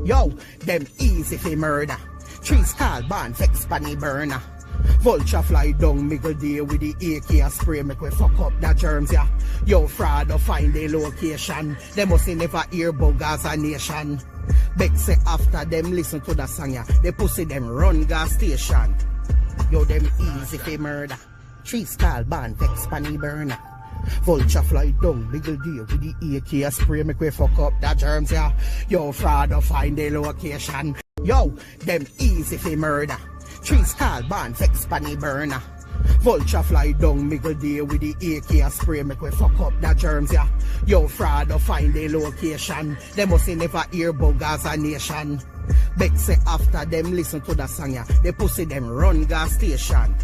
Yo, them easy fi murder. Trees call ban vex panny burner. Vulture fly down middle day with the AK spray make we fuck up the germs, yeah. Yo, fraud to find the location. They must never hear about Gaza nation. Beg say after them listen to the song, yeah. They pussy them run gas station. Yo, them easy fi murder. Trees call ban vex panny burner. Vulture fly down middle day with the AK spray make we fuck up the germs, yeah. Yo, fraud to find the location. Yo, them easy fi murder. Trees call ban vex panny burner. Vulture fly down middle day with the AK spray make we fuck up the germs, yeah. Yo, fraud to find the location. They must never hear about Gaza nation. Beg say after them listen to the song, yeah. They pussy them run gas station.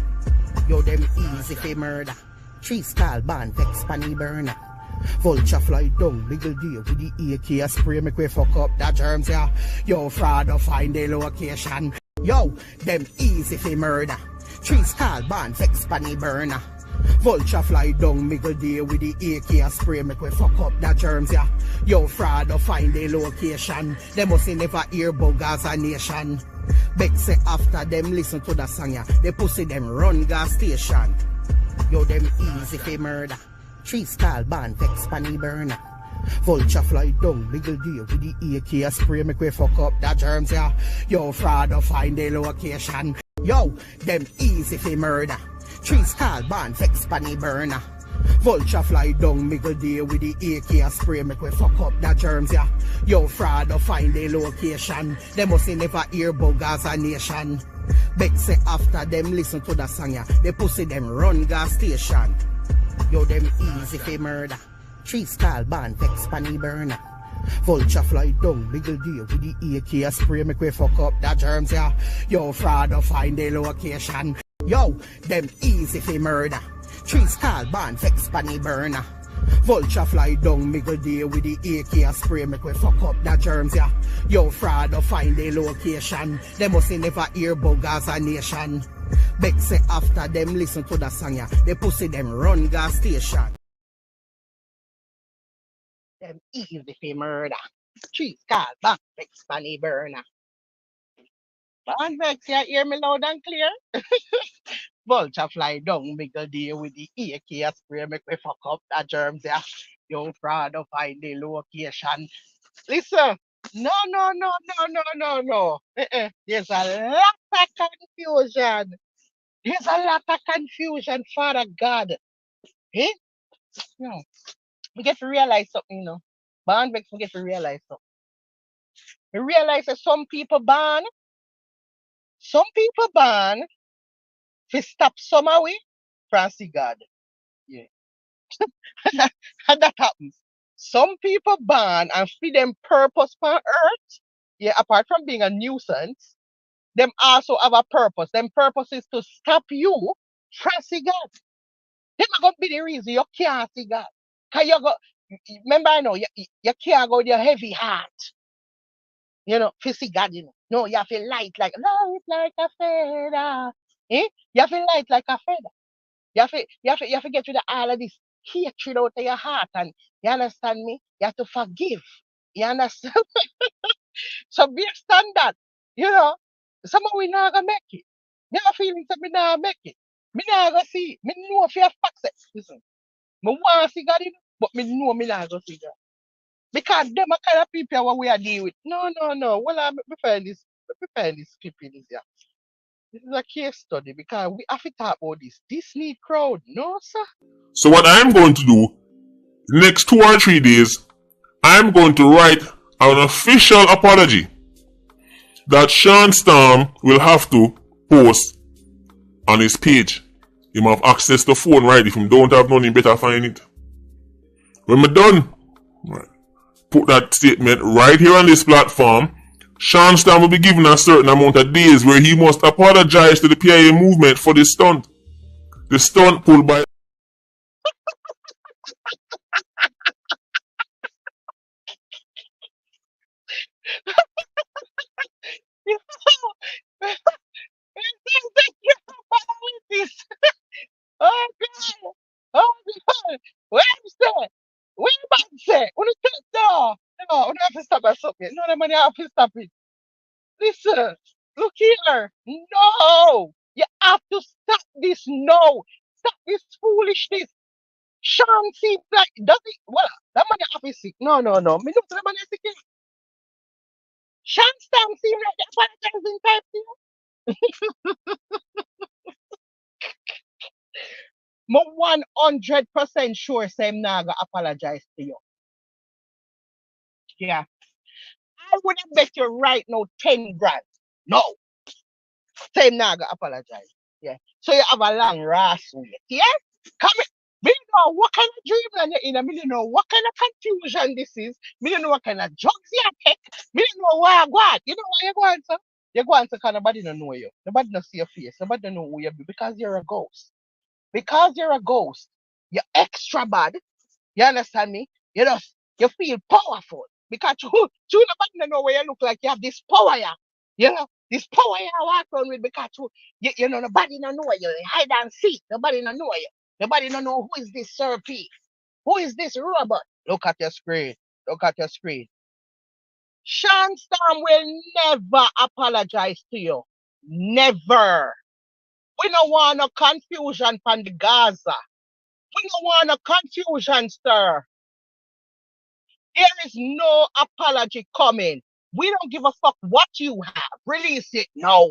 Yo, them easy fi murder. Trees call ban vex panny burner. Vulture fly down middle day with the AK spray make we fuck up the germs, yeah. Yo, fraud to find the location. Yo, them easy fi murder. Trees call ban vex panny burner. Vulture fly down middle day with the AK spray make we fuck up the germs, yeah. Yo, fraud to find the location. They must never hear about Gaza nation. Beg say after them listen to the song, yeah. They pussy them run gas station. Yo, them easy fi murder. Trees call ban vex panny burner. Vulture fly down middle day with the AK spray make we fuck up the germs, yeah. Yo, fraud to find the location. Yo, them easy fi murder. Trees call ban vex panny burner. Vulture fly down middle day with the AK spray make we fuck up the germs, yeah. Yo, fraud to find the location. They must never hear about Gaza nation. Beg say after them listen to the song, yeah. They pussy them run gas station. Yo, them easy fi murder. Trees call ban vex panny burner. Vulture fly down middle day with the AK spray make we fuck up the germs, yeah. Yo, fraud to find the location. Yo, them easy fi murder. Trees call ban vex panny burner. Vulture fly down middle day with the AK spray make we fuck up the germs, yeah. Yo, fraud to find the location. They must never hear about Gaza nation. Beg say after them listen to the song, yeah. They pussy them run gas station. Them easy fi murder. Trees call ban vex panny burner. Ban vex, you hear me loud and clear? Vulture fly down middle day with the AK spray make we fuck up the germs, yeah. Yo, fraud to find the location. Listen, no. There's a lot of confusion. There's a lot of confusion, Father God. Eh? No. We get to realize something, you know. Ban vex, we get to realize something. We realize that some people ban to stop some away from see God. Yeah. And that happens. Some people ban and feed them purpose for earth. Yeah, apart from being a nuisance, them also have a purpose. Them purpose is to stop you from see God. Them are gonna be the reason you can't see God. Cause you go remember I know you can't go with your heavy heart. You know, to see God, you know. No, you have to light like a feather. Eh? You have to light like a feather. You have to get rid of all of this hatred out of your heart, and you understand me? You have to forgive. You understand? So based on that, you know, some of we not gonna make it. Me have feelings that me not make it. Me not gonna see. Me know if you have access. Listen, me want to see God, you know, but me know me not gonna see God. Because them are kind of people what we are dealing with. No. Well, I'm preparing this clipping is here. This is a case study because we have to talk about this. This need crowd, no sir. So what I'm going to do, the next 2 or 3 days, I'm going to write an official apology that Shawn Storm will have to post on his page. He might have access to phone, right? If you don't have none, you better find it. When we're done, right, put that statement right here on this platform. Shawn Storm will be given a certain amount of days where he must apologize to the PIA movement for the stunt. The stunt pulled by Oh God! Where is that? Where about that? What is that? No, No, you have to stop at something. No, the money have to stop it. Listen, look here. No, you have to stop this. No, stop this foolishness. Sean seems like does it? Well, that money have to sick. No, no, no. Me don't the money sick. Sean Storm seems like the apologizing type thing. I'm 100% sure Sam Naga apologize to you. Yeah. I would have bet you right now 10 grand. No. Sam Naga apologize. Yeah. So you have a long rass wait. Yeah? Come in. Me don't know what kind of dreamland you're in. Me don't know what kind of confusion this is. Me don't know what kind of drugs you take. Me don't know why you go on. You know why you go on, sir? You go on, sir, because nobody don't know you. Nobody don't see your face. Nobody don't know who you be because you're a ghost. Because you're a ghost, you're extra bad. You understand me? You feel powerful. Because you nobody don't know where you look like you have this power, yeah. You know, this power you walk around with because you know nobody don't know you. You hide and seek. Nobody don't know you. Nobody don't know who is this Sir P. Who is this robot? Look at your screen. Look at your screen. Shawn Storm will never apologize to you. Never. We don't want no confusion from the Gaza. We don't want no confusion, sir. There is no apology coming. We don't give a fuck what you have. Release it now.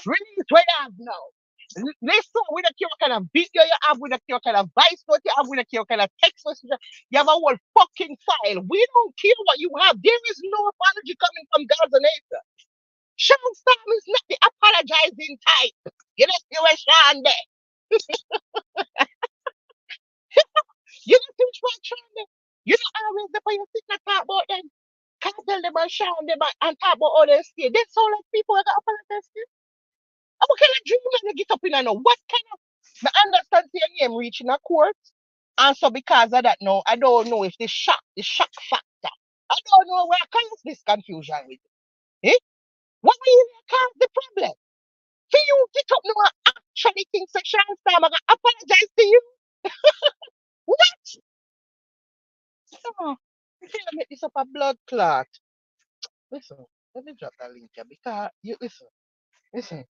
Release what you have now. Listen, we don't care what kind of video you have, we don't care what kind of voice note you have, we don't care what kind of text message you have a whole fucking file. We don't care what you have. There is no apology coming from Gaza Nation. Shawn Storm is not the apologizing type. You know, you were Sean there. You know, things like Sean there. You know, always the you sit and talk about them. Can't tell them and Sean them and talk about all their state. They sound like people that got apologize to you. What kind of dream when you get up in and know? What kind of I understand your name reaching a court? And so because of that now, I don't know if the shock factor. I don't know where I cause this confusion with. Eh? What will cause the problem? For you get up now and actually think so Shawn Storm I gonna apologize to you? What? Oh, you can't make this up a blood clot. Listen, let me drop that link here because you listen.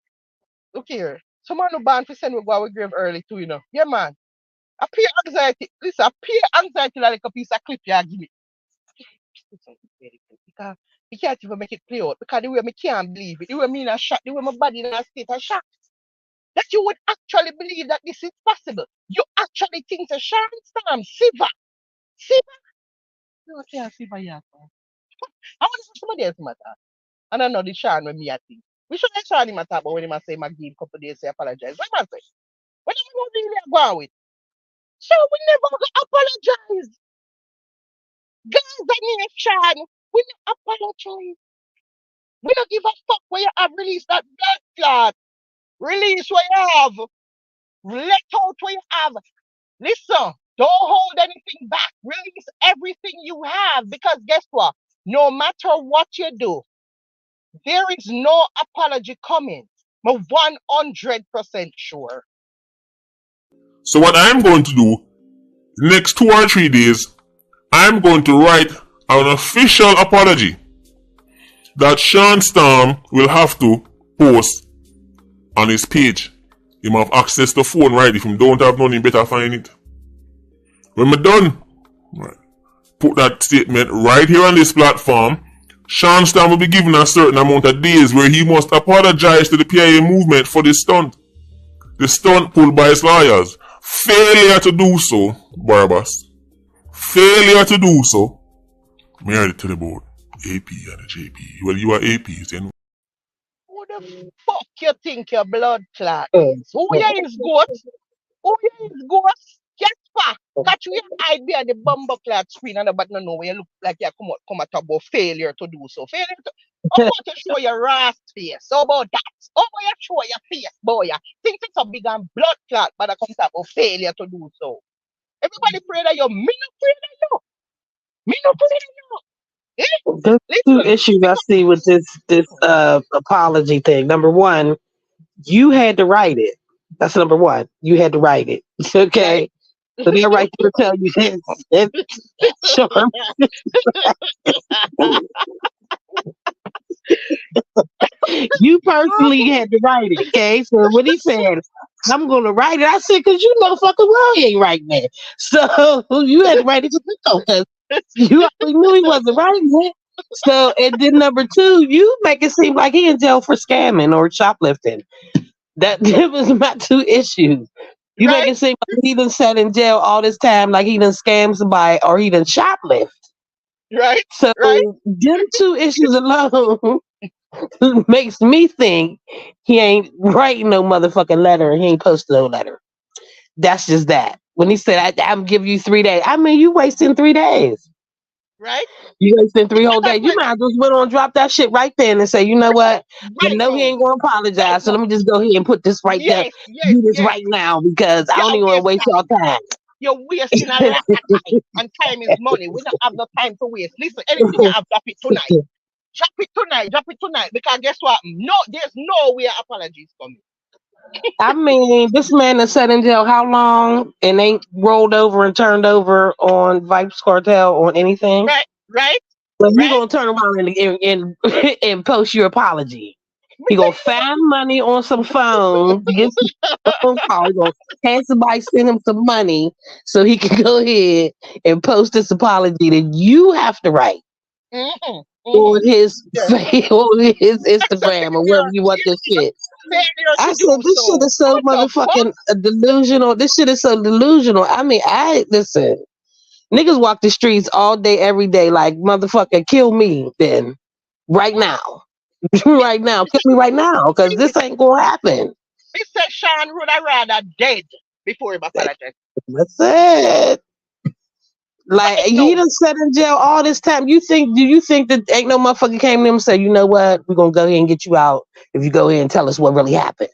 Look here. Someone who born for send we go our grave early too, you know. Yeah, man. A pure anxiety. Listen, a pure anxiety like a piece of clip you give me. Listen, very good. Because you can't even make it play out. Because the way me can't believe it. The way me in a shock. The way my body in a state of shock. That you would actually believe that this is possible. You actually think the Shawn Storm, Siva. No, I can't Siva yet. I want to somebody else matter. And I know the Sean when me I think. We should let Sean him matter, but when him say my give couple days say apologize. What am I say? What am I really going with? So we never gonna apologize. Gaza Nation, we not apologize. We don't give a fuck where you have released that blood clot. Release what you have. Let out what you have. Listen, don't hold anything back. Release everything you have. Because guess what? No matter what you do, there is no apology coming. I'm 100% sure. So what I'm going to do, next 2 or 3 days, I'm going to write an official apology that Shawn Storm will have to post on his page. He might have access to phone, right? If you don't have none, you better find it. When we're done, right, put that statement right here on this platform. Shawn Storm will be given a certain amount of days where he must apologize to the PIA movement for the stunt. The stunt pulled by his lawyers. Failure to do so, Barabbas. Failure to do so. Me heard it to the board. AP and the JP. Well, you are APs, you know. Who the fuck you think your blood clot is? Who you is ghost? Who you is ghost? Casper, catch you hide behind the bumper clock screen and nobody know where you look like you come at about failure to do so. Failure to how about you show your ass face? How about that? How about you show your face, boy? Think it's a big and blood clot, but I come to about failure to do so. Everybody pray that you, me not pray that you. Me not pray that you. Eh? There's 2 issues I see with this apology thing. Number one, you had to write it. That's number one. You had to write it. Okay. So they're right there to tell you this. Sure. personally had to write it. Okay, so when he said, "I'm gonna write it," I said, "Cause you motherfucking well he ain't writing it." So you had to write it because you already knew he wasn't writing it. So and then number two, you make it seem like he in jail for scamming or shoplifting. That was my two issues. You make Right? it seem like he done sat in jail all this time, like he done scammed somebody or he done shoplift. Right? So Right? them two issues alone makes me think he ain't writing no motherfucking letter and he ain't posting no letter. That's just that. When he said, I'm giving you 3 days, I mean, you wasting 3 days. Right? You wasting three It's whole not days. You like might as well went on drop that shit right then and say, you know what? You right know he now. ain't gonna Right apologize. So now. let me just go ahead and put this right there. Yes, yes, Do this yes. right now because I Yeah, don't I even want to waste waste y'all time. time. You're wasting a lot of time. And time is money. We don't have no time to waste. Listen, anything you have, drop it tonight. Drop it tonight. Drop it tonight. Because guess what? No, there's no way apologies coming. I mean, this man has sat in jail how long and ain't rolled over and turned over on Vibes Cartel or anything. Right? Right? But he Right? gonna turn around and post your apology. He gonna find money on some phone, get some phone call. He gonna have somebody send him some money so he can go ahead and post this apology that you have to write Mm-hmm. Mm-hmm. on his Yeah. on his So Instagram or wherever you want this shit. failure I to said do this shit so. is so What the fuck? motherfucking delusional. This shit is so delusional. I mean, I listen. Niggas walk the streets all day, every day, like motherfucker, kill me then, right now, right now, kill me right now, because this ain't gonna happen. Mr. Sean would have rather dead before he apologized. That's it. But Like he no. done sat in jail all this time. You think? Do you think that ain't no motherfucker came to him and said, you know what? We're gonna go ahead and get you out if you go ahead and tell us what really happened.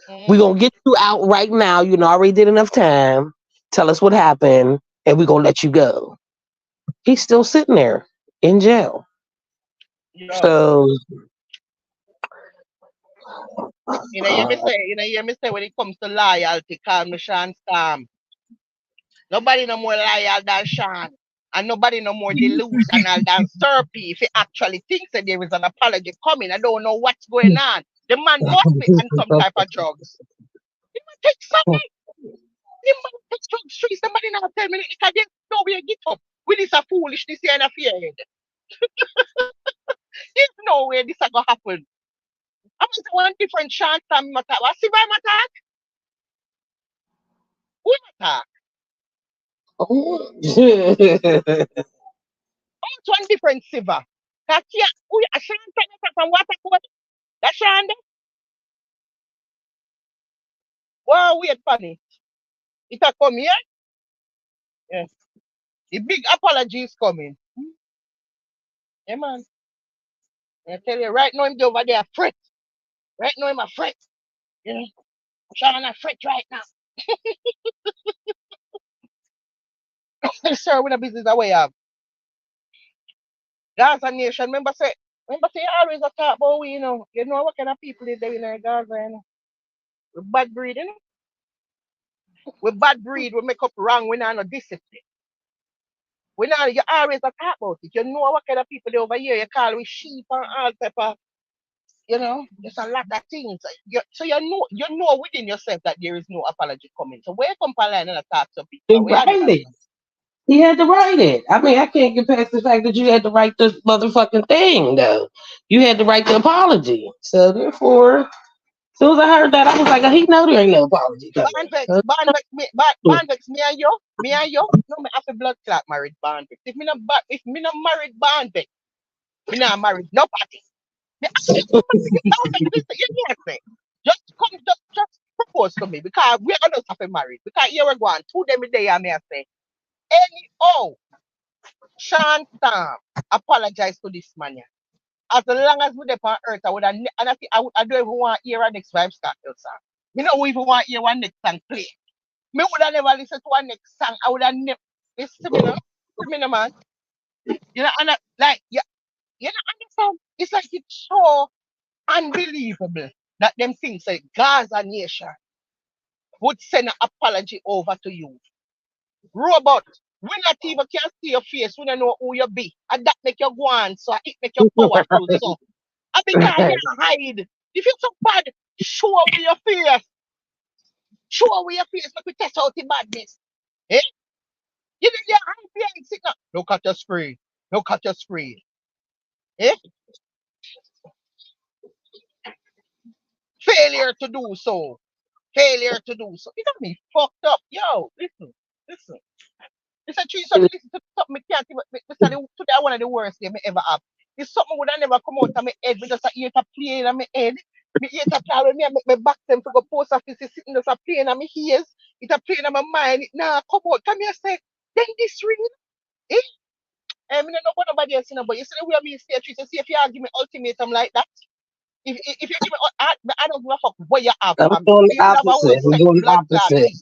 We're Mm-hmm. gonna get you out right now. You know, already did enough time. Tell us what happened, and we're gonna let you go. He's still sitting there in jail. Yo. So You me say when it comes to loyalty, call me Shawn Storm. Nobody no more loyal than Sean. And nobody no more delusional than Serpy. If he actually thinks that there is an apology coming, I don't know what's going on. The man must be on some type of drugs. He must take something. He must take drugs. Street. Somebody now tell me because there's no way get up. With this a foolishness here in a fear head. There's no way this a gonna happen. I'm just one different chance from matter. What's the attack? Who attack? It's one different silver. That's yeah. Who a Sean from Waterford? That's Sean there? Wow, wait funny. It a come here? Yes. The big apology is coming. Yeah, man. I tell you, right now I'm over there fret. Right now I'm a fret. You know, Sean a fret right now. Sir, with a business away of. Gaza nation. Remember say you always a talk about we, You know what kind of people is there in Gaza, With bad breed, With bad breed, we make up wrong, we not no discipline. We not, you always a talk about it. You know what kind of people they over here, you call we sheep and all type of, there's a lot of things. So you know within yourself that there is no apology coming. So where come line and talk to he people? Where are the write it. He had to write it. I mean, I can't get past the fact that you had to write this motherfucking thing, though. You had to write the apology. So therefore, as soon as I heard that, I was like, oh, he know there ain't no apology coming. Bandvex, me and you, no, me have a blood clot married Bandvex. If me not married Bandvex, me not married nobody. Me listen, you hear me? Just propose to me because we're gonna have to marry. Because here we're going, 2 days a day, I may say, Sean Storm, apologize to this man. Yeah. As long as we're on earth, I would have, and I don't even want to hear a next Vibes Cartel song. Me don't even want to hear one next song play. Me would have never listened to one next song. I would have never listen to me now. To me, no, man. And like, you know, understand? It's like it's so unbelievable that them things like Gaza nation would send an apology over to you. Robot, we not even can see your face, we don't know who you be. And that make you go on, so it make you powerful. So and because you hide. If you're so bad, show with your face. Show with your face, make we test out the badness. Eh? You did your hand behind signal. Look at your screen. Look at your screen. Eh? Failure to do so. Failure to do so. You got me fucked up. Yo, listen. Listen, tree, so listen to something me can't even, today one of the worst day me ever have. It's something would have never come out of my head. Me just a ear to play in my head. Me ear to play with me and make my back them to go post office. It's sitting just a play in my ears. It's a play in my mind. It nah come out. Come here say, then this ring. Eh? I mean, no nobody else, but you see the way me stay tree. So see if you give me ultimatum like that. If you give me, I don't give a fuck what you have. I'm Fam. doing You the could have a whole opposite. I'm sex doing the blood clot opposite. thing.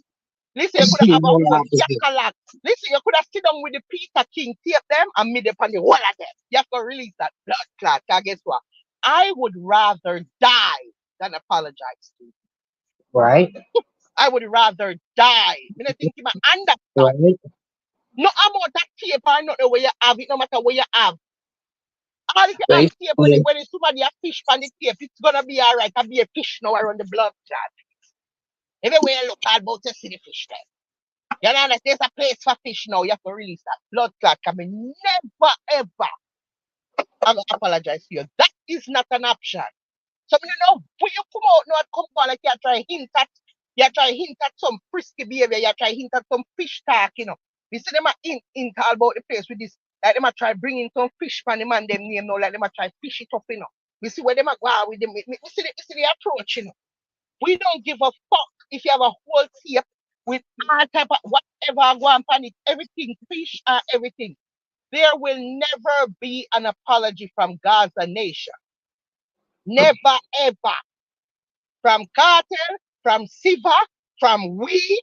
Listen, you could I'm have a doing the whole opposite. yakalak. Listen, you could have sit down with the Peter King, tape them, and mid upon the whole of them. You have to release that blood clot. Cause guess what? I would rather die than apologize to you. Right? I would rather die. I don't think you might understand. Right? No amount of tape or not the way you have it, no matter where you have. All if you have tape when it's somebody a fish on the tape, it's gonna be alright. I'll be a fish now around the blood clot. Everywhere you look, I'll about to see the fish there. You know, there's a place for fish now. You have to release that blood clot. I mean, never ever I'm gonna apologize to you. That is not an option. So you know, when you come out now and come on like you try hint at some frisky behavior, you try hint at some fish talk, you know. You see them a hint all about the place with this, like them a try bring in some fish from the man them name now, like them a try fish it up, you know. We see where them a go out with them. We see the approach, you know. We don't give a fuck if you have a whole tape with all type of whatever go on it, everything, fish and everything. There will never be an apology from Gaza Nation. Never ever. From Carter, from Siva, from we,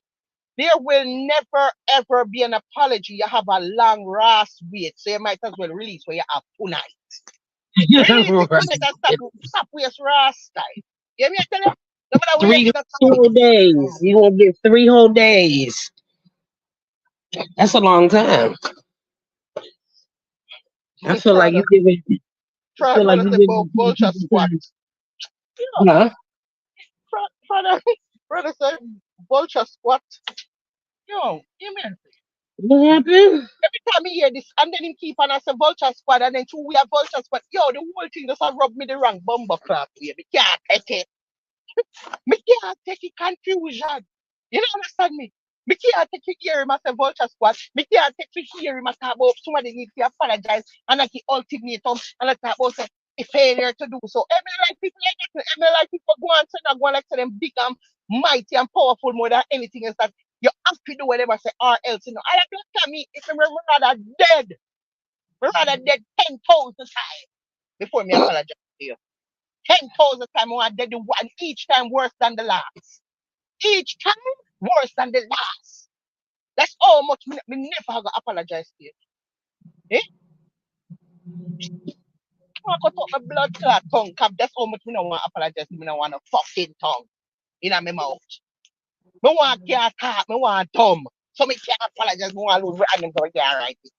there will never ever be an apology. You have a long ass wait, so you might as well release what you have tonight. Release it tonight and stop waste ass time. You hear me tell you? No matter where you 3 get whole days. You gonna get 3 whole days. That's a long time. I feel like you giving. I feel like you giving Vulture squat. Huh? Brother said Vulture squat. Yo, you mean? What happened? Every time I hear this, and then him keep on as a Vulture squad, and then two we have Vulture squad. Yo, the whole thing just rub me the wrong bumper crap here. Me can't take it. Me can't take it confusion. You don't understand me? Me can't take it hear him as a Vulture squad. Me can't take it hear him as about somebody needs to apologize and like the ultimatum and like that about say a failure to do so. Every like people like that, every like people go on and go like to them big and mighty and powerful more than anything else that you have to do whatever say or else, you know. I have to tell me if I'm rather dead. We're rather dead 10,000 times before me apologize to you. 10,000 times more dead one each time worse than the last. Each time worse than the last. That's how much me never gonna apologize to you. Eh? I got up my blood clot tongue cap. That's how much me don't want to apologize to me. I want a fucking tongue in my mouth. Me want can't talk, me want dumb. So me can't apologize, me want to lose random so I can't write it.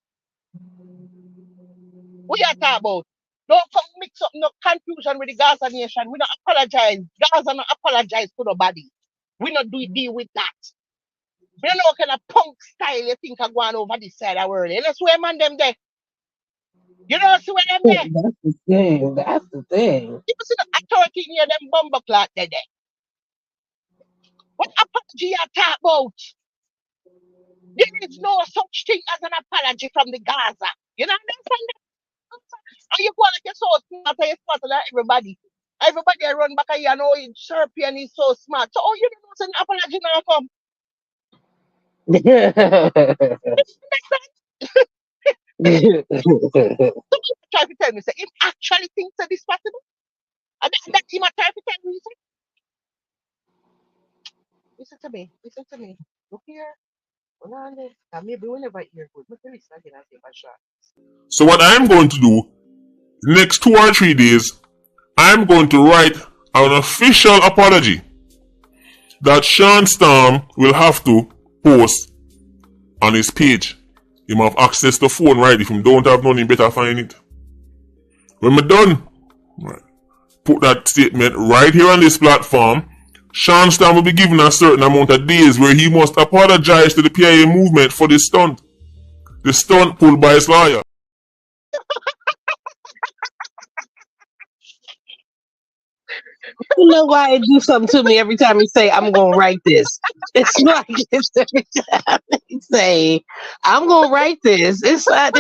What you talk about? Don't come mix up no confusion with the Gaza nation. We don't apologize. Gaza don't apologize to nobody. We not do deal with that. We don't know what kind of punk style you think are going over this side of the world. You know where man them there? You know see where them there? That's the thing. That's the thing. You see the authority near them bomber clock there. What apology you talk about? There is no such thing as an apology from the Gaza. You know understand that? And you go like you're so smart and you're smarter than everybody. Everybody I run back and you know Serpian is so smart. So you don't know it's an apology now come. Try to tell me, say, him actually thinks that this possible? And that him a try to tell me, say, listen to me. Look here. Hold on there. And maybe whenever you're good, maybe listen again and take a shot. So what I'm going to do, the next 2 or 3 days, I'm going to write an official apology that Shawn Storm will have to post on his page. He might have access to phone, right? If you don't have none, you better find it. When I'm done, right, put that statement right here on this platform, Shawn Storm will be given a certain amount of days where he must apologize to the PIA movement for the stunt. The stunt pulled by his lawyer. You know why it do something to me every time you say I'm gonna write this? It's like it's every time you say I'm gonna write this. It's like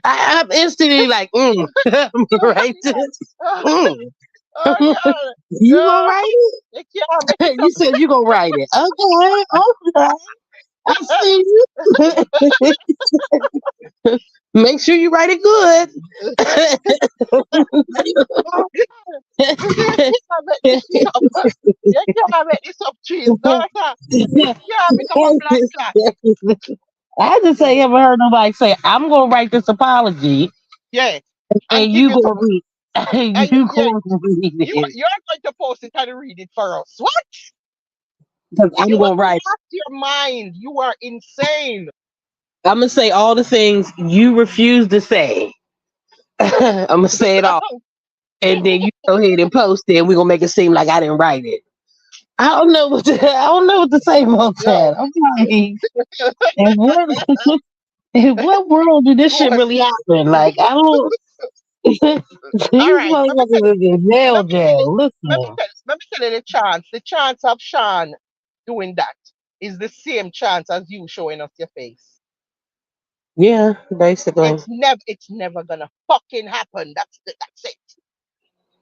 I'm instantly like, I'm gonna write this. Oh, God. You gonna write it? You can't make it You said you gonna write it. Okay. I see you. Make sure you write it good. You can't make this up, trees. No, you can't become a black cat. I just say, ever heard nobody say, I'm gonna write this apology, Yeah. and give you it gonna to- read, and you gonna read you're it, going to post it and read it for us. What? because I'm You gonna have write. lost your mind. You are insane. I'm gonna say all the things you refuse to say. I'm gonna say it all, and then you go ahead and post it, and we're gonna make it seem like I didn't write it. I don't know what to say about that. Okay. And what in what world did this shit really happen? Like I don't. These All right. motherfuckers is in jail. Let Listen. me tell you the chance. The chance of Shawn doing that is the same chance as you showing us your face. Yeah, basically. It's never gonna fucking happen. That's it.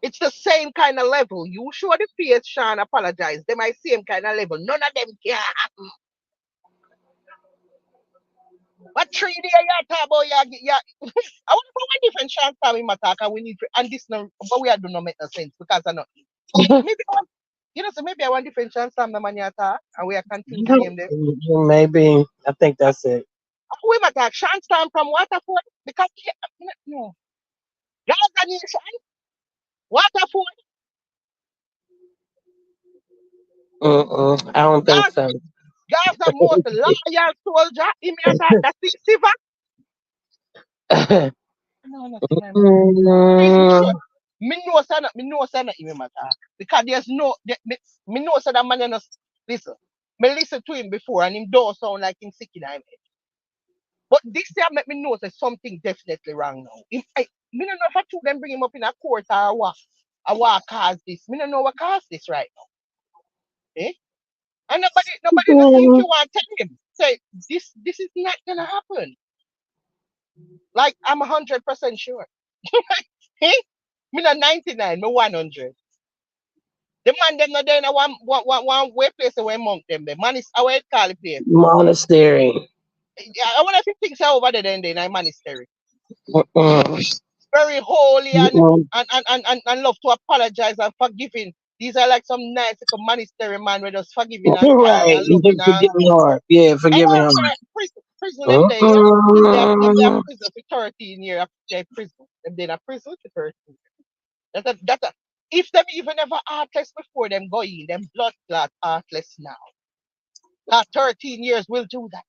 It's the same kind of level. You show the face, Shawn apologize. They might same kind of level. None of them can happen. But 3 days you talk about yeah. I want to put one different Shawn Storm in my talk and we need to, and this no but we are do not make no sense because I know maybe so maybe I want different Shawn Storm the man you talk and we are continue to name them. Maybe. I think that's it. We might talk Shawn Storm from Waterford because no. Gaza Nation, Waterford, I don't think so. Gaza most loyal soldier. He may attack that's the Siva. No, Mm, me know say not even matter. Because there's no me know say that man you know listen. Me listen to him before and him don't sound like him sick in him head. But this year make me know that something definitely wrong now. Me don't know if I two them bring him up in a court or what. Or what cause this. Me don't know what caused this right now. Eh? And nobody don't think you want to tell him. Say this is not gonna happen. Like I'm 100% sure. Eh? Me not 99, me 100. The man them not there in a one way place where among them. The man is our call the place. monastery. Yeah, I wonder if you think so over there then in monastery. Mm-mm. Very holy Mm-mm. and love to apologize and forgiving. These are like some nice little monastery man with us forgiving and kind Right. and loving and Forgiving good. heart. Yeah, And forgiving heart. prison them there, yeah. Them they are prison for 13 years after they prison. Them they are prison for 13 years. If them even ever heartless before them go in, them blood clot heartless now. That 13 years will do that.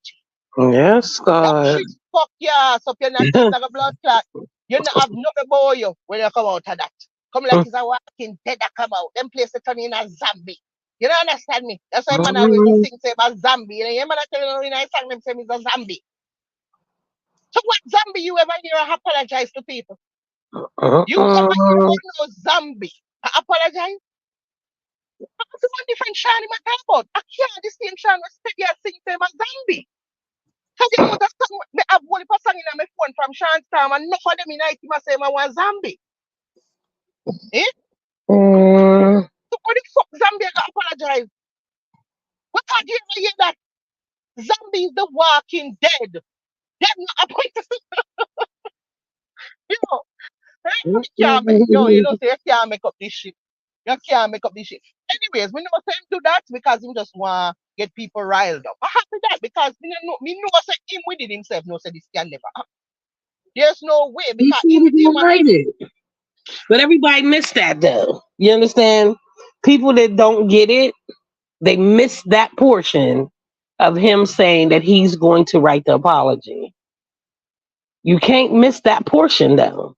Yes, That God. shit fuck your ass up. You're not dead like a blood clot. You not have nothing about you when you come out of that. Come like it's a walking dead that come out. Them place to turn in a zombie. You don't understand me? That's why man always go sing say a zombie. You know, man tell you in a song them say he's a zombie. So what zombie you ever hear apologize to people? You ever hear about no zombie apologize? That's one different Sean in my talk about. I can't the same Sean was steady and sing to him a zombie. Because you put a song, me have one of a song in my phone from Shawn Storm and enough of them in it say I want zombie. Eh? So what the fuck zombie got apologize? What have you ever hear that? Zombie is the walking dead. Them not apologize. Yo, you know, say you can't make up this shit. You can't make up this shit. Anyways, we know him do that because he just want to get people riled up. I happy that because me know say him within himself no say this can never happen. There's no way because him Write it. But everybody missed that though. You understand? People that don't get it, they miss that portion of him saying that he's going to write the apology. You can't miss that portion though.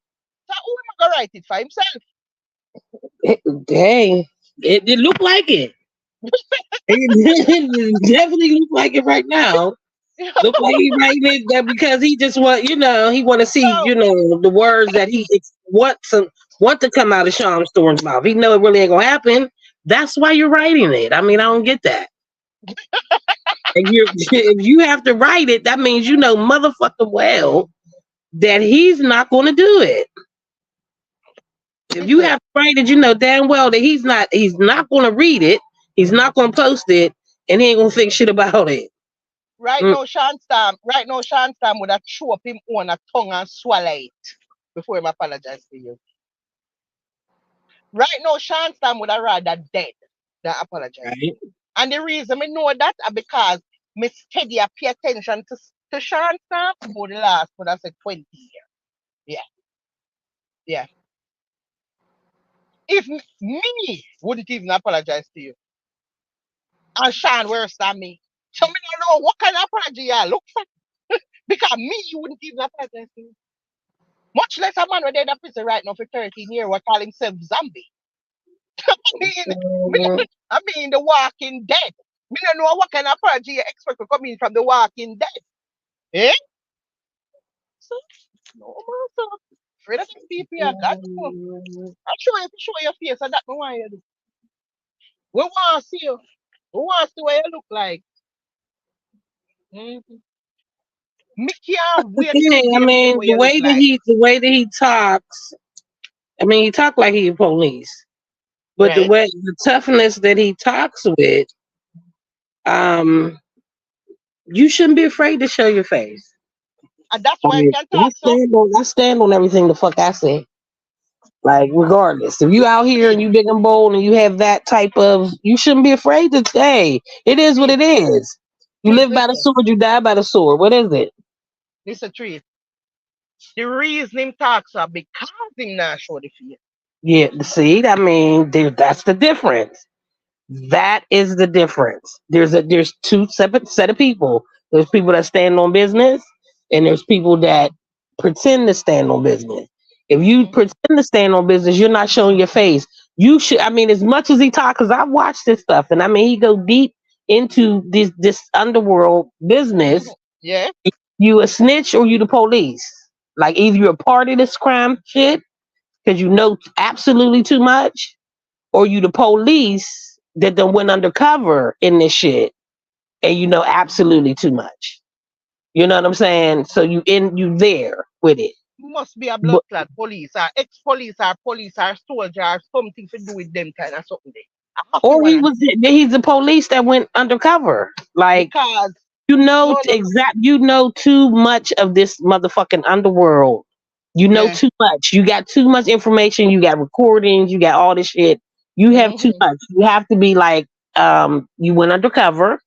So who write it for himself. Dang, it looked like it. It definitely look like it right now. Look like he writing it that because he just want, he want to see, No, the words that he want to come out of Shawn Storm's mouth. He know it really ain't gonna happen. That's why you're writing it. I mean, I don't get that. And if you have to write it, that means you know motherfucking well that he's not going to do it. If you listen. have to write it, you know damn well that he's not going to read it. He's not going to post it, and he ain't going to think shit about it. Mm. Right now, Shawn Storm would have chew up him on a tongue and swallow it before him apologize to you. Right now, Shawn Storm would have rather dead than apologize. Right. And the reason we know that is because Miss Teddy pay attention to Shawn Storm for the last, would I say, 20 years. Yeah. Yeah. If me wouldn't even apologize to you, and Sean worse than me, so me don't know what kind of apology you look for. Because me, you wouldn't even apologize to me. Much less a man who dead in prison right now for 13 years, we call himself zombie. I mean the walking dead. Me don't know what kind of apology you expect to come in from the walking dead. Eh? So, no, man, so, afraid of them people here, God, no. I'm sure if you show your face, and that me want you to do. We want to see you. We want to see what you look like. Mm-hmm. Me can't wait till the I day me see mean, what you look like. the way that he talks. I mean, he talk like he's police, but Right? the toughness that he talks with, um, you shouldn't be afraid to show your face. And that's I why I mean, can talk so. I stand on everything the fuck I say. Like, regardless, if you out here and See, you big and bold and you have that type of, you shouldn't be afraid to say it is what see, it is. You trees, live by the listen. sword, you die by the sword. What is it? Listen, trees. The reason him talks are because him not show the fear. Yeah, see, I mean, that's the difference. That is the difference. There's two separate set of people. There's people that stand on business, and there's people that pretend to stand on business. If you Mm-hmm. pretend to stand on business, you're not showing your face. You should. I mean, as much as he talks, because I've watched this stuff, and I mean, he go deep into this underworld business. Mm-hmm. Yeah. You a snitch or you the police. Like either you're a part of this crime shit because you know absolutely too much, or you the police that done went undercover in this shit and you know absolutely too much. You know what I'm saying? So you there with it. Must be a blood But clot police or ex-police or police or soldier or something to do with them kind of something there. I have to or one of them. he's the police that went undercover. Like Because no. you know too much of this motherfucking underworld. You know Yeah. too much. You got too much information. You got recordings. You got all this shit. You have too Mm-hmm. much. You have to be like, you went undercover.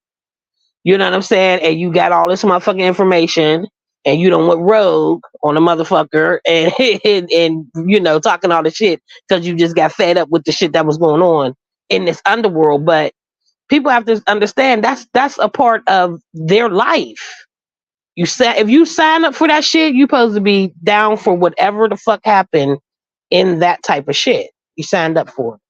You know what I'm saying? And you got all this motherfucking information, and you don't went rogue on a motherfucker, and and talking all the shit because you just got fed up with the shit that was going on in this underworld. But people have to understand that's a part of their life. If you sign up for that shit, you supposed to be down for whatever the fuck happened in that type of shit. You signed up for it.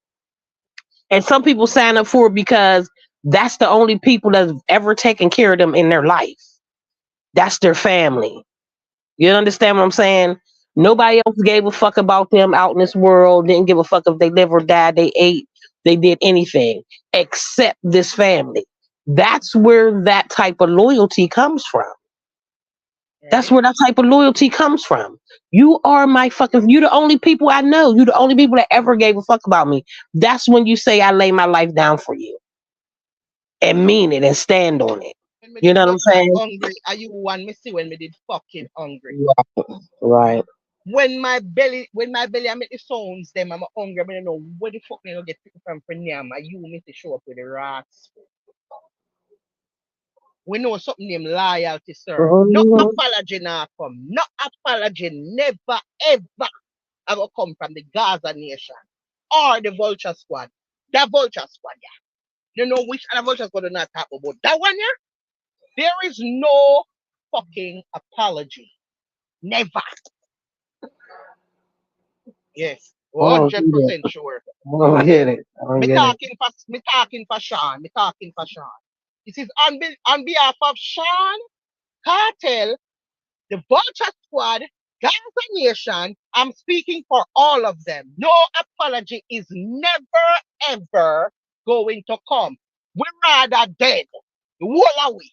And some people sign up for it because that's the only people that's ever taken care of them in their life. That's their family. You understand what I'm saying? Nobody else gave a fuck about them out in this world, didn't give a fuck if they live or died, they ate, they did anything except this family. That's where that type of loyalty comes from. That's Right. where that type of loyalty comes from. You are my fucking, you the only people I know. You the only people that ever gave a fuck about me. That's when you say I lay my life down for you and mean it and stand on it. When me You did know what get I'm that saying? hungry, are you one me see when me did fucking hungry? Right. When my belly I make the sounds them I'm hungry, I don't know where the fuck me gonna get people from for Nyam. Are you me to show up with the rats? We know something named loyalty, sir. No Mhm. apology now come. No apology, never ever ever come from the Gaza nation or the Vulture squad. The Vulture squad, yeah. You know which other Vulture squad do not talk about? That one, yeah? There is no fucking apology. Never. Yes, I don't get it. 100% sure. I don't Yes. get it. I don't Me get it. talking for me talking for Sean. Me talking for Sean. This is on behalf of Sean Cartel, the Vulture Squad, Gaza Nation. I'm speaking for all of them. No apology is never ever going to come. We rather dead. The whole of we.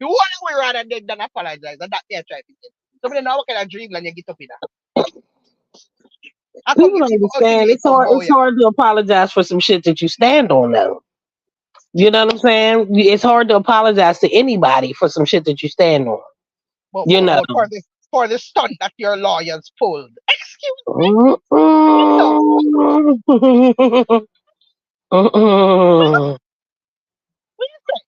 The whole of we rather dead than apologize. And that they are trying to get. So we know what kind of dream and you get up in that. I come People give don't people understand. It's ultimatum, hard. boy. It's hard to apologize for some shit that you stand on, though. You know what I'm saying? It's hard to apologize to anybody for some shit that you stand on. But, You but, know. but for the stunt that your lawyers pulled. Excuse me, no. Mm-mm. Mm-mm. What you say?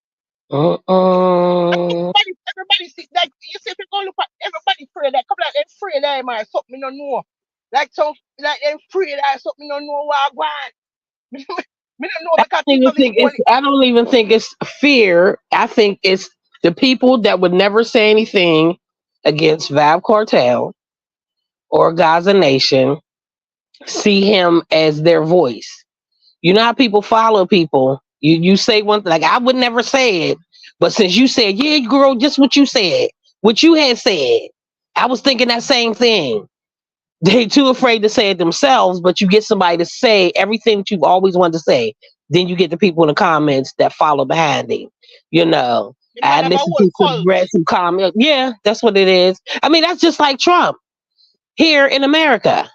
Mm-mm. Everybody see like you see if you go look at everybody afraid that come like they afraid that man something me no know. Like some like they afraid that something me no know what going. Me don't know because people be only I don't even think it's fear. I think it's the people that would never say anything against Vav Cartel or Gaza Nation see him as their voice. You know how people follow people. You say one thing, like I would never say it, but since you said, yeah, girl, just what you had said, I was thinking that same thing. They too afraid to say it themselves, but you get somebody to say everything that you've always wanted to say. Then you get the people in the comments that follow behind him. You know, the I man have a listened whole to some cult. read some comments. Yeah, that's what it is. I mean, that's just like Trump here in America.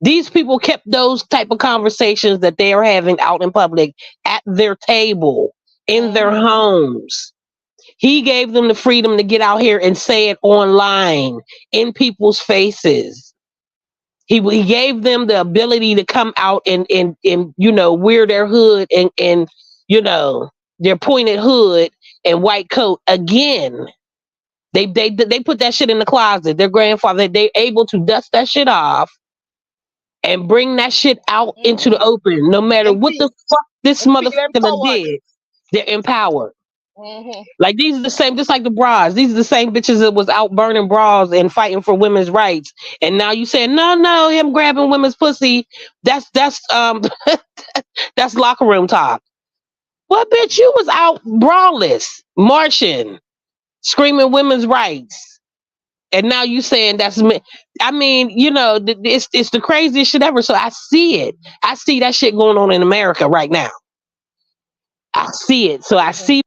These people kept those type of conversations that they are having out in public at their table, in their Mm-hmm. homes. He gave them the freedom to get out here and say it online in people's faces. He gave them the ability to come out and wear their hood and their pointed hood and white coat again. They put that shit in the closet. Their grandfather, they able to dust that shit off and bring that shit out into the Mm-hmm. open. No matter And what feel the fuck this and feel motherfucker done empowered. did, they're empowered. Mm-hmm. Like these are the same, just like the bras. These are the same bitches that was out burning bras and fighting for women's rights. And now you saying, no, him grabbing women's pussy, that's that's locker room talk. Well, bitch, you was out brawless, marching, screaming women's rights. And now you saying that's me. I mean, it's the craziest shit ever. So I see it. I see that shit going on in America right now. I see it. So I Mm-hmm. see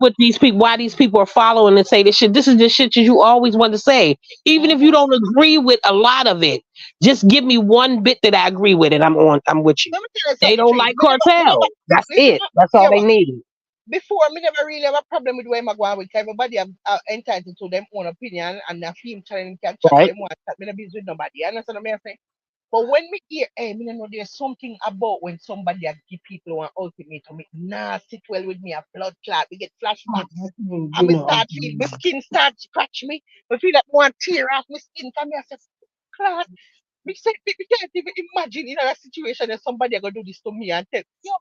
why these people are following and say this shit. This is the shit that you always want to say. Even if you Mm-hmm. don't agree with a lot of it, just give me one bit that I agree with and I'm with you. Let me tell you They something, don't Trees. like cartel. That's it. That's all Yeah, they need. before me never really have a problem with where I'm going with. Everybody have entitled to them own opinion and a film channel can chat what Right? them want to chat. Me no business with nobody. You understand what I'm saying? But when me hear, hey, me no know there's something about when somebody a give people one ultimatum, it nah sit well with me, a blood clot, we get flashbacks. And me start feel, my skin start scratch me. I feel like one tear off my skin. Come here, I say, clot. Me say, me can't even imagine in a situation that somebody are gonna do this to me and tell, yo,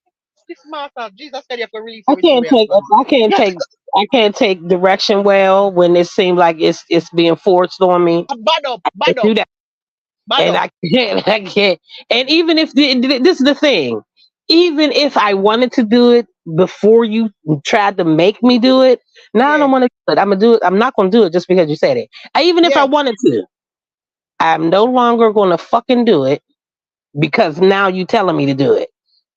this master, Jesus said you have to release I everything can't we have take done. I can't Yes, take I can't take direction well when it seems like it's being forced on me. bad up, bad Can't up, do that. bad And up. I can't, I can't. And even if this is the thing, even if I wanted to do it before you tried to make me do it, now I Yeah, don't want to do it. I'm gonna do it. I'm not gonna do it just because you said it. Even if I yeah. wanted to, I'm no longer gonna fucking do it because now you telling me to do it.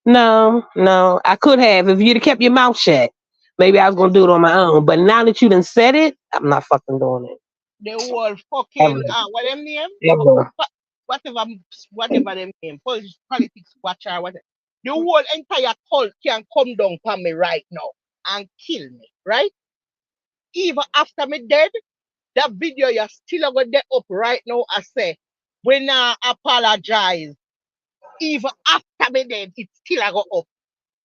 No, no, I could have if you'd have kept your mouth shut. Maybe I was gonna do it on my own. But now that you done said it, I'm not fucking doing it The whole ever, fucking what them name? ever. Wha- Whatever whatever them name, politics watcher, whatever. The whole entire cult can come down on me right now and kill me, right? Even after me dead, that video you still got there up right now. I say, when I apologize, even after me dead, it still a go up.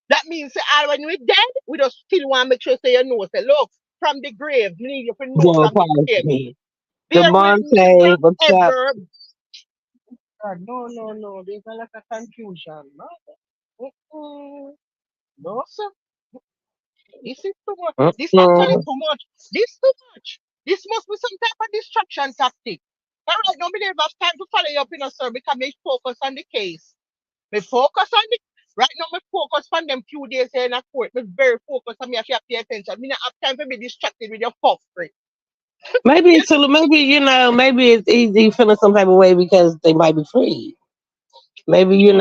That means say, all when we dead, we just still want to make sure say you know, say, look, from the grave, we need you to know Well, from the probably grave. me. There will Devontae, what's never up? ever. No, no, no. There's a lot of confusion. No, mm-mm. No, sir. This is too much. This actually Mm-mm. too much. This too much. This must be some type of distraction tactic. All right, no, me never have time to follow you up, sir, because me focus on the case. Me focus on the right now. Me focus on them few days here in a court. Me very focused on me. I have to pay attention. Me not have time to be distracted with your fuck free. Maybe it's maybe maybe it's easy feeling some type of way because they might be free. Maybe you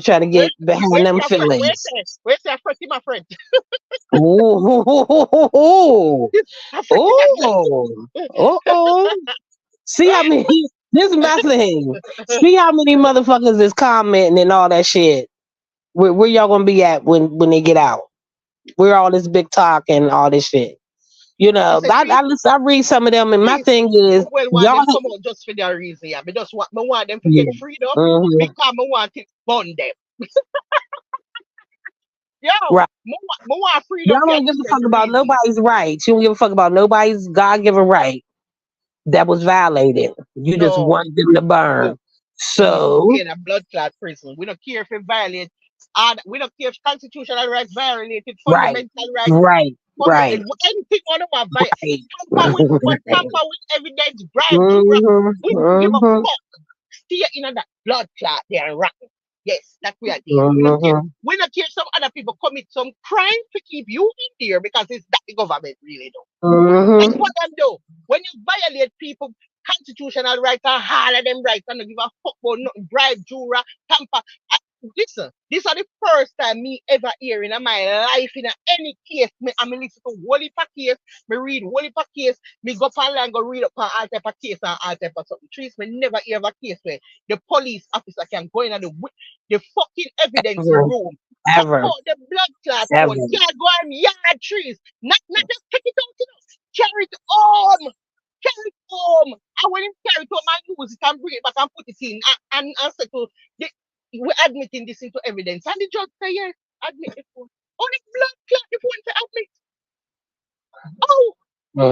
try to Where's get behind them feelings. where's your friend, my friend? Oh, I freaking oh, oh. See how many? This is my thing. See how many motherfuckers is commenting and all that shit. Where y'all gonna be at when they get out? Where all this big talk and all this shit? I read some of them, and my thing is well, want y'all. them come out just for their reason, yeah. Me want them to Yeah. get freed up Mhm. because me want it bun them. Yo, Right. me want freedom. Y'all don't give a fuck about nobody's rights. You don't give a fuck about nobody's God-given right that was violated. You just No, want them to burn. no. So We in a blood clot prison. We don't care if it violates. We don't care if constitutional rights violated, right, fundamental rights. right, Anything on our right. tamper with evidence, bribe, we don't give a fuck. Stay in that blood clot there and rotten. Yes, that's what we are doing. We don't care some other people commit some crime to keep you in there because it's that the government really do. That's what them do. When you violate people constitutional rights and all of them rights and don't give a fuck about nothing, bribe, jura, tamper. Listen, this are the first time me ever hearing in my life in any case. I listen to whole heap of case, me read whole heap of case, me go online go read up on all type of case and all type of something. Trees me never hear of a case where the police officer can go in and the fucking evidence room. Ever. The blood clot one. Can't go and yard trees. Not just take it out, carry it home. Carry it home. And when you carry it home and use it and bring it back and put it in and settle we're admitting this into evidence. And the judge say, yes, admit the phone. Oh, the blood clot, the phone to admit. Oh.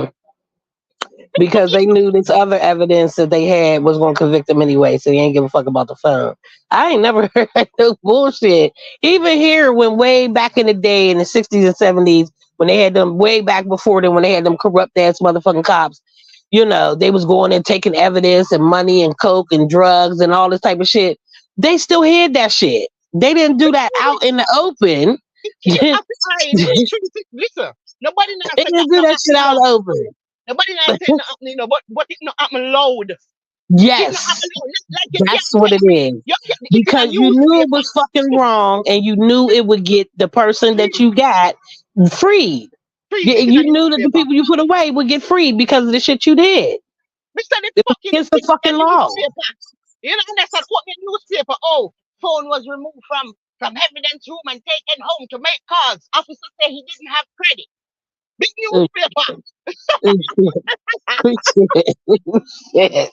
Because they knew this other evidence that they had was going to convict them anyway, so they ain't give a fuck about the phone. I ain't never heard no bullshit. Even here, when way back in the day, in the 60s and 70s, when they had them way back before them, when they had them corrupt ass motherfucking cops, they was going and taking evidence and money and coke and drugs and all this type of shit. They still hid that shit. They didn't do that out in the open. Listen, nobody now they didn't do that shit out in the open. Nobody now saying nothing, but it not happen loud. Yes, that's what it is. Because you knew it was fucking wrong, and you knew it would get the person that you got freed. You knew that the people you put away would get freed because of the shit you did. It's the fucking law. And that's what the newspaper. Oh, phone was removed from evidence room and taken home to make calls. Officer said he didn't have credit. Big newspaper. Shit.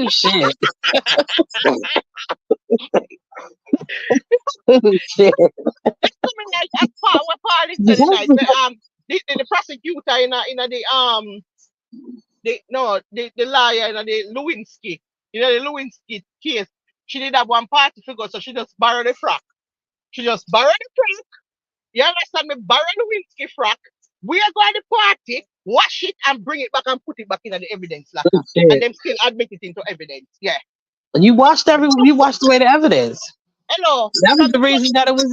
Shit. Shit. The prosecutor in the lawyer in the Lewinsky. The Lewinsky case, she did have one party figure, so she just borrowed the frock. You understand me? Borrow the Lewinsky frock. We are going to the party, wash it, and bring it back and put it back in the evidence locker. And them still admit it into evidence. Yeah. You washed away the evidence. Hello. That was the reason that it was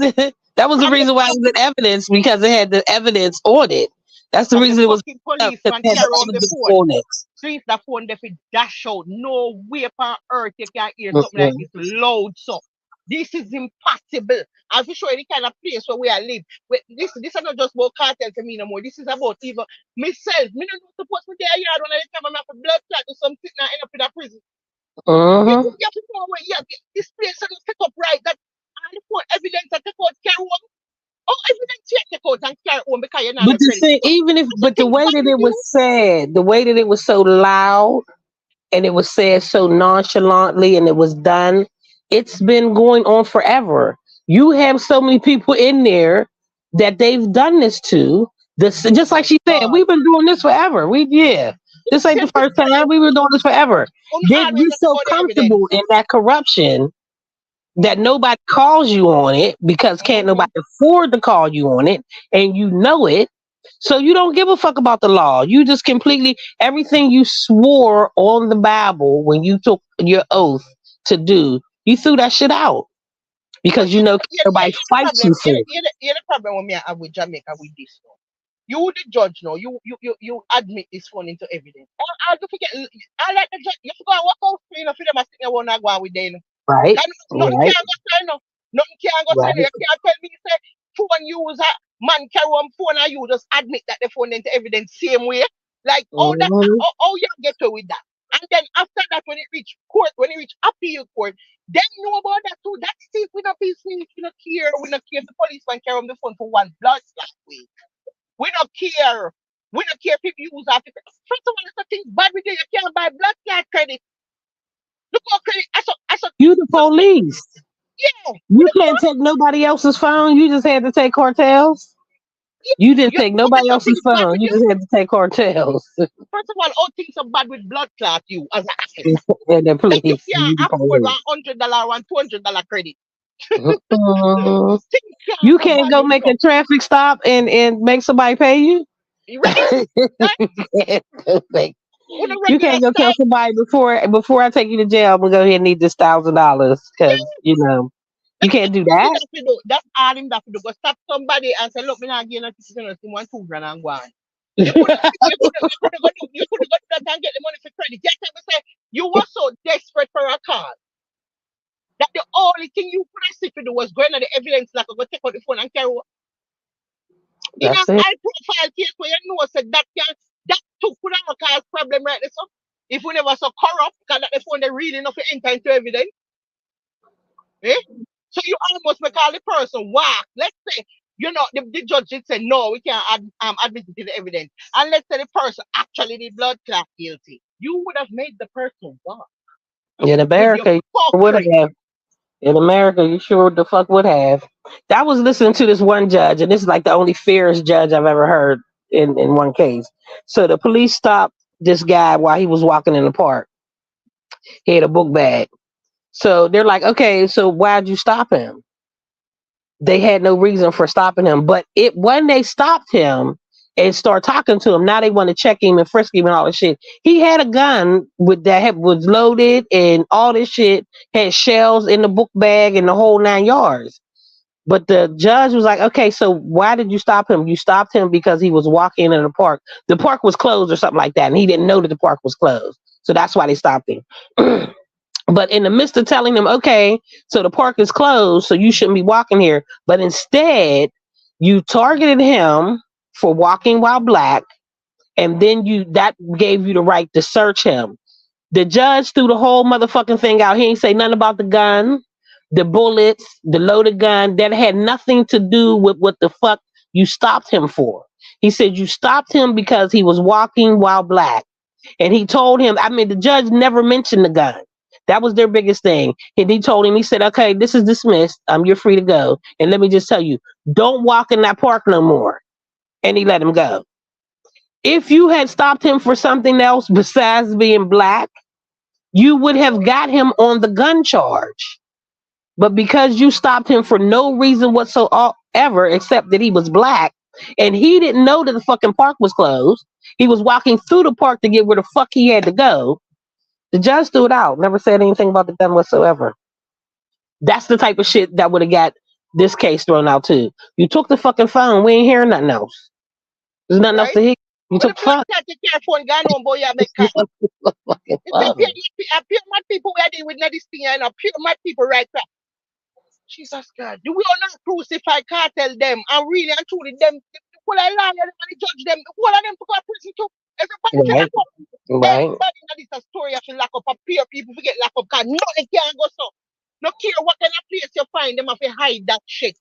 that was the reason why it was in evidence, because it had the evidence on it. That's the reason it was police man carry on the phone. Since the phone they dash out, no way on earth you can hear something like this loud. So this is impossible. I'll show you the kind of place where we are live. This is not just about cartel to me no more. This is about even myself. Me not supposed to be there yard when I come and have a blood clot or something and end up in a prison. You have to know where this place is take up right. That and the evidence that take out carry on. Oh, evidence you take out and carry on because you're not. But the thing, but the way that it was said, the way that it was so loud and it was said so nonchalantly and it was done, it's been going on forever. You have so many people in there that they've done this to. Just like she said, we've been doing this forever. This ain't the first time. We've been doing this forever. They're so comfortable in that corruption that nobody calls you on it because can't nobody afford to call you on it, and you know it. So you don't give a fuck about the law. You just completely everything you swore on the Bible when you took your oath to do, you threw that shit out But because you know nobody the fights problem. you for it. The problem with me I have with Jamaica with this now. You the judge now. You admit this phone into evidence. I'll forget. I like the judge. You forgot what else you know for them. I think I wanna go on with them. Right? Nothing Right? can go say no. Nothing can go say no. Right. You can't tell me say phone user man carry one phone and you just admit that the phone into evidence same way. Like Mhm. how you get away with that. And then after that when it reach court, when it reach appeal court, then know about that too. That's it. We not peace, we not care. We not care if the policeman carry on the phone for one blood last week. We don't care. We don't care if people use our people. First of all, it's a thing bad with you. You can't buy blood clot credit. Look how credit. I saw You the police. yeah. You can't take nobody else's phone. You just had to take cartels. You didn't You take know nobody there's else's something bad phone. with You you. just had to take cartels. First of all things are bad with blood clot you as an officer. And the That you police. can't You the afford police. $100 and $200 credit. Mm-mm. Things can't You go can't bad go you make know. a traffic stop and make somebody pay you. You right? Right? On a You regular can't go tell start. somebody before I take you to jail. I'm gonna go ahead and need this $1,000 because you That's can't do all him that. have to do. That's all him have to do. Go stop somebody and say, look, me not getting a citizen, 2 grand and go on. You could have got that and get the money for credit. Just tell me say you were so desperate for a car that the only thing you could have seen to do was going on the evidence like go take out the phone and carry on. In a That's it. high profile case where you know said that too could have cause problem right there. So if we never so corrupt, because that the phone they reading of enter into evidence, eh? So you almost make all the person walk. Let's say the judge did say no, we can't admit it to the evidence. And let's say the person actually did blood clot guilty. You would have made the person walk In with your America, you sure would fuckery. have. In America, you sure the fuck would have. I was listening to this one judge, and this is like the only fairest judge I've ever heard in one case. So the police stopped this guy while he was walking in the park. He had a book bag. So they're like, okay, so why'd you stop him? They had no reason for stopping him. But when they stopped him and start talking to him, now they want to check him and frisk him and all this shit. He had a gun was loaded and all this shit, had shells in the book bag and the whole 9 yards. But the judge was like, okay, so why did you stop him? You stopped him because he was walking in the park. The park was closed or something like that. And he didn't know that the park was closed. So that's why they stopped him. But in the midst of telling them, okay, so the park is closed, so you shouldn't be walking here. But instead, you targeted him for walking while black, and then that gave you the right to search him. The judge threw the whole motherfucking thing out. He ain't say nothing about the gun, the bullets, the loaded gun. That had nothing to do with what the fuck you stopped him for. He said you stopped him because he was walking while black. And he told him, I mean, the judge never mentioned the gun. That was their biggest thing. And he told him, he said, okay, this is dismissed. You're free to go. And let me just tell you, don't walk in that park no more. And he let him go. If you had stopped him for something else besides being black, you would have got him on the gun charge. But because you stopped him for no reason whatsoever, except that he was black, and he didn't know that the fucking park was closed, he was walking through the park to get where the fuck he had to go. The judge threw it out, never said anything about the gun whatsoever. That's the type of shit that would have got this case thrown out too. You took the fucking phone, we ain't hearing nothing else. There's nothing else Right? to hear. You When the took the blood phone. clot take your phone gone on boy you make car. Fucking It's a phone. pure mad people we are dealing with now this thing and pure mad people right now. Jesus God. Do we all not crucify cartel them and really and truly them the whole of lawyer them and the judge them, the whole of them to go to prison too. Everybody feel Right, lock up. right, Everybody in this a story of lock up and pure people forget lock up because nothing can go so. No care what kind of place you find, them have to hide that shit.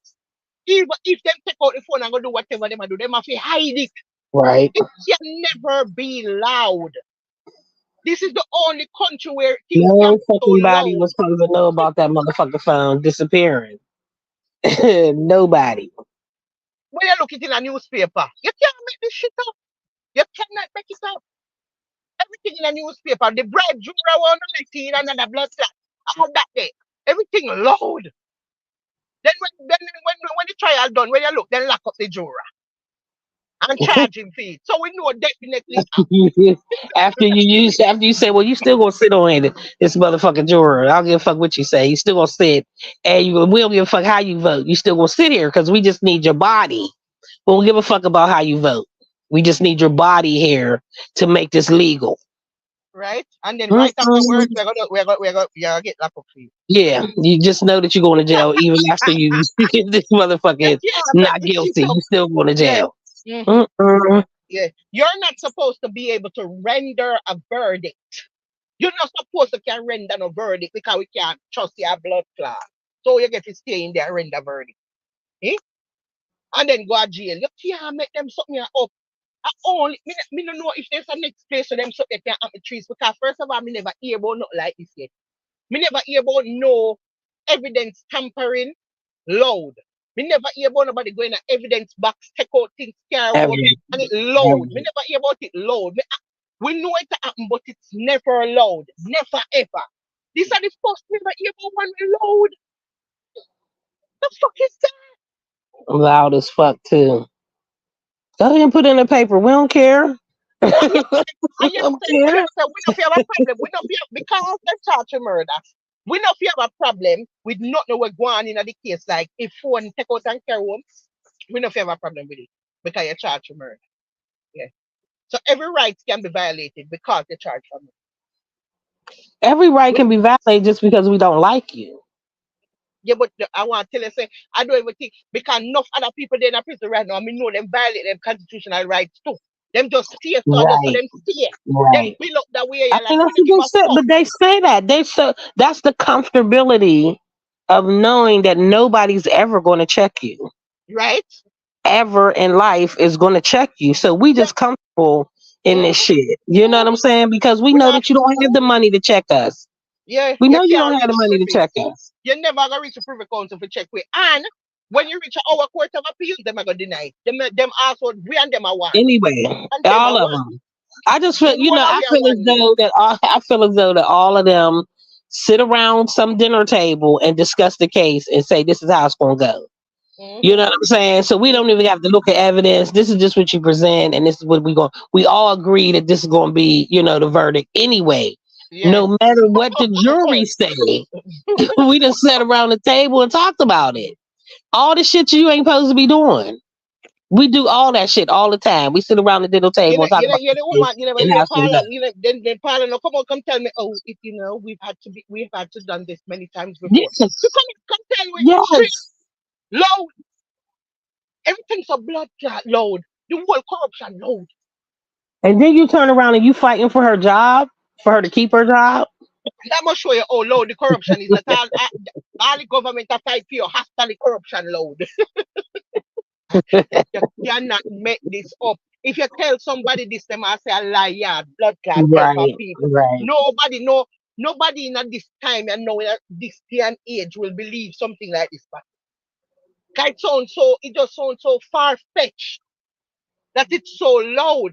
Even if them take out the phone and go do whatever them do, them have to hide it. right. It can never be loud. This is the only country where things can No be so fucking body loud. was supposed to know about that motherfucking phone disappearing. Nobody. When you look it in a newspaper, you can't make this shit up. You cannot make it up. Everything in a newspaper, the bride juror 119 and the blood clot, all that day. Everything loud. Then when the trial done, when you look, then lock up the juror. and charge him fee. So we know definitely After you say, well, you still gonna sit on it, this motherfucking juror. I don't give a fuck what you say. You still gonna sit, and we don't give a fuck how you vote. You still gonna sit here because we just need your body. We don't give a fuck about how you vote. We just need your body here to make this legal. right? And then right Mm-mm. afterwards we're gonna get locked up fee. Yeah, you just know that you're going to jail even after you get this You motherfucker can't make not this shit guilty. up. You still going to Yeah. jail. hmm Mm-mm. Yeah. You're not supposed to be able to render a verdict. You're not supposed to can render no verdict because we can't trust your blood clot. So you get to stay in there and render verdict. Eh? And then go to jail. You can't make them something up. I only me don't know if there's a next place for them so they can have the trees because first of all, me never hear about nothing like this yet. Me never hear about no evidence tampering loud. Me never hear about nobody going to evidence box, take out things, scare Ever, out, and it loud. Me ever. never hear about it loud. We know it happen, but it's never loud. Never ever. This are the first we ever hear about one loud. The fuck is that? Loud as fuck too. Go ahead and put it in the paper. We don't care. And you We and you don't say, care. we don't have a problem. We don't have because they charge you murder. We don't have a problem with nothing we're going in the case. Like if one take out and carry home, we don't have a problem with it because you charge you murder. Yeah. So every right can be violated because they charge for murder. Every right can be violated just because we don't like you. Yeah, but I want to tell you, say, I don't even think because enough other people there in prison right now, I mean, know them violate them constitutional rights too. Them just stay so just for Right, them stay. Them right. build up the way I you like mean, we that's don't what give they a said, fuck. but they say that that's the comfortability of knowing that nobody's ever going to check you. Right? Ever in life is going to check you. So we Yeah. just comfortable in this Mm-hmm. shit. You know what I'm saying? Because we We know not that you don't have the money to check us. yeah, We you know you can't don't have the reach money to privy. check us. You never gonna reach a privy council for check with. And when you reach our court of appeal, them are gonna deny it. Them also we and them are one. Anyway, And them all are of one. them. I just The feel, whole of I we are feel as one with it. though that I feel as though that all of them sit around some dinner table and discuss the case and say this is how it's gonna go. You Mm-hmm. know what I'm saying? So we don't Mm-hmm. even have to look at evidence. This is just what you present, and this is what we going. We all agree that this is going to be, the verdict anyway. Yeah. No matter what the jury say, we just sat around the table and talked about it. All the shit you ain't supposed to be doing. We do all that shit all the time. We sit around the dinner table and talk about You're the this woman, you never and hear how the it's going to parlor, go. then parlor no come on, come tell me, oh, if we've had to done this many times before. You Yes, come tell me straight yes. loud, everything's a blood clot loud, the whole corruption loud. And then you turn around and you fighting for her job, for her to keep her job. That must show you how loud the corruption is. That all the government are fight for you, hostile the corruption loud. You cannot make this up. If you tell somebody this, them I say a liar, blood clot type of Right, people. right. Nobody in this time and now in this day and age will believe something like this. But it just sounds so far fetched that it's so loud.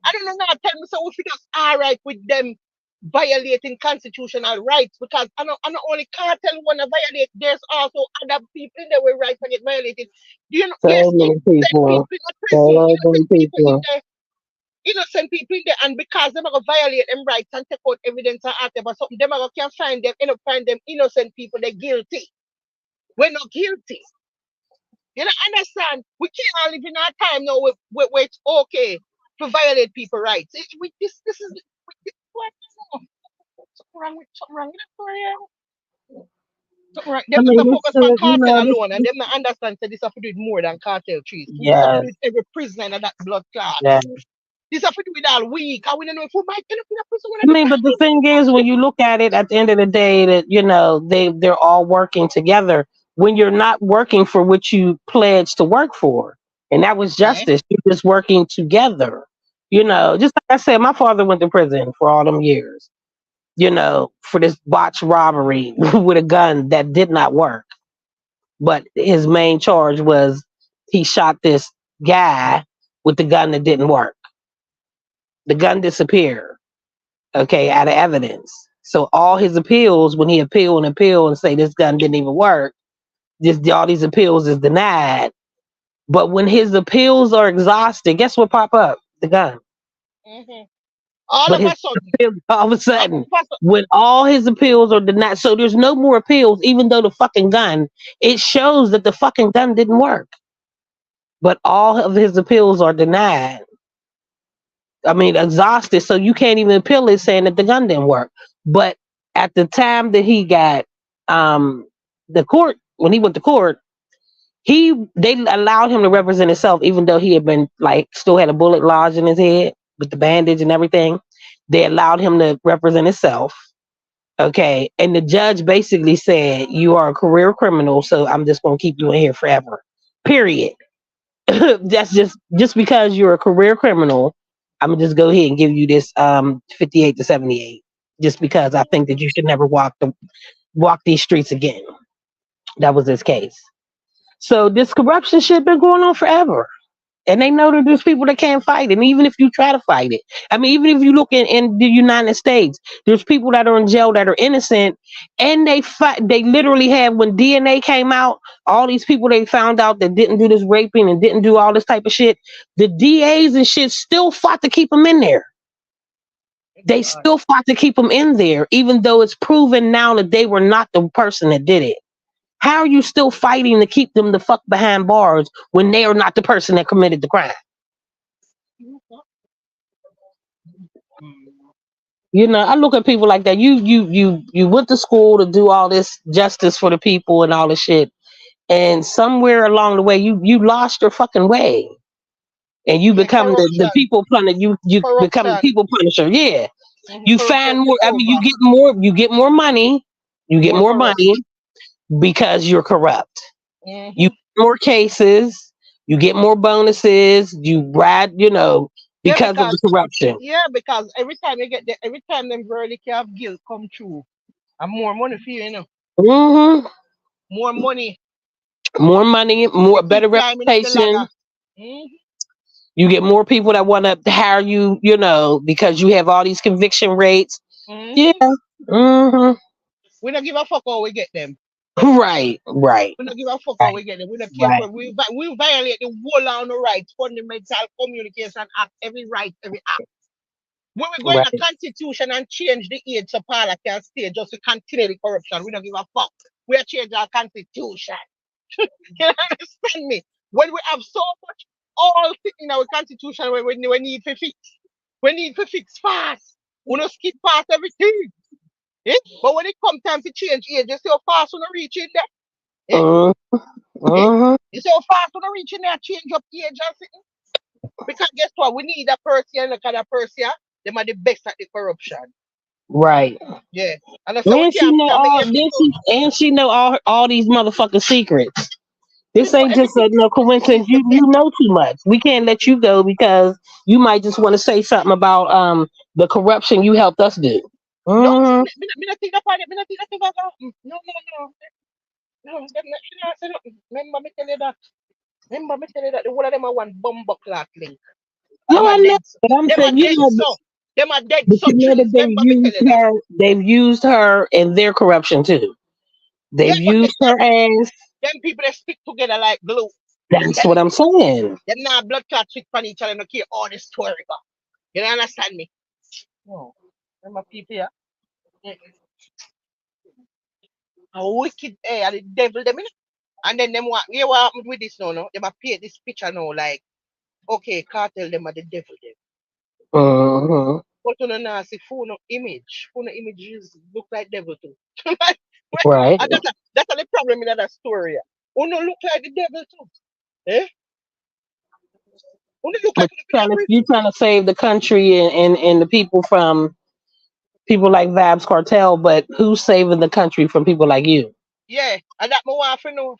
I don't know now. Tell me so if it just alright with them violating constitutional rights because I not only cartel wanna violate, there's also other people in there where rights get violated. Do you know there's So many innocent people people. in the prison, So many people. innocent people in there, and because them are gonna violate them rights and take out evidence and act about something, them are gonna can find them, end up find them innocent people, they're guilty. We're not guilty. You know, understand? We can't live in our time now where it's okay to violate people's rights. This is what something wrong with something wrong with that for you. Something wrong. I Them just a mean, focus it's on cartel this, alone and them not understand that this have to do with more than cartel trees. This have to do yes, with every prisoner in that blood clot. yes. This have to do with all weak. I we don't know if we might end up in a prison when I I do mean, but the thing is, when you look at it, at the end of the day, that they're all working together. When you're not working for what you pledged to work for, and that was yeah. justice. You're just working together. Just like I said, my father went to prison for all them years. For this botched robbery with a gun that did not work. But his main charge was he shot this guy with the gun that didn't work. The gun disappeared, okay, out of evidence. So all his appeals, when he appeal and say this gun didn't even work, all these appeals is denied. But when his appeals are exhausted, guess what pop up? The gun. Mm-hmm. All But of his a sudden, appeals, all of a all sudden, of a sudden, when all his appeals are denied, so there's no more appeals, even though the fucking gun, it shows that the fucking gun didn't work. But all of his appeals are denied. I mean, exhausted, so you can't even appeal it saying that the gun didn't work. But at the time that he got the court, when he went to court, they allowed him to represent himself, even though he had been like still had a bullet lodged in his head with the bandage and everything. They allowed him to represent himself. Okay, and the judge basically said, "You are a career criminal, so I'm just gonna keep you in here forever." Period. That's just because you're a career criminal. I'm gonna just go ahead and give you this 58 to 78, just because I think that you should never walk these streets again. That was his case. So this corruption shit been going on forever. And they know that there's people that can't fight it. And even if you try to fight it, I mean, even if you look in the United States, there's people that are in jail that are innocent, and they fight. They literally have, when DNA came out, all these people they found out that didn't do this raping and didn't do all this type of shit. The DAs and shit still fought to keep them in there. They still fought to keep them in there, even though it's proven now that they were not the person that did it. How are you still fighting to keep them the fuck behind bars when they are not the person that committed the crime? You know, I look at people like that. You went to school to do all this justice for the people and all this shit, and somewhere along the way, you lost your fucking way, and you yeah, become the corruption, people punisher. You become the corruption, people punisher. Yeah, you find corruption more. take I mean, over. you get more money. You get More more corrupt. money because you're corrupt. You Mm-hmm. get more cases. You get more bonuses. You ride. You know, Yeah, because of the corruption. because every time them verdict of guilt come true, and more money for you, Hmm. more money. More money, You more keep better climbing up the reputation. ladder. Mm-hmm. You get more people that want to hire you, you know, because you have all these conviction rates. Yeah. Mm-hmm. Hmm. We don't give a fuck how we get them. Right. Right. We don't give a fuck how Right. we get them. We don't care Right. for we violate the whole of the rights, fundamental communication act, every right, every act. When we go in a Right. constitution and change the age so Paula can stay just to continue the corruption, we don't give a fuck. We are change our constitution. You understand me? When we have so much all things in our constitution we need to fix. We need to fix fast. We don't skip past everything. Eh? But when it comes time to change age, you see how fast we don't reach in there. Eh? Uh, Eh? uh, You see how fast we don't reach in there, change up age and thing? Because guess what? We need a person, look at a person, them are the best at the corruption. right. Yeah. And so we And she can't know tell me all here this. people And she know all these motherfucking secrets. we This know ain't just everything. a no She's coincidence. the You best. know too much. We can't let you go because you might just want to say something about the corruption you helped us do. No, Hmm. me not think about it. Me not think that about no, no, no. No, she not say nothing. Remember me tell you that. Remember me tell you that the one of them are one bumbo clock link. No, Them are I know, dead. but I'm Them are saying, you dead know, so. Them are dead but so you know that trees. Remember me tell you that. they've used her in their corruption too. Yeah, They've but used her ass. them people they stick together like glue. That's Them what I'm saying. them now blood clot stick on each other and no care all the story. Go. You don't understand me? No. Remember people here? Mm. A wicked and the devil them. And then them what you what happened with this now, no? Them a paint this picture now like okay, cartel them are the devil them. Hmm. But you know see phone image. Phone images look like devil too. Like, Right. and that's the problem in that story. Uno look like the devil too. Eh? Uno look like But the devil. you trying to save the country and the people from people like Vab's cartel, but who's saving the country from people like you? Yeah, and that my wife you know.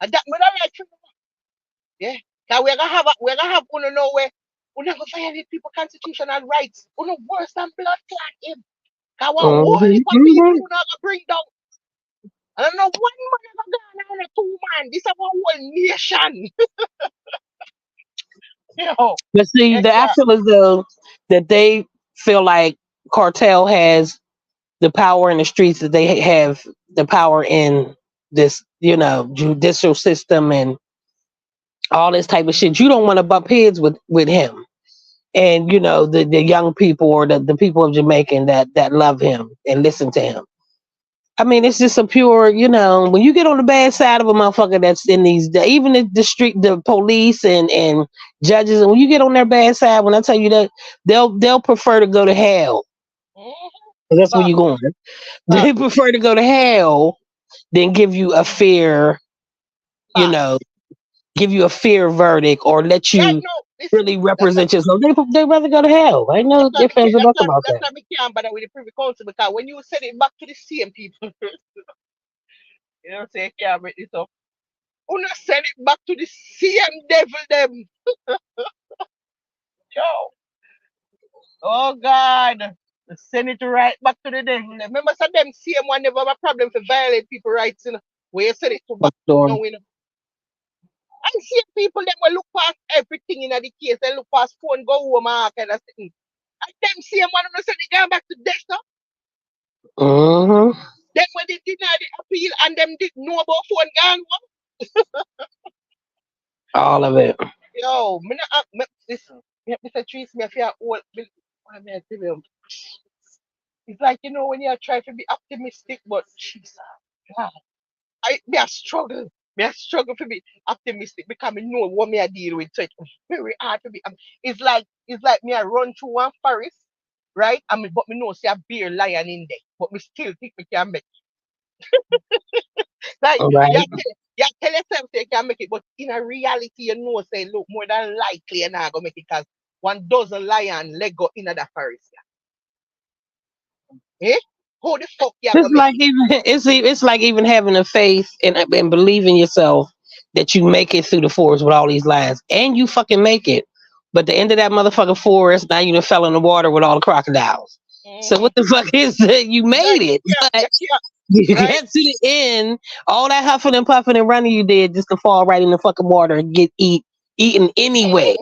And that me not like to know. Yeah. Cause we're gonna have uno know where we never violate people constitutional rights. Uno worse than blood clot him. Cause what whole Hmm. heap of people who not gonna bring down. I don't know one man ever gone on a two man. This is a whole nation. You know. But see, Heck I yeah. feel as though that they feel like cartel has the power in the streets, that they have the power in this, you know, judicial system and all this type of shit. You don't want to bump heads with him. And you know, the young people or the people of Jamaica that love him and listen to him. I mean, it's just a pure, you know, when you get on the bad side of a motherfucker that's in even the street, the police and judges, and when you get on their bad side, when I tell you that they'll prefer to go to hell. That's where Fuck, you're going. fuck, They prefer to go to hell than give you a fair, you fuck. know, give you a fair verdict or let Yeah, you no, listen. really represent yourself. They rather go to hell. I know difference about That's that. why we can't bother with the Privy Council because when you send it back to the same people, you know, say, can't make this up. Una send it back to the same devil them. Yo. Oh God. Send it right back to the devil. Remember some them same one never have a problem for violate people rights, you know. Where you send it to back Storm. no, you know. And same people them will look past everything in the case, they look past phone, go home and all kind of thing. And them same one who send it going back to death, so Mm-hmm. them when they deny the appeal and them did know about phone gone. All of it. Yo, listen, Mr. Trees, me if you're old, what may I tell you? It's like, you know, when you're trying to be optimistic, but Jesus, God, me a struggle. Me a struggle to be optimistic because I know what me I deal with. So it's very hard to be. It's like me I run through one forest, right? But me know see a bear lion in there, but me still think me can make like All right. you tell yourself say you can make it, but in a reality, you know, say look more than likely you're not gonna make it because one dozen lion leg go in the forest. Yeah. Eh? How the fuck you It's gonna make like it? even it's like even having a faith and believing yourself that you make it through the forest with all these lions, and you fucking make it. But the end of that motherfucking forest, now you done fell in the water with all the crocodiles. So Mm-hmm. what the fuck is that? You Like made it, but you can't, you right? get to the end, all that huffing and puffing and running you did just to fall right in the fucking water and get eaten anyway.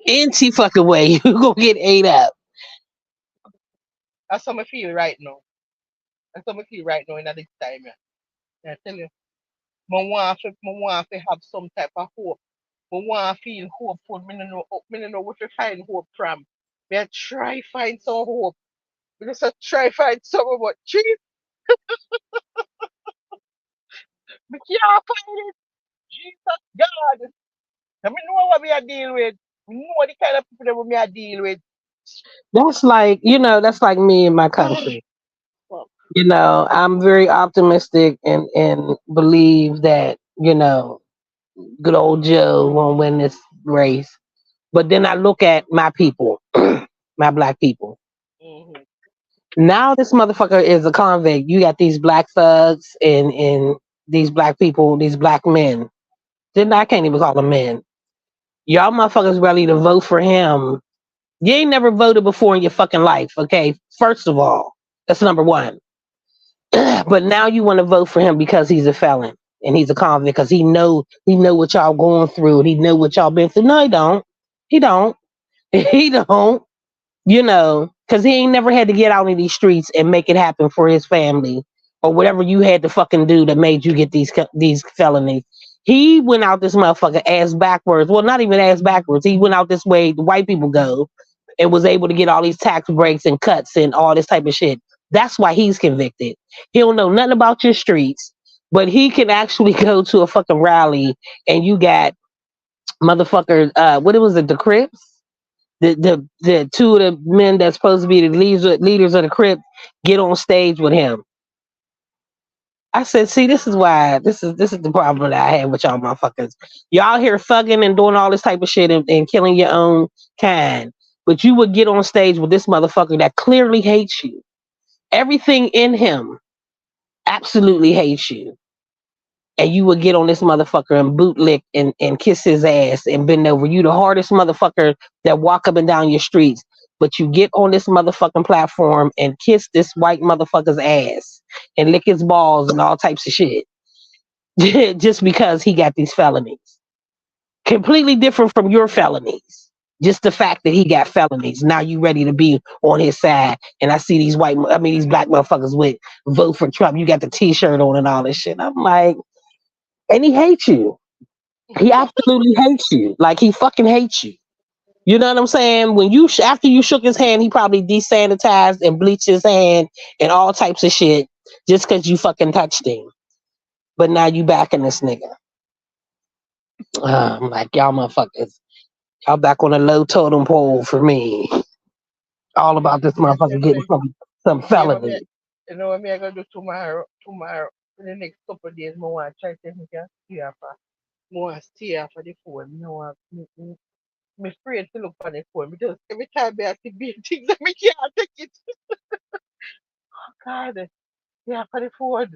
Any fucking way, you gonna get ate up. That's how I feel right now. That's how I feel right now in this time. Yeah. Yeah, I tell you, I want to have some type of hope. I want to feel hopeful. Me no know what to find hope from. Me I try find some hope. Me just a try find some, but jeez, me can't find it. Jesus God. I mean, know what we are dealing with. Me know the kind of people that we are dealing with. That's like that's like me in my country. Fuck. I'm very optimistic and believe that, good old Joe won't win this race. But then I look at my people, my black people. Mm-hmm. Now this motherfucker is a convict. You got these black thugs and these black people, these black men. Then I can't even call them men. Y'all motherfuckers ready to vote for him. You ain't never voted before in your fucking life, okay? First of all, that's number one. But now you want to vote for him because he's a felon and he's a convict because he know what y'all going through and he know what y'all been through. No, he don't. He don't. He don't. Because he ain't never had to get out in these streets and make it happen for his family or whatever you had to fucking do that made you get these felonies. He went out this motherfucker ass backwards. Well, not even ass backwards. He went out this way the white people go and was able to get all these tax breaks and cuts and all this type of shit. That's why he's convicted. He don't know nothing about your streets, but he can actually go to a fucking rally and you got motherfucker, what it was, the Crips? The two of the men that's supposed to be the leaders of the Crips get on stage with him. I said, see, this is why this is the problem that I have with y'all motherfuckers. Y'all here thugging and doing all this type of shit and killing your own kind. But you would get on stage with this motherfucker that clearly hates you. Everything in him absolutely hates you. And you would get on this motherfucker and bootlick and kiss his ass and bend over. You the hardest motherfucker that walk up and down your streets. But you get on this motherfucking platform and kiss this white motherfucker's ass and lick his balls and all types of shit. Just because he got these felonies. Completely different from your felonies. Just the fact that he got felonies. Now you ready to be on his side. And I see these these black motherfuckers with vote for Trump. You got the t-shirt on and all this shit. I'm like, and he hates you. He absolutely hates you. Like he fucking hates you. You know what I'm saying? When you after you shook his hand, he probably desanitized and bleached his hand and all types of shit just because you fucking touched him. But now you backing this nigga. I'm like, y'all motherfuckers, y'all back on a low totem pole for me. All Yeah, about this me I motherfucker tell getting you, some yeah, but felony. what me I gonna do tomorrow, in the next couple of days, I want to try to take me can stay off. I want to stay off of the phone. Me want, me afraid to look on the phone because every time I see big things, I can't take it. God, stay off of the phone.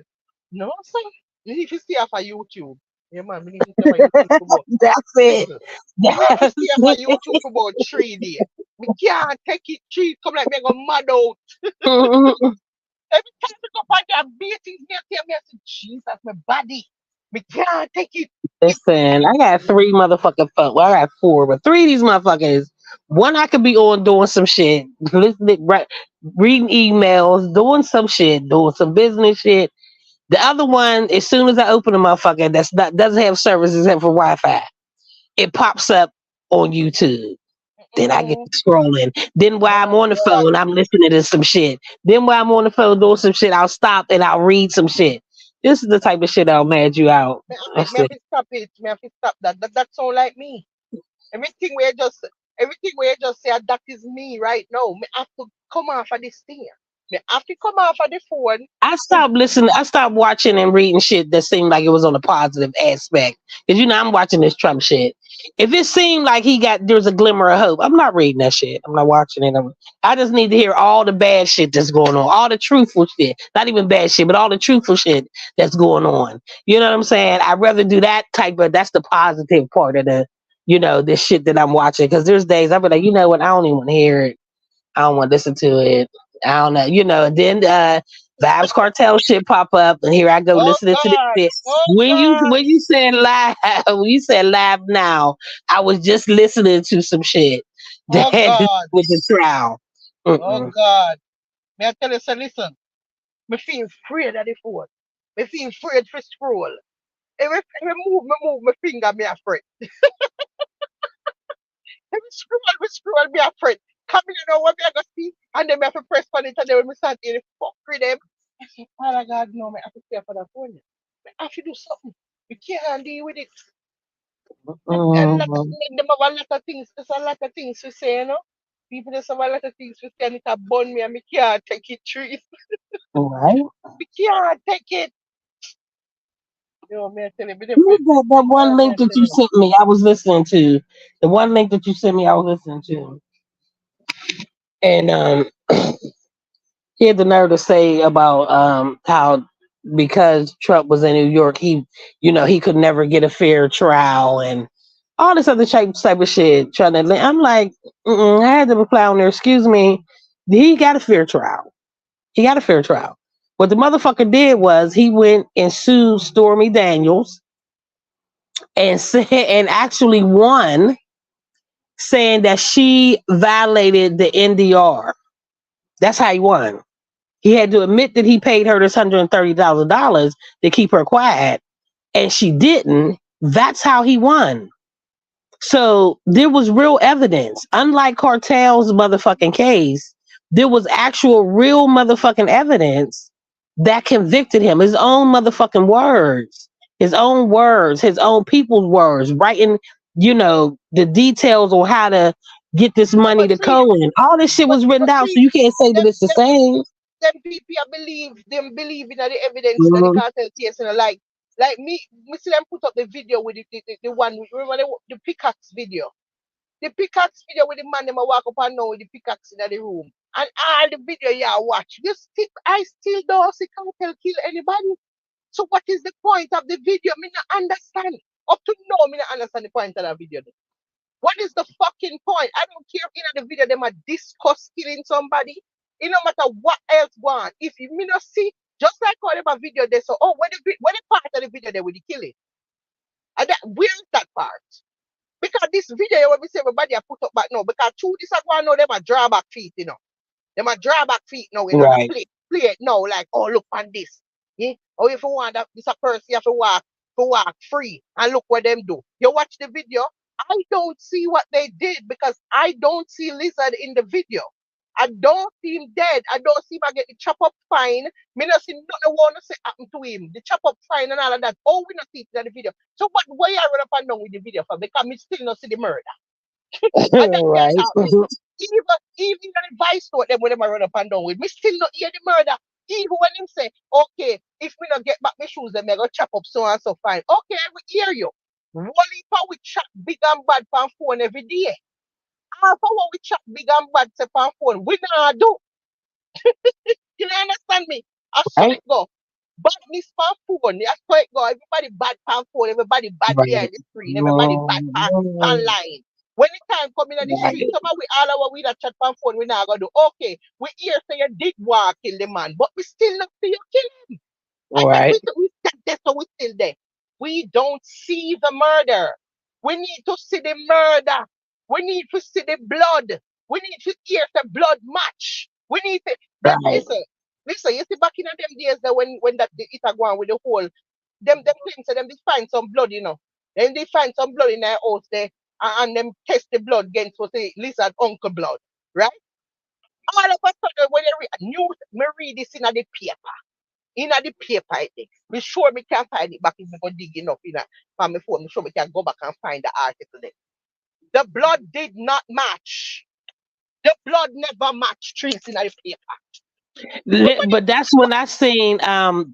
No, son. You need to stay off of YouTube. Yeah, man, we need to stay off of YouTube for about, That's it. listen, we need to That's stay off of YouTube for about 3 days. We can't take it. Three come like me go mad out. it. Every time I go find that beatings, me, I say, Jesus, my body. We can't take it. It Listen, I got three motherfucking phone. Well, I got four, but three of these motherfuckers. One I could be on doing some shit, listening, right, reading emails, doing some shit, doing some business shit. The other one, as soon as I open the motherfucker, that's not doesn't have service except for Wi-Fi. It pops up on YouTube. Then I get mm, scrolling. Then while I'm oh on the God. phone, I'm listening to some shit. Then while I'm on the phone doing some shit, I'll stop and I'll read some shit. This is the type of shit that'll mad you out. Me That's have it. to stop it. Me have to stop that. That sound like me. Everything where you just everything where you just say that is me right now. Me have to come off of this thing. Me have to come off of the phone. I stopped listening. I stopped watching and reading shit that seemed like it was on a positive aspect. Because I'm watching this Trump shit. If it seemed like there's a glimmer of hope, I'm not reading that shit. I'm not watching it. I just need to hear all the bad shit that's going on, all the truthful shit. Not even bad shit, but all the truthful shit that's going on. You know what I'm saying? I'd rather do that that's the positive part of this shit that I'm watching. Because there's days I'll be like, you know what? I don't even want to hear it. I don't want to listen to it. I don't know, and then Vibes Cartel shit pop up, and here I go Oh listening to this God. shit. Oh When you God. when you said live, when you said live now, I was just listening to some shit that Oh had to do God. with the trial. Oh Mm-mm. God. May I tell you, say, listen, me feel afraid of the phone. Me feel afraid for scroll. Every move my finger, me afraid. We scroll, me afraid. Come in, what me I go see, and then me have to press on it, and then when me start hearing fuck with them, I say, Father God, no, me have to pay for the phone. Me have to do something. We can't deal with it. And Mm-mm. them have a lot of things, there's a lot of things to say, People just have a lot of things to say, and it a bun me, and me can't take it through. Right? Me can't take it. Me I tell you, me them, That one me link I that tell you you. sent me, I was listening to. The one link that you sent me, I was listening to. And he had the nerve to say about how because Trump was in New York, he could never get a fair trial and all this other type of shit. I'm like, I had to reply on there. Excuse me, he got a fair trial. He got a fair trial. What the motherfucker did was he went and sued Stormy Daniels and said and actually won, saying that she violated the NDR. That's how he won. He had to admit that he paid her this $130,000 to keep her quiet, and she didn't. That's how he won. So there was real evidence. Unlike Cartel's motherfucking case, there was actual real motherfucking evidence that convicted him. His own motherfucking words. His own words, his own people's words, writing, the details on how to get this Yeah, money to Cohen. All this shit was written but down, so see, you can't say that them, it's the them, same. them people I believe in the evidence in the Mhm. cartel case, like me see them put up the video with the one, remember the pickaxe video? The pickaxe video with the man them a walk up and now with the pickaxe in the room. And all the video you watch, I still don't see cartel kill anybody. So what is the point of the video? Me not understand. Up to now, me not understand the point of the video. What is the fucking point? I don't care if in the video them are discuss killing somebody. It no matter what else go on. If you me not see, just like all of a video they so when the part of the video they with the killing. And that where's that part? Because this video when we say everybody are put up back now, because two this are going now, them are drawback feet. Them are drawback feet now, Right. play it now, like, oh look on this. Yeah? Or if you want that this a person you have to walk to walk free. And look what them do. You watch the video. I don't see what they did because I don't see Lizard in the video. I don't see him dead. I don't see him I get the chop up fine. Me not see nothing want to say happen to him. The chop up fine and all of that. Oh, we not see it in the video. So what why I run up and down with the video for? Because me still not see the murder. And that can't Right. help me. Even the advice to them when them a run up and down with me still not hear the murder. Even when him say, okay, if we not get back my shoes, then me go chop up so and so fine. Okay, I will hear you. Wally pa we chat big and bad pan phone every day. Half of what we chat big and bad say pan phone, we not do. You know, understand me? I saw Right. it go. Badness pan phone, I saw it go. Everybody bad pan phone, everybody bad Right. behind the screen, everybody bad pan online. When the time come in on the street, Right. some of we all our we that chat pan phone, we not gonna do. Okay, we hear say you did walk kill the man, but we still not see you kill. And yet Right. we stand there, so we still there. We don't see the murder. We need to see the murder. We need to see the blood. We need to hear the blood match. We need to them Right. listen, you see back in them days that when that the it a go on with the whole them claim say them they find some blood, you know. Then they find some blood in their house there and them test the blood against what say lizard uncle blood, right? All of a sudden when they read news, me read this in the paper. In the paper, I think. Me sure me can find it back if me go dig enough in a from my phone. Me sure me can go back and find the article there. The blood did not match. The blood never matched trace in the paper. Somebody But that's when I seen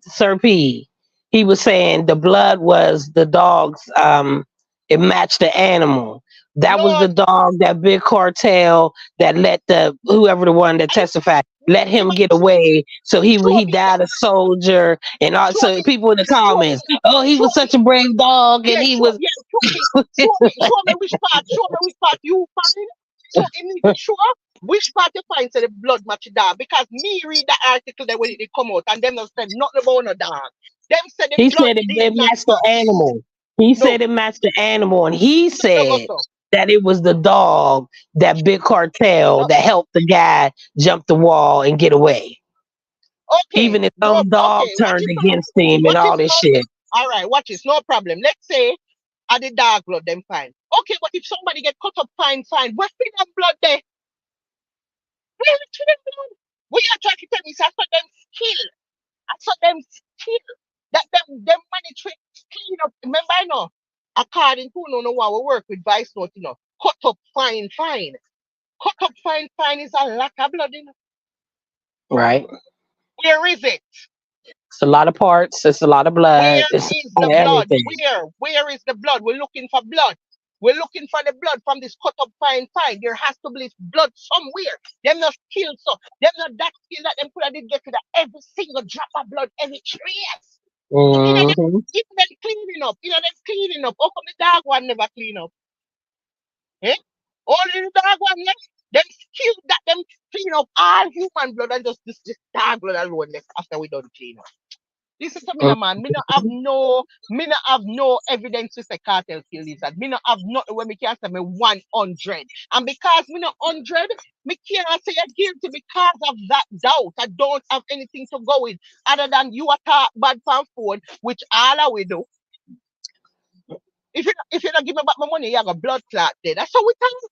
Sir P. He was saying the blood was the dog's it matched the animal. That was no, the dog, that big cartel that let the whoever the one that I testified let him somebody get away. So show he me that. died a soldier and all Show so me, people in the show comments, me, oh he show was such me. a brave dog and he was Show me which part you find. So you need to show which part you find so the blood match dog. Because me read the article that when it come out and them not said nothing about no dog. Them said the he blood said did it not matched the match. animal. He No, said it matched the animal, and he no go said so. that it was the dog, that big cartel No, that helped the guy jump the wall and get away. okay, Even his no, own dog okay. Watch turned it now. against him and Watch it. all this Okay, shit. all right. Watch this. No problem. Let's say at the dog blood them fine. Okay, but if somebody get cut up fine. What's in that blood there? Where is the blood? We are trying to tell me, so I saw them skill. I saw them skill. That them manage to clean up. Remember, I know. According to no one we work with Vice Note, you know. Cut up fine. Cut up fine is a lot of blood, you know. Right? Where is it? It's a lot of parts. It's a lot of blood. Where It's is a the lot of blood? everything. Where is the blood? We're looking for blood. We're looking for the blood from this cut up fine. There has to be blood somewhere. Them not skill so. Them not that skill that them could have did get to the every single drop of blood, every trace. You know them, Hmm. if them cleaning up. You know them cleaning up. How come the dog one never clean up? Eh? Only the dog one left. Them skill that them clean up all human blood and just this dog blood alone left after we done clean up. Listen to me, no man. Me not have no evidence to say cartel kill lizard. Me not have nothing where me can say me 100. And because me not 100, me cannot say you're guilty because of that doubt. I don't have anything to go with other than you attack bad fan phone, which all I will do. If you don't give me back my money, you have a blood clot there. That's how we talk.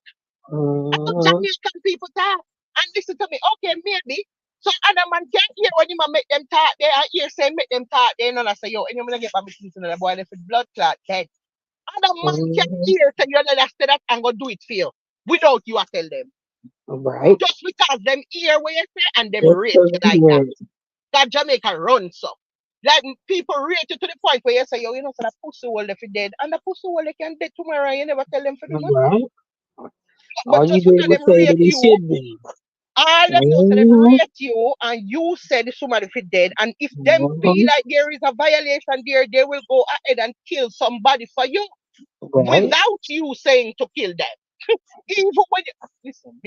That's how Hmm. Jamaican people talk. And listen to me, okay, maybe. So other man can't hear when you make them talk there and hear say make them talk there and I say, yo, and you're gonna get back to the boy if it's blood clot dead. Other man can Hmm. hear say you're gonna say that and go do it for you without you I tell them. Right? Just because them hear what you say and them Just rate 'cause you he like that. went. That Jamaica runs so. Like people rate you to the point where you say, yo, you know, so that pussy hole if you dead. And the pussy hole they can dead tomorrow and you never tell them for the money. Right? But All you just did because was them say rate that he you, should be. all them know so them Hmm. rate you and you said somebody if dead. And if them feel Hmm. like there is a violation there, they will go ahead and kill somebody for you Right? without you saying to kill them. Even when you listen,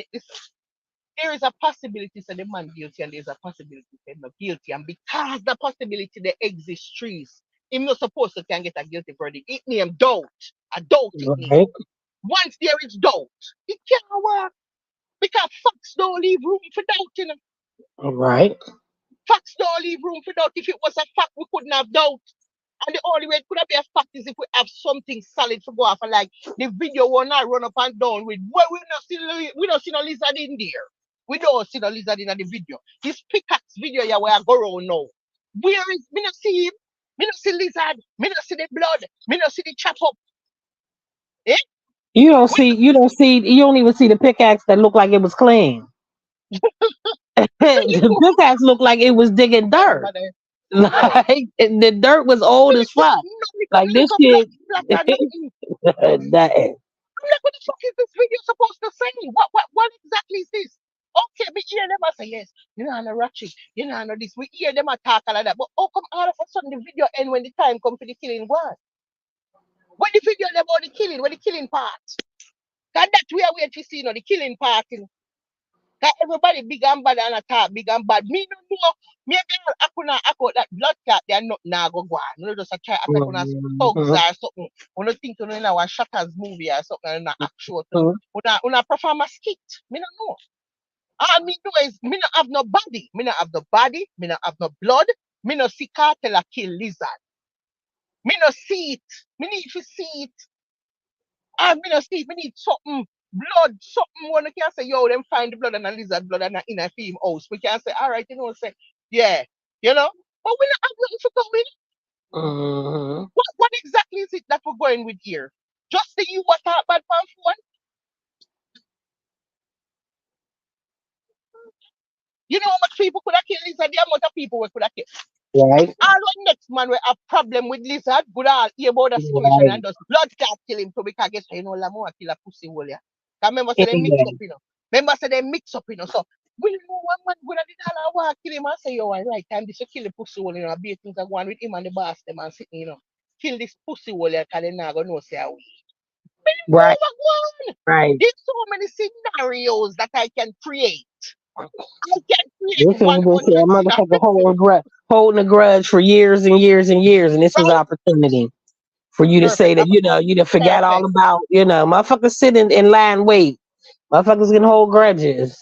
there is a possibility that the man guilty and there's a possibility that not guilty. And because the possibility there exists trees, him not supposed to can get a guilty verdict. It name doubt. A doubt it name. Right? Once there is doubt, it can't work. Because facts don't leave room for doubt, you know. Right? Facts don't leave room for doubt. If it was a fact, we couldn't have doubt. And the only way it could have been a fact is if we have something solid to go off. And like the video will not run up and down with well, we don't see no lizard in there. We don't see no lizard in the video. This pickaxe video yeah where I go around now. Where is me not see him? Me not see lizard, me not see the blood, me not see the chop up. Eh? You don't What see. You don't see. You don't even see the pickaxe that looked like it was clean. The pickaxe looked like it was digging dirt. there? Like the dirt was old as fuck. Like this shit. That I'm like, what the fuck is this video supposed to say? What exactly is this? Okay, we hear them say yes. You know, I know ratchet. You know, I know this. We hear them attack and all that. But how come all of a sudden the video end when the time comes for the killing one? When the video about the killing part? Cause that's where we actually see, you know, the killing part. Cause everybody big and bad and attack big and bad. Me no know. Maybe I could that blood clot. They are not now go Gwaan. You know, just a try attack on us thugs or something. We don't think you know a Shutters movie or something and not actual. Una perform a skit. Me no know. All me know is me not have no body. Me not have no body. Me not have no blood. Me no see cartel a kill lizard. Me no see it. Me need to see it. And me no see it. Me need something. Blood, something one can say, yo, them find the blood and a lizard blood and a in a film house. We can say, all right, you know, say, yeah, you know, but we not have nothing to go with. What exactly is it that we're going with here? Just the you what talk bad for one? You know how much people could have killed lizard? The amount of people we could have killed. right. All one next man we have problem with lizard, good all hear about the situation and just blood clot kill him so we can get you know Lamoa kill a pussy hole yeah. Cause remember say they mix up, you know. Remember say they mix up, you know. So we know one man good at the all war kill him and say, yo, all right, time this to kill the pussy hole, you know, be things are going with him and the boss them and sitting, you know. Kill this pussy hole yeah, cause they not gonna know say how we. Right. Right. There's so many scenarios that I can create. I can create This is what they say. A 100 motherfucker holding a grudge for years and years and years, and this is opportunity for you to say that you done forgot all about motherfuckers sitting in line wait. Motherfuckers can hold grudges.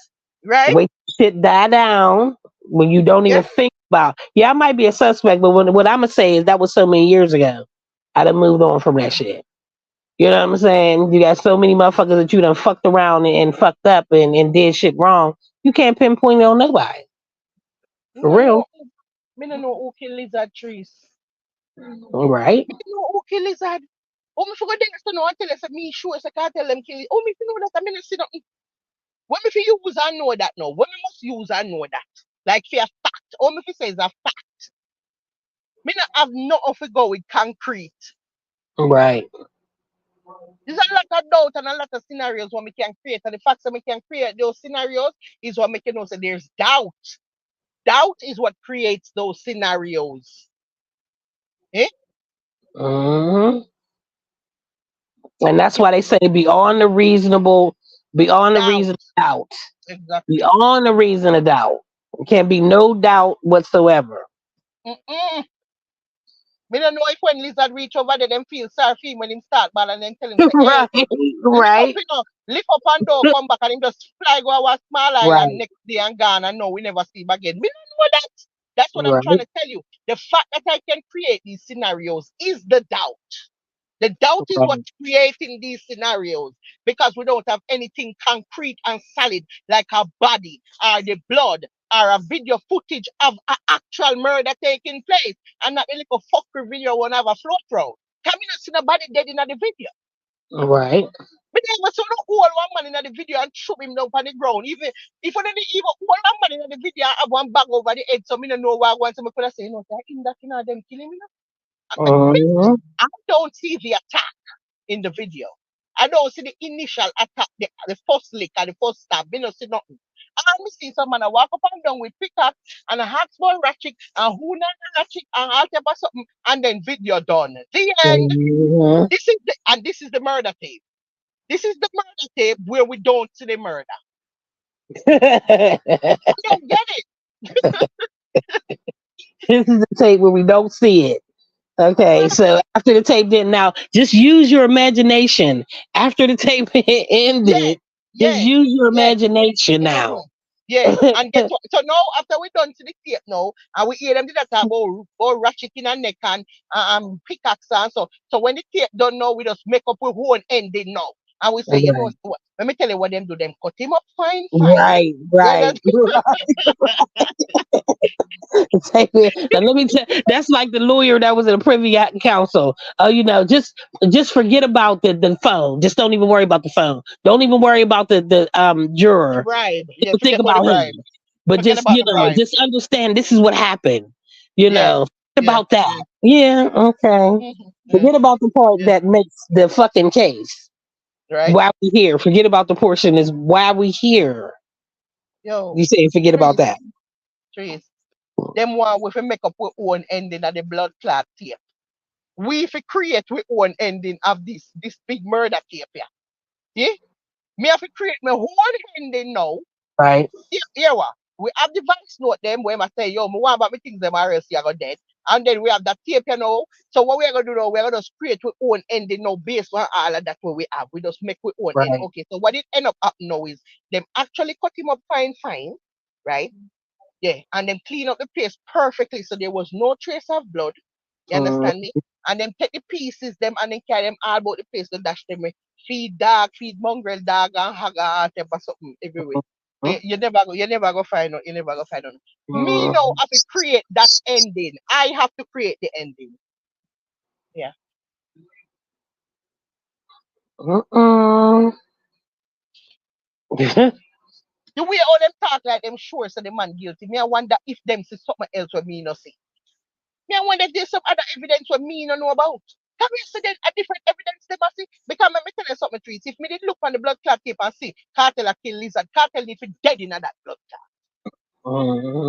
right? Wait till shit die down when you don't even think about. Yeah, I might be a suspect, but what I'm gonna say is that was so many years ago. I done moved on from that shit. You know what I'm saying? You got so many motherfuckers that you done fucked around and fucked up and did shit wrong. You can't pinpoint it on nobody. For real. Me no know who kill lizard trees. All right. Me no know who kill lizard. Oh, me forgot them to know and tell us that me sure so I can't tell them kill it. Oh, me know that I mean see nothing. When me fi use and know that now. When me must use and know that. Like for a fact. Oh, me fi say is a fact. Me not have nothing to go with concrete. Right. There's a lot of doubt and a lot of scenarios what we can create. And the fact that we can create those scenarios is what make you know say there's doubt. Doubt is what creates those scenarios. Eh? And that's why they say beyond the reasonable doubt. Exactly. Beyond the reason of doubt. There can't be no doubt whatsoever. Me don't know if when lizard reach over there, them feel sorry for him when him start ball and then tell him, Right. Right. Lift up and door, come back and him just fly go our small island next day and gone and no, we never see him again. Me don't know that. That's what I'm trying to tell you. The fact that I can create these scenarios is the doubt. The doubt is what's creating these scenarios because we don't have anything concrete and solid like a body or the blood or a video footage of an actual murder taking place and not a little fuckery video won't have a flow through. Can we not see nobody dead in the video? Right. But then we saw no whole one man in the video and throw him down on the ground. Even if we didn't even whole one man in the video have one bag over the head, so me don't know what I want. So me could have said, no, that them killing me now. I don't see the attack in the video. I don't see the initial attack, the first lick or the first stab. I don't see nothing. I see someone walk up and down with pickaxe and a hack small ratchet and who not ratchet and all type of something and then video done. The end. This is the murder tape. This is the murder tape where we don't see the murder. I don't get it. This is the tape where we don't see it. Okay, so after the tape did now, just use your imagination. After the tape ended, just use your imagination now. Yeah, and guess what? So now after we done to the tape now, and we hear them do that about ratchet in a neck and pickaxe and so when the tape done now, we just make up with one ending now. And we say, you know Right, what? Let me tell you what them do. Them cut him up fine, fine. right, Yeah, that, right. Now let me tell. That's like the lawyer that was in a privy council. Oh, just forget about the phone. Just don't even worry about the phone. Don't even worry about the the juror. bribe. Yeah, Don't think forget about the about him. bribe. But Forget just about the bribe. just understand this is what happened. Yeah, Forget yeah, about that. yeah, Yeah, okay. yeah, Forget about the part yeah. that makes the fucking case. Right? Why we here? Forget about the portion is why we here. Yo, You say forget about trees, that. trees. Them one we fi make up with own ending of the blood clot tape. We fi create with own ending of this big murder tape here. Yeah? Me have to create my whole ending now. Right. Here what? We have the voice note them where I say, yo, me want about me things them or else you are dead. And then we have that tape, So what we are gonna do now, we're gonna just create our own ending now based on all of that what we have. We just make our own ending. Right. Okay, so what it end up happening now is them actually cut him up fine, fine, right? Yeah, and then clean up the place perfectly so there was no trace of blood. You Mm, understand me? And then take the pieces them and then carry them all about the place to dash them with feed dog, feed mongrel dog and hagger and whatever something everywhere. You never go find out, you never go find out. Me now mm, have to create that ending. I have to create the ending. Yeah. mm. The way all them talk like them sure so the man guilty. Me I wonder if them see something else what me no see. Me I wonder if there's some other evidence what me no know about. Have you seen a different evidence they must see? Because me tell you something, trees. If me did look on the blood clot tape and see cartel a kill lizard, cartel need to dead in that blood clot.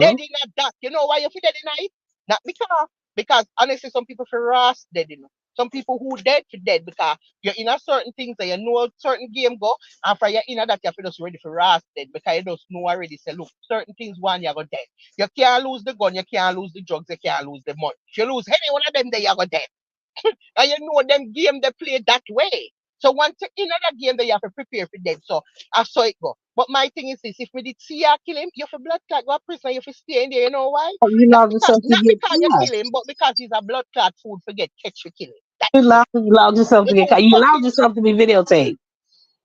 Dead Mhm. in that. You know why you feel dead in it? Not because honestly some people feel rust dead, Some people who dead for dead because you're in a certain things that you know certain game go and for you in that you feel just ready for rust dead because you just know already say look certain things one you go dead. You can't lose the gun, you can't lose the drugs, you can't lose the money. If you lose any one of them, then you go dead. And you know them game they play that way. So once you in that game, they have to prepare for them. So I saw it go. But my thing is this: if we did see you kill him, you have blood clot go prison, you have to stay in there. You know why? You Not allowed because yourself to not get because you caught. kill him, but because he's a blood clot food for get catch for killing. That's it. You allowed yourself You to get know, caught. You allowed fucking yourself to be videotaped.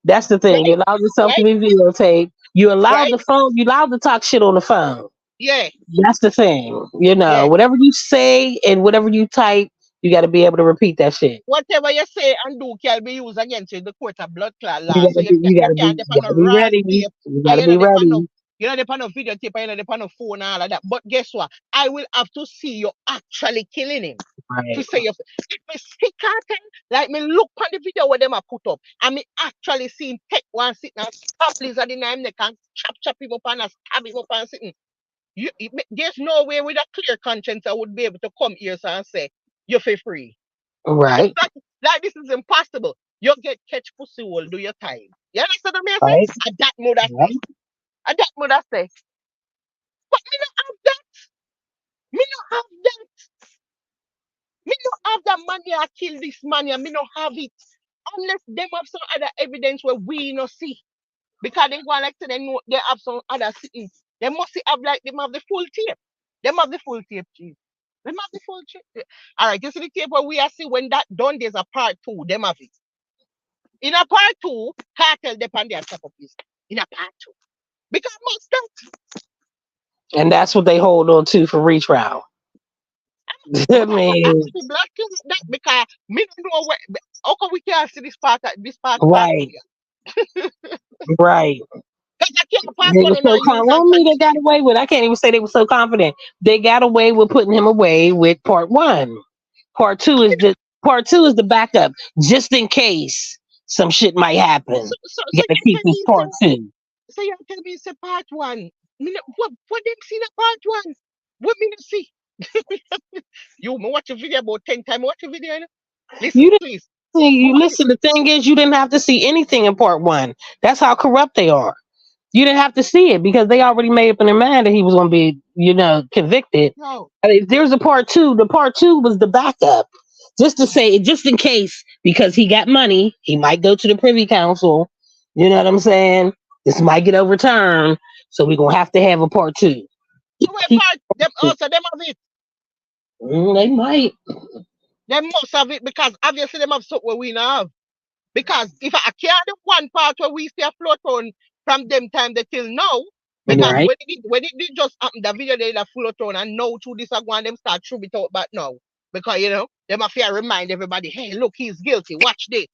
That's the thing. You right, allowed yourself to right, be videotaped. You allowed right. the phone. You allowed to talk shit on the phone. Yeah, That's the thing. yeah. Whatever you say and whatever you type, you got to be able to repeat that shit. Whatever you say and do can be used against you in the court of blood clot You law. got So to be. You got you to be. can't You depend got on to be raw ready. tape You got and to be ready. you're not depend on video tape and you're not depend on phone and all of that. But guess what? I will have to see you actually killing him. To Right. say if me see cartel, like me look on the video where them are put up and me actually see him take one sitting and stab lizard in him neck and chop him up and stab him up and sitting. There's no way with a clear conscience I would be able to come here and say you feel free. Right. Like this is impossible. You get catch pussy hole, do your time. You understand what I say? Right. And that mother say. Right. And that mother say. But me not have that. Me not have that. Me not have that money I kill this man. Me not have it. Unless them have some other evidence where we not see. Because they go like say they know they have some other things. They must have like them have the full tape. Them have the full tape, chief. Them have the full tape. All right, you see the tape where we are see when that done. There's a part two. Them have it. In a part two, cartel depend on top of this. In a part two. Because most that And that's what they hold on to for retrial. I have mean, to be black that because me don't know where how come we can't see this part two right. here? Right. Because I can't part They one were and so I use confident. and Well, me, they got continue. away with. I can't even say they were so confident. They got away with putting him away with part one. Part two is the backup, just in case some shit might happen. You So got to you keep tell this me part two. so you tell me say part one. Me what them see the part one? What me not see? You me watch a video about 10 times, watch a video, Listen, You didn't please. see. Me You watch it. listen. The thing is, you didn't have to see anything in part one. That's how corrupt they are. You didn't have to see it because they already made up in their mind that he was going to be, convicted. No. I mean, if there's a part two, the part two was the backup, just to say, just in case, because he got money, he might go to the Privy Council. You know what I'm saying? This might get overturned. So we're gonna have to have a part 2. So we part them also them have it. They might. Them must have it because obviously them have something we not have. Because if I carry the one part where we see a float on from them time they till now, because Right. when it did just happen, the video they a float on and now through this one them start through it out back now. Because them have to remind everybody, hey, look, he's guilty. Watch this.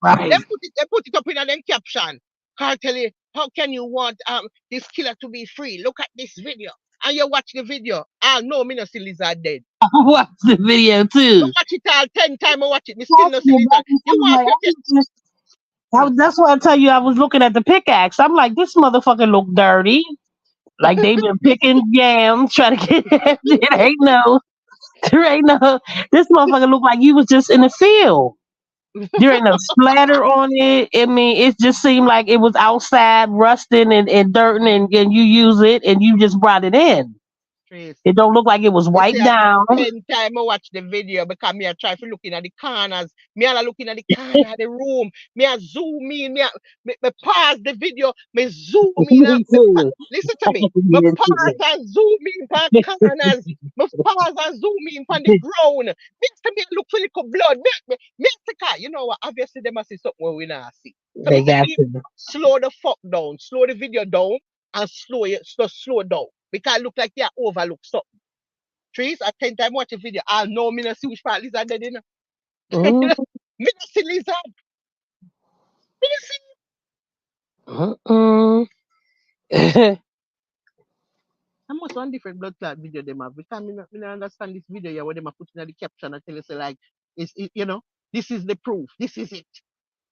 Right. They put it up in them caption. Can't tell you how can you want this killer to be free? Look at this video. And you watch the video. Ah no, me no see lizard dead. I watched the video You too. watch it all 10 times, I watch it. Me still no see lizard. You want to That's why I tell you I was looking at the pickaxe. I'm like, this motherfucker look dirty. Like they been picking yams, trying to get it ain't no. There ain't no. This motherfucker look like you was just in the field. There ain't no splatter on it. I mean, it just seemed like it was outside rusting and dirt and you use it and you just brought it in. Trace. It don't look like it was wiped down. 10 times I watch the video because me I try to looking at the corners. Me all looking at the corner of the room. Me I zoom in. Me pause the video. Me zoom in. Listen to me. Me pause and zoom in on corners. Me pause and zoom in on the ground. Me to me look for little blood. Me you know what? Obviously they must see something we not see. So They got to. slow the fuck down. Slow the video down and slow down. Because it look like they are overlook something. Trees, I 10 times watch a video. I know me not see which part lizard dead, Me not see lizard. Me not see. I must one different blood clot video them have. Because me not understand this video here where them are putting in the caption and tell you say like, this is the proof. This is it.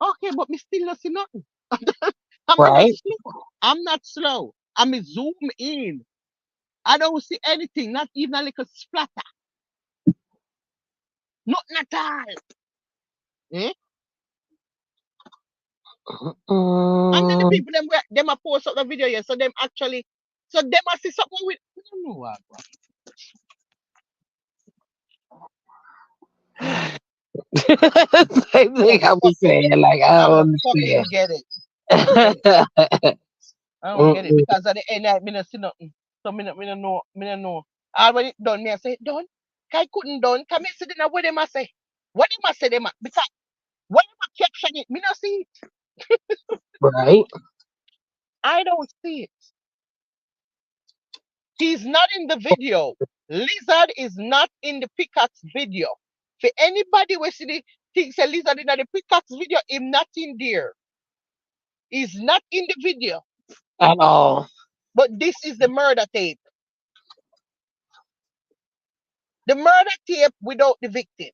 Okay, but me still not see nothing. I'm not slow. I'm zoom in. I don't see anything, not even a little splatter. Nothing at all. Eh? And then the people them a post up the video here, so them a see something with I don't know what. Same thing I was saying. Like I don't understand. Get it. I don't get it because at the end I not see nothing. So me not know. And when it done, me I say done. I couldn't done. Come sit in what them I say. What them I say them because when them a caption it, me not see it. Right. I don't see it. He's not in the video. Lizard is not in the pickaxe video. For anybody who see the things a lizard in the pickaxe video, him not in there. He's not in the video. At all. But this is the murder tape. The murder tape without the victim.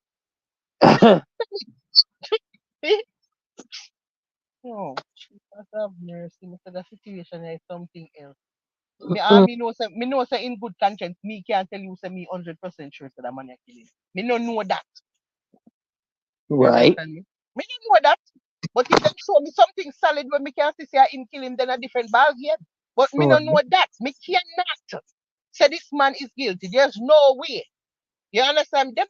Oh, Jesus have mercy. The situation is something else. Me know say in good conscience, me can't tell you say me 100% sure that the man is killing. Me no know that. Right. Me don't know that. But if they show me something solid when me can see say him kill him, then a different ball game. But me don't know that. Me cannot say this man is guilty. There's no way. You understand them?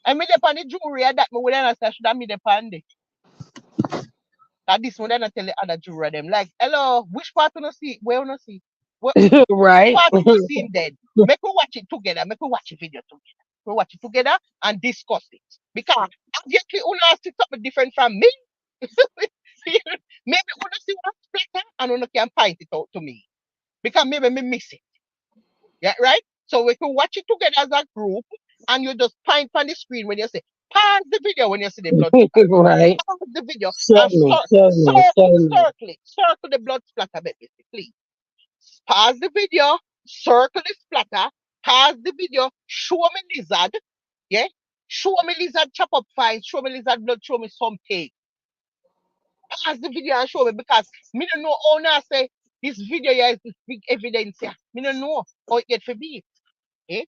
I me depend the jury that me would understand should I me depend it. That this one then I tell the other juror them like, hello, which part you not see? Where you not see? Right. Part you not see him dead. Make we watch it together. Make we watch the video together. We watch it together and discuss it. Because obviously una see something different from me. Maybe una see one better and una can point it out to me. Because maybe me miss it. Yeah, right? So we can watch it together as a group and you just point on the screen when you say, pause the video when you see the blood. Right. Pause the video Certainly. circle the blood splatter, baby, please. Pause the video, circle the splatter, pause the video, show me lizard, yeah? Show me lizard chop up fine, show me lizard blood, show me something. Pause the video and show me because me don't know how now say this video here is this big evidence here. Me don't know how it get for me. Eh?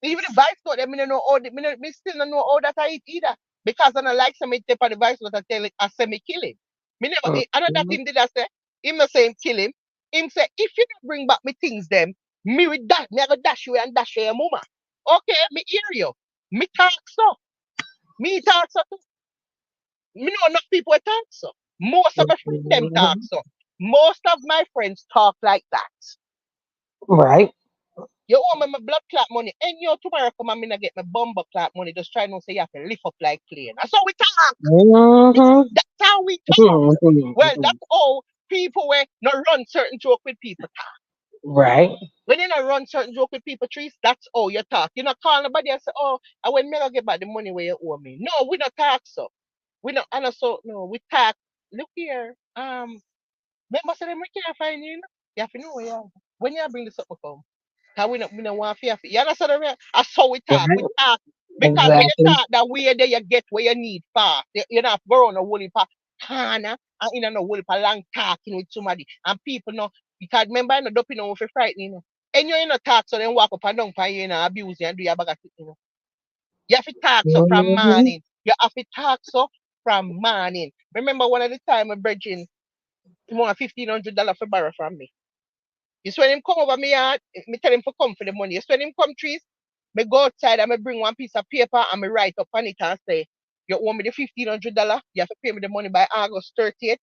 Even the vice note, me don't know how me still don't know how that I eat either. Because I don't like some tape on the vice note and tell it I say me kill him. Me never another thing did I say, him not say him kill him. Him say if you don't bring back me things them, me with that, me I go dash you and dash your mama. Okay, me hear you. Me talk so. Me talk so too. Me know enough people talk so. Most of my friends them talk so. Most of my friends talk like that. Right. You owe me my blood clot money, and you tomorrow come and me not get my bumper clot money. Just try not say you have to lift up like plane. That's how we talk. Mm-hmm. That's how we talk. Well, Mm-hmm. that's all people where not run certain joke with people. Right. When you not run certain joke with people, trees, that's all you talk. You not call nobody and say, oh, I will never get back the money where you owe me. No, we not talk so. We not, and so, no, we talk. Look here, remember say them we can't find you. You have to know where you are. When you bring this up, come. Cause we don't want fear. You understand what I mean? That's how we talk. We Right. talk because when you Exactly. talk that way there, you get where you need fast. You not go on a woolly pa corner and in a woolly pa long talking with somebody. And people know because remember I know doping on for frightening. And you know talk so then walk up and down for you know abuse you and do your bag of thing. You have to talk so from Mm-hmm. morning. You have to talk so from morning. Remember one of the time my brethren he want $1,500 for borrow from me. You see when him come over me yard, me tell him to come for the money. You see when him come trees, me go outside and me bring one piece of paper and me write up on it and say, you owe me the $1,500, you have to pay me the money by August 30th.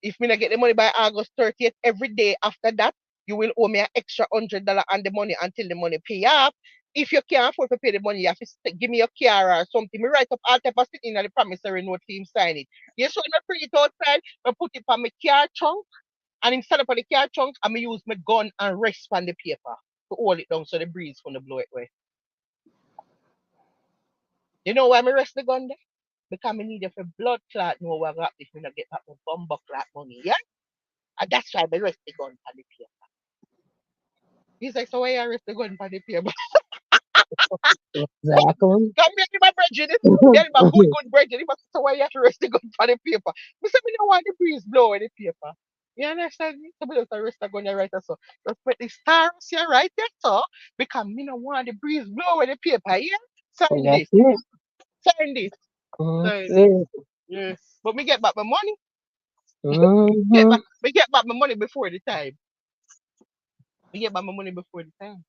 If me not get the money by August 30th, every day after that, you will owe me an extra $100 on the money until the money pay up. If you can't afford to pay the money, you have to give me your car or something. Me write up all type of sitting in the promissory note for him sign it. Yes, so when I print it outside, I put it on my car trunk and instead of the car trunk, I'm going to use my gun and rest on the paper to hold it down so the breeze from the blow it away. You know why I rest the gun there? Because I need it for blood clot know what got if me not get back my bumper clot money, yeah? And that's why I rest the gun on the paper. He's like, so why you rest the gun on the paper? Exactly. Come here, give my brethren. Yeah, my good brethren. He must say, why you have to rest the gun on the paper? I said, we don't want the breeze blow in the paper. You understand me? So we just rest the gun right there. So just put the stars here right there, so because me don't want the breeze blow in the paper, yeah? Sign That's this. it. Sign this. That's Sign this. it. Yeah. But me get back my money. Mm-hmm. Me get back my money before the time. Me get back my money before the time.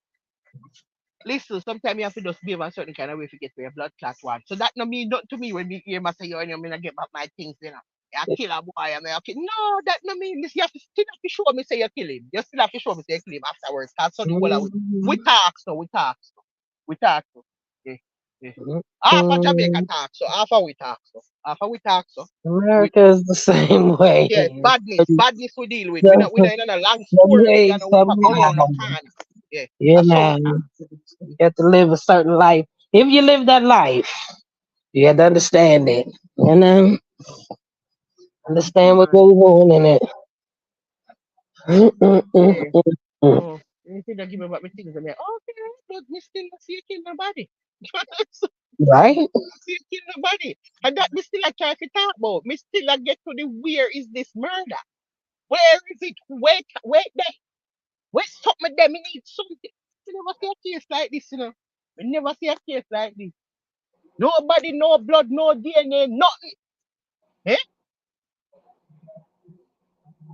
Listen, sometimes you have to just behave a certain kind of way to get to your blood clot one. So that no mean not to me when me hear me say you and you me get back my things, you know. I kill a boy, I mean, okay. No, that no mean this. You have to still have to show me say you kill him. You still have to show me say you kill him afterwards. Cause so the whole of we Mm-hmm. talk so we talk so. We talk so. Yeah, yeah. Half of Jamaica talk so, half of we talk so. Half of we talk so. We America is the same way. yeah, badness. Badness we deal with. Some We not in a long story with you way, and we go somehow, around no can. Yeah. you That's how we know, talk. you have to live a certain life. If you live that life, you have to understand it. You know, understand what Man. goes on in it. Yeah. Mm-mm-mm-mm. Oh, you think give me back my things and me, okay, but me still not see you kill nobody. Right? See you kill nobody. And that me still a try to talk about. Me still a get to the where is this murder? Where is it? Wait there. Wait something there. Me need something. We never see a case like this, you know. We never see a case like this. Nobody, no blood, no DNA, nothing. Eh?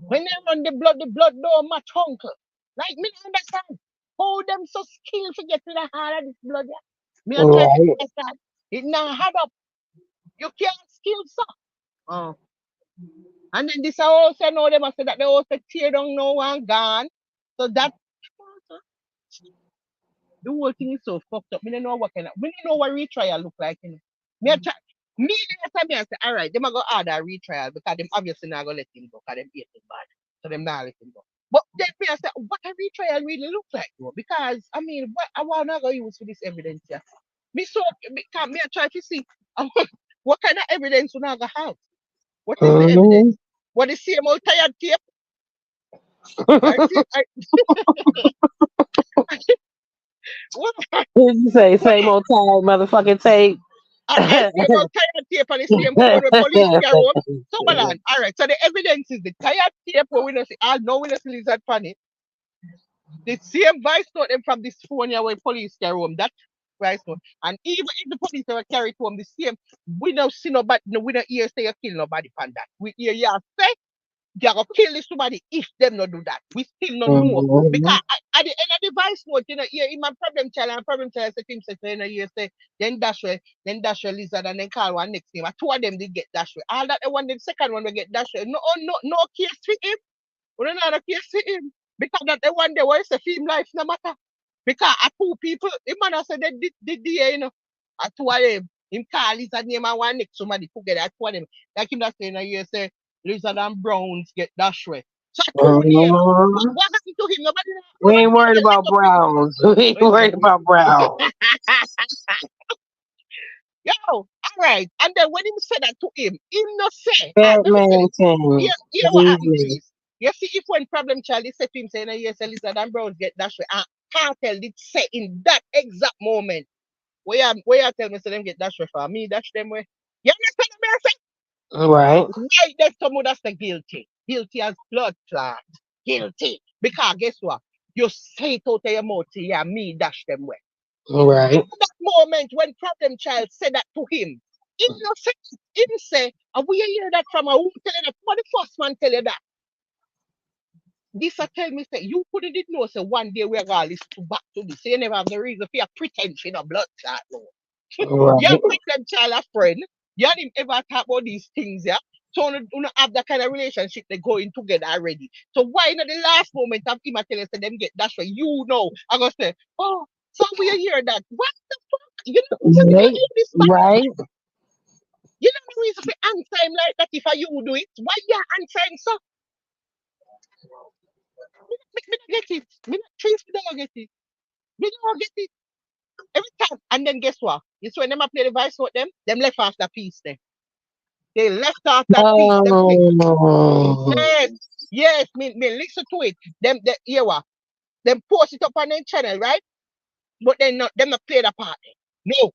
When they run the blood don't match uncle. Like me don't understand. How them so skilled to get to the heart of this blood, yeah? Me a try to Right. understand. It now add up. You can't skill so. Oh. And then this also know them say that they also tear down now and gone. So that the whole thing is so fucked up. Me don't know what kind of we don't know what retrial look like, you know. Me a try me the time me I say, all right, them a go order a retrial because them obviously not gonna let him go because them hate him bad. So them not let him go. But then me I say, what a retrial really look like, bro? Because I mean, what I wanna go use for this evidence here. Me so because me I try to see what kind of evidence we not gonna have. What is the evidence? Mm-hmm. What is same old tired tape? I see, I, what, What you say? what Same old time, motherfucking tape. I see about tired tape and the same one when the police carry home. So hold on. All right. So the evidence is the tired tape where we don't see all no we don't see lizard pan it. The same vice note them from this phone here where police carry home. That vice note. And even if the police ever carry it home the same, we don't see nobody no, we don't hear say you kill nobody pan that. We hear you say they are gonna kill this somebody if them not do that. We still not know. Mhm. Because at the end of the vice note, you know, here in my problem child and problem child say to him say, you know, you say, then dash way lizard and then call one next name. And two of them did get dash way. All that the one, the second one will get dash way. No, no, no case for him. We don't know if see him. Because that the one day where it's a film life no matter. Because I two people, the man said they did the you know. At two of them. Him call his name and one next somebody together at two of them. Like him that saying you say Lizard and Browns get dash way. So I two name. Mhm. What happened to him? We ain't worried Nobody about let up him. Browns. We ain't worried about Browns. Yo, all right. And then when him said that to him no say, let me tell Batman you, team. here what Believe happened, me. please. You see, if when problem child is say to him saying, yes, Lizard and Browns get dash way, and Cartel did say in that exact moment, where you tell me say them get dash way for me, dash them way. You understand me? I say, Right. why that someone that's the guilty? Guilty as blood clot. Guilty. Because guess what? You say it out of your mouth, yeah, me dash them way. Right. That moment when problem child said that to him, him say, and we hear that from a who tell you that? What the first man tell you that? This a tell me say you couldn't did know say one day we're gonna listen to back to this. So you never have the reason for your pretension of blood clot no. You Right. problem child a friend. You didn't ever talk about these things, yeah. So you don't have that kind of relationship they going together already. So why not the last moment of him a tell you say them get that's why you know I gonna say, oh, so we hear that. What the fuck? You know, so me not Right. hear this back. Right. You know the reason for answer him like that if I you do it. Why you answer him so? Me not get it. Me not trees me don't get it. Me don't get it. Every time. And then guess what? You see when them a play the voice with them left off the piece then. They left off that piece. Them play. Oh. Yes. Yes, me listen to it. Them hear what? Them post it up on their channel, right? But then not them not play the part. No.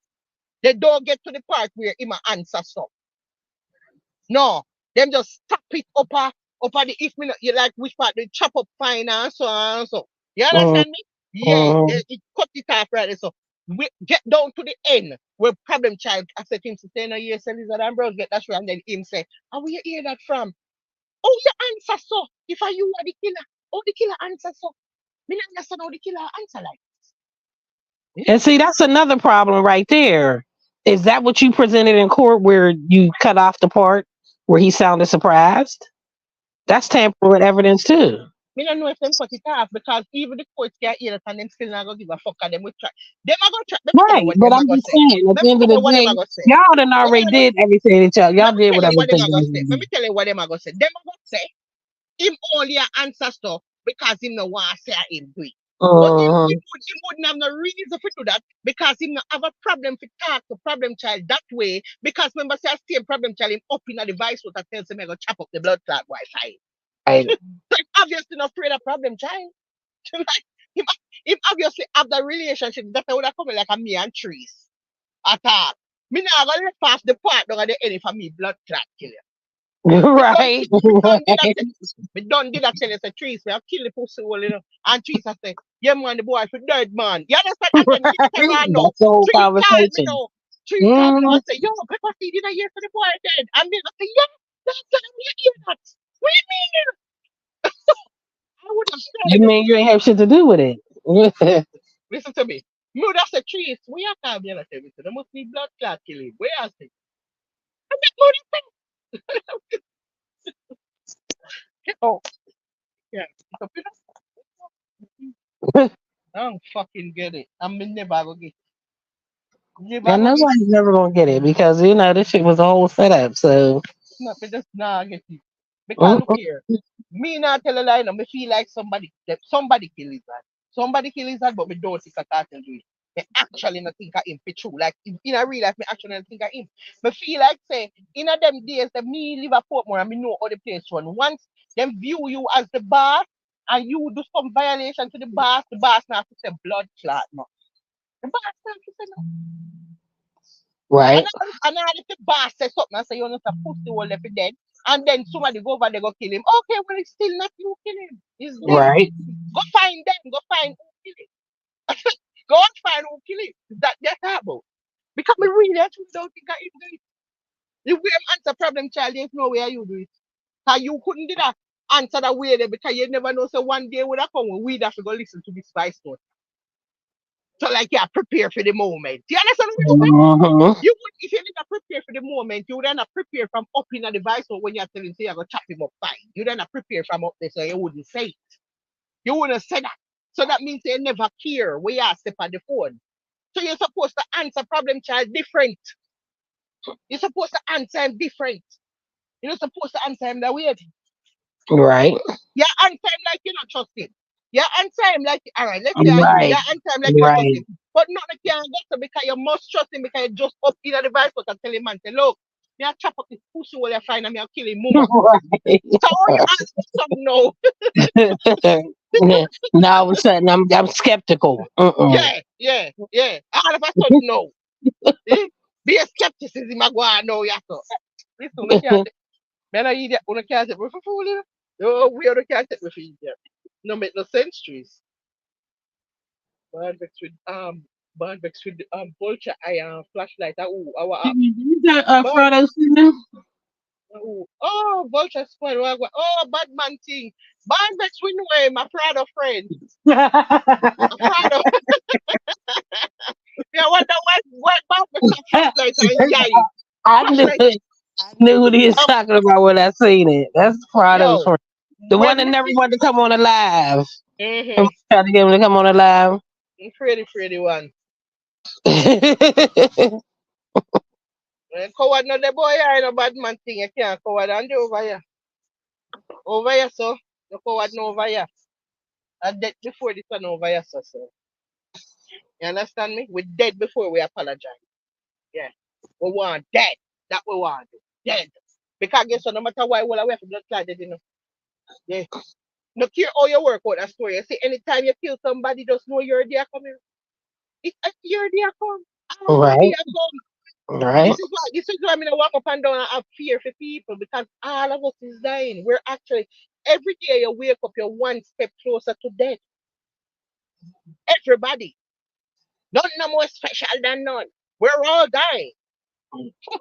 They don't get to the part where him a answer so. No, them just stop it up at the if me not, you like which part they chop up fine and so on and so. You understand me? Yeah, it cut it off right there. So we get down to the end where problem child I said to him to say no yes Lizard and Bros get that right and then him say, and where you hear that from? Oh you answer so if I you are the killer. Oh the killer answer so. Me not understand how the killer answer like. And see, that's another problem right there. Is that what you presented in court where you cut off the part where he sounded surprised? That's tampering with evidence too. Me don't know if them cut it off because even the courts can hear it and them still not gonna give a fuck and them will try. Them are gonna try. Let me tell you Right. what But them are I'm gonna just say. saying, at Let the me end of tell the you what them day, are gonna say. y'all done Hold already on, did everything that y'all let me did tell you whatever what them thing are y'all gonna need say. to Let do. me tell you what them are gonna say. Them are gonna say him only a answer stuff because him no want say him do it. But Uh-huh. him wouldn't have no reason to do that because him not have a problem to talk to problem child that way because remember say same problem child him up in a device what I tells him I go chop up the blood clot Wi-Fi. Right. So him obviously not afraid of problem child. Like, him, him obviously have that relationship that would have come like a me and trees at all. Me not gonna let pass the part down at the end for me blood clot kill you. Right. Me done did that. Me done did that tell you say trees me have kill the pussy hole, you know. And trees I say, yeah man, the boy for dead man. You understand? And then me that Right. around now. That's the whole Trees call me conversation. now. Trees call me now Mm. and say, yo, Pepper Seed did I hear for the boy dead? And me I say, yeah, that's what I'm hear that. What do you mean? I would have You said, mean you ain't have shit to do with it? listen to me. Me would have said trees. We are can't be able to tell me. So there must be blood clot killing. Where I say? And that would have said, oh, yeah. So, I don't fucking get it. I mean, never go get it. Never And go get it. nobody's never gonna get it because you know this shit was a whole setup. So No, me just nah get it. Because mm, look here. Me not tell a lie no. Me feel like somebody kill his dad. Somebody kill his dad, but me don't think a cartel do it. Me actually not think of him for true. Like in a real life, me actually not think of him. Me feel like say in a them days that me live a Portmore and me know how the place run. Once them view you as the boss and you do some violation to the boss now to say blood clot no. The boss now to say no. And right, now if the boss says something and say you're not a pussy hole left dead, and then somebody go over there go kill him. Okay, well it's still not you kill him. It's them. right. Go find them. Go find who kill him. Go and find who kill him. That that's about. Because me really actually don't think I even do it. The way I answer problem child, there's no way you do it. Cause you couldn't do that answer that way there because you never know so one day would have come when we'd have to go listen to this spice note. So like yeah, prepare for the moment. You understand what I'm saying? Mhm. You would if you didn't prepare for the moment, you would not prepare from up in the device or when you're telling say you're gonna chop him up fine. You didn't prepare from up there, so you wouldn't say it. You wouldn't say that. So that means they never care where you step on the phone. So you're supposed to answer problem child different. You're supposed to answer him different. You're not supposed to answer him that way. Right. You answer him like you not trust him. You answer him like all right, let's say you Right. answer him like you trust Right. him. But not like you can't get to because you must trust him because you just up in the device but tell him man say, look, me I chop up this pussy while you find and me I kill him mama. So how you ask me something no. Now all of a sudden I'm skeptical. Yeah. All of a sudden no. Eh? Be a skepticism I go on no yeah so. Listen, we can't man I idiot we can't take me for fool you. No, we can't take me for idiot. No make no sense trees. Bad vex with vulture eye and flashlight. You got bad Frodo sitting vulture spoil bad man thing. Bad vex with no way, my Prado friend. there? My Prado. Yeah, what bad vex and flashlight and yai. I knew Flashlight it. I knew what he was um talking about when I seen it. That's Prado's yo. friend. The one When that me never see wanted to come on the live. mm-hmm. Trying to get him to come on the live. Pretty one. Coward no the boy I no bad man thing you can't coward and the over here. Over here so the coward no over here. I dead before this one over here so. You understand me? We dead before we apologize. Yeah. We want dead. That we want. Dead. Because guess what? No matter why, well, we have to blood clot, you know. Yeah. No care how you work out that story. You see, anytime you kill somebody, just know you're there coming. It's you're there come. All Right. there come. Right. This is why I mean I walk up and down and have fear for people because all of us is dying. We're actually every day you wake up, you're one step closer to death. Everybody. None no more special than none. We're all dying.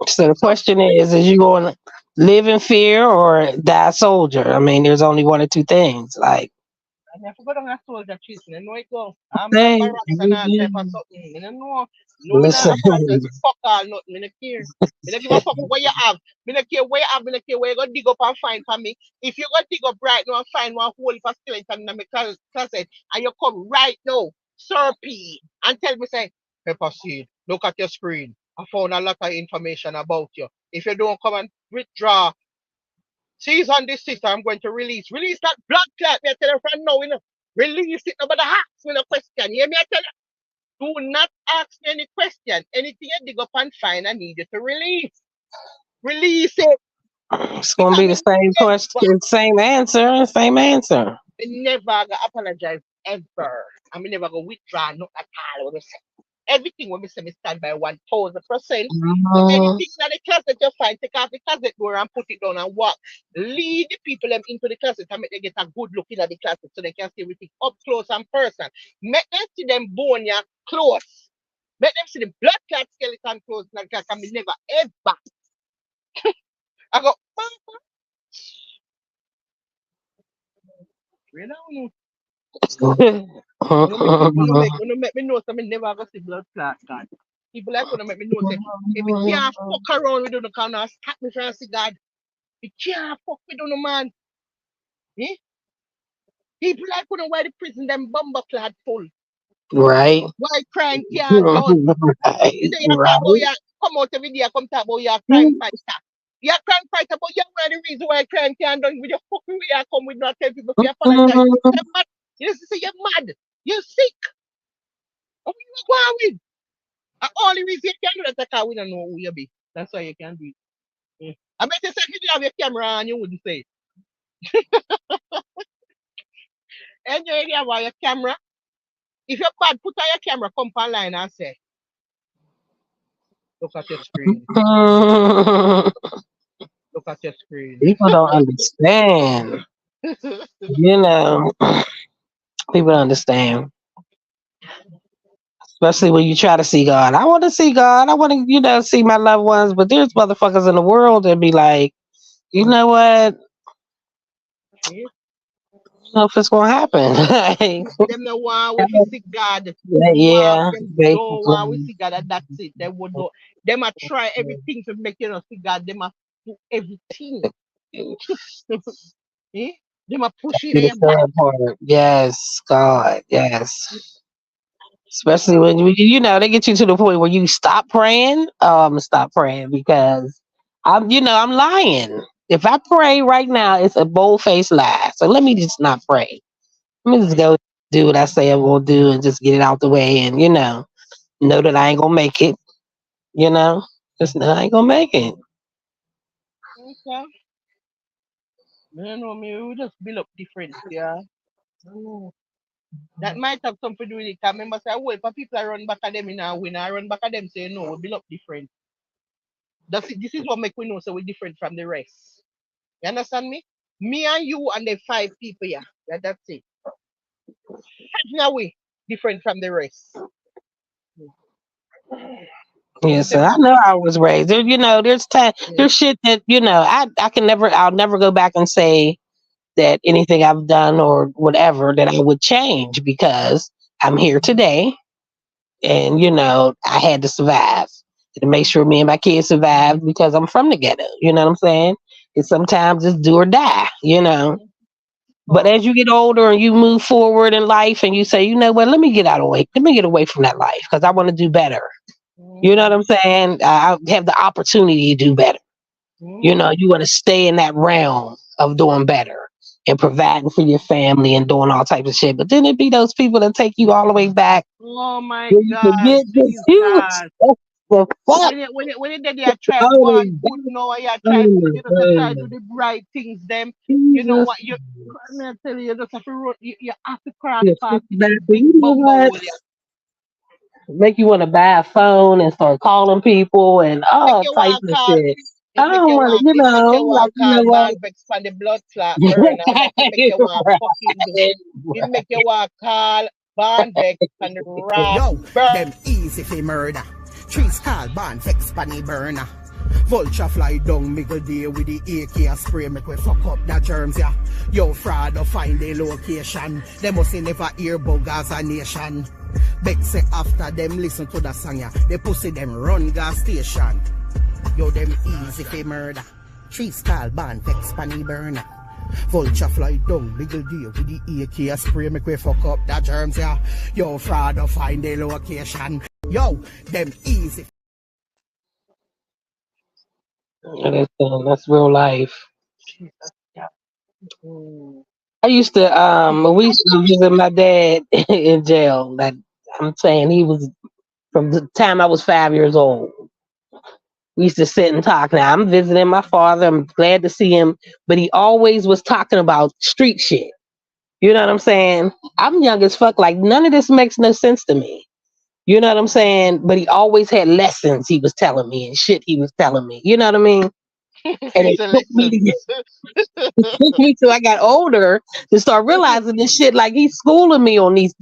So the So question is you going to live in fear or die a soldier? I mean, there's only one or two things. Like, and I forgot to soldier treatment. I know it go. I'm not hey, barracks and all type of something. I don't know. No, me not listen, apologize. Fuck all nothing. Me not care. Me not give a fuck what you have. Me not care where you have. Me not care where you go dig up and find for me. If you go dig up right now and find one whole heap of skeleton in my closet and you come right now, Sir P, and tell me say, Pepper Seed, look at your screen. I found a lot of information about you. If you don't come and withdraw, she's on this sister. I'm going to release. Release that blood clot. Me I tell her from now, you know. Release it. Nobody ask me no question. You hear me? I tell you. Do not ask me any question. Anything you dig up and find, I need you to release. Release it. it's going to Because be the same question, same answer, same answer. me never gonna apologize ever. I me never gonna withdraw not at all. What me say. Everything when me say me stand by 1000%. So Mhm. anything that the closet you find, take off the closet door and put it down and walk. Lead the people them into the closet and make them get a good look in at the closet so they can see everything up close and personal. Make them see them bone ya close. Make them see the blood clot skeleton close like that can be never ever. I go, you know, wanna make me know something never gonna see blood clot, God. People like wanna make me know say if you can't fuck around with the corner, stop me from see God. You can't fuck with no man. Eh? People like wanna why the prison them bumper clad full. Right. Why crime can't done? Right. Say you talk about Right. your come out every day, come talk about your crime fighter. Your crime fighter, but you know the reason why crime can't done with your fucking way you come with not tell people if you apologize. You're mad. You just say you're mad. You're sick. What you going with? The only reason you can do that because we don't know who you be. That's why you can do it. I bet you say if you didn't have your camera on, you wouldn't say it. And you already have your camera. If you're bad, put on your camera, come online and say, look at your screen. Look at your screen. People don't understand. You know, people don't understand. Especially when you try to see God. I want to see God. I want to, see my loved ones. But there's motherfuckers in the world that be like, you know what? See? know if it's gonna happen. Like, Them no want we fi see God. yeah, Them don't want we basically. see God and that's it. They would not them a try everything to make you know see God. Them a do everything. Eh? Them a push it Be in the your back. sad part. Yes, God, yes. Especially when they get you to the point where you stop praying. Oh, I'm gonna stop praying because I'm lying. If I pray right now, it's a bold faced lie. So let me just not pray. Let me just go do what I say I'm gonna do and just get it out the way and know that I ain't gonna make it. You know, just know I ain't gonna make it. Okay. You know me, we just build up different, yeah. Mm. That might have something to do with it. 'Cause remember, say, well, if people are run back at them in a win, I run back at them say, no, we build up different. That's it. This is what make we know so we're different from the rest. You understand me? Me and you and the five people, yeah. That's it. Now we different from the rest. Yeah, You say, so I know I was raised. There's time, yeah. there's shit that I'll never go back and say that anything I've done or whatever that I would change because I'm here today and I had to survive to make sure me and my kids survived because I'm from the ghetto. You know what I'm saying? It's sometimes it's do or die. But Oh. as you get older and you move forward in life and you say, you know what, let me get out of way. Let me get away from that life because I want to do better. You know what I'm Mm-hmm. saying? I have the opportunity to do better. You want to stay in that realm of doing better and providing for your family and doing all types of shit. But then it be those people that take you all the way back Oh my where you God, forget that you was Jesus. the fuck When it you try all go the way on back. good now, you Oh try my to try do God. the right things, them. You know Jesus. what you I mean, I tell you, you just have to you have to cross You paths flip with back, them but big you know bumbo what? hole, yeah. Make you want to buy a phone and start calling people and It make all you types want of call shit. I don't want to, it make you like, want you know call what? band vex from the blood clot burner. That it make you want fucking do. It make you want call band vex from the rat Yo, burn. them easy fi murder. Trees call ban vex panny burner. Vulture fly down middle day with the AK spray make we fuck up the germs, yeah. Yo, fraud to find the location. They must never hear about Gaza nation. Beg say after them listen to the song, yeah. They pussy them run gas station. Yo, them easy fi murder. Trees call ban vex panny burner. Vulture fly down middle day with the AK spray make we fuck up the germs, yeah. Yo, fraud to find the location. Yo, them easy. That's real life. Mm. I used to we used to visit my dad in jail. Like I'm saying, he was from the time I was 5 years old. We used to sit and talk. Now I'm visiting my father. I'm glad to see him, but he always was talking about street shit. You know what I'm saying? I'm young as fuck. Like none of this makes no sense to me. You know what I'm saying? But he always had lessons he was telling me and shit he was telling me. You know what I mean? And It's it a took me to lesson. took me till I got older to start realizing this shit. Like he's schooling me on these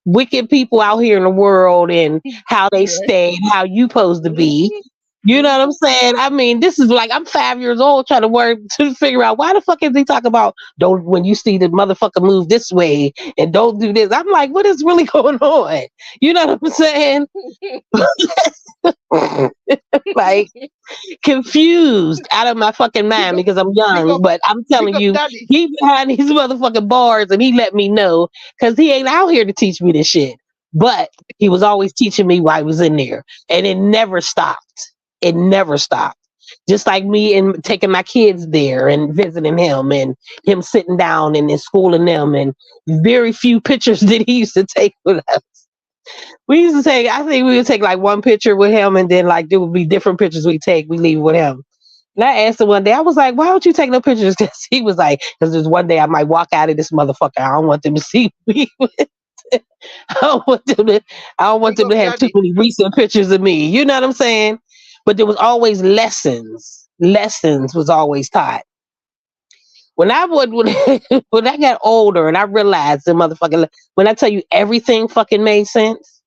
wicked people out here in the world and how they Right. stay and how you supposed to be. Mhm. You know what I'm Mhm. saying? I mean, this is like I'm 5 years old trying to work to figure out why the fuck is he talking about don't when you see the motherfucker move this way and don't do this. I'm like, what is really going on? You know what I'm saying? Like confused out of my fucking Big mind up, because I'm big young, up, but I'm big telling up, you, daddy. he behind these motherfucking bars and he let me know because he ain't out here to teach me this shit. But he was always teaching me while I was in there. And it never stopped. It never stopped. Just like me and taking my kids there and visiting him and him sitting down and schooling them and very few pictures that he used to take with us. We used to take, I think we would take like one picture with him and then like there would be different pictures we take, we leave with him. And I asked him one day, I was like, why don't you take no pictures? Because he was like, because there's one day I might walk out of this motherfucker. I don't want them to see me. I don't want them to, I don't want Big them up, to have too daddy. many recent pictures of me. You know what I'm saying? But there was always lessons. Lessons was always taught. When I would when I got older and I realized the motherfucker when I tell you everything fucking made sense.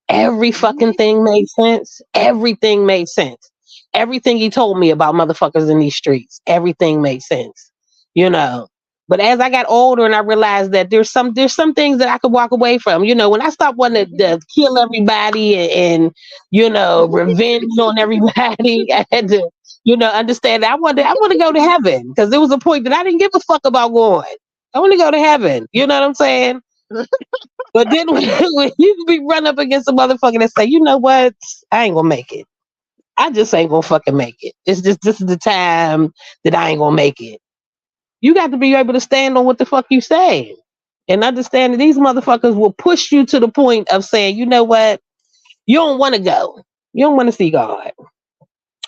Every fucking Mhm. thing made sense. Everything made sense. Everything he told me about motherfuckers in these streets, everything made sense. You know. But as I got older and I realized that there's some things that I could walk away from. When I stopped wanting to kill everybody and revenge on everybody, I had to understand that I want to go to heaven, because there was a point that I didn't give a fuck about going. I want to go to heaven. You know what I'm saying? But then when you be run up against a motherfucker that say, you know what, I ain't gonna make it. I just ain't gonna fucking make it. It's just this is the time that I ain't gonna make it. You got to be able to stand on what the fuck you say and understand that these motherfuckers will push you to the point of saying, you know what, you don't want to go. You don't want to see God.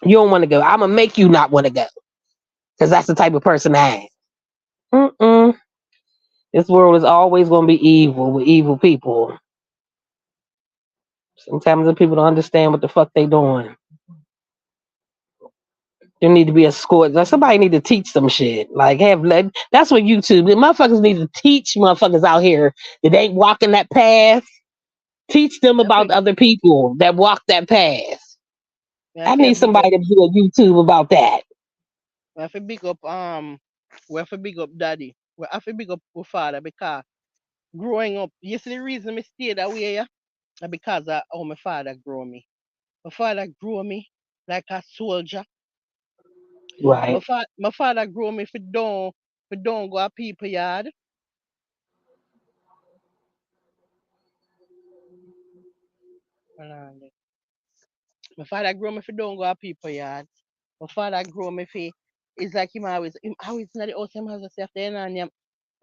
You don't want to go. I'm gonna make you not want to go, because that's the type of person I am. This world is always gonna be evil with evil people. Sometimes the people don't understand what the fuck they doing. There need to be a score. Like, somebody need to teach some shit. That's what YouTube. The motherfuckers need to teach motherfuckers out here that ain't walking that path. Teach them I about think other people that walk that path. I I need can big up. somebody to do a YouTube about that. We have to big up we have to big up daddy. We have to big up our father, because growing up, you see the reason me stay that way, yeah? Because of how my father grew me. My father grew me like a soldier. Right, My father grew me for don't go a people yard. Hold on there. My father grew me for don't go a people yard. My father grew me for, it's like him always in the house, him has to say after him.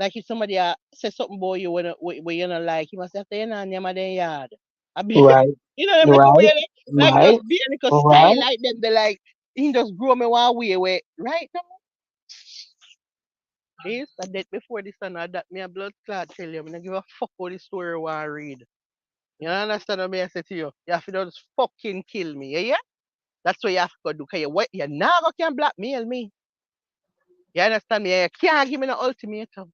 Like if somebody say something about you when you don't like, you must say after him at their yard. I be, right, you know them little right, way, like right, just be a little right. style like them. They like he just grow me one way where right now. This a death before this and that me a blood clot tell you. I don't give a fuck what the story you want to read. You understand what I say to you? You have to just fucking kill me, yeah? That's what you have to do. Cause you never can blackmail me. You understand me? You can't give me no ultimatum.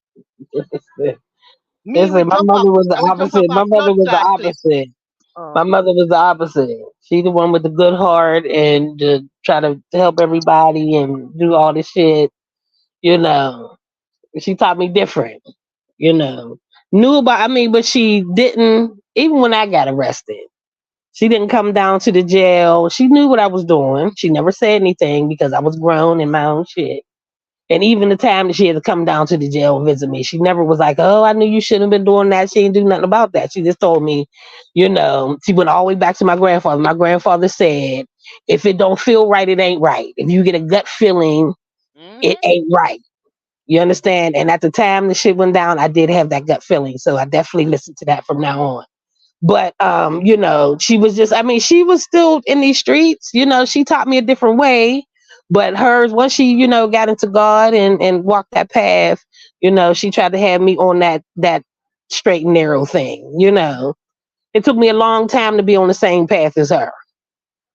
Me Listen, will my jump off. mother was the I will jump off opposite. a My blood mother was the clot cliff. opposite. My Um, mother was the opposite. She the one with the good heart and try to help everybody and do all this shit. You know, she taught me different. You know, knew about. I mean, but she didn't. Even when I got arrested, she didn't come down to the jail. She knew what I was doing. She never said anything because I was grown in my own shit. And even the time that she had to come down to the jail and visit me, she never was like, "Oh, I knew you shouldn't have been doing that." She didn't do nothing about that. She just told me, she went all the way back to my grandfather. My grandfather said, "If it don't feel right, it ain't right. If you get a gut feeling, it mm-hmm. ain't right." You understand? And at the time the shit went down, I did have that gut feeling. So I definitely listened to that from now on. But she was just, I mean, she was still in these streets. She taught me a different way. But hers, once she, got into God and walked that path, she tried to have me on that straight and narrow thing. It took me a long time to be on the same path as her.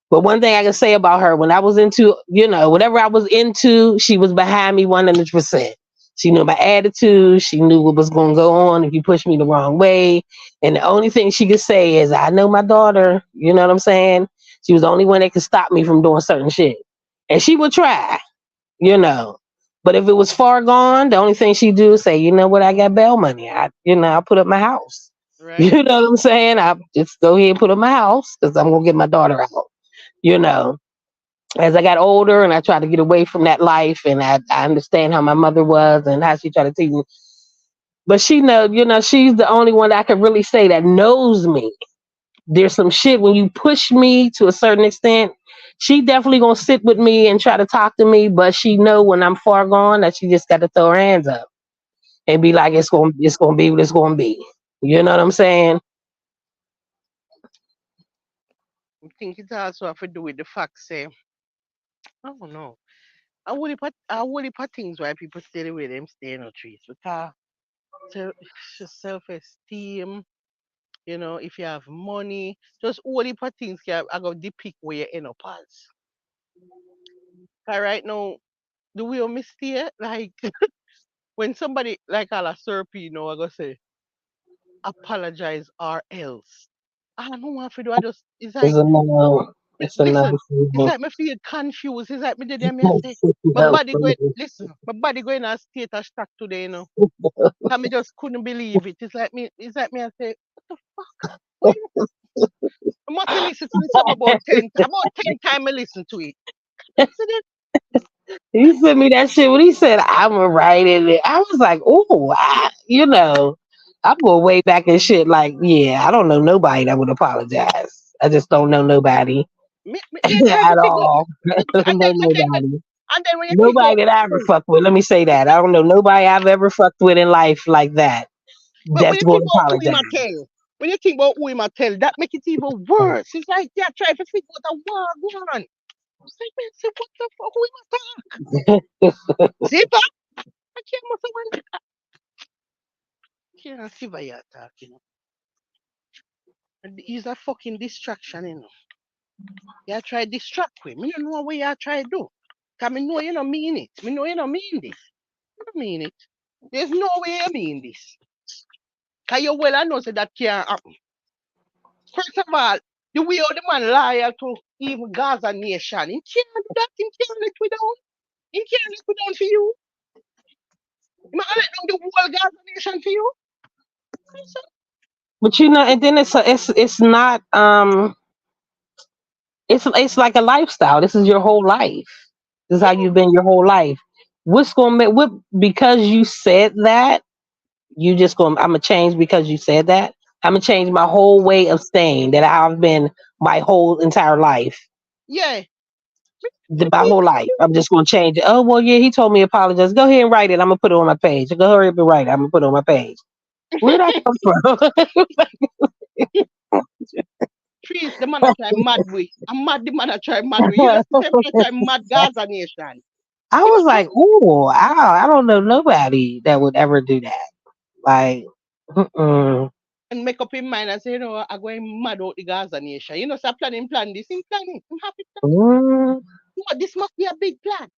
But one thing I can say about her, when I was into, whatever I was into, she was behind me 100%. She knew my attitude. She knew what was going to go on if you push me the wrong way. And the only thing she could say is, I know my daughter. You know what I'm saying? She was the only one that could stop me from doing certain shit. And she would try, you know. But if it was far gone, the only thing she'd do is say, you know what, I got bail money. I'll put up my house. Right. You know what I'm saying? I just go ahead and put up my house because I'm going to get my daughter out. You know, as I got older and I tried to get away from that life, and I understand how my mother was and how she tried to teach me. But she's the only one that I can really say that knows me. There's some shit when you push me to a certain extent. She definitely gonna sit with me and try to talk to me, but she know when I'm far gone that she just got to throw her hands up and be like, it's gonna be what it's gonna be. You know what I'm saying? I think it also have to do with the fact, say, I don't know. I would put things why people stay the way them stay in the trees. Because so, self esteem, if you have money, just all the things can I go depict where you end up as. 'Cause right now, the way you stay, like when somebody like a Serpino, I go say, apologize or else. I don't know what to do. I just it's It's like a no. It's a Listen, nice it's evening. like me feel confused. It's like me did me I say, my body going, listen, my body going a state of shock today, you know. And me just couldn't believe it. It's like me I say, what the fuck? What you- I must have listened to this song about 10 times I listen to it. So then, He sent me that shit when he said I'm gonna write it. I was like, oh, I'm going way back and shit. Like, yeah, I don't know nobody that would apologize. I just don't know nobody you try to at figure all. I don't know nobody. and then when you think about Nobody that I ever fucked with. Let me say that. I don't know nobody I've ever fucked with in life like that. but when That's you going think to about who him apologize. a tell, when you think about who him a tell, that make it even worse. It's like yeah, try to figure out a war going on. It's like, man, say, what the fuck? Who him a talk? See, pa? I can't must have can't see why you're talking. And he's a fucking distraction, you know. You try to distract him. Me don't know what you try to do. Cause me know you don't mean it. Me know you don't mean this. You don't mean it. There's no way you mean this. Cause you well I know say that can't happen. First of all, the way how the man liar to even Gaza nation, he can't do that. He can't let we down. He can't let we down for you. He might let down the whole Gaza nation for you. So, But and then it's not it's like a lifestyle. This is your whole life. This is how yeah, you've been your whole life. What's gonna make what because you said that, you just gonna I'm gonna change because you said that. I'm gonna change my whole way of saying that I've been my whole entire life. yeah. My whole life. I'm just gonna change it. Oh well yeah, he told me to apologize. Go ahead and write it. I'm gonna put it on my page. Go hurry up and write it. I'm gonna put it on my page. Where'd I come from? Trees, the man I try mad with. I'm mad the man I try mad with. You know, the same man I try mad Gaza nation. I was like, oh, I don't know nobody that would ever do that. Like, mm-mm. And make up in mind and say, you know, I'm going mad out the Gaza nation. You know, so plan this, him plan it. I'm happy. Mm. You know, this must be a big plan.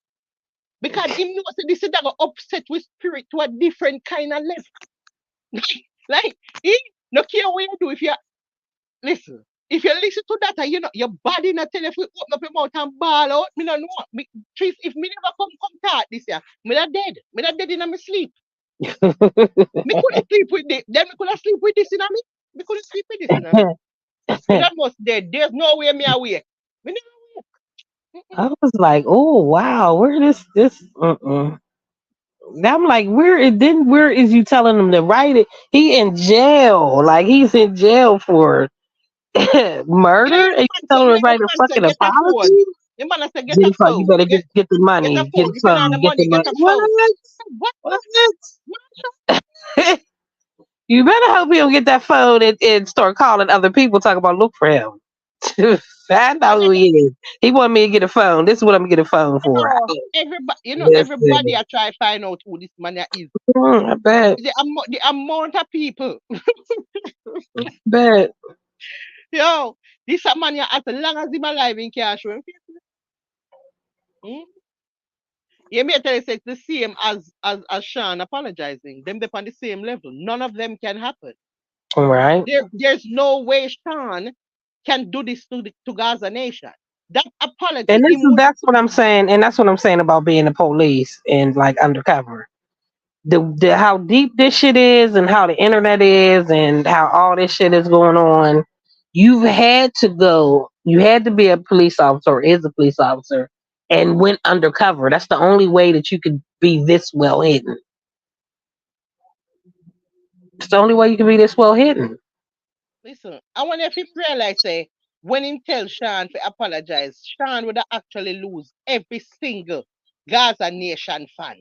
Because him knows that this is that go upset with spirit to a different kind of level. Like, he no care what you do if you listen. If you listen to that, you know, your body not tell you if you open up your mouth and ball out, me no know. Me, trees, if me never come talk this year, me not dead. Me not dead in my sleep. Me couldn't sleep with this. Then me could sleep with this in me. Me couldn't sleep with this in me. Me that was dead. There's no way me awake. Me never awake. I was like, oh wow, where this? Mm-mm. I'm like, where is you telling him to write it? He in jail, like he's in jail for Yeah, murder, and you telling him to write a the man say fucking get a phone. apology? The man say get Get a a phone. You phone. better get the Get a money, get phone. the If you don't have phone, the get the money, get money. a phone. What? What? What? You better hope he don't get that phone and start calling other people, talking about look for him. I know who he is. He wanted me to get a phone. This is what I'm gonna get a phone for. No, everybody, you know, everybody Listen, I try to find out who this man is. I bet, The amount of people. bet. Yo, this a man, as long as him alive in cash. Hmm? You may tell you say it's the same as Sean apologizing. Them they on the same level. None of them can happen. All right. There's no way Sean can do this to Gaza Nation. That apology, And him would that's what I'm saying, and that's what I'm saying about being the police and like undercover. The how deep this shit is, and how the internet is, and how all this shit is going on. You've had to go. You had to be a police officer, or is a police officer, and went undercover. That's the only way that you could be this well hidden. It's the only way you can be this well hidden. listen. I wonder if him realize say when him tell Sean to apologize, Sean would actually lose every single Gaza Nation fan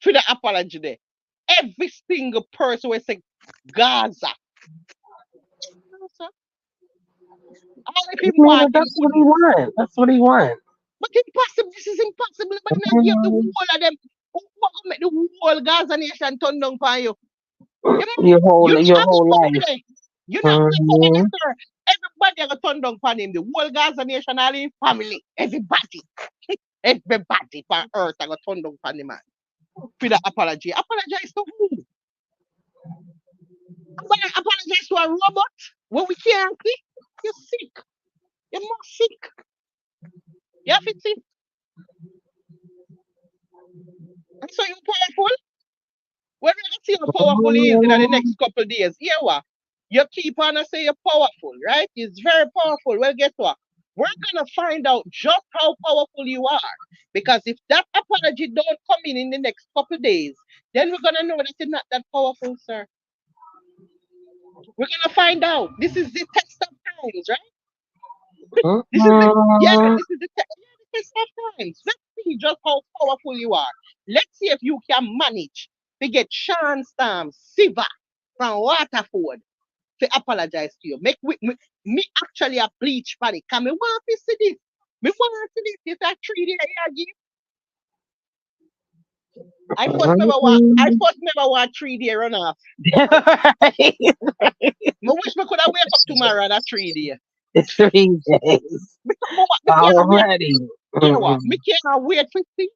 for the apology there. Every single person will say Gaza. All if him Yeah, want him that's what he couldn't. want. That's what he want. But impossible. This is impossible. But man, give the whole of them. What gonna make the whole Gaza nation turn down for you? You know, you Your not go whole for life. me. You not go for me, Hmm. sir. Everybody gonna turn down for him. The whole Gaza nation, all his family, everybody, everybody on earth are gonna turn down for the man. For the apology. Apologize to who? Apologize to a robot when we can't see? You're sick. have to see. And so you powerful. We're gonna see how powerful he is in the next couple days. Here what? You keep on and say you're powerful, right? It's very powerful. Well, guess what? We're gonna find out just how powerful you are. Because if that apology don't come in the next couple days, then we're gonna know that you're not that powerful, sir. We're gonna find out. This is the test of times, right? This is the this is the test of times. Let's see just how powerful you are. Let's see if you can manage to get Shawn Storm, Siva from Waterford to apologize to you. Me actually a bleach panic. Can me want to see this? Me want to see this. It's a 3 day you give. I first never want 3 day run off. Me wish me could have wake up tomorrow at 3 day. It's 3 days already. You know what? Me can't wait to see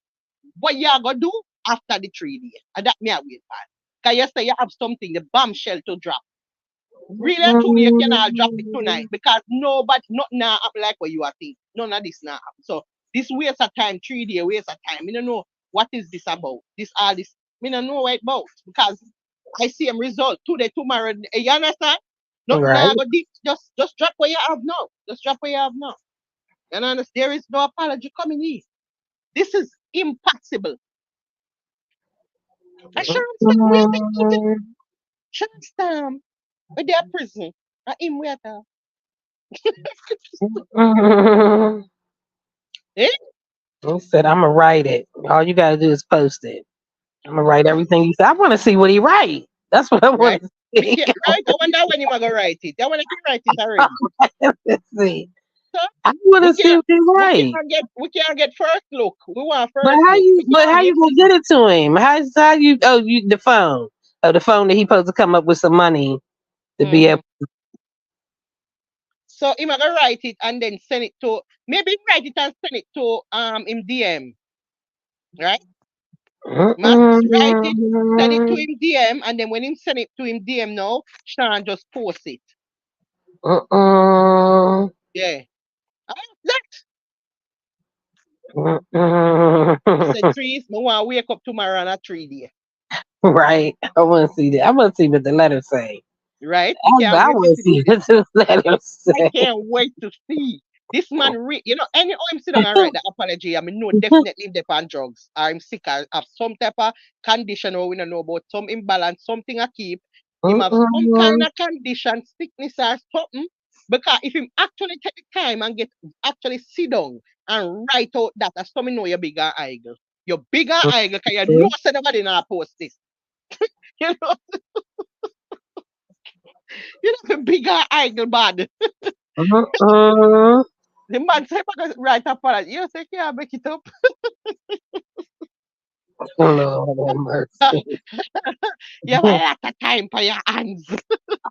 what you are gonna do after the 3 day. And that me I wait for. Cause you say you have something, the bombshell to drop. Really, truly, you cannot drop it tonight because nobody, nothing now happen like what you are thinking. None of this now happen. So this waste of time, 3 day waste of time. I don't know what is this about. This all this. I don't know what it's about because I see a result today, tomorrow. You understand? Nothing Right. now go deep. Just drop what you have now. Just drop what you have now. You understand? There is no apology coming in. This is impossible. And Shawn Storm, where they put it? Shawn Storm, with their prison. And him where the eh? He said, "I'm gonna write it. All you gotta do is post it. I'm gonna write everything you said. I want to see what he write. That's what I want Right? to Me see. can't, right? I wonder when you gonna write it. I want to write it already. Let's see. So I want we to see can't what he write. we can't get first look. We want But first how look. you? We But can't how get you gonna get it to him? How you? Oh, you the phone. Oh, the phone that he supposed to come up with some money to be able. So him gonna write it and then send it to maybe write it and send it to him DM. Right? Max, write it, send it to him DM, and then when him send it to him DM now, Sean just post it. Yeah. That I said trees, I want to wake up tomorrow on a 3 day. Right. I want to see that. I want to see what the letter say. Right? I want to see what the letter I say. can't wait to see. This man, any how him sit down and write the apology, I mean, no, definitely him on drugs. Or him sick or have some type of condition or we don't know about some imbalance, something I keep. Him have some kind of condition, sickness or something. Because if him actually take the time and actually sit down and write out that, as some know you're bigger eagle. You're bigger eagle because you know say nobody now post this. You know, you know the bigger eagle bad. The man say because write apology. You say can't make it up. Lord have mercy. You have a lot of time for your hands.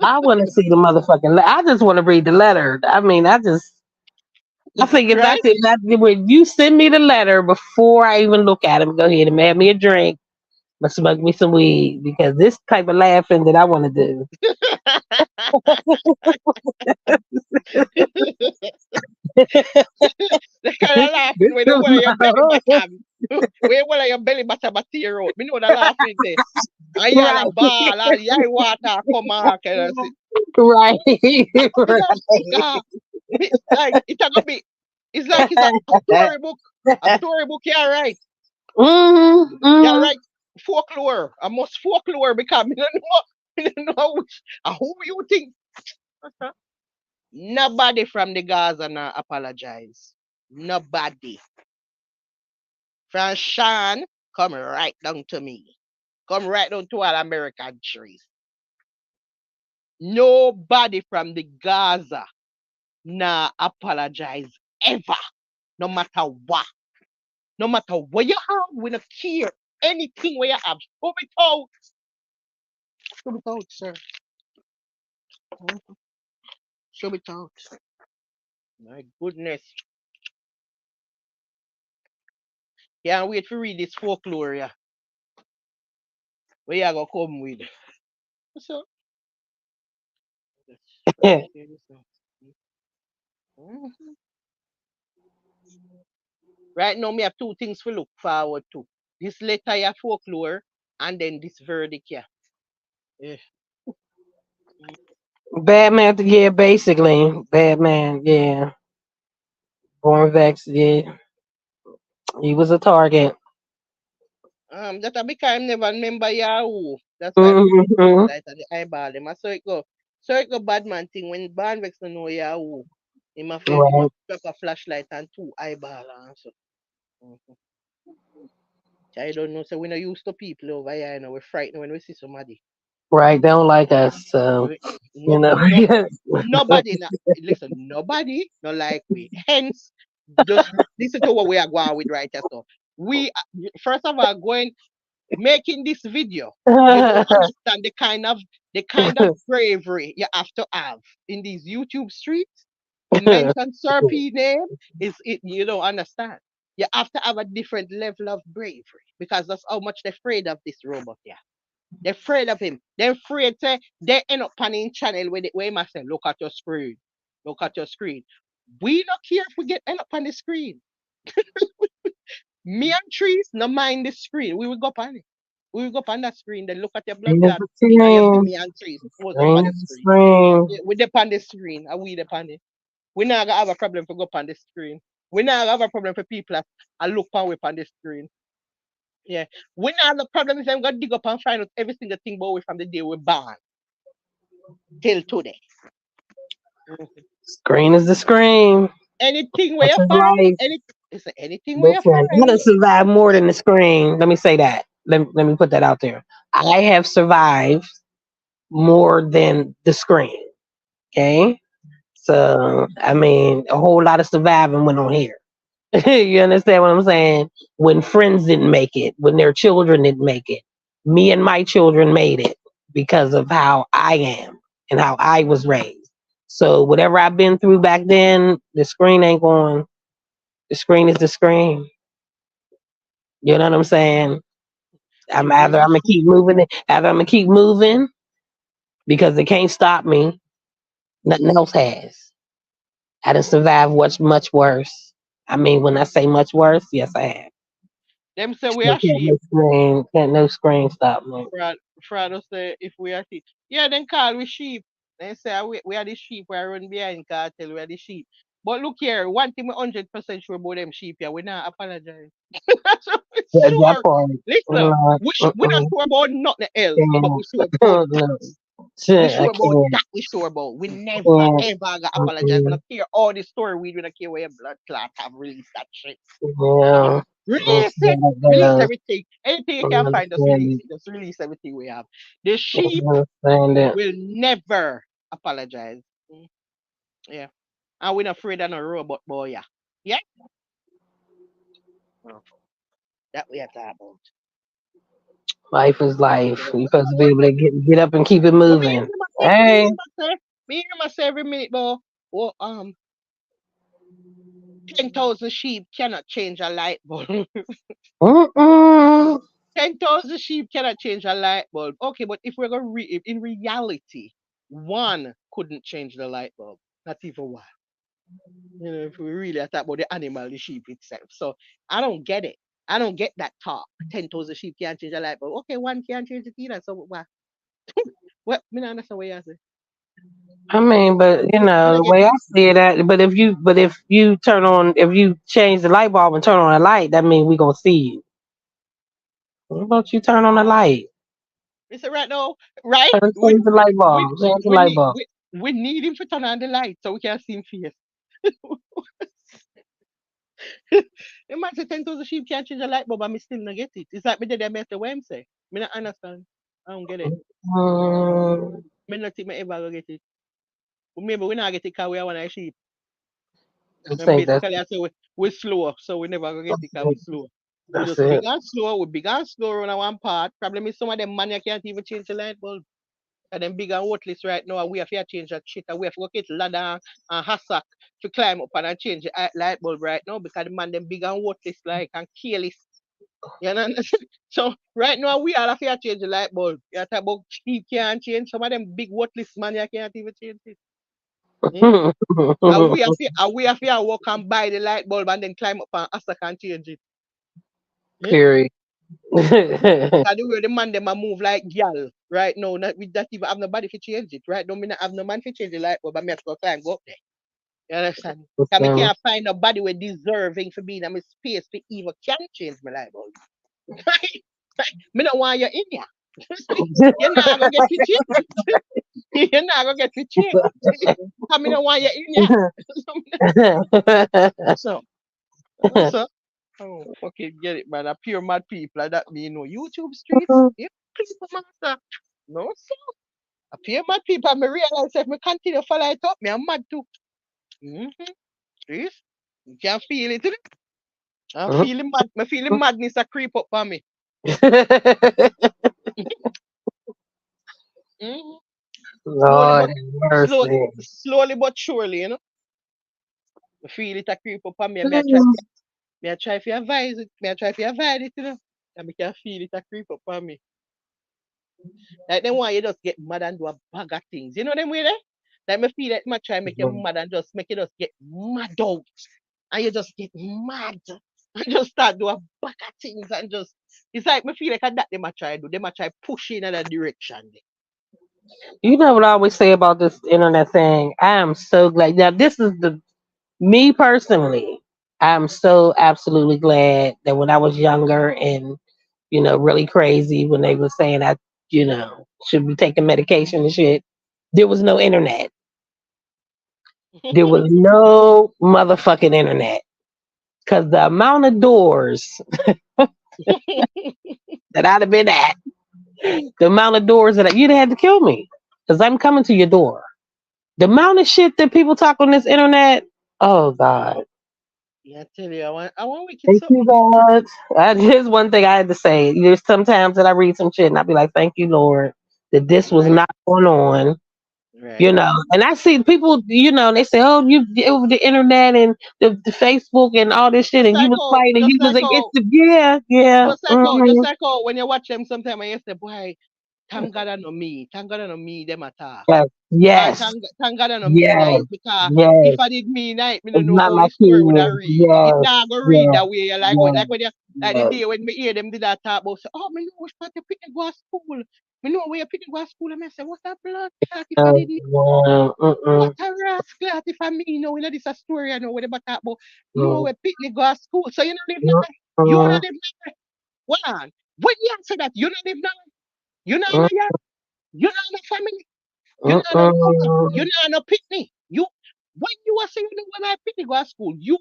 I want to see the motherfucking. I just want to read the letter. I mean, I think if Right? that's it, when you send me the letter before I even look at him, go ahead and make me a drink, but smoke me some weed because this type of laughing that I want to do. The kind of laughing when the one of your belly button. When one of your belly button but tear out. Me know the laughing there. And you Right, a ball and you water come out and say, right, God, like it's gonna be it's like it's a storybook. A storybook you write. You write folklore. I must folklore because me don't know me don't know who you think. Nobody from the Gaza now apologize. Nobody. From Sean, come right down to me. Come right down to all American trees. Nobody from the Gaza now apologize ever. No matter what. No matter what you have, we don't care. Anything where you have. Show it out. Show it out, sir. Show it out. My goodness. Can't wait to read this folklore. Yeah. Where you gonna come with? So, Mhm. Right now, me have two things to look forward to. This letter ya folklore and then this verdict yeah. Yeah. Batman, yeah, basically. Batman, yeah. Born Vex, yeah. He was a target. That I become never remember Yahoo. That's why I put the Hmm. flashlight at the eyeball. Them. I saw it go. So it go bad man thing when Barn Vex no know Yahoo. Him a Right, strap a flashlight and two eyeball and so. Mm-hmm. I don't know. So we not used to people over here. You know, we're frightened when we see somebody. right. They don't like us, so We- you No, know. no, nobody. Listen, nobody not like we. Hence, just listen to what we are going with right here. So we first of all going making this video, you don't understand the kind of bravery you have to have in these YouTube streets. To mention Sir P name is it you don't understand. You have to have a different level of bravery because that's how much they're afraid of this robot here. They're afraid of him. They're afraid to they end up panning channel where he must say, look at your screen. Look at your screen. We don't care if we get end up on the screen. Me and trees, no mind the screen. We will go on it. We will go on that screen, then look at your blood Scream is clot the screen, and you see scream. me and trees pose up on Scream the is the screen. scream. Yeah, we dep on the screen, and we dep on it. We not gonna have a problem for go on the screen. We not have a problem for people that I look on we on the screen. Yeah. We not have a problem if them go dig up and find out every single thing about we from the day we born till today. Mhm. Scream is the scream. Anything where That's you his find, life. anything where you Listen, I find. done survived more than the scream. Let me say that. Let me put that out there. I have survived more than the scream. Okay. So I mean, a whole lot of surviving went on here. You understand what I'm saying? When friends didn't make it, when their children didn't make it, me and my children made it because of how I am and how I was raised. So whatever I've been through back then, the screen ain't going. The screen is the screen. You know what I'm saying? I'm gonna keep moving it. Either I'm gonna keep moving because they can't stop me. Nothing else has. I done survived much worse. I mean, when I say much worse, yes, I have. Them say we But are sheep. can't no screen stop me. Frado say if we are sheep. Yeah, then call we sheep. They say we are the sheep we are run behind cartel, we are the sheep. But look here, one thing we 100% sure about them sheep here, we not apologize. That's what we That sure. part. Listen, No, we not sure about nothing else, but we sure about can't. that. No. We Shit, I sure about can't. that. We sure about. We never Can't. ever gonna apologize. We Mm-mm. don't care all the story. We don't care where your blood clot have released that shit. Yeah. Let's Release see it. how Release that goes. everything. Anything I you can find, just understand release it. it. Just release everything we have. The I sheep understand it. will never apologize. Mm, yeah. And we're not afraid of no robot boy. Yeah. Yeah. Oh, that we are talking about. Life is life. So, You're supposed to be able to get up and keep it but me moving. hear myself, Hey. me hear myself every minute, though. Well, 10,000 sheep cannot change a light bulb. Mm-mm. 10,000 sheep cannot change a light bulb. Okay, but if we're going to if in reality, one couldn't change the light bulb, not even one. You know, if we really are talking about the animal, the sheep itself. So I don't get it. I don't get that talk. 10,000 sheep can't change a light bulb. Okay, one can't change it either. So what? Me not understand what you say. I mean, but you Me know not the get way I it. see it. If you turn on, if you change the light bulb and turn on a light, that means we gonna see you. What about you turn on the light? We say right now, right? Change the light bulb. Change the We light need bulb. we need him to turn on the light so we can see him face. Imagine 10,000 sheep can't change a light bulb and me still not get it. It's like me did I the way him say. Me not understand. I don't get it. Mm, Me not think me ever go get it. But maybe we not get it because we are one of the sheep. I And think basically I say we slow, so we never go get it because we slow. We that's just it. big and slow, we big and slow on one part. Problem is some of them man you can't even change the light bulb. And them big and worthless right now, and we have to change that shit. And we have to go get ladder and hassock to climb up and change the light bulb right now because the man them big and worthless like and careless. You know? So right now we all have to change the light bulb. You talk about cheap can't change. Some of them big worthless man you can't even change it. Hmm? And we have to walk and buy the light bulb and then climb up and ask and change it. Hmm? Period. Because the way the man them a move like gyal right now, not with that even have nobody to change it. Right now, me not have no man to change the light bulb, but me have to go climb go up there. You understand? Because me can't find nobody with deserving for being in my space to even can change my light bulb. Me don't want you in here. You're not gonna get to change it. You're not gonna get to change it. Because me don't want you in here. So, so, oh, fucking get it, man. A pure mad people like that me, YouTube streets. Yeah, people master. No, sir. A pure mad people, and me realize if me continue to follow it up, me I'm mad too. Mm-hmm. Streets. You can feel it. I'm feeling mad. Me feeling madness a creep up on me. Mm-hmm. Slowly Lord but have mercy. slowly but surely, I feel it a creep up on me. Me I try to advise it. Me I try to avoid it, And me can feel it a creep up on me. Like them why you just get mad and do a bag of things. You know them way there? Like me feel like me try make you mad and just make you just get mad out. And you just get mad. And just start do a bag of things and just it's like me feel like that they might try do. They might try push in another direction. You know what I always say about this internet thing? I am so glad. Now, this is me personally. I'm so absolutely glad that when I was younger and, really crazy when they were saying I, should be taking medication and shit, there was no internet. There was no motherfucking internet. Because the amount of doors that I'd have been at, the amount of doors that you'd have had to kill me. Because I'm coming to your door. The amount of shit that people talk on this internet, oh God. Yeah, I tell you, I want wicked Thank you, something. God. Here's one thing I had to say. There's sometimes that I read some shit and I'll be like, thank you, Lord, that this was Right, not going on. right. And I see people, they say, oh, you over the internet and the Facebook and all this shit, and you was fighting and Just you was like against how, the, yeah. just like how when you watch them sometime and you say, boy, thank God I know me. Thank God I know me, them attack. Yes, Or yes, thank God I know me yes, night because if yes. I did me night, me don't It's know not how my the story would have kid. read. It Yes, not go read yes, that way. yes, When you like the yes. day when me hear them did that talk about say, oh, me know which part you pick to go to school. Me know where you pick to go to school and I say, what a blood clot if I did me. What Mm-mm, a rascal if I me this a story I know what about talk about. No, mm-mm, we pick to go to school. So you don't live now. You don't mm-mm, live now. Hold on. When you answer that, you don't live now. You not in mm-mm, a yard. You not in a family. You not no mother. You mm-mm. not no picnic. You when you are saying when I picnic go to school, you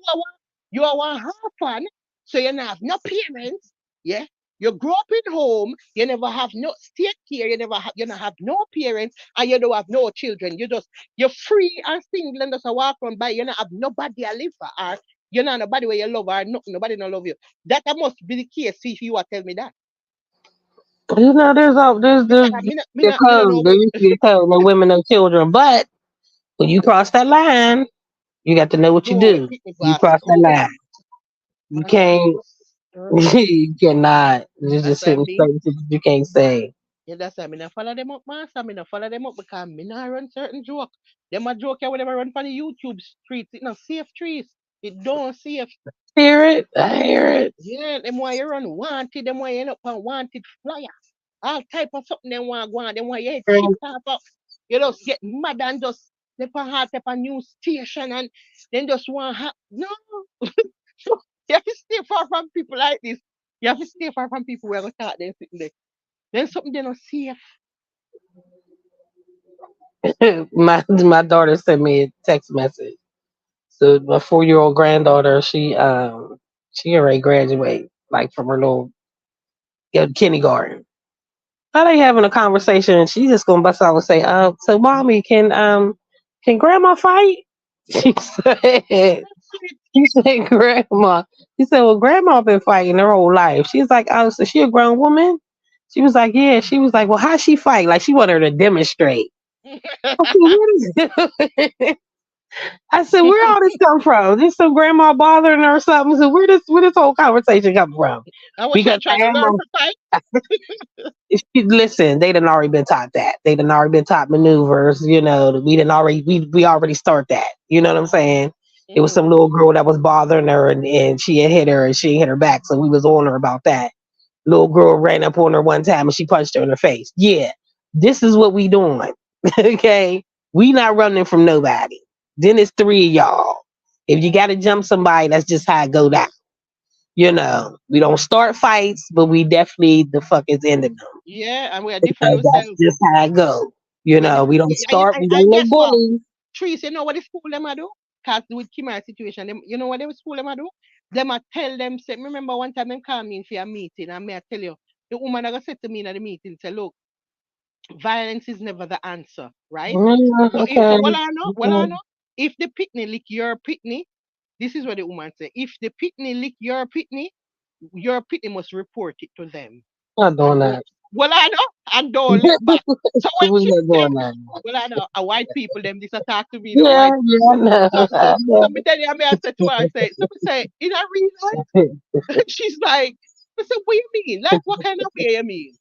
are one orphan, so you not have no parents. Yeah. You grow up in home, you never have no state care, you not have no parents, and you don't have no children. You're free and single and just a walk on by, you not have nobody to live for, or you not nobody where you love or nothing, nobody don't love you. That must be the case if you are tell me that. There's Because me not know there used to be a code, no women, no children. But when you cross that line, you got to know what you no, we do. pick me go You to cross that school. line. You I said, can't, you cannot. There's that's just what I certain mean. things that you can't say. Yeah, that's why I not follow them up, master. Me not follow them up because me not run certain joke. Them a joke here when them a run for the YouTube streets. It not safe trees. It don't safe. Hear it? I hear it. Yeah, them why you run wanted. Them why you end up on wanted flyer. All type of something them want go on. Them why you head shift off up. You just get mad and just step on hard step a new station and then just want no. You have to stay far from people like this. You have to stay far from people where we talk them sitting there. Then something they not safe. My daughter sent me a text message. So my 4-year old granddaughter, she already graduated like from her little kindergarten. How they having a conversation and she just gonna bust out and say, so mommy, can grandma fight? She said she said grandma. She said, well, grandma been fighting her whole life. She's like, oh, so she a grown woman? She was like, yeah. She was like, well, how she fight? Like she wanted her to demonstrate. I said, what is it? I said, where all this come from? This some grandma bothering her or something. So where this whole conversation come from? I was Because trying to learn to fight. listen, they done already been taught that. They done already been taught maneuvers. We already start that. You know what I'm saying? It was some Mm. little girl that was bothering her, and she had hit her, and she hit her back. So we was on her about that. Little girl ran up on her one time, and she punched her in the face. Yeah, this is what we doing. Okay, we not running from nobody. Then it's three of y'all. If you got to jump somebody, that's just how it go down. We don't start fights, but we definitely the fuck is ending them. Yeah, and we are different That's ourselves. just how it go. We are We different. don't start. We And don't no guess what? bullies. Trees, you know what the school them a do? Cause with Kimara situation, you know what the school them a do? Them a tell them, say, remember one time them call me in for a meeting, and me I tell you, the woman that said to me in the meeting, say, look, violence is never the answer, right? So Okay. what I know, if the pitney lick your pitney, this is what the woman say. If the pitney lick your pitney must report it to them. Not doing And don't that. well I know and don't lick back. So when We she not said, doing that. well I know a white people them this attack to me, the Yeah, white yeah, people. I know. So me tell you, I said to her, so me say, in a real life, she's like, I said, what you mean? Like what kind of way you mean?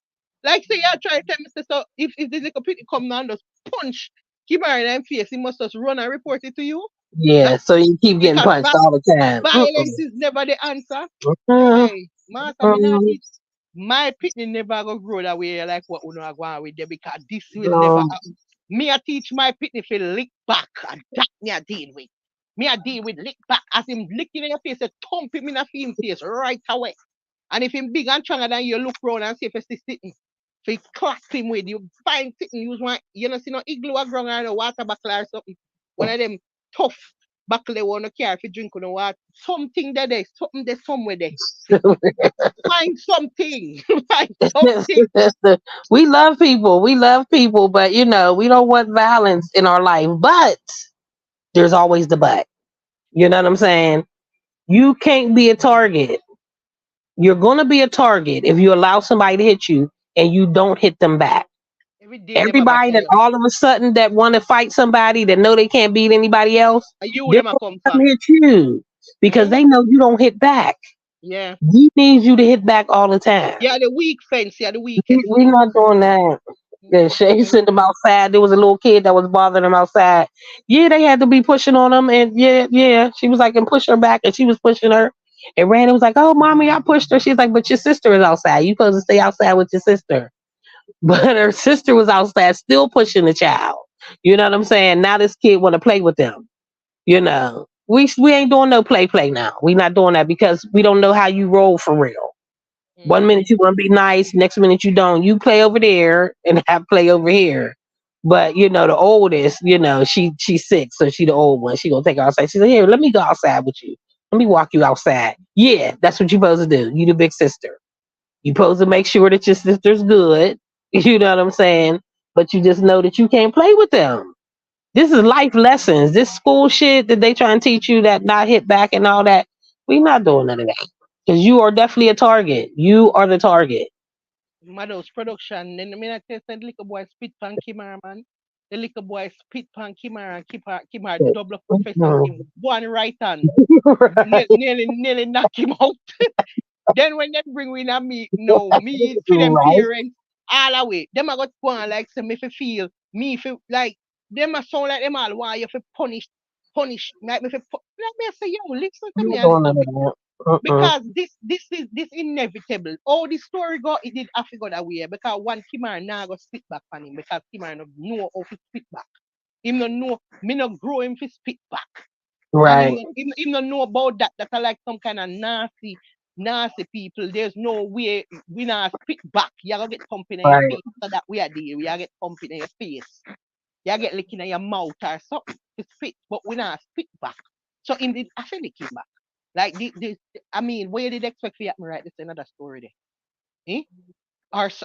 Like say you try to tell me say, so if this little pretty come down and just punch him in the face, he must just run and report it to you. Yeah, Like so you keep getting because punched all the time. violence is never the answer. Mm-mm. Hey, master, me not Mm-mm. teach my pitney never go grow that way like what we know go on with them because this will never No. happen. Me I teach my pitney to lick back and that me I deal with. Me I deal with lick back as him licking in your face, a thump him in a face right away. And if him big and stronger than you, look round and see if he's sitting. If you clap him with you find sitting, use one you know see no igloo or ground or no water buckle or something. One of them tough buckle they want to carry if you drink on the water. Something there, something there somewhere there. Find something. Find something. We love people. We love people, but we don't want violence in our life. But there's always the but. You know what I'm saying? You can't be a target. You're gonna be a target if you allow somebody to hit you and you don't hit them back. Every day them about Everybody tell that you. all of a sudden that want to fight somebody that know they can't beat anybody else, And you they're them a gonna come come for. hit you because Mm? they know you don't hit back. Yeah. We need you to hit back all the time. Yeah, the weak fence, yeah, the weakest We're link. not doing that. Yeah, Shay Yeah, sent them outside. There was a little kid that was bothering them outside. Yeah, they had to be pushing on them, and yeah. She was like, and push her back, and she was pushing her. And Randy was like, "Oh, mommy, I pushed her." She's like, "But your sister is outside. You supposed to stay outside with your sister." But her sister was outside, still pushing the child. You know what I'm saying? Now this kid want to play with them. We ain't doing no play now. We not doing that because we don't know how you roll for real. One mm-hmm. minute you want to be nice, next minute you don't. You play over there and I play over here. But the oldest, she's 6, so she the old one. She gonna take her outside. She said, "Here, let me go outside with you. Let me walk you outside." Yeah, that's what you supposed to do. You the big sister. You supposed to make sure that your sister's good. You know what I'm saying? But you just know that you can't play with them. This is life lessons. This school shit that they try and teach you that not hit back and all that. We not doing none of that. Because you are definitely a target. You are the target. Madhouse production. Then I mean I tell the little boy spit pan Kimara man. The little boy spit pan Kimara and Kimara double up professor Mhm. in one right hand. Right. Nearly knock him out. Then when they bring we in a meet, no, me for them Right. parents, all away. Them I got go on like say me fi feel, me fi like them a sound like them all why you fi punish, like me fi like me I say, yo, listen to I'm me not a doing none little of bit. that. Uh-uh. Because this inevitable. Oh, the story go it did have to go that way because one Kimar now go spit back on him because Kimar no know how to spit back. Him no know me no grow him to spit back. And Right. him no know about that. That are like some kind of nasty people. There's no way we not spit back. You gotta get pumping in your Right. face. So that we are there. We are get pumping in your face. You get licking in your mouth or something to spit, but we not spit back. So indeed, I feel lick him back. Like I mean, where did expect for happen right? This is another story there. Eh?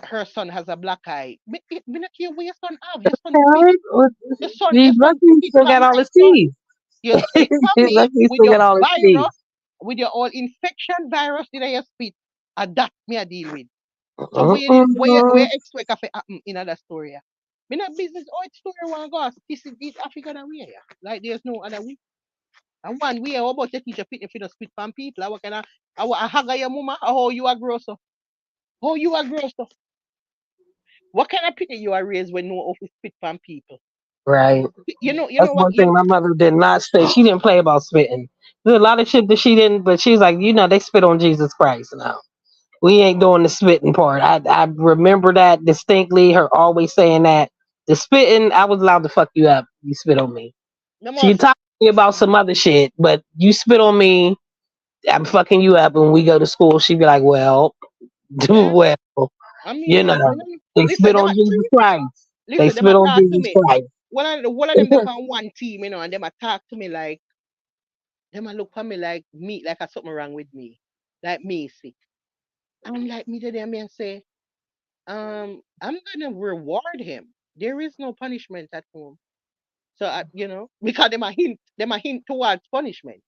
Her son has a black eye. Me not care where your son have. Your son spit. Right. Your He's son lucky he spit still from got all my his son. teeth. You spit from He's me lucky he with still your got all his teeth. virus, with your all infection virus in your spit. And that me I deal with. So where Uh-uh. expect of it happen in other story? Me not business oh it's story one go this Africa that way. Yeah. Like there's no other way. And one way how about you teach a fit if you don't spit from people? How can I hug your mama? How you are gross up? How you are gross up? What kind of pity you are raised when no office spit from people? Right. You That's know what one thing my mother did not say. She didn't play about spitting. There's a lot of shit that she didn't, but she was like, they spit on Jesus Christ. No, we ain't doing the spitting part. I remember that distinctly. Her always saying that the spitting, I was allowed to fuck you up. You spit on me. the She most talked to me about some other shit, but you spit on me, I'm fucking you up. When we go to school, she'd be like, "Well, do yeah. well." I You mean, know, they listen, spit on Jesus Christ. They them spit on talk to Jesus me. Christ. One of them they on one team, and them talk to me like them a look for me like me, like a something wrong with me, like me sick. I'm like me to them and say, I'm gonna reward him. There is no punishment at home. So because them a hint towards punishment.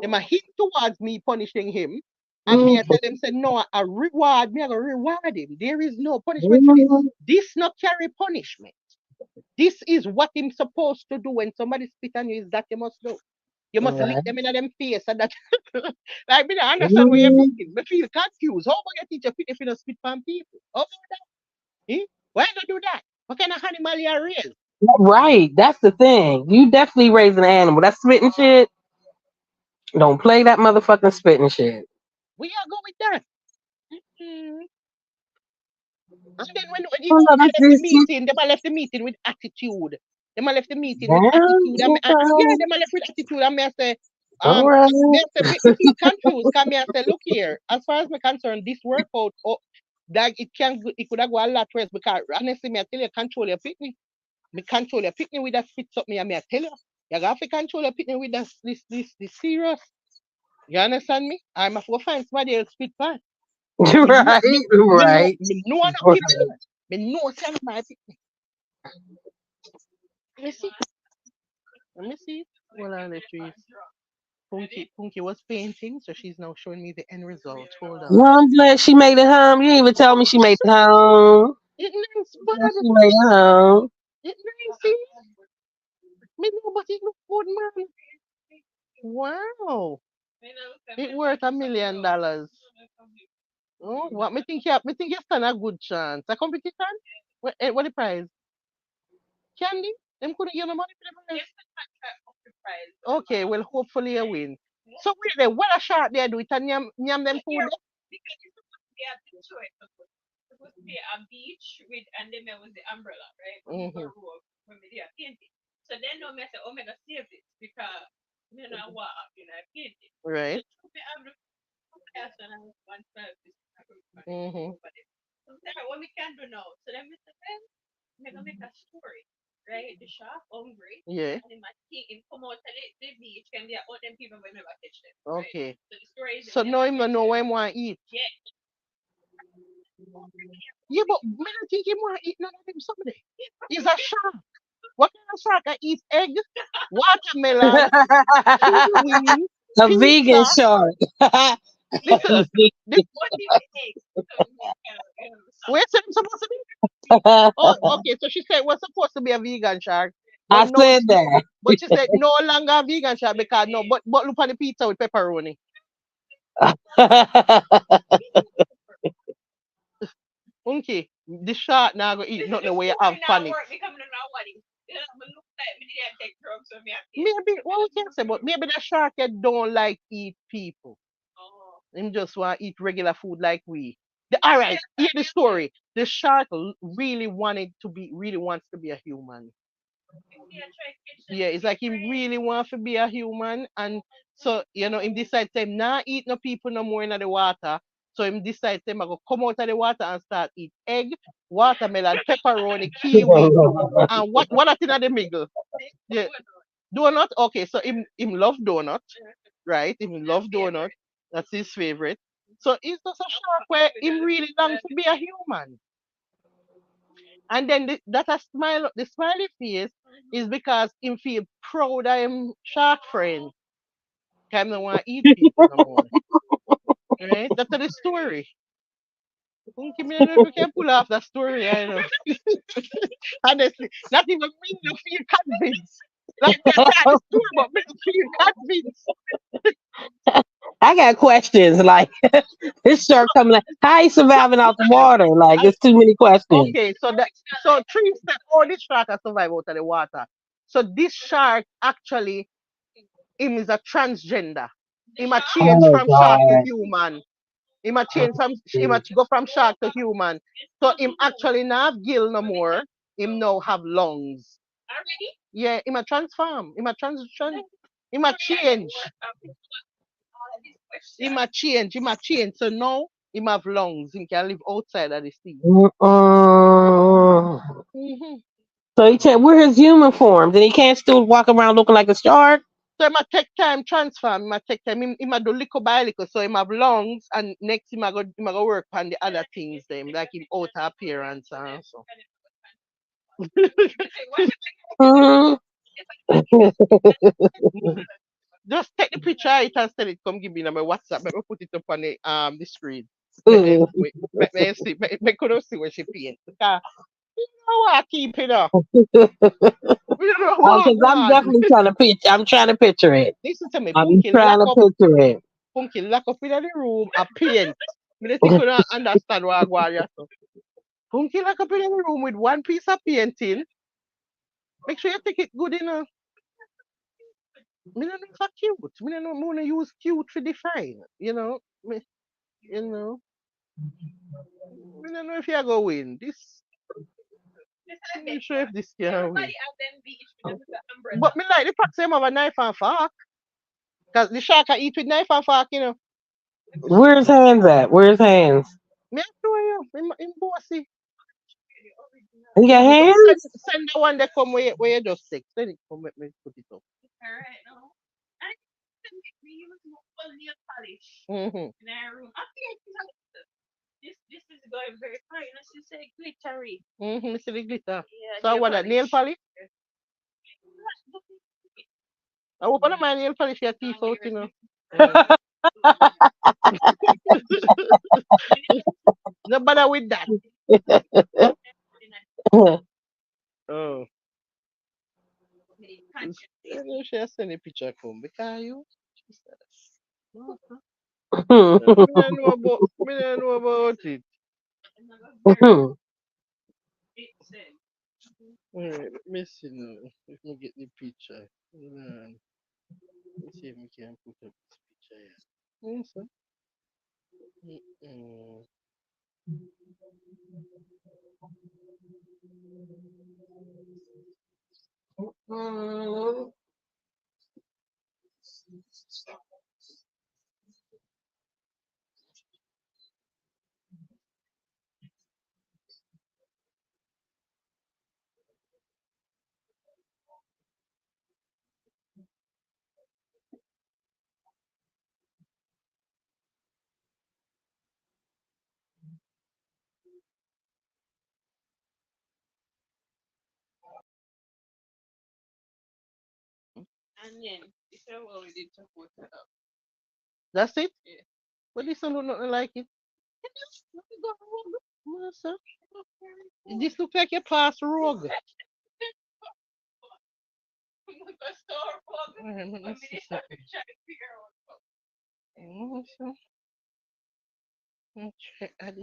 Them a hint towards me punishing him. And me I tell them say no, a reward, me I go reward him. There is no punishment for this. This not carry punishment. This is what him supposed to do when somebody spit on you is that you must do. You must lick them in them face and that like me don't understand what you're meaning. Me feel confused. How about your teacher fit if you don't spit on people? How about that? Eh? Why not do that? What kind of animal you are real? Right, that's the thing. You definitely raise an animal. That spitting shit. Don't play that motherfucking spitting shit. We are go with that. Mm. And then when even Oh, when I that's left the just meeting, them I left the meeting with attitude. Them I left the meeting with attitude. damn. Yeah, Okay. them I left with attitude. And me I say, All right. me feel confused. Cause me I say, look here, as far as me concerned, this workout, that it could have go a lot worse because honestly, me I tell you, control your picnic. Me control your picnic with that spits up me and me I tell you, you have to control your picnic with this serious. You understand me? I'm a go find somebody else spit pan. Me know, Right. Right. me know not Right. give me. Me know some my picnic. Let me see. Let me see. Hold on, let's see. Punky was painting, so she's now showing me the end result. Hold Well, on. I'm glad she made it home. You didn't even tell me she made it home. It nice, Yeah, bud. she made it home. It nice, see? Me know, but it look good, man. Wow. It worth $1 million. Oh, what me think you stand a good chance. A competition? What the prize? Candy? Them couldn't give no money for the prize. Okay, well hopefully you win. So wait there, what a shark there do it and yam them food there? Mhm. Right. Mhm. Yeah. Okay. So now him no know what him want eat. Yeah, but me not think him want eat none of them somebody. He's a shark. What kind of shark? I eat egg, watermelon, kiwi, A vegan pizza. shark. Listen, this where's it supposed to be? Oh, okay. So she said it was supposed to be a vegan shark, but I no, said that. but she said no longer a vegan shark because no, but look at the pizza with pepperoni. Okay, the shark now go eat nothing where you have panic. Maybe what we can say, but maybe the shark don't like eat people. Him just want to eat regular food like we. All right, hear the story. The shark really wants to be a human. Yeah, it's like he really wants to be a human, and so him decide to him not eat no people no more in the water. So him decide to him I go come out of the water and start eat egg, watermelon, pepperoni, kiwi, and what else in the middle? Yeah, donut. Okay, so him love donut, right? Him love donut. That's his favorite. So he's just a shark where him really longs to be a human. And then the smiley face is because him feel proud of him shark friend. Him don't want to eat people no more. Right? That's the story. Punky, me don't know if you can pull off that story, I know. Honestly, not even me don't feel convinced. Like me tell the story, but me don't feel convinced. I got questions. Like this shark coming like, how he surviving out the water? Like I, it's too many questions. okay, so three step. Oh, this shark has survived out of the water. So this shark actually him is a transgender. He might change Oh from shark to God. human. He might change from he might go from shark to human. So him actually not have gill no more. Him now have lungs. Yeah, he might transform. He might he might change. He might change. He might change. So now he might have lungs. He can live outside of the sea. Mm-mm. Mm-hmm. So he said, we're his human forms, and he can't still walk around looking like a shark. So it might take time transform. It might take time. He might do little by little. So he might have lungs, and next he might go work on the other things. Them like him outer appearance and so. Mhm. Just take the picture of it and send it. Come give me my WhatsApp. Let me put it up on the screen. Mm. Let me see. Me could see where she paint. Because you know what I keep it up. You know what Because go I'm on. definitely trying to picture. I'm trying to picture it. Listen to me. I'm trying to picture it. Punky lock up in the room. A paint. Me don't think you don't understand what I go on. So. Punky lock up in the room with one piece of painting. Make sure you take it good enough. Me don't know for cute. Me don't know. Me wanna use cute to define. You know. Me, you know. Me don't know if you go win this. I'm not sure if this can win. But me like the fact say him have a knife and fork. Cause the shark can eat with knife and fork, you know. Where's hands at? Where's hands? Me I show you. Him bossy. He got hands? Send the one that come where you just take. Send it come let me put it up. Mm-hmm. Mm-hmm. See the glitter. So what that nail polish? I open my nail polish your teeth out, you know. No bother with that. Oh. I know she has send a picture come because you. Jesus. Me don't know about it. Alright, let me see now. If me get the picture. Hold on. Let's see if we can put up this picture here. Yes, sir. Mm-mm. That's it? But this one look nothing like it. Yes, sir. This look like a past rogue. Alright, let me see something. Yes, sir. Check that.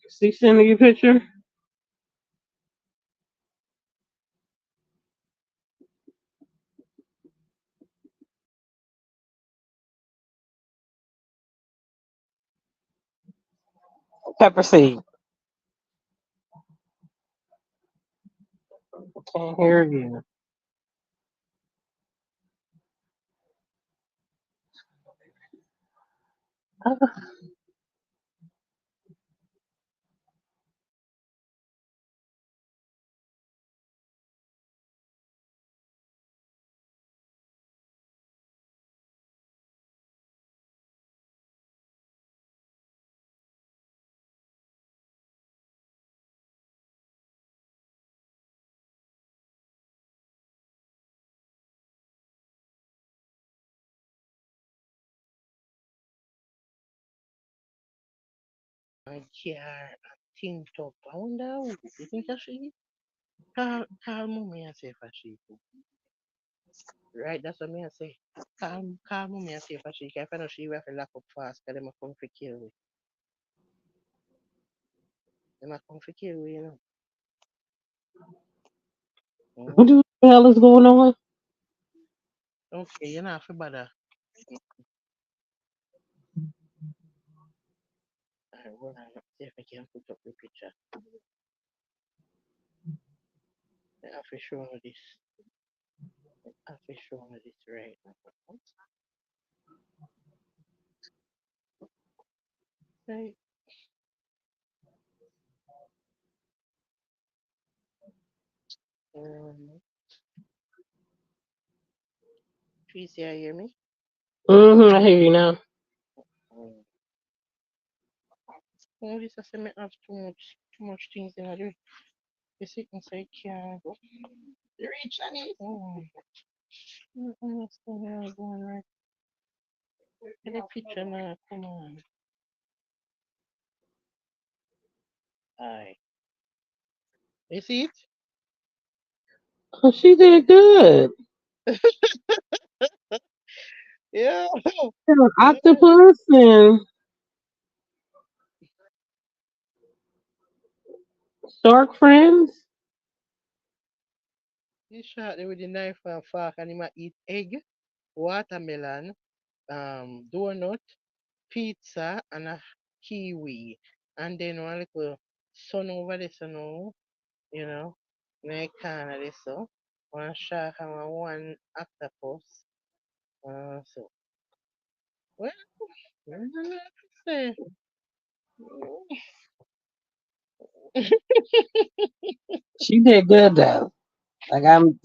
See, sending you a picture? Pepper seed. Can't hear you. My car tint up. I wonder who. You think that she? Call mommy and say for she. Right, that's what me I say. Call mommy and say for she. If I know she will have to lock up fast, because them a come for kill we. Them a come for kill we, you know. What Mm. the hell is going on? Okay, you know, have to bother. Alright, hold on. See if I can put up the picture. I have to show her this. I have to show her this right now. Right. Um, Tracy, you hear me? I hear you now. Um, oh, this is me have too much things in I do. You see, inside can't go. The reach on it. Oh, I don't understand where I'm going right. Get the picture now, come on. Aye. You see it? Oh, she did good. Yeah. Yeah. Octopus and shark friends. He shot there with the knife and fork and he might eat egg, watermelon, donut, pizza, and a kiwi. And then one little sun over there, so now, you know, make kind of this so. One shark and one octopus. So, well, I don't know what to say. She did good though. Like I'm,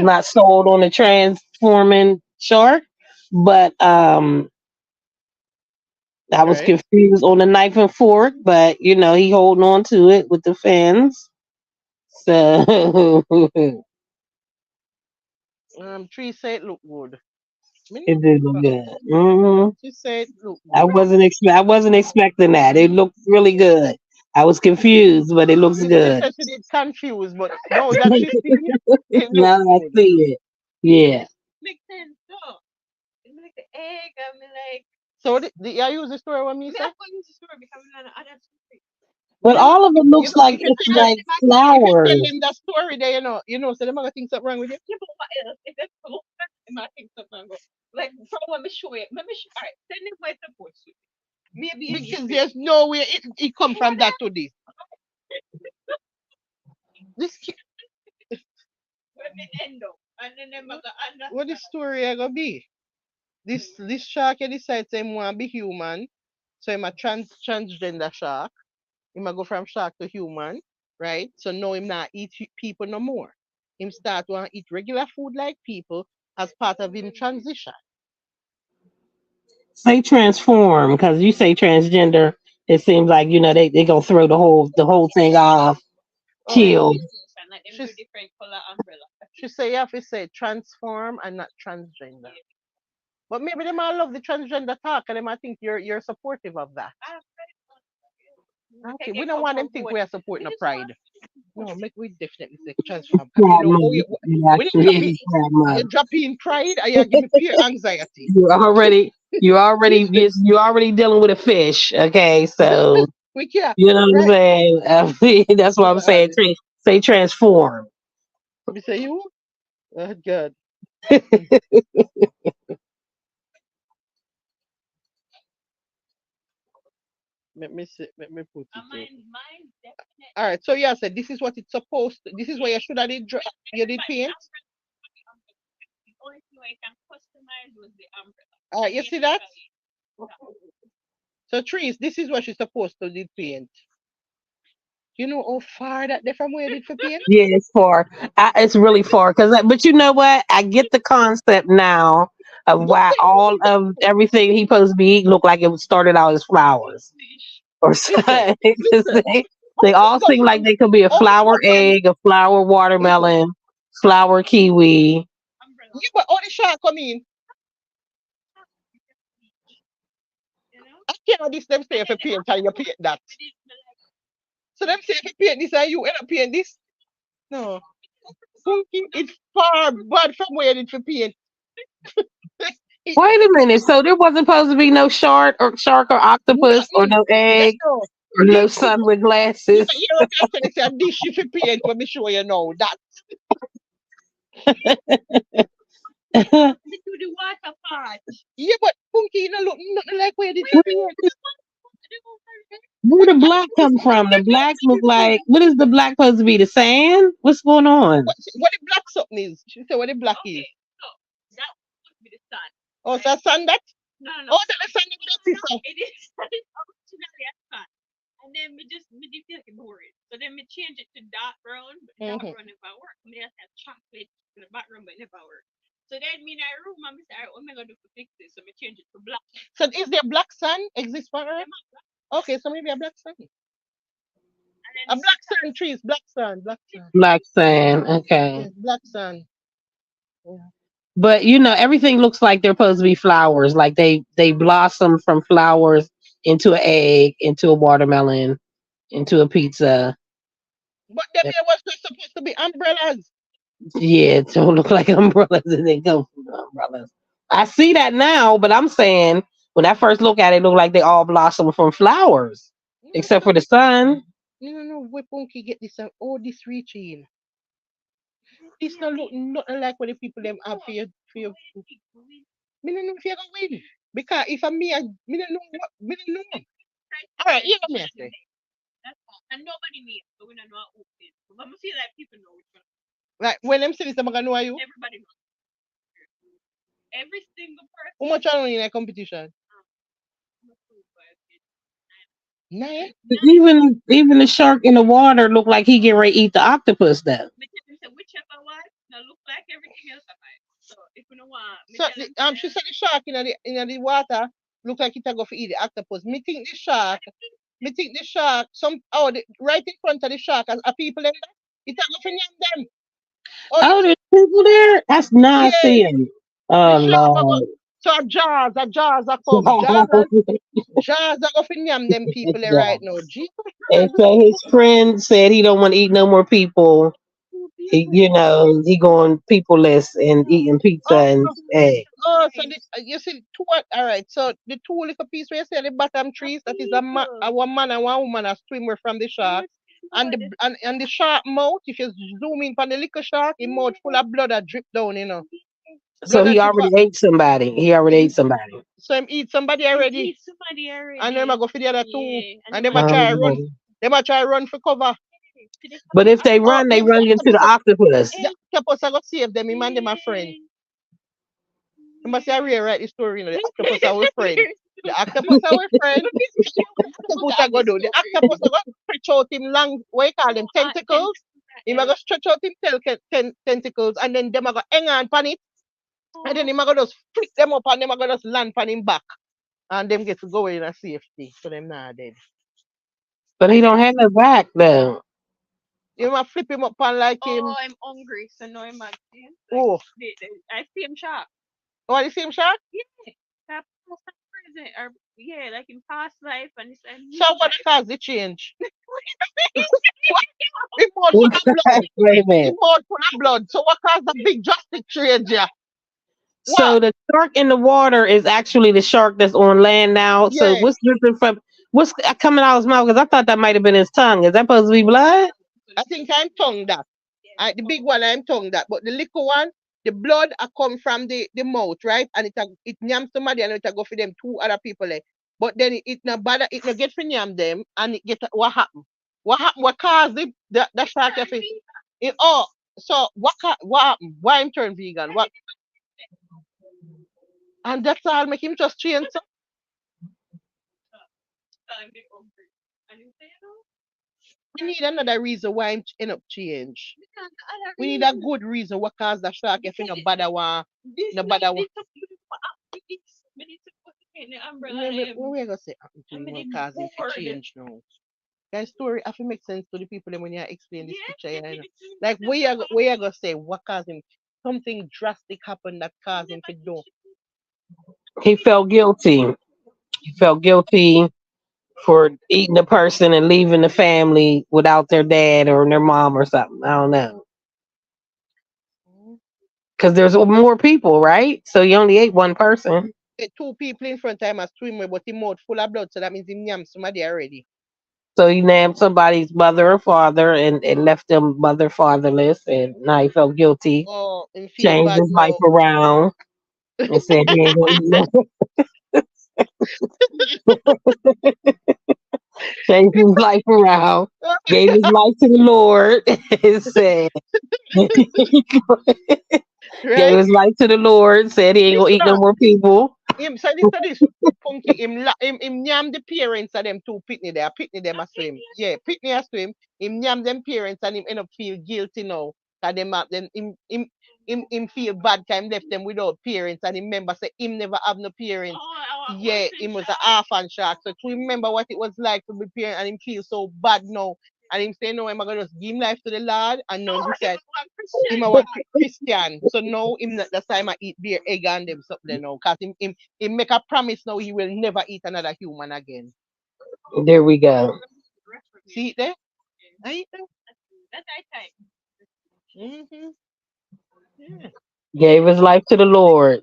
not sold on the transforming shark, but I was Right? confused on the knife and fork, but he holding on to it with the fins. So Tree said look good. Me it not did think look so. good. She said look I good. wasn't expecting that. It looked really good. I was confused, but it looks She good. said she did confused, but now that she see it look Now I good. see it. Yeah. Makes sense, no? It's like the egg. I'm like, so I use the story when me say. I'm going to use the story because I'm not other story. But You know, all of it you looks know, like it's like if you tell flowers. them that story, there, so them gonna think something wrong with you. Yeah, but what else? If that's so, they might think something wrong. Like, from what me show you, let me show. All right, send them my support. Maybe because there's no way it come from that to this. This where me end up, and then them go understand. What the story I gonna be? This shark he decides him want be human, so him a transgender shark. Him a go from shark to human, right? So now him not eat people no more. Him start want eat regular food like people as part of him transition. Say transform because you say transgender. It seems like they gonna throw the whole thing off. Oh, Kill. like them two different color umbrella. She say you have to say transform and not transgender. Yeah. But maybe they might love the transgender talk and they might think you're supportive of that. Okay, we don't want them think we are supporting a pride. No, make we definitely say transform. Because you Crab know, mother. It when actually is crab you mother. drop in pride, and you give me pure anxiety. You already dealing with a fish. Okay, so We can't, you know what I'm right? saying. That's what I'm saying. Say transform. We say you? Oh, God. Let me see. Let me put it in. All right. So yeah, said this is what it's supposed to. This is what you should have did. You did paint. The only thing I can customize was the umbrella. All right. You see that? So trees. This is what she's supposed to did paint. You know how far that they from where you did for paint? Yeah, it's far. It's really far but you know what? I get the concept now of why all of everything he supposed to be eating look like it was started out as flowers or Listen, something. 'Cause listen. they all seem like they could be a How it flower go from egg, a flower listen. watermelon, flower kiwi. Yeah, but all the shark come in. I can't this them say if you paint and you paint that. So them say if you paint this and you end up paint this. No. Funky, it's far bad from where it for paint. It, Wait a minute. So there wasn't supposed to be no shark or octopus or nothing. no egg No. or no This is sun with glasses. you know what I say, it's a dish if you paint, let me show you now. That yeah, but funky, you know, look nothing like where it for paint. Where the black come from? The black look like what is the black supposed to be? The sand? What's going on? What the black something is? She said what the black is. Oh, so sun that? Oh, that the sun that we don't see, Mhm. So is there black sun exist for Earth? Okay, so maybe a black sun. A black sun trees, black sun, black sun. Black sand. Okay. Yes, black sun. Yeah. But you know, everything looks like they're supposed to be flowers. Like they blossom from flowers into an egg, into a watermelon, into a pizza. But them here was just supposed to be umbrellas. Yeah, it don't look like umbrellas and they come from umbrellas. I see that now, but I'm saying when I first look at it, it looked like they all blossom from flowers. No, Except for the sun. no. Where Punky get this? Oh, this reaching. This not look nothing like what the people them have for your. Me no know if you gonna win because if I'm me, me no know what me no know. All right, you know me I say. Like when them say this, I'm gonna know you. How much are you in a competition? Nine. Even the shark in the water look like he get ready to eat the octopus though. So she said the shark in the water look like it a go for eat the octopus. Me think the shark. Me think the shark. Right in front of the shark as a people them. It a go for yam them. Oh Oh, there's people there? That's not yeah. seeing. The Oh shark a go. Lord. So a come. Jars are go for yam them people there Yeah. right now. Jesus And Christ. so his friend said he don't want to eat no more people. You know, he going people-less and eating pizza Oh, and egg. so you see two. All right. So the two little piece where you see at the bottom trees, that is a one man and one woman a swimmer from the shark. And the shark mouth, if you zoom in on the little shark, the mouth full of blood that drip down, you know. So Blood that he drip already out. ate somebody. He already ate somebody. So him eat somebody already. And then I go for the other two. And then I try run. Um, Them I try run for cover. but if they Oh, run, they run into the octopus. the octopus I go save them, him and them a friend. You must say I really write the story, you know, the octopus our friend. The octopus our friend. The octopus I go do. The octopus I go stretch out him long, what you call them, tentacles. Him I go stretch out him tentacles and then them I go hang on pan it. And then him I go just flick them up and them I go just land pan him back. And them get to go in a safety. So them not dead. But he don't have no back though. You know, flip him up and like him. Oh, oh, the same shark? So what cause the change? The mouth full of blood. Wait a The minute. mouth full of blood. So what caused the big drastic change here? So What? the shark in the water is actually the shark that's on land now. So Yeah, what's different from what's coming out of his mouth? Because I thought that might have been his tongue. Is that supposed to be blood? I think I'm tongue that. The big one I'm tongue that, but the little one, the blood a come from the mouth, right? And it nyam somebody and it a go for them two other people. But then it not bother, it not get for nyam them and it get what happened? What happened? What caused the shark to it? Oh, so what happened? Why him turn vegan? What? And that's all make him just change. So we need another reason why him end up change. We need a good reason what caused the shark if you no bother one, no bother one. What we gonna say happened to him what caused him to change now? That story have to make sense to the people then when you explain this picture, you know. Like where you gonna say what caused him something drastic happened that caused him to do. He felt guilty. He felt guilty for eating a person and leaving the family without their dad or their mom or something. I don't know. Because there's more people, right? So you only ate one person. Two people in front of him are swimming, but he mouth full of blood, so that means he yam somebody already. So he named somebody's mother or father and left them mother fatherless. And now he felt guilty, Oh, and feel changed bad his life now. around and said he ain't gonna eat no changed his life around, gave his life to the Lord, and said gave Right? his life to the Lord, said he ain't This gonna eat no now. more people. Him so this punky him yam the parents of them two pitney there. Pitney them a swim. Yeah, pitney a swim. Him yam them parents and him end up feel guilty now. Cause them have them him feel bad time left them without parents and him remember say him never have no parents. Yeah, him was an orphan shark. So to remember what it was like to be parent and him feel so bad now. And him say no, I'm gonna just give him life to the Lord and now he said him a one Christian. So now him not the time I eat beer, egg and them something now. Cause he make a promise now he will never eat another human again. There we go. See it there? I eat them. Mm-hmm. Yeah. Gave his life to the Lord.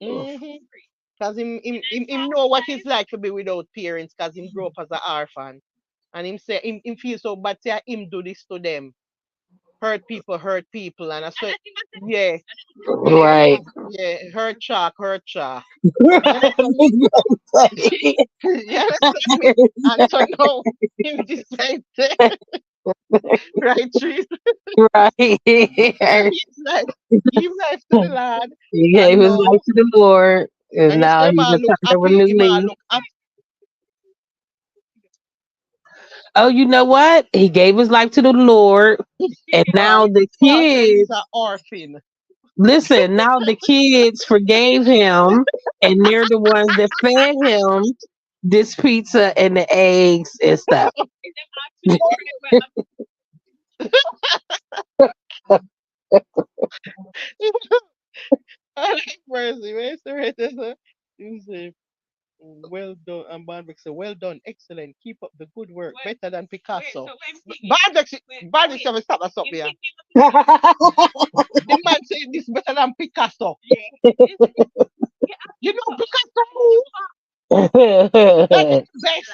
Mm-hmm. Cause him know what it's like to be without parents cause him grew up as an orphan. And him say him feel so bad say him do this to them. Hurt people and I say yeah, yeah, Right. yeah, hurt shark. You understand me? You understand me? And so now him decide to right trees. Right. He's like give life to the lad He gave and his life now to the Lord, and and you now say he's man a look turn of a happy, new he man leaf. look happy. Oh, you know what? He gave his life to the Lord, and God, now the God said he's kids an orphan. listen. Now the kids forgave him, and they're the ones that fed him this pizza and the eggs and stuff. I like mercy, where's the right answer? You say well done and Barbeck say well done, excellent, keep up the good work, better than Picasso. Barbeck say stop that stop here. The man say this better than Picasso. You know Picasso? That is the best.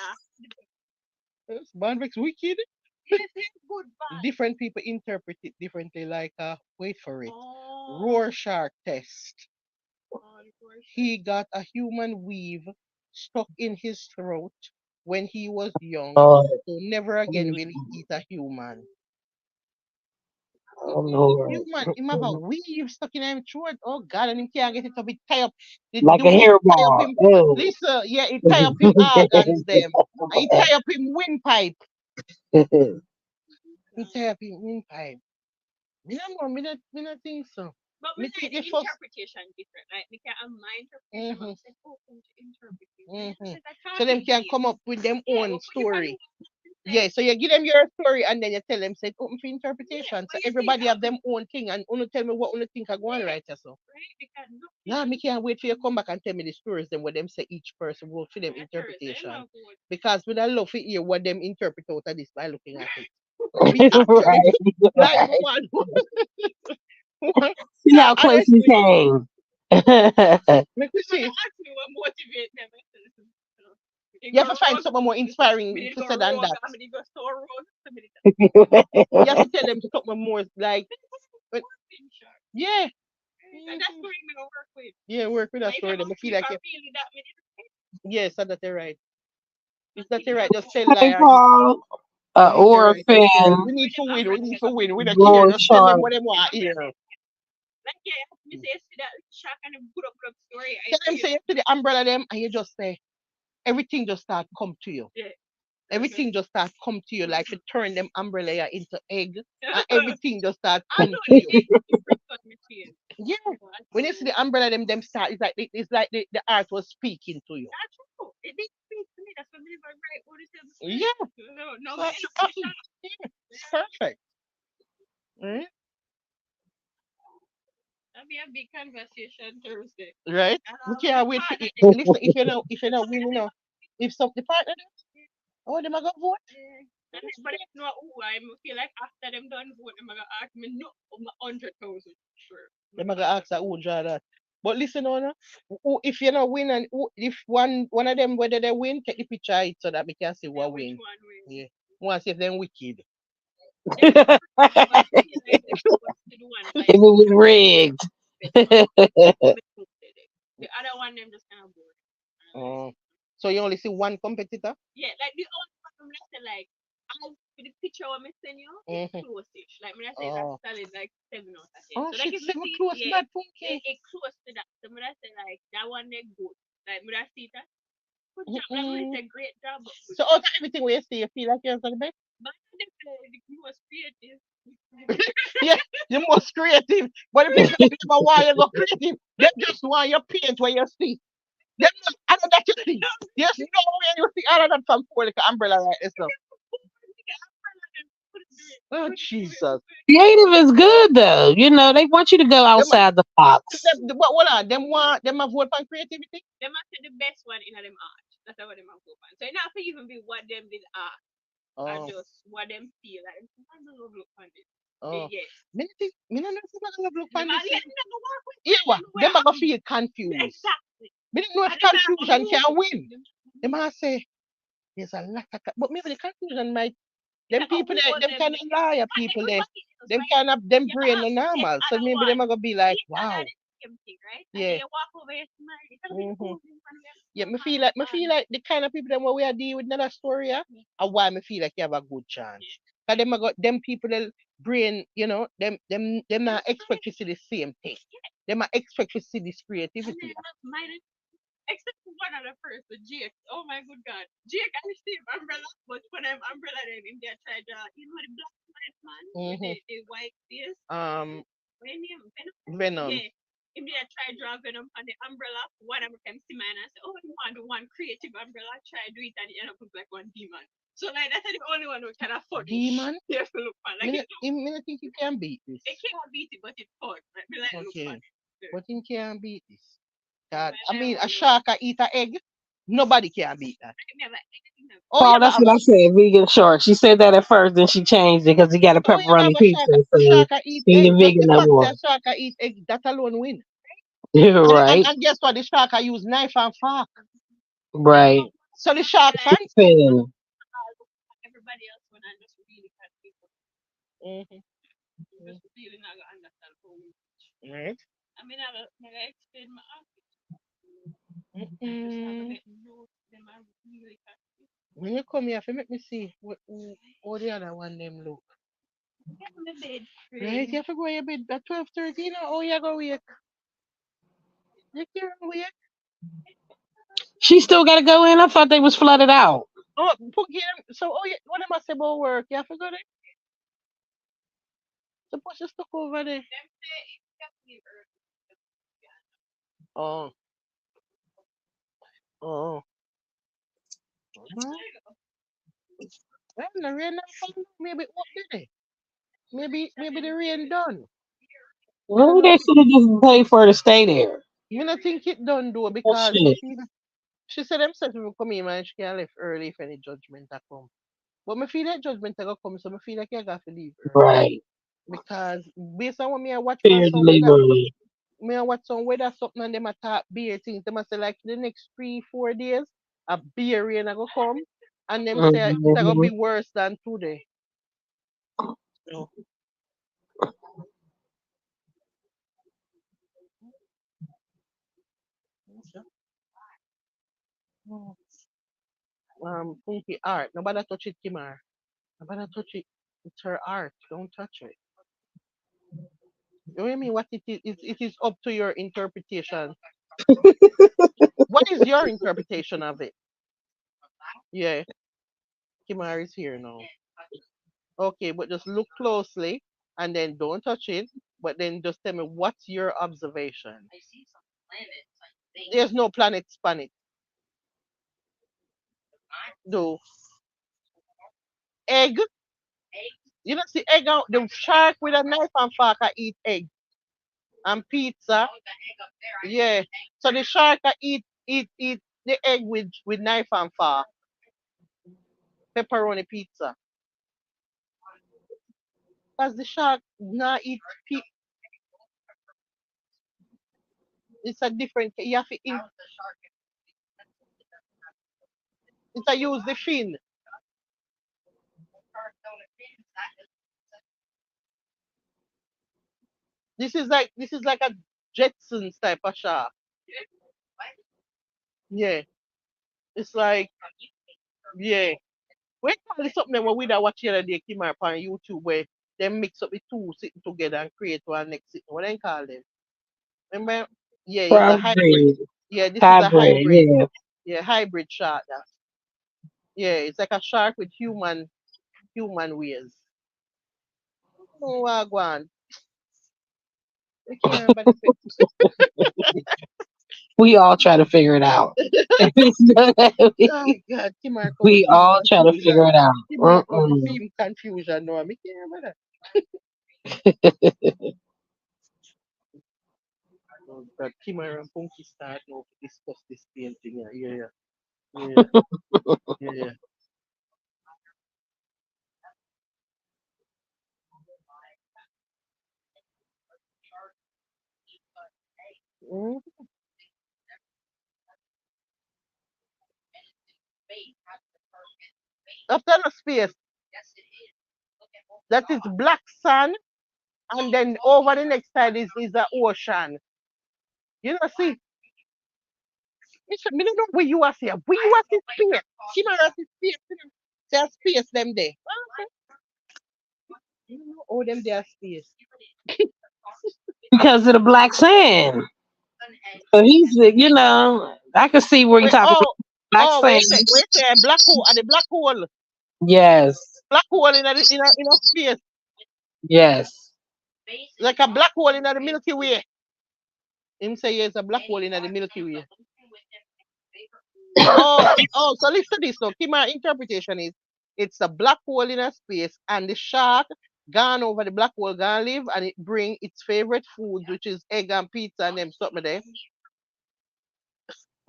Yes, Barbeck's wicked. Different people interpret it differently. Like, wait for it. Rorschach test. He got a human weave stuck in his throat when he was young, Oh, so never again will he eat a human. oh Lord. Human, him have a weave stuck in him throat. Oh God, and he can't get it up. It tie up Like the a weave tie up hairball. him. Oh. Listen, yeah, it tie up him organs them. And it tie up him windpipe. It tie up him windpipe. Me don't know, me not think so. Me think the first. Mhm. Mhm. So them can come up with them own story. Yeah, so you give them your story and then you tell them, say, it's open for interpretation. So everybody have them own thing and only tell me what only think I go on right so. Yeah, me can't wait for you to come back and tell me the stories then what them say each person will for them interpretation. Because we don't love to hear what them interpret out of this by looking at it. Me actually Right. like Right. one, See how and close we came. make me see. You have to find someone more inspiring to say than that. You have to tell them something more like, yeah. Mhm. Yeah, work with that story. Them I feel like yes, that's that right. Is that right? Just tell Hey, lie or give. Paul, Mm, you're right. orphan, We need to win. We need to win. We don't care. Lord Just tell them Sharp. what they want to hear. Tell them say you to the umbrella them and you just say everything just start come to you. Everything just start come to you like you turn them umbrella into egg and everything just start come to you. Yeah. When you see the umbrella them start it's like the art was speaking to you. Yeah. Yeah. Perfect. Mm, right? We can't wait for it. Listen, if you know win, you know. If some the partner, oh, them a go vote. But it's not who I feel like after them done vote, I'm gonna ask me no 100,000 sure. Them a go ask her who draw that. But listen on, if you know win and if one of them whether they win, take the picture of it so that we can see what Which win. one wins? Yeah. Want to see if them wicked. Them but I feel like they supposed to do one If it was rigged. the other one them just kind of bored. Oh. So you only see one competitor? Yeah, like the only one when I say like I'll with the picture what me send you, it's Mhm. close-ish. Like when I say that's Oh. solid like 7 out of 10. Oh So like shit, if you seven see close yeah, mad funky. it close to that. So when I say like that one they good. Like when I see that good job. Like when I Mm-mm. say great job but good So job. out of everything we see, you feel like you're the best? But the most creative. Yeah, you're most creative. But the people that never want you go creative, they just want your paint where you see. Them not, I know that you see. There's no way you see all of that from for the umbrella like this. So. Oh Jesus. Creative is good though. You know, they want you to go Them, outside the box. what hold on, them want them a vote for creativity? They must say the best one in them art. That's what them have go on. So it not for even be what them did art or Oh, just what them feel like. Sometimes I love look on it. oh. Yes. Me think me no know if I'm gonna look Them for are this. letting them go work with Yeah, what? them Them are gonna where feel confused. exactly. Me don't know if And them are confusion move. can win. They might say there's a lot of but maybe the confusion might them people that them kind of liar people they them kind of them brain no normal. So maybe them are gonna be like, wow. Right? And Yeah. then you walk over here smile. It's gonna be Mm-hmm. cool in front of them. Yeah, me feel like the kind of people them what we are dealing with another story, yeah, and why me feel like you have a good chance. Cause them a got them people that brain, you know, them not expect to see the same thing. Them a expect to see this And creativity. then not mine. Except for one other person, Jake. Oh my good God. Jake and Steve umbrella, but when I'm umbrella then in their tried you know the black white man with Mm-hmm. the white face. When name Venom? Venom. Yeah. If they try draw Venom on the umbrella, one of them see mine and say, oh, you want the one creative umbrella, try do it and it end up look like one demon. So like that's the only one who can afford it. Demon. Yes, look fun. Like it Me not think he can beat this. can't beat it, but it's fun. Like, me like look Okay, fun. but he can beat this. God, I I mean, a want shark can eat an egg. Nobody can beat that. never anything else. Oh, you Paul, ever that's have what I said. Vegan short. She said that at first, then she changed it because he got a oh, you ever have pepperoni a shark? pizza. So Shark can eat he egg. ain't Just vegan the no fact more. that shark can eat egg, that alone win. You're right. And guess what? The shark can use knife and fork. Right. So the shark Like fancy. Fin. everybody else when I just really can't people. Mm-hmm. Just really not gonna understand how we Right. I mean I explain my outfit. Just not gonna Mm-mm. let know them I really can't When you come here, if you make me see what the other one them look. get on the bed Right, you frame. have to go your bed at 12:30. Oh, you go wake. You can't wake. She still got to go in. I thought they was flooded out. Oh, book him. So, oh, yeah, what am I say about work? You have to go there. Suppose you stuck over there. Them say it's definitely earth. Oh, oh. There you go. Well, the rain not falling. Maybe what did it? Maybe the rain done. I don't Maybe know. they should have just paid for her to stay there. Me not think it done though Oh because me shit. feel she said themself will come in and she can leave early if any judgment a come. But me feel that judgment a go come, so me feel like you got to leave early. Right. Because based on what me I watch for Fair to some leave weather, early. me I watch some weather something and them a talk beer things. Them a say like the next 3 4 days a beer rain a go come and them say it's a gonna Hmm. be worse than today. So, funky art. Nobody touch it, Kimar. Nobody touch it. It's her art. Don't touch it. You know what I mean? What it is, it is up to your interpretation. What is your interpretation of it? Yeah, Kimar is here now. Okay, but just look closely and then don't touch it. But then just tell me what's your observation. There's no planets on it. No egg. You don't see egg out. The shark with a knife and fork can eat egg and pizza. Yeah. So the shark can eat the egg with knife and fork, pepperoni pizza. Cause the shark not eat it's a different you have to eat, it's a use the fin. This is like a Jetsons type of shark. Yeah. It's like yeah. We call it something when we da watch the other day came up on YouTube where they mix up the two sitting together and create one next sitting. What they call them? Remember? Yeah, it's a hybrid. Crossbreed. Yeah, this is a Hybrid, hybrid. yeah. Yeah, hybrid shark. Yeah, it's like a shark with human ways. Oh, Gwaan. I can't remember the We all try to figure it out. oh God, Kimar come We film all try to figure confusion. it out. Kimar come Mm-mm. film confusion. No, I can't remember oh God, Kimar and Punky start now to discuss this painting. Yeah, yeah, yeah, yeah, yeah, yeah. Mm. After the space, that is black sand, and then over the next side is the ocean. You know, see, it's me don't know where you are here. Where you are this space? Kimar has this space. There's space them there. You know, all them there space. Because of the black sand. So I can see where you're Wait, talking about black sand. wait there, black hole, and the black hole. Yes. Black hole in a space. Yes. Like a black hole in the Milky Way. Him say yes, a black hole in the Milky Way. So listen to this now. My interpretation is it's a black hole in a space and the shark gone over the black hole, gone live and it bring its favorite food, which is egg and pizza and them something there.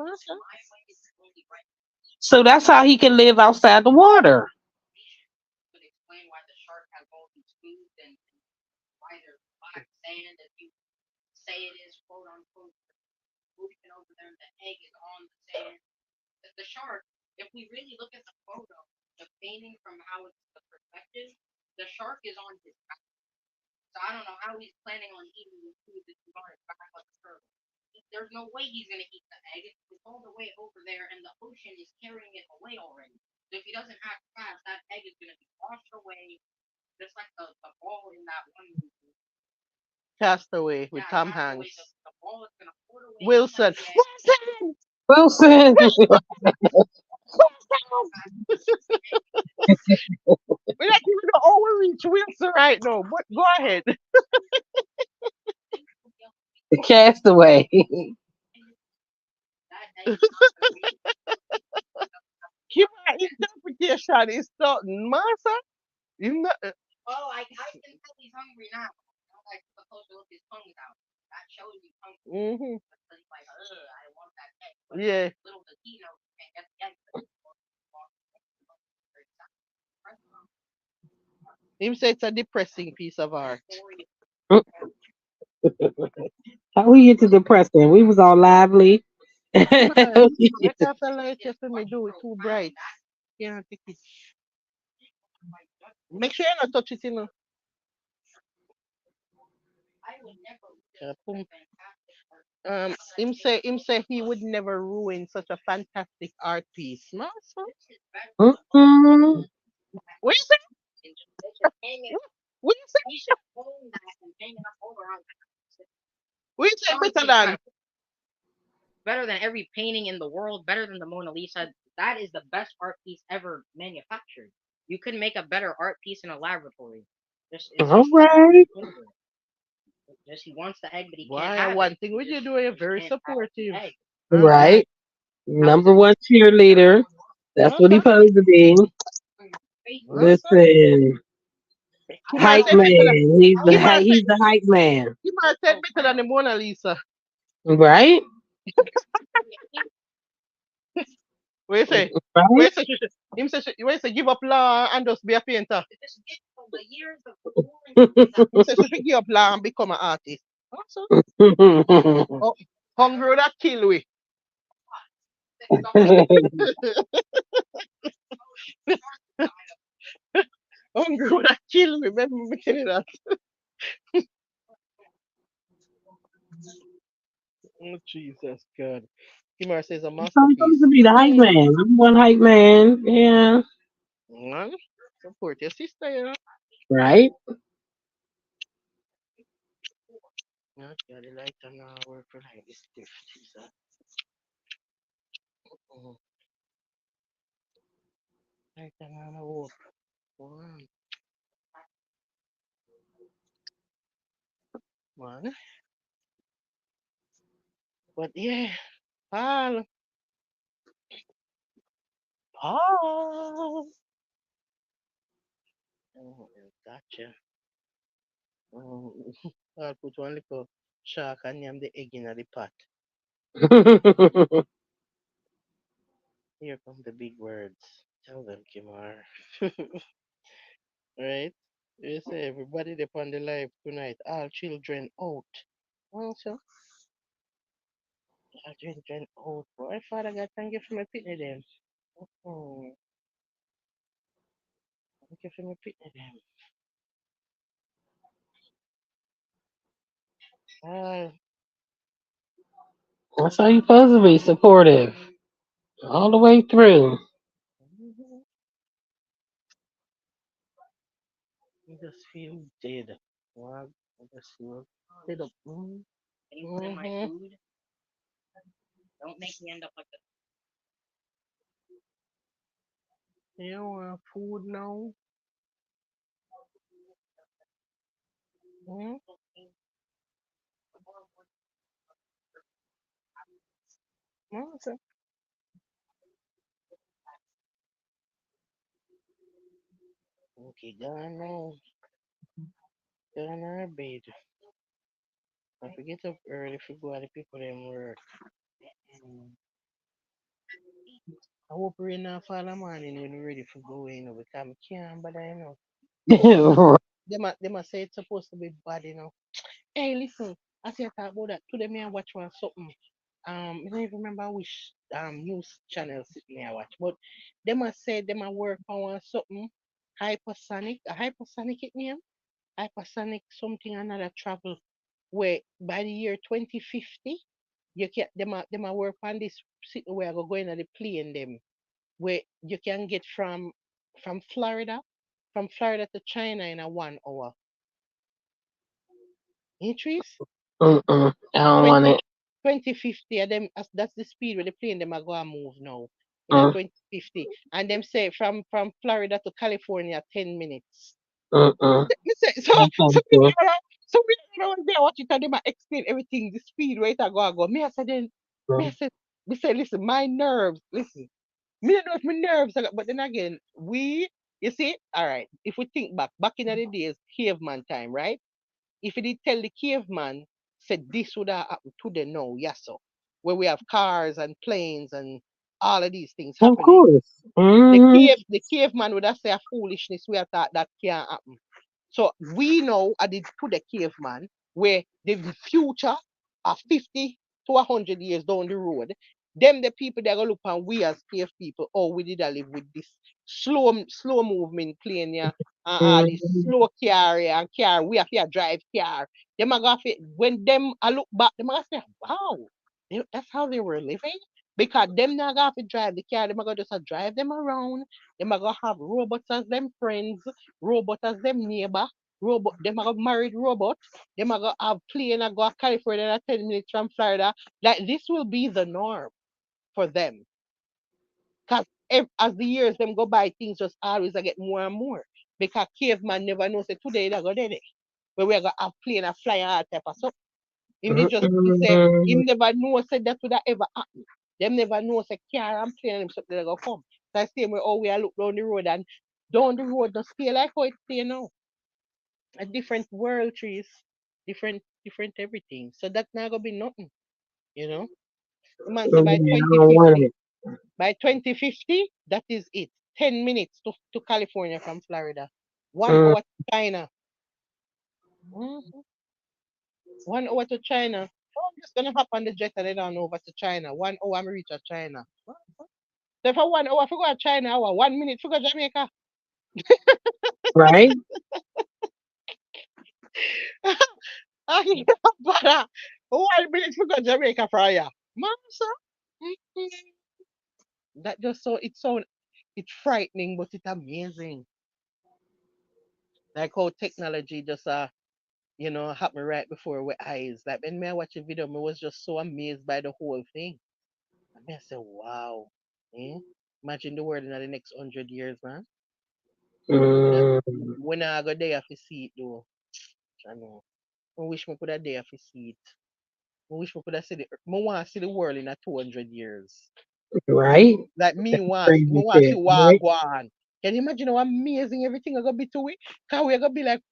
Okay. So that's how he can live outside the water. Castaway with Tom Hanks. Wilson. Wilson! Wilson. We're not even the overreach Wilson right now, but go ahead. The castaway. My interpretation is something, master. You know, hmm yeah. Him say it's a depressing piece of art. How we get to depressing? We was all lively. Man, right after light, you for me do it too bright. Can't take it. Make sure you not touch it, you know. Pum. Him say he would never ruin such a fantastic art piece. Master. Mm-mm. What you say? What you say? What you say better than? All right. Why one thing what you do, you're very supportive. Uh-huh. Right. Number one cheerleader. That's what he Okay. supposed to be. Okay. Listen, He might hype say better than man. he might say He's the hype man. he might say better than the Mona Lisa. Right? What you say? What Right? you say? Him say, what you say? Give up law and just be a painter. Him say she should give up law and become an artist. Also, oh, hungry that kill we. Hungry that kill me. Remember me tell you that. Oh, Jesus God. Kimar says a I'm supposed masterpiece. to be the hype man. I'm one hype man. Yeah. Man, support your sister, you know. Right? Yeah, yeah, the light and work for like this stiff. Jesus. Mm, light and work. Man, man. But yeah, Paul. Paul. Oh, gotcha. Oh, I'll put one little shark and name the egg in the pot. Here come the big words. Tell them, Kimar. Right? You say everybody upon the live tonight. All children out. Also, all children out. Boy, Father God, thank you for my pitney them. Oh, thank you for my pitney them. Ah, That's how you supposed to be supportive all the way through. mhm. I just feel dead. Wow, I just feel dead up. Mm-hmm. You want food now? Mm-hmm. Okay. Okay, gone now. Gone our bed. If we get up early, if we go at the people them work. Mm. I hope rain not fall in the morning when we're ready for go in, because I can't, but I know. They must say it's supposed to be bad, you know. Hey, listen, I see I talk about that. Today, me I watch one something. I don't even remember which news channel me I watch, but they must say they must work on one something hypersonic, a hypersonic it name, hypersonic something another travel where by the year 2050 you can they might work on this city where I go going on the plane them where you can get from Florida to China in a 1 hour. Entries I don't want 20 it. 2050 and them that's the speed where the plane them are going to move now in a Mm, 2050 and them say from Florida to California 10 minutes. mm. Me say, so No, so thank me you. so me there watch it and them a explain everything the speed where it a go. Me I said then me I Mm, said me say listen my nerves listen me don't know if my nerves are, but then again we you see all right if we think back in the days caveman time right if you did tell the caveman, said this would have happened to them now, yes, so where we have cars and planes and all of these things of happening. course. The Hmm. caveman would have said a foolishness we have thought that can't happen. So we know I did to the caveman where the future of 50 to 100 years down the road, them the people that gonna look on we as cave people, oh we did a live with this slow movement plane yeah, and all this slow car yeah, and car we have to drive car. Them are gonna when them I look back, them are gonna say, wow, that's how they were living. Because them not gonna have to drive the car, them are gonna just drive them around. Them are gonna have robots as them friends, robot as them neighbor, robot them are married robot, them are gonna have plane and go to California at 10 minutes from Florida. Like this will be the norm for them. Cause as the years them go by, things just always get more and more. Because caveman never knows that today they go there. Where we're gonna have plane and fly and all type of stuff. Him they just he say him never know said that would have ever happen. Them never know say car and plane and something they go come. That's the same way oh we are look down the road and down the road just stay like how it stay now a different world trees, different everything. So that's not gonna be nothing, you know. The man said by Yeah, I don't want 2050, it. By 2050, that is it. 10 minutes to California from Florida. 1 hour to China. Mhm. 1 hour to China. Oh, I'm just gonna hop on the jet and then on over to China. 1 hour I'm reach at China. So for 1 hour, I forgot China hour. 1 minute, forgot Jamaica. Right? I but 1 minute, forgot Jamaica for ya. Massa. Mhm. That just so it sound it's frightening, but it's amazing. Like how technology just happened right before our eyes. Like when me I watch a video, me was just so amazed by the whole thing. And me I say, wow. Eh? Imagine the world in the next 100 years, man. When I, Mm, when I go there to see it though. I know. I wish me could have there to see it. I wish me could have see the I want to see the world in a 200 years. right? Like me Crazy want to see shit, right? Gwaan. Can you imagine how amazing everything I gonna be to it? Cause we gonna be like,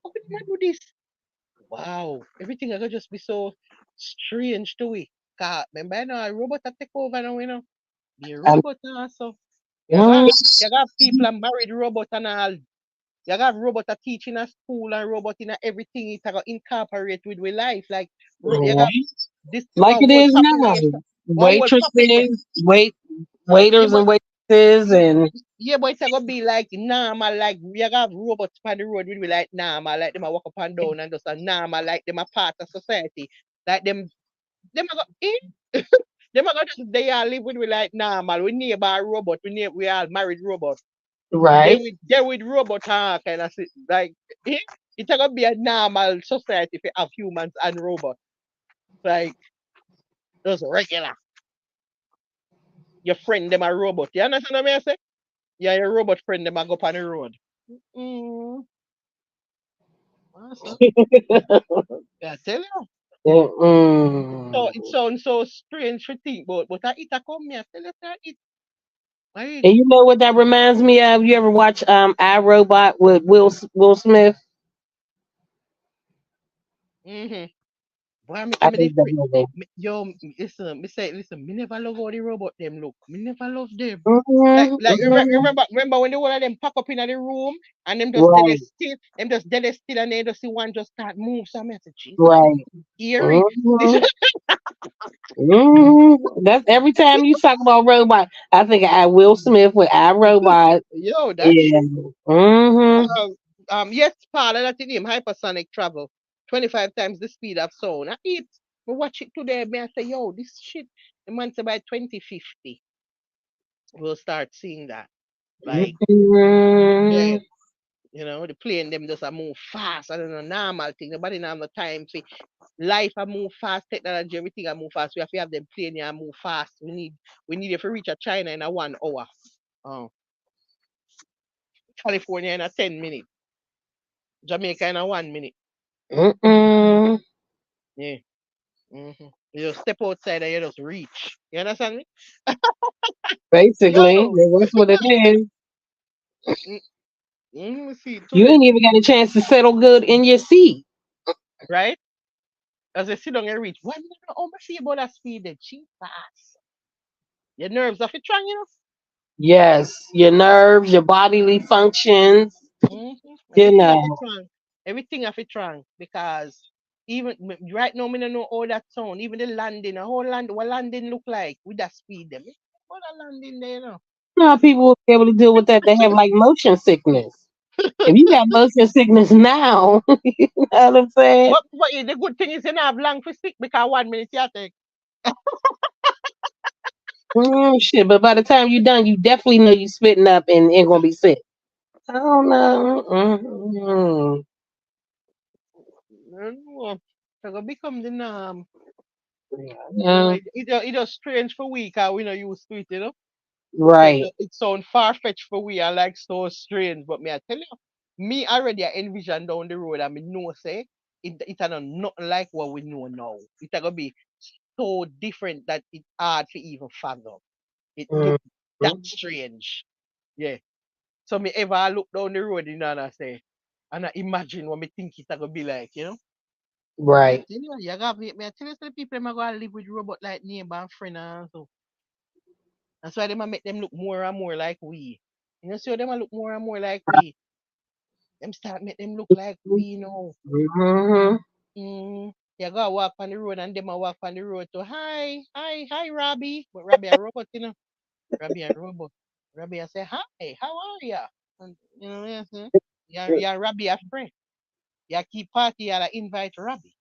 how could man do this? Wow, everything I gonna just be so strange to it. Cause remember now a robot a take over now, the Um, robot also. what? You got people and married robot and all. You got robot a teach in a school and robot in a everything it a go incorporate with life. Like you got Right. this Like it whole is now. population. One whole population. Waitresses, Yeah, waiters but and waitresses and yeah, but it's gonna be like normal, like we got robots on the road with we like normal, like them a walk up and down and just a normal, like them a part of society. Like them a go them a go just they all live with we like normal. We neighbor a robot, we all married robot. right. They with robot kind of like it's gonna be a normal society for have humans and robots. Like just regular. Your friend them a robot. You understand what I say? Yeah, your robot friend them a go up on the road. Mm, awesome. Yeah, tell you. So it Mm. sounds so strange to think, but I eat a come here. Tell you that it. I And you know what that reminds me of? You ever watch I Robot with Will Smith? mm-hmm. Boy, I I'm think that different. movie. Listen, listen, me never love how the robot them look. Me never love them. Like, Hmm. like remember when the one of them pop up in the room and them just dead Right, still, them just dead still and they just see one just start move. So I said, Jesus, this right. eerie. This Hmm. That's every time you talk about robot, I think I Will Smith with I Robot. yo, that's Yeah. true. Hmm. Yes, Paula, that's in him, hypersonic travel. 25 times the speed of sound. I eat. We watch it today, me I say, yo, this shit. The man say by 2050, we'll start seeing that. Like, yeah, Hmm. the plane them just a move fast. I don't know, normal thing. Nobody now have no time for life I move fast, technology, everything I move fast. We have to have them plane here move fast. We need it to reach a China in a 1 hour. Oh, California in a 10 minutes. Jamaica in a 1 minute. Mm-mm. Yeah. You just step outside and you just reach. You understand me? Basically, Yo, that's what it is. mm, see You today, ain't even got a chance to settle good in your seat. right? As they sit down and reach, why do you know how much about that speed that she fast? Your nerves off it trying, Yes, your nerves, your bodily functions. You Everything off it know, trying. Everything off it trying because even right now, me don't know all that sound. Even the landing, the whole land, what landing look like with that speed, them. What that landing there, you know how people will be able to deal with that. They have like motion sickness. If you got motion sickness now, you know what I'm saying? But the good thing is you don't have long for stick because 1 minute you take. Shit, but by the time you're done, you definitely know you spitting up and ain't gonna be sick. I don't know. I don't know. So go become the norm. Yeah, It just strange for we because we not used to it. So right. it sound far fetched for we and like so strange. But me I tell you, me already I envision down the road and me know say it are nothing like what we know now. It are gonna be so different that it's hard to even fathom. It look that Mhm. strange. Yeah. So me ever look down the road, and I say, and I imagine what me think it are gonna be like. Me I Right. tell you, me I tell you, say the people them are gonna live with robot like neighbor and friend and so. That's why them a make them look more and more like we. You know, so them a look more and more like we. Them start make them look like we now. Mm-hmm. You gotta walk on the road and them a walk on the road to hi, Robbie. But Robbie a robot, you know. Robbie a robot. Robbie a say, hi, how are ya? And you know, yeah, Robbie a friend. You keep party, you invite Robbie.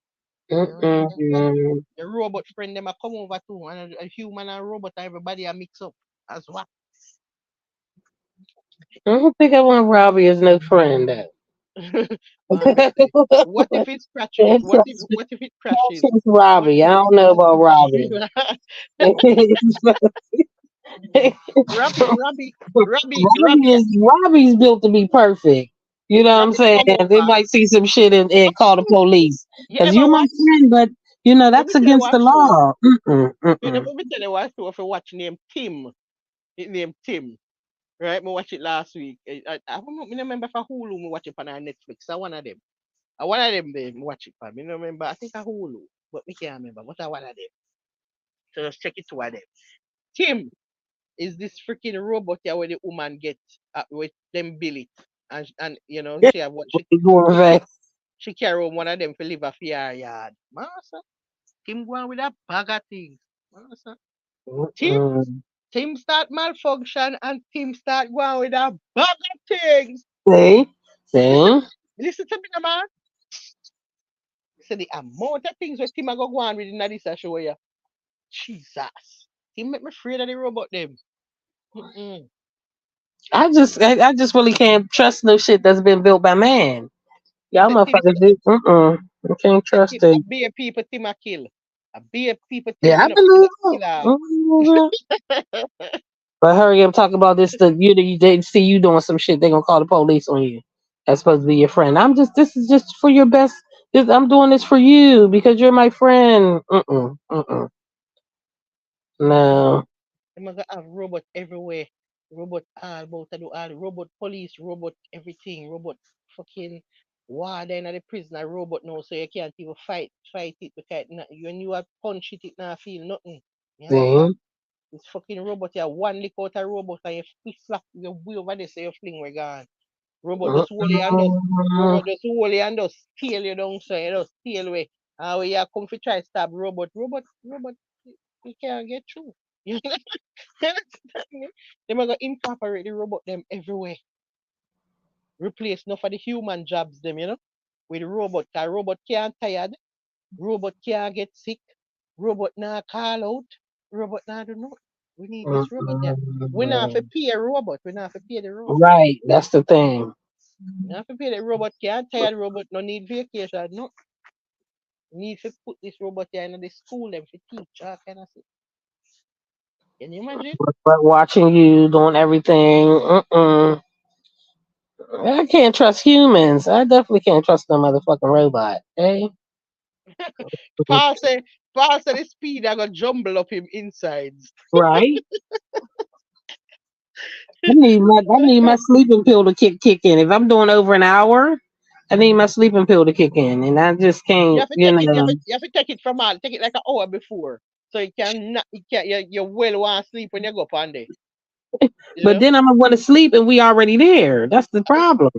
You know, Mm-mm. the robot friend them a come over too. And a human and robot, everybody a mix up as what? I don't think I want Robbie as no friend. Though. Man, me say, what if it crashes? It's What if it that's crashes? just What Robbie. I if don't know about Robbie. Robbie, Robbie, Robbie's built to be perfect. You know what I'm Robbie saying? come They over. might see some shit and call the police You because ever you're my watch? friend, but you know Let me that's tell you against what the show. law. Mm-mm, mm-mm. Let me tell you what show. If you watch named Tim, it named Tim. Right? Me watch it last week. I don't know. Me remember for Hulu. Me watch it on our Netflix. I one of them. I one of them. They me watch it for. Me no remember. I think a Hulu, but me can't remember. But I one of them. So just check it to one of them. Tim is this freaking robot here where the woman gets with them bill it and you know she have what It's going fast. she carry home one of them for live a fear yard. Master, Tim go on with a bag of things. Master, Tim Mm-mm. Tim start malfunction and Tim start going with a bag of things. See, Listen, see. listen to me, no, man. So the amount of things where Tim a go on with in this show here. Jesus. Tim make me afraid of the robot them. Mm-mm. I just really can't trust no shit that's been built by man. Me Y'all say Tim motherfuckers do. I can't trust a it. be a people Tim a kill. A be a people Tim Yeah, I end up believe it. kill off. I believe it. But hurry up, talk about this. They see you doing some shit. They gonna call the police on you. That's supposed to be your friend. This is just for your best. I'm doing this for you because you're my friend. No. Them gonna have robot everywhere. Robot all about to do all robot police, robot everything, robot fucking warden at the prison, a robot now so you can't even fight it because when you are punch it, it not feel nothing. You understand? See? This fucking robot here, one lick out a robot and you fist slap your way over there so you fling we gone. Robot just hold you and just Mm-mm. robot just hold you and just steal you down so you just steal away. And when you come to try stab robot, you can't get through. You understand me? Them are gonna incorporate the robot them everywhere. Replace enough of the human jobs them, you know, with the robot. Cause robot can't tired, robot can't get sick, robot not call out, robot not do nothing. We need this robot there. We not have to Mm-mm. pay a robot. We not have to pay the robot. Right, that's the thing. We not have to pay the robot. Can't tired robot. No need vacation. No. We need to put this robot here in the school them for teach all kind of shit. Can you imagine? But watching you doing everything, I can't trust humans. I definitely can't trust no motherfucking robot. Hey, Paul say, Paul say the speed I got jumble up him insides. right? I need my sleeping pill to kick in. If I'm doing over an hour, I need my sleeping pill to kick in, and I just You can't. have to You take it. know. You have to take it from all. Take it like an hour before, so you can not. You can. You well want to sleep when you go up on there. You But know. then I'm gonna want to sleep, and we already there. That's the And problem.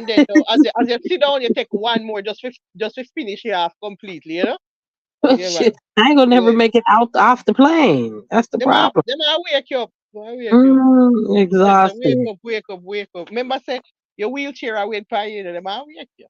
then though, as you sit down, you take one more just to finish it off completely. You know. Yeah, man. Shit, I ain't gonna never Yeah. make it out off the plane. That's the problem. Them I wake you up. Them I wake you up. Say, Exhausted. wake up, wake up. Remember, say your wheelchair. I wait for you. Them I wake you.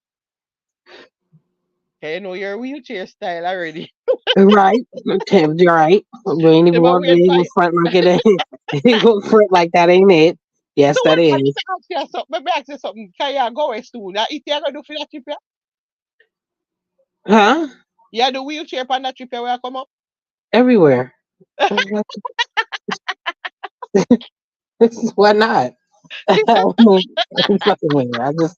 Okay, you know your wheelchair style already. Right. You're right. You ain't even Them I work. You wait ain't for gonna you. front like it ain't. You ain't gonna front like that ain't it. Yes, So that what is. let me ask you something. Let me ask you something. Can you go west soon? Now, if you gonna do for that trip, yeah? Huh? You do wheelchair on that trip yeah, where I come up? Everywhere. Why not? I mean, fucking weird.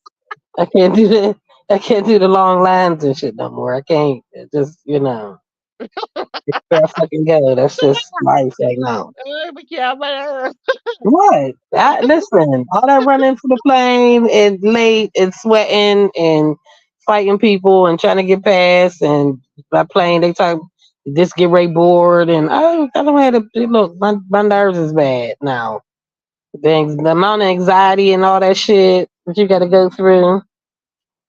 I can't do that. I can't do the long lines and shit no more. I can't. It just where I fucking go. That's just life right now. But yeah, but What? Listen, all that running for the plane and late and sweating and fighting people and trying to get past and by plane they talk. Just get right bored and I don't have to look. My nerves is bad now. The amount of anxiety and all that shit that you got to go through.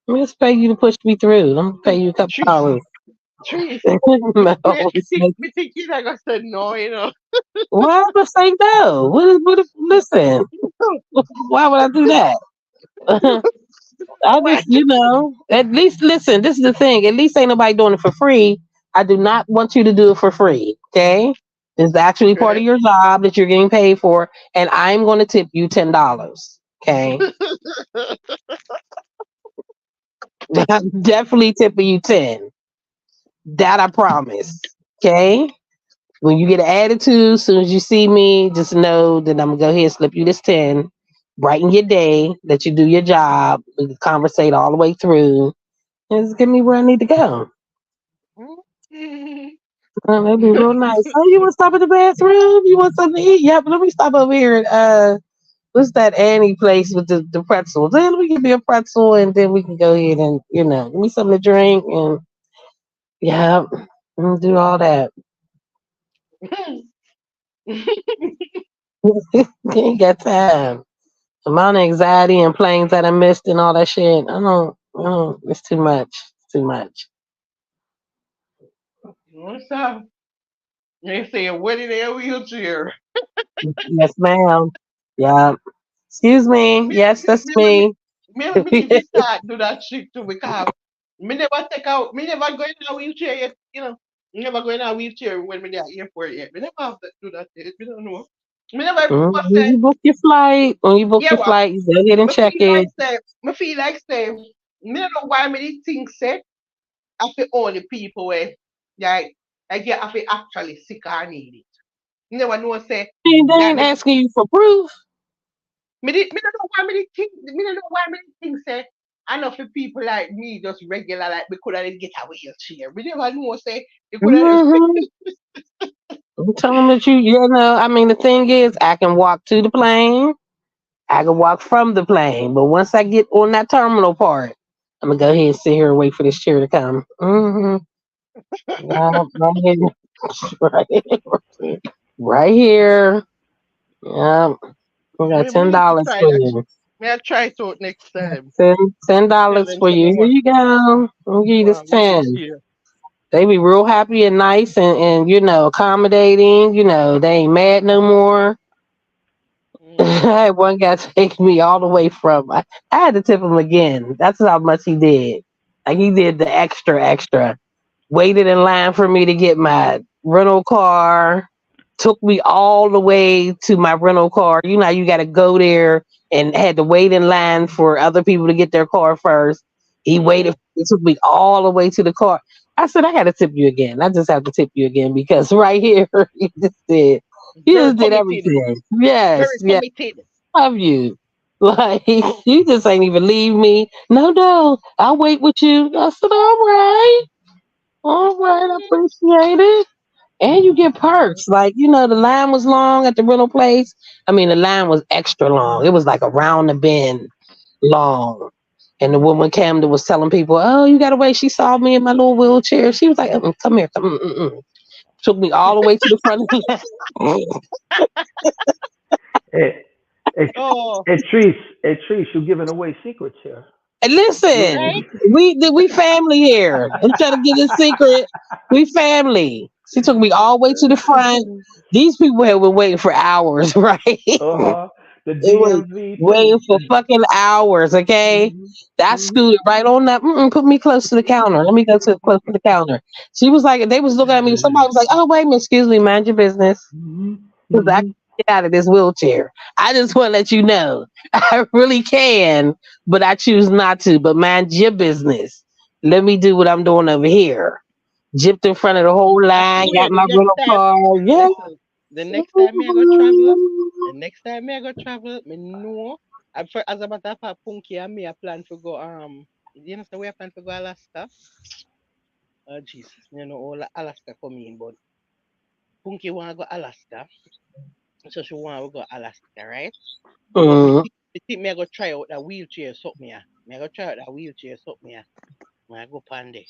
I'm just pay you to push me through. I'm gonna pay you a couple Trees, dollars. trees. No, it's like, Me think you not gonna say no, you know. why would I say no? Listen, why would I do that? I Why? just, at least listen. This is the thing. At least ain't nobody doing it for free. I do not want you to do it for free. Okay, it's actually part of Okay. your job that you're getting paid for, and I'm going to tip you $10. Okay, I'm definitely tipping you 10. That I promise. Okay. When you get an attitude, as soon as you see me, just know that I'm gonna go ahead and slip you this 10. Brighten your day, that you do your job. We can conversate all the way through. And just get me where I need to go. That'd be real nice. Oh, you want to stop at the bathroom? You want something to eat? Yep, let me stop over here at what's that Annie place with the pretzels? Then let me give me a pretzel and then we can go ahead and, give me something to drink and yeah, and do all that. Ain't got time. The amount of anxiety and planes that I missed and all that shit. I don't, it's too much. It's too much. What's up? They say a wedding in a wheelchair. Yes, ma'am. Yeah. Excuse me. Me, Yes, me, that's me, me, me. me need to start do that shit too because me never go in a wheelchair yet, you know. Me never go in a wheelchair when me there at airport yet. Me never have to do that yet. Me don't know. Me never even know When say, you book your flight, yeah, well, you go ahead and check it. me feel like say, me don't know why me did think say, I feel only people where, like you have to actually sick or need it. Me never know say, They that ain't asking you for proof. me don't know why me don't know why me think say I know for people like me just regular like we could have get a wheelchair. We never know say you could have Mm-hmm. Tell them that I mean, the thing is, I can walk to the plane. I can walk from the plane. But once I get on that terminal part, I'm going to go ahead and sit here and wait for this chair to come. Mm-hmm. Yeah, right here. Right here. Right here. Yeah. We got me need to $10 try for that. you. May I try it out next time. Ten ten Tell dollars them for say you. Here you go. I'll give you this more 10. wheelchair. They be real happy and nice and accommodating. They ain't mad no more. I Mm. had one guy take me all the way I had to tip him again. That's how much he did. Like he did the extra extra. Waited in line for me to get my rental car. Took me all the way to my rental car. You know, you got to go there and had to wait in line for other people to get their car first. He Mm. waited. It took me all the way to the car. I said, I got to tip you again. I just have to tip you again because right here, you Very just did committed. everything. Yes, Very yes, committed. love you. Like you just ain't even leave me. No, no, I'll wait with you. I said, all right, I appreciate it. And you get perks. Like, the line was long at the rental place. I mean, the line was extra long. It was like around the bend long. And the woman came that was telling people, oh, you got to wait. She saw me in my little wheelchair. She was like, come here. Come. Took me all the way to the front of the line. Hey, hey, Oh, Trees, you're giving away secrets here. And You, listen, right? you, we family here. I'm trying to get a secret. We family. She took me all the way to the front. These people have been waiting for hours, right? uh-huh. The It was DMV waiting too. for fucking hours, okay? Hmm. I Hmm. scooted right on that. Put me close to the counter. Let me go to close to the counter. She was like, they was looking at me. Somebody was like, oh, wait a minute, excuse me, mind your business. Hmm. Because I can Hmm. get out of this wheelchair. I just want to let you know. I really can, but I choose not to. But mind your business. Let me do what I'm doing over here. Jipped in front of the whole I line, swear, got the my next rental time, car. Yeah. listen, the next time me I go travel, the next time me I go travel, me know. As a matter of fact, Punky and me I plan to go. You know, so we are plan to go Alaska. Oh Jesus, all Alaska coming, but Punky wanna go Alaska, so she wanna go Alaska, right? But Mm. me think me I go try out that wheelchair something yeah. Me I go try out that wheelchair something yeah. When I go pan there.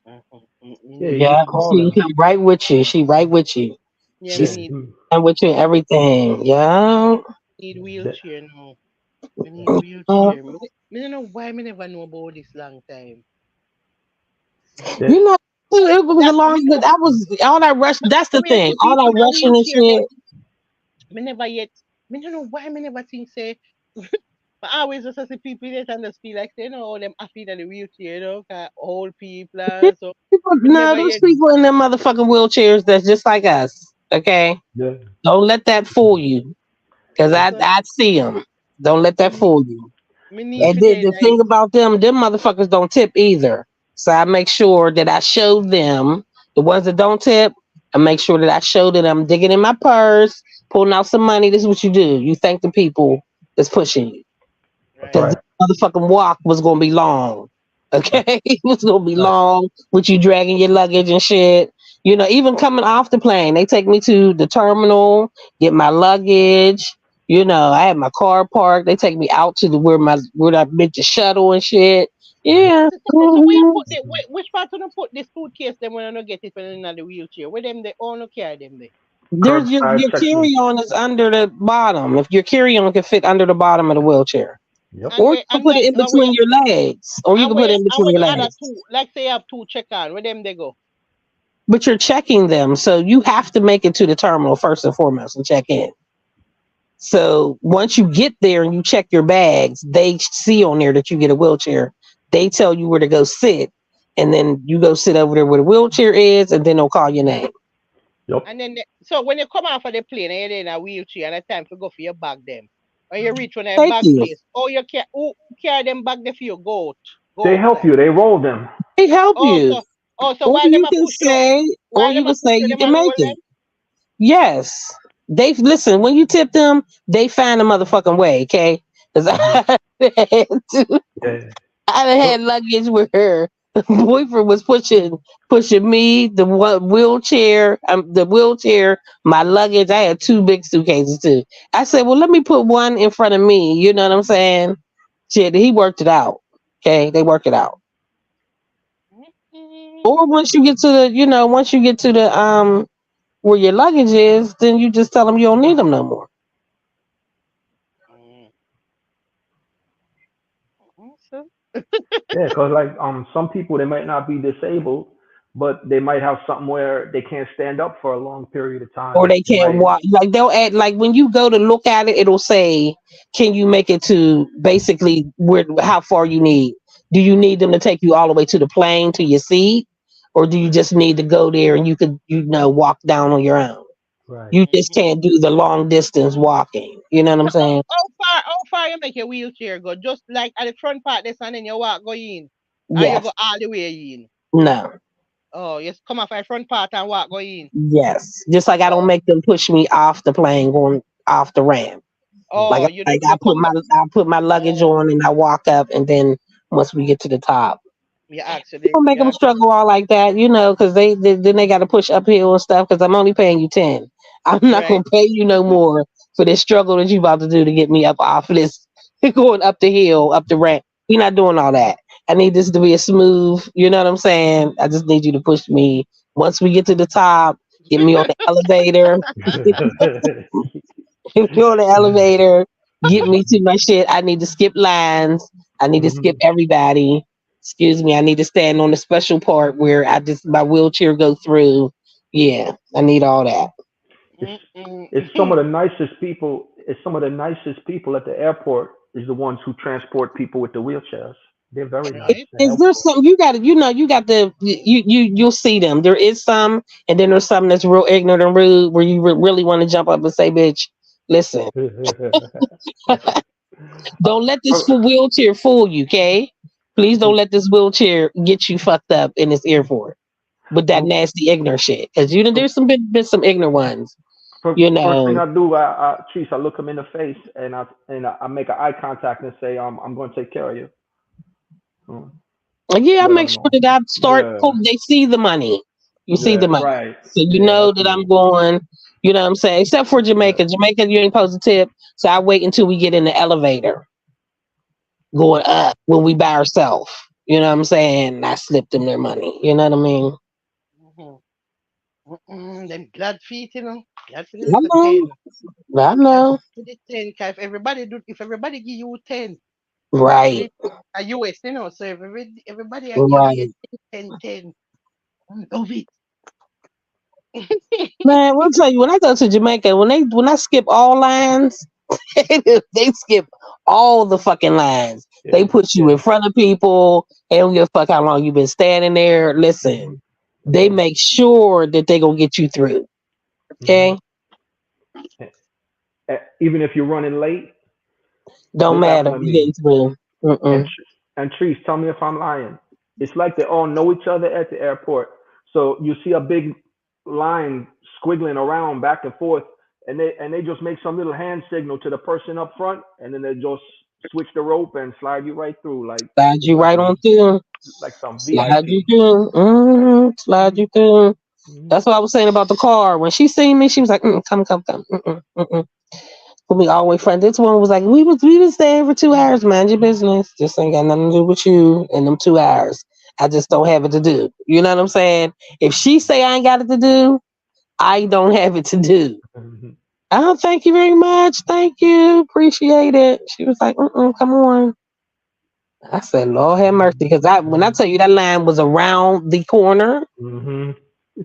Yeah, Me you need, Yeah, just call she them. come right with you. She right with you. yeah, me She's Yeah. need, with you and everything. Yeah. need That, wheelchair now. Me need Uh, wheelchair. Me don't know why me never know about this long time. that, you know, it was a That long. me But I was all that rush. That's the come here thing. see All people that in a rushing and wheelchair, but shit. me never yet. Me don't know why me never think say. But I always just see people that and just feel like say, no, them happy in the wheelchair, 'cause old people and so. People, Me no, never those yet. people in them motherfucking wheelchairs that's just like us. Okay, yeah. don't let that fool you. Cause Yeah. So I see them. Don't let me that need, fool you. me need Yeah. And for then that the like thing about them motherfuckers don't tip either. So I make sure that I show them the ones that don't tip. I make sure that I show that I'm digging in my purse, pulling out some money. This is what you do. You thank the people that's pushing you. right. Because the Right. motherfucking walk was gonna be long. Right. Okay, it was gonna be Right. long with you dragging your luggage and shit. You know, even coming off the plane, they take me to the terminal, get my luggage. You know, I had my car parked. They take me out to the where I meant to shuttle and shit. Yeah. So where you Mhm. put the which part of them put the suitcase them when I don't get it when in the wheelchair? Where them they all no carry them there? There's Curbside your check-in. carry on is under the bottom. If your carry on can fit under the bottom of the wheelchair, Yep. And or you where can put it in between your legs, or you can put it in and between where your the other legs. two, like say you have two check on, where them they go? But you're checking them, so you have to make it to the terminal first and foremost and check in. So once you get there and you check your bags, they see on there that you get a wheelchair. They tell you where to go sit, and then you go sit over there where the wheelchair is, and then they'll call your name. Yep. And then so when you come off of the plane and you're in a wheelchair and it's time to go for your bag them. Or you reach on a Thank bag you. place. Or you who carry them back there for you They go out help like. you. They roll them. They help Oh you, so or while them you a can push you, say, or while you them a can push say you, you them can a make roll it. them. Yes. They listen when you tip them, they find a motherfucking way, okay? Because Hmm. Yeah. I done But had luggage where her boyfriend was pushing me, the wheelchair, my luggage. I had two big suitcases too. I said, well, let me put one in front of me. You know what I'm saying? Shit, he worked it out. Okay, they work it out. Or once you get to once you get to the where your luggage is, then you just tell them you don't need them no more. Mm, so, yeah, cause like some people they might not be disabled, but they might have something where they can't stand up for a long period of Or time. they They can't might. walk. Like they'll add, like when you go to look at it, it'll say, "Can you make it to basically where how far you need? Do you need them to take you all the way to the plane to your seat, or do you just need to go there and you could walk down on your own? Right. You just mhm. can't do the long distance walking. You know what I'm So saying? how far you make your wheelchair go? Just like at the front part this and then you walk go in. Or you Yes. go all the way in. No. Oh, you come off the front part and walk go in. Yes. Just like I don't Oh, make them push me off the plane going off the ramp. Like oh, you do like you come back. I put my luggage Oh, on and I walk up, and then once we get to the top. Don't make you them actually struggle all like that, because then they got to push uphill and stuff. Because I'm only paying you 10. I'm not right. gonna pay you no more for this struggle that you about to do to get me up off of this, going up the hill, up the ramp. We're not doing all that. I need this to be a smooth. You know what I'm saying? I just need you to push me. Once we get to the top, get me on the elevator. Get me on the elevator. Get me to my shit. I need to skip lines. I need to skip Mhm. everybody. Excuse me. I need to stand on the special part where my wheelchair go through. Yeah, I need all that. It's Mm-mm. it's some of the nicest people. It's some of the nicest people at the airport is the ones who transport people with the wheelchairs. They're very nice Right. and Is there helpful. some you got to you got the you'll see them. There is some, and then there's some that's real ignorant and rude where you really want to jump up and say, "Bitch, listen, don't let this wheelchair fool you, okay? Please don't let this wheelchair get you fucked up in this airport with that Well, nasty ignorant shit. Because there's been some ignorant ones, you first thing know. I do, Cheese, I look them in the face and I make an eye contact and say, I'm going to take care of you. Mm, Like, yeah, I let make them sure know. that I start. Yeah, They see the money. You see yeah, the money, right. so you Yeah, know that's that I'm me. going. You know what I'm saying? Except for Yeah, Jamaica. Jamaica, you ain't supposed to tip. So I wait until we get in the elevator going up when we by ourselves. You know what I'm saying? I slipped them their money. You know what I mean? Them glad feet, you know. Glad for the I little know. 10. I Glad know. for the 10. 'Cause if everybody give you 10, Right. we a US, you know. So if everybody I give you Right. 10, 10, 10, love it. Man, we'll tell you when I go to Jamaica, when I skip all lines, they skip all the fucking lines. They Yeah, put you yeah. in front of people. They don't give a fuck how long you've been standing there. Listen, they Yeah. make sure that they gonna get you through. hmm Okay, Even if you're running late, don't this matter. happened to You me. get through. And Mm-mm. Trees, tell me if I'm lying. It's like they all know each other at the airport. So you see a big line squiggling around back and forth, and they just make some little hand signal to the person up front, and then they just switch the rope and slide you right through, Slide you right on through. like some Slide you VIP. through. Slide you through. Mm-hmm. That's what I was saying about the car. When she seen me, she was like, "Come, come, come." Put me all the way front. This one was like, we was staying for 2 hours. Mind your business. This ain't got nothing to do with you and them 2 hours. I just don't have it to do. You know what I'm saying? If she say I ain't got it to do, I don't have it to do. Mm-hmm. Oh, thank you very much. Thank you. Appreciate it. She was like, come on. I said, Lord have mercy. Because when I tell you that line was around the corner, Mm-hmm.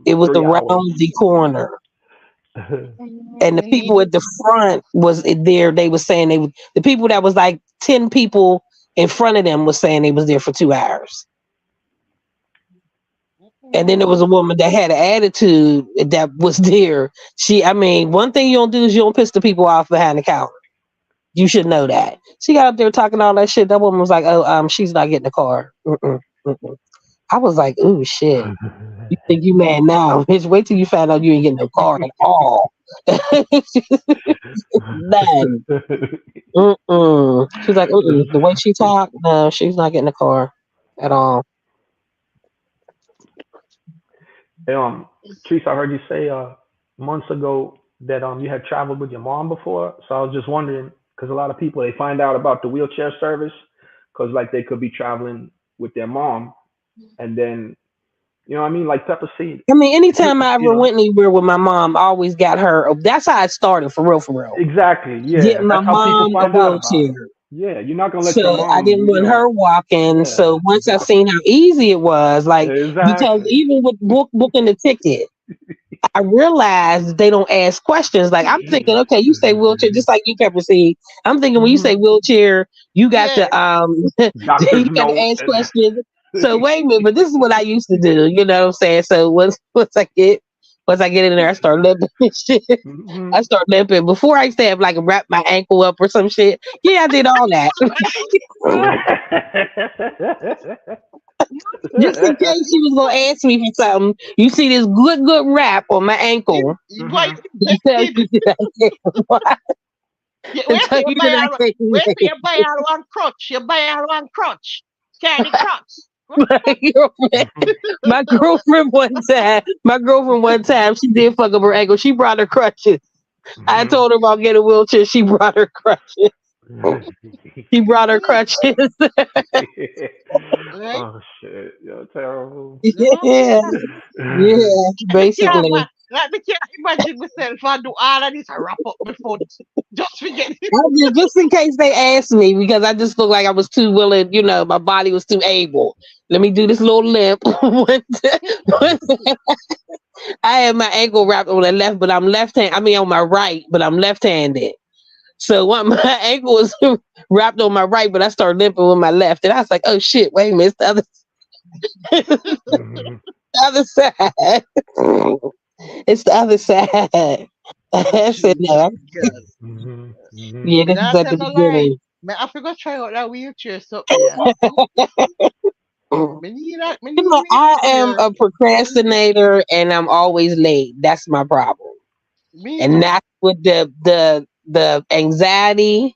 it was 3 hours. around the corner. And the Me people neither. at the front was there. They were saying the people that was like 10 people in front of them was saying they was there for 2 hours. And then there was a woman that had an attitude that was there. One thing you don't do is you don't piss the people off behind the counter. You should know that. She got up there talking all that shit. That woman was like, "Oh, she's not getting the car." Mm-mm. I was like, "Ooh, shit. You think you mad now? Bitch, wait till you find out you ain't getting no car at all." None. She's like, the way she talked, no, she's not getting a car at all. Hey, Teresa, I heard you say months ago that you had traveled with your mom before. So I was just wondering because a lot of people they find out about the wheelchair service because like they could be traveling with their mom and then you know what I mean like Pepper Seed, Anytime I you ever know went anywhere with my mom, I always got her. That's how it started, for real, for real. exactly yeah Getting my that's how people mom a find out about it. wheelchair. Yeah, you're not gonna let your So I mom didn't want her walking. yeah So once I seen how easy it was, like, because exactly. even with booking the ticket, I realized they don't ask questions. Like I'm thinking, okay, you say wheelchair, just like you Pepper Seed. I'm thinking when you say hmm wheelchair, you got Yeah. to Doctor's you got to note ask and questions. So wait a minute, but this is what I used to do. You know what I'm saying? So once I get in there, I start limping and shit. hmm I start limping. Before I used to have like wrap my ankle up or some shit. Yeah, I did all that. Just in case she was gonna ask me for something. You see this good wrap on my ankle. You go hmm To tell infected. you that I can't, Yeah, to tell you that I can't where make you buy all one crutch? You buy all one crutch. Carry the crutch. my girlfriend. My girlfriend one time, she did fuck up her ankle. She brought her crutches. I hmm told her about getting a wheelchair. She brought her crutches. She brought her crutches. Right? Oh shit, yo, terrible. No. Yeah, yeah, Me can't, basically. me can't imagine myself I do all of this and wrap up my foot. Just forget it. Just in case they ask me, because I just looked like I was too willing, my body was too able. Let me do this little limp. One time, I had my ankle wrapped on the left, but I'm left hand. On my right, but I'm left-handed. So what my ankle was wrapped on my right, but I started limping with my left, and I was like, "Oh shit! Wait a minute, hmm the other side. It's the other side." I said, "No, God. hmm hmm yeah, Me this is not at tell the no lie. beginning." Me have to go try out that wheelchair something, yeah. Me need I am wheelchair. a procrastinator and I'm always late. That's my problem. Me And too. that's with the anxiety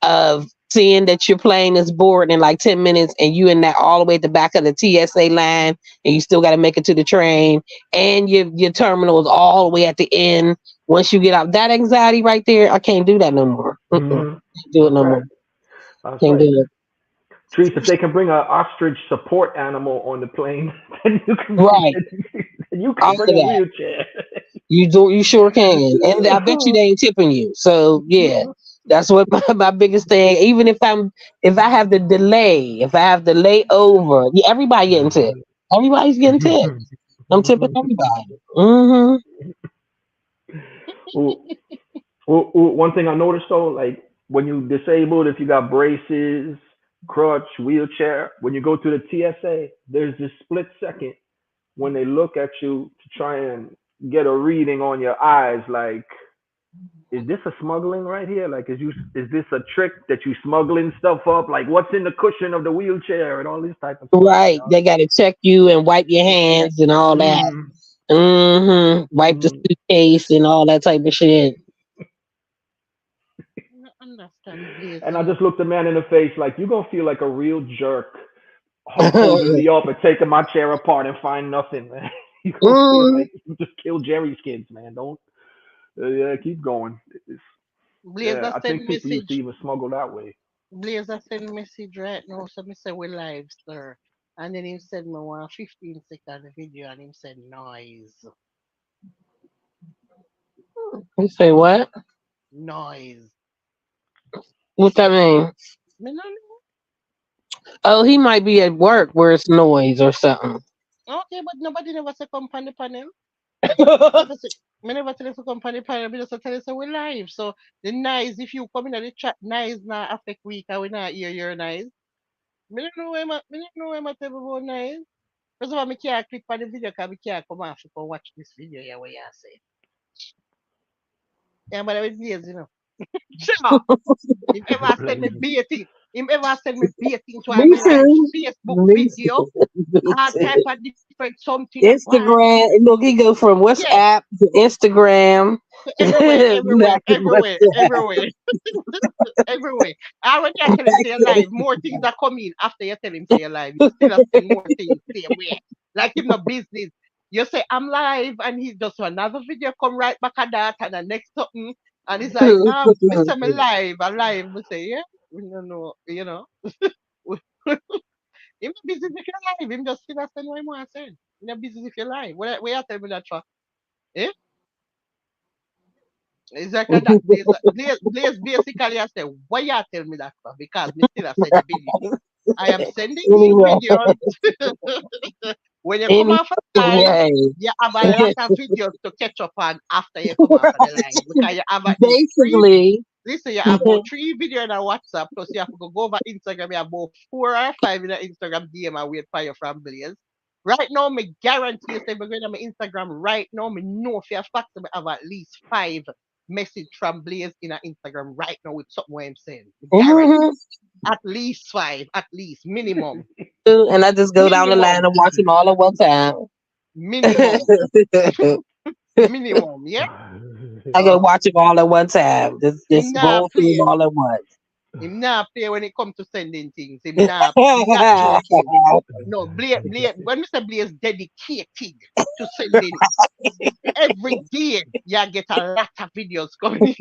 of seeing that your plane is bored in like 10 minutes and you in that all the way at the back of the TSA line and you still got to make it to the train and your terminal is all the way at the end. Once you get out, that anxiety right there, I can't do that no more. hmm Can't do it That's no more. right. That's Can't right. do it. Trees, if they can bring an ostrich support animal on the plane, then you can Right. then you All can of bring a that. wheelchair. You sure can. And I bet you they ain't tipping you. So yeah. That's what my biggest thing. Even if I have the delay, if I have the layover, yeah, everybody getting tipped. Everybody's getting tipped. I'm tipping everybody. Mm-hmm. Well, one thing I noticed though, like when you disabled, if you got braces, crutch, wheelchair, when you go to the TSA, there's this split second when they look at you to try and get a reading on your eyes, like, is this a smuggling right here? Like, is this a trick that you smuggling stuff up? Like, what's in the cushion of the wheelchair and all this type of stuff, you Right. know? They gotta check you and wipe your hands and all that. Mm, Mm-hmm. Wipe the mm. suitcase and all that type of shit. I don't understand Blaze, And you I know. just looked the man in the face, like, you're gonna feel like a real jerk holding me up and taking my chair apart and find nothing, man. You gonna feel Mm. like you just killed Jerry's kids, man. Don't. Yeah, keep going. Yeah, Blazer I send think people used to message. even smuggle that way. Blazer send message right now. So me say we live, sir. And then he send me one 15-second video and him said noise. You say what? Noise. What that mean? Me no Oh, he might be at work where it's noise or something. know. Okay, but nobody never say come on the panel. Never say, me never tell you to come on the panel. Me just tell you say we live. So the noise, if you come in the chat, noise not affect we can we not hear your noise. Me don't know why I tell you about noise. First of all, me can't click on the video because me can't come off to go watch this video here where you say. Yeah, but I will Blaze, you know. Sure. Him ever send me Blazing. baiting. Him ever send me baiting to Me my live too. Facebook Me video. too. Me All too. type of different something at one. Instagram. Look, he go from Yeah. WhatsApp to Instagram. So everywhere, everywhere, Back to everywhere, WhatsApp. everywhere, everywhere. I when you tell him say live, more things are coming after you tell him say live. You still have send more things same way. Like him no business. You say I'm live and he just another video come right back at that and the next something and he's like, Mr. Me live, I live. We say, yeah, we don't know, you know. Him no business if you live, him just still send what him want to send. Him no business if you live. Where you tell me that for? Eh? Exactly that. Blaze basically I say, why you tell me that for? Because me still a send the video. I am sending these Anyway, videos. When you come off a live, anyway, you have a lot of videos to catch up on after you come off of the live. Because you have at least three. basically, Listen, you have about 3 videos on a WhatsApp, plus you have to go over Instagram. You have about 4 or 5 in the Instagram DM and wait for you from Blaze. Right now, me guarantee you, say, we're going to my Instagram right now, me know for a fact that I have at least 5 message from Blaze in our Instagram right now with something what I'm saying. Guarantee. mhm. At least 5, at least, minimum. And I just go down the line Minimum. and watch them all at one time. Minimum. Minimum, yeah? I go So, watch them all at one time. him Just not roll through them play. all at once. Him not play when it comes to sending things. Him not joking. No, Blaze, when Mr. Blaze dedicated to sending every day, you get a lot of videos coming.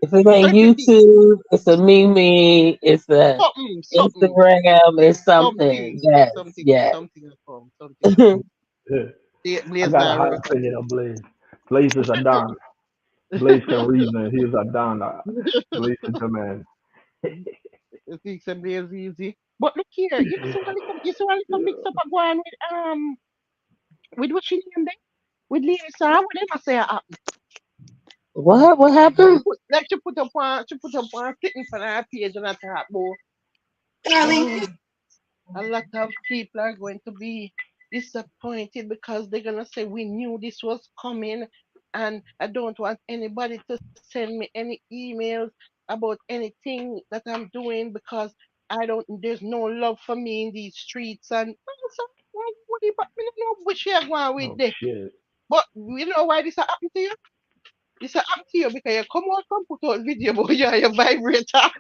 If it ain't Every day. YouTube, it's a Mimi, it's a Something, Instagram, it's something. something, Yes, something, yes. something will come, something will come. I Blaze got a not high work at opinion of Blaze. Blaze is a don. Blaze can reason. He is a don. Blaze is the man. You think some Blaze easy. But look here, you see what little mix up a Gwaan with what she named them? With Lisa, what them I say What happened? she put up one sitting for her page and I thought, oh, a lot of people are going to be disappointed because they're gonna say we knew this was coming and I don't want anybody to send me any emails about anything that I'm doing because I don't there's no love for me in these streets and so, what do you but me don't know what she are going with Oh this. shit. But you know why this happened to you? This happened to you because you come out and put out video about your vibrator.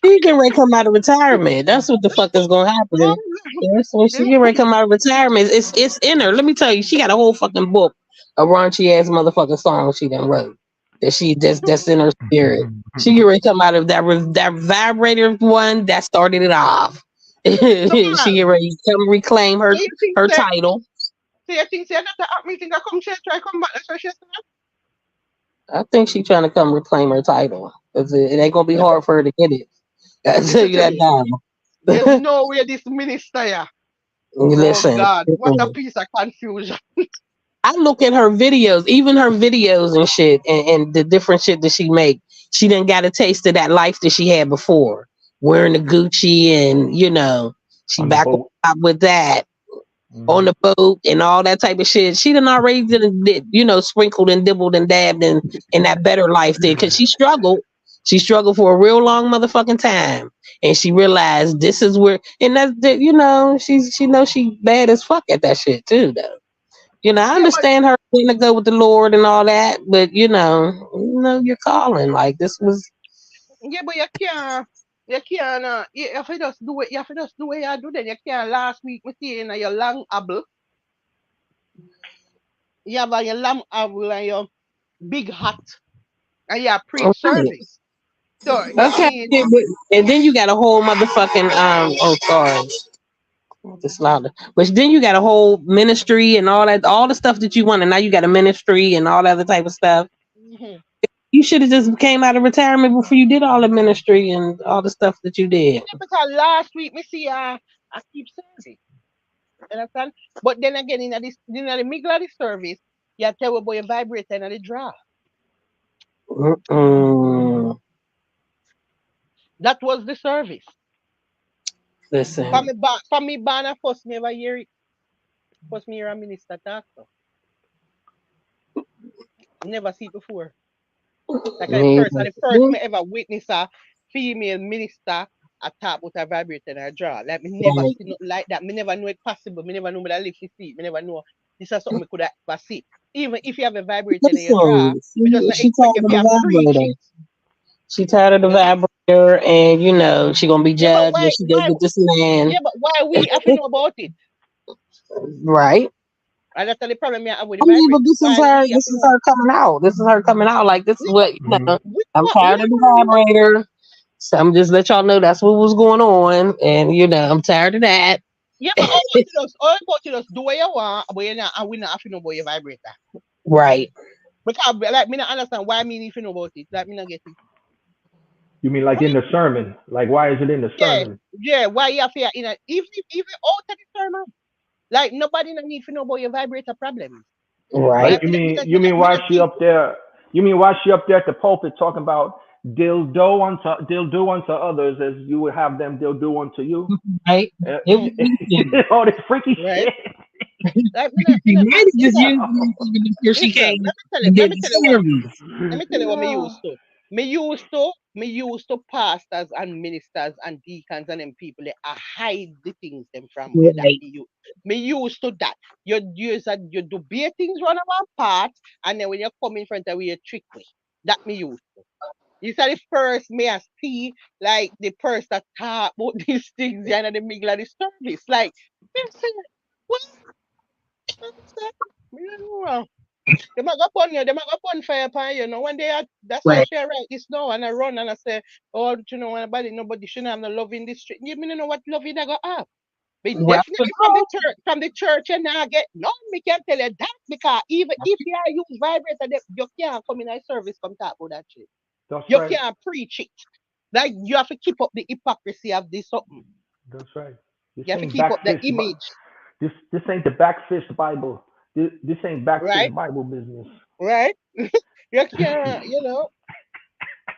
She getting ready to come out of retirement. That's what the fuck is gonna happen. Yes, when she getting ready to come out of retirement, it's in her. Let me tell you, she got a whole fucking book of raunchy ass motherfucking songs she done wrote. that that's in her spirit. She get ready to come out of that vibrator one that started it off. So, She get ready to come reclaim so you think her that? title. So you think that the app meeting I come try come back? That's what she said. I think she trying to come reclaim her title. 'Cause it ain't gonna be Yeah, hard for her to get it. I let me tell you tell that you, there's now. no way this minister, yeah. Oh Listen, God, what a piece of confusion. I look at her videos, even her videos and shit, and the different shit that she make. She done got a taste of that life that she had before, wearing the Gucci, and she On the back on boat. top with that on Hmm. the boat and all that type of shit. She done already sprinkled and dibbled and dabbed in that better life there because she struggled. She struggled for a real long motherfucking time, and she realized this is where, and she knows she bad as fuck at that shit too, though. I Yeah, but understand her wanting to go with the Lord and all that, but you're calling. Like this was you have to just do it. You have to just do what you do. Then you can't. Last week, we see in your long able, you have your long able and your big hat, and you have preach okay. service. So I Okay, mean, and then you got a whole motherfucking Oh, sorry, just louder. But then you got a whole ministry and all that, all the stuff that you want, and now you got a ministry and all that other type of stuff. mhm. You should have just came out of retirement before you did all the ministry and all the stuff that you did. Yeah, because last week we see I keep service. You understand? But then again, in the middle of the service, you tell about your vibrator and the draw. Mm-mm. That was the service. Listen, For me, banner first me ever hear it. First me hear a minister talk. So. Never see it before. Like man. the first me ever witness a female minister a talk with a vibrator and a draw. Like me never see nothing like that. Me never know it possible. Me never know me that live to see it. Me never know this is something me could ever see. Even if you have a vibrator in your draw, Listen, we just not she expect tired you of to the preach it. vibrator. She tired of the You know? vibrator, and she gonna be Yeah, but judged when she go with this man, yeah, but why we have to know about it? right? And that's the problem me have with the I mean, but vibrator. this is Why her. we have This to is know? her coming out. This is her coming out. Like this is Yeah, what Hmm. we I'm we tired of the never know. vibrator. So I'm just let y'all know that's what was going on, and I'm tired of that. Yeah, but all about you just do what you want, but you not, and we not have to know about your vibrator. Right. Because like me not understand why me need to know about it. Like me not get it. You mean like Why? in the sermon? Like why is it in the Yeah, sermon? yeah. Why you have to even out of the sermon? Like nobody no need to know about your vibrator problems. Like Right. Like you mean me why not she think. up there? You mean why she up there at the pulpit talking about they'll do unto others as you would have them they'll do unto you? Right. Uh, It was easy. all this freaky Right? shit. Like She might have just listen, used it even before she listen. came and did the service. Let me tell you what me used to. Me used to pastors and ministers and deacons and them people they hide the things them from where that Right. me used to that. You do bare things run one part and then when you come in front of you trick me. That me used to. You said the first me I see like the person that talk about these things in the middle of the service. Like me say, what? Me say, me don't know. They might go upon you, they might go upon fire upon you. Know when they are that's why I Right. share right this now and I run and I say, oh, you know nobody shouldn't have no love in this street. You mean know what love you they go have? But Right. definitely from the church and I get no, me can tell you that because even if you are use vibrator, you can't come in a service come talk about that shit. That's You right. can't preach it. Like you have to keep up the hypocrisy of this something. That's right. This You have to ain't keep up the backfist. image, This ain't the backfist Bible. This ain't backfist right? Bible business. Right? You can't,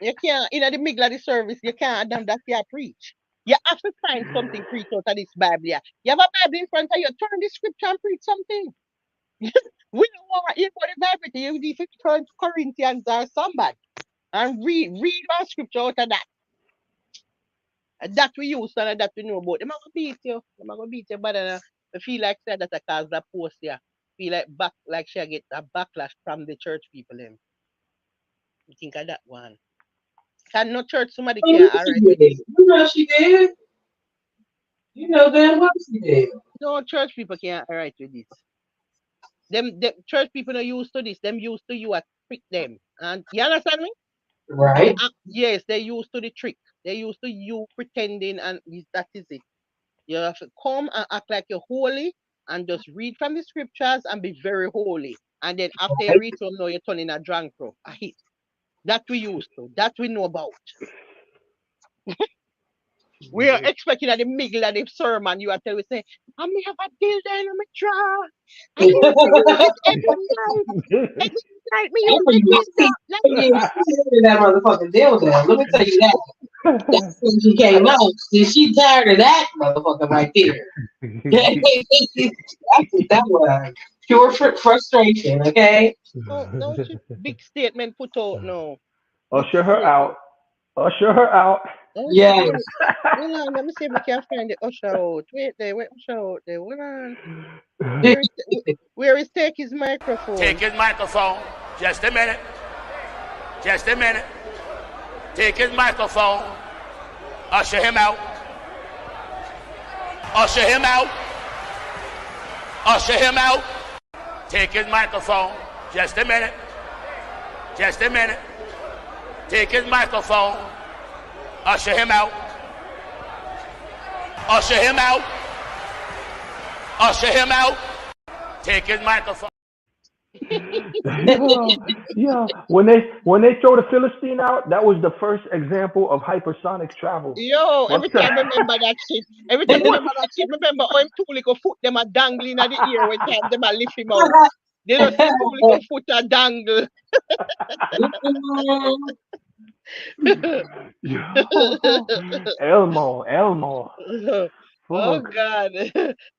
you can't in the middle of the service, you can't damn that you preach. You have to find something preach out of this Bible. Yeah. You have a Bible in front of you, turn the scripture and preach something. We don't want to hear what the Bible. You need to turn to Corinthians or somebody and read one scripture out of that. And that we use and that we know about. They're not gonna beat you. They're not gonna beat you, but I feel like said that I cause that post here. Feel like she get a backlash from the church people. Them. You think of that one. Can no church somebody Oh, can't yeah, she alright with did. this. You know she did. You know damn well she did. No church people can't alright with this. Them church people are used to this. Them used to you a trick them. And you understand me? Right. Yes, they used to the trick. They used to you pretending, and that is it. You have to come and act like you're holy and just read from the scriptures and be very holy. And then after you read from now, you're turning a drunk pro. A hit. That we used to. That we know about. We are expecting at the middle of the sermon, you are telling me, say, I may have a deal there in my draw. I used to use it every night. Every night me use the deal there. That motherfucking deal there. Let me tell you that. That's when she came out. See, she tired of that motherfucker right there. That was pure frustration, okay? No, big statement put out no. Usher her out. Usher her out. Yes. Hold on, let me see if we can find the usher out. Wait there, usher out there. Hold on. Where is take his microphone? Take his microphone. Just a minute. Just a minute. Take his microphone. Usher him out. Usher him out. Usher him out. Take his microphone. Just a minute. Just a minute. Take his microphone. Usher him out. Usher him out. Usher him out. Take his microphone. Yeah. When they throw the Philistine out, that was the first example of hypersonic travel. Yo, every time I remember that shit. Every time I remember that shit, remember how him two little foot them are dangling at the ear when time them a lift him out. They don't see two little foot a dangle. Elmo. Oh Fuck. God.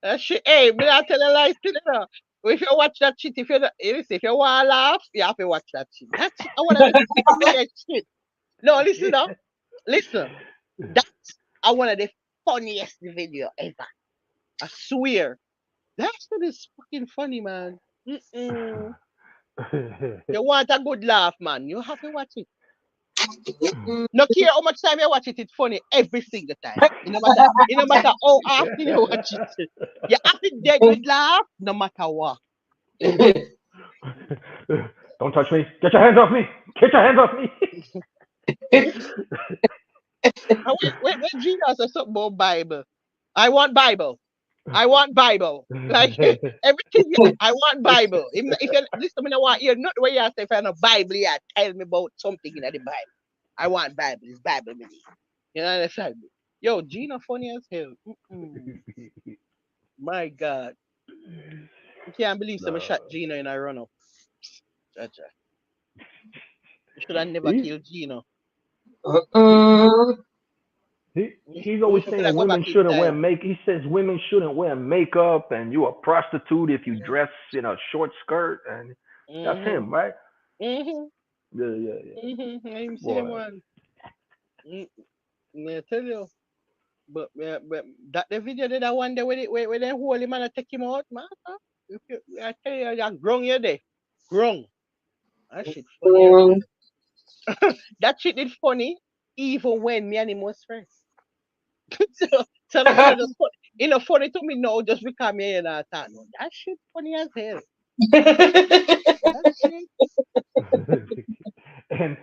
That shit. Hey, me I tell a lie still, you know. If you watch that shit, if you want to laugh, you have to watch that shit. That's I want to funniest shit. No, listen up. Listen. That's one of the funniest video ever. I swear. That shit is fucking funny, man. You want a good laugh, man. You have to watch it. No care how much time you watch it, it's funny every single time. It no matter how often you watch it. You have to dead with laugh no matter what. Don't touch me. Get your hands off me. Get your hands off me. When Jesus says something about Bible, I want Bible. I want Bible. Like everything, I want Bible. If you listen, I want hear not the way you say if I know Bible, you tell me about something in the Bible. I want Bible. It's Bible me. You understand me? Yo, Gina funny as hell. My God. You can't believe someone shot Gina in a run up. You should have never killed Gina. He's always saying women shouldn't wear makeup. He says women shouldn't wear makeup, and you're a prostitute if you dress in a short skirt, and that's him, right? Yeah. I'm saying one. I tell you, but that the video that I wonder where the holy man take him out, man. I tell you, you're grown you there, grown. That shit funny. That shit is funny, even when me and him was friends. so funny to me now just because me and I thought, no, that shit funny as hell. That shit. and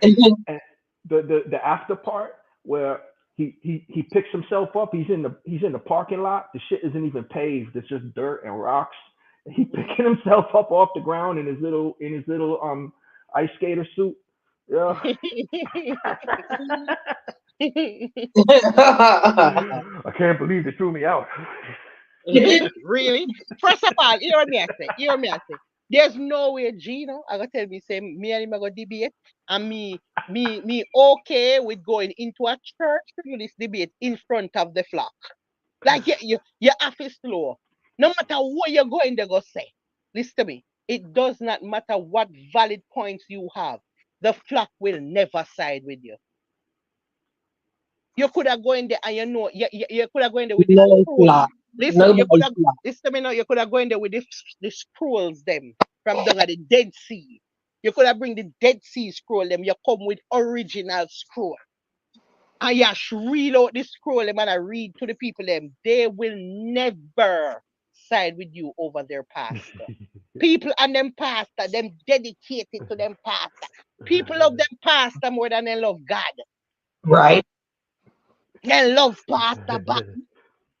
the after part where he picks himself up, he's in the parking lot. The shit isn't even paved, it's just dirt and rocks. And he picking himself up off the ground in his little ice skater suit. Yeah. I can't believe they threw me out. Really? First of all, hear me I say. There's no way Gino I gonna tell me say me and him are gonna debate, and me okay with going into a church to do this debate in front of the flock. Like you have to slow. No matter what you're going to go say. Listen to me. It does not matter what valid points you have. The flock will never side with you. You could have gone there and you could have gone there with the scrolls. Listen, you could have listen to me now, you could have gone there with the scrolls them from down at the Dead Sea. You could have bring the Dead Sea scroll them. You come with original scroll. And you read out the scroll them and I read to the people them. They will never side with you over their pastor. People and them pastor, them dedicated to them pastor. People love them pastor more than they love God. Right. They love pastor, but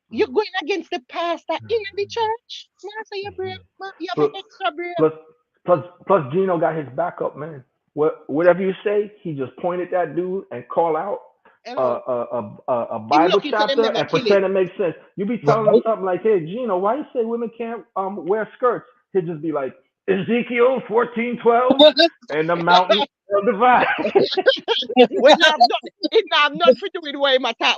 you're going against the pastor in the church. Master, you brave, you have an extra brave. Plus, Gino got his backup, man. Whatever you say, he just pointed that dude and call out a Bible chapter and pretend it makes sense. You be telling him something like, "Hey, Gino, why you say women can't wear skirts?" He'd just be like, "Ezekiel 14:12 and the mountain will divide." When I'm not, it have nothing to do with what you talk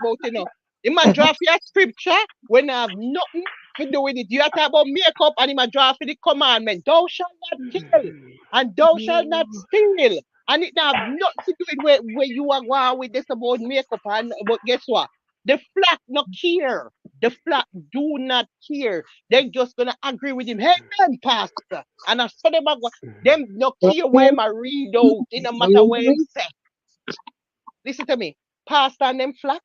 about, you know. You might draw for your scripture when I have nothing to do with it. You have to talk about makeup and you might draw for the commandment. Thou shalt not kill and thou shalt not steal. And it have nothing to do with where you are going with this about makeup. But guess what? The flock not care. The flock do not care. They're just gonna agree with him. Hey man, pastor. And I saw them them no care where I read out. It no matter where him say. Listen to me. Pastor and them flock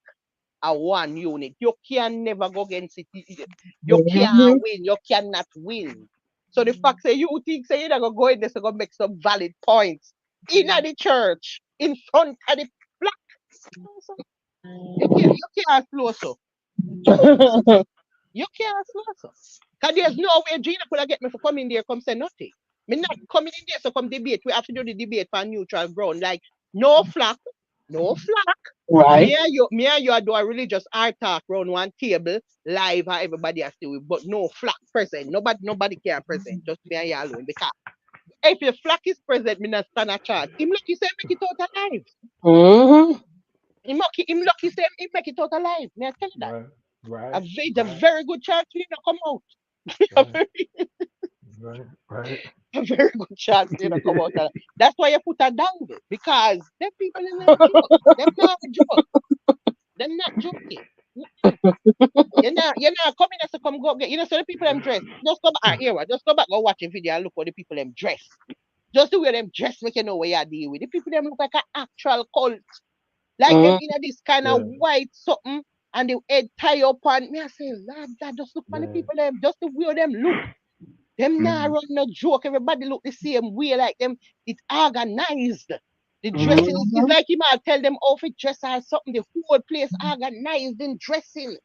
are one unit. You can never go against it. You can't win. You cannot win. So the fact say you think say you're gonna go in there so gonna make some valid points in the church in front of the flock. You can't slow so. You can't slow so. Because there's no way Gina could have get me for coming there come say nothing. Me not coming in there so come debate. We have to do the debate for neutral ground. Like no flock. No flock. Right. Me and you do a religious art talk around one table, live and everybody has to, but no flock present. Nobody can present, just me and you alone. Because if your flock is present, me not stand a chance. Him lucky say make it out alive. Mm-hmm. Him lucky say him make it out alive. Me I tell you that. Right. A very good chance for you to come out. Right. A very good chance for you to come out alive. That's why you put a down because them people in not joke. Them not joke. Them not joking. You're not coming as to come go get. You know, so the people them dress. Just go back here. Just go back and watch a video and look how the people them dress. Just the way them dress make you know what you deal with. The people them look like an actual cult. Like them in this kind of white something and the head tie up on me. I say, Lord, that just look for the people them, just the way them look. Them not run no joke. Everybody look the same way, like them. It's organized. The dressing is like you might tell them off it dress or something. The whole place organized in dressing.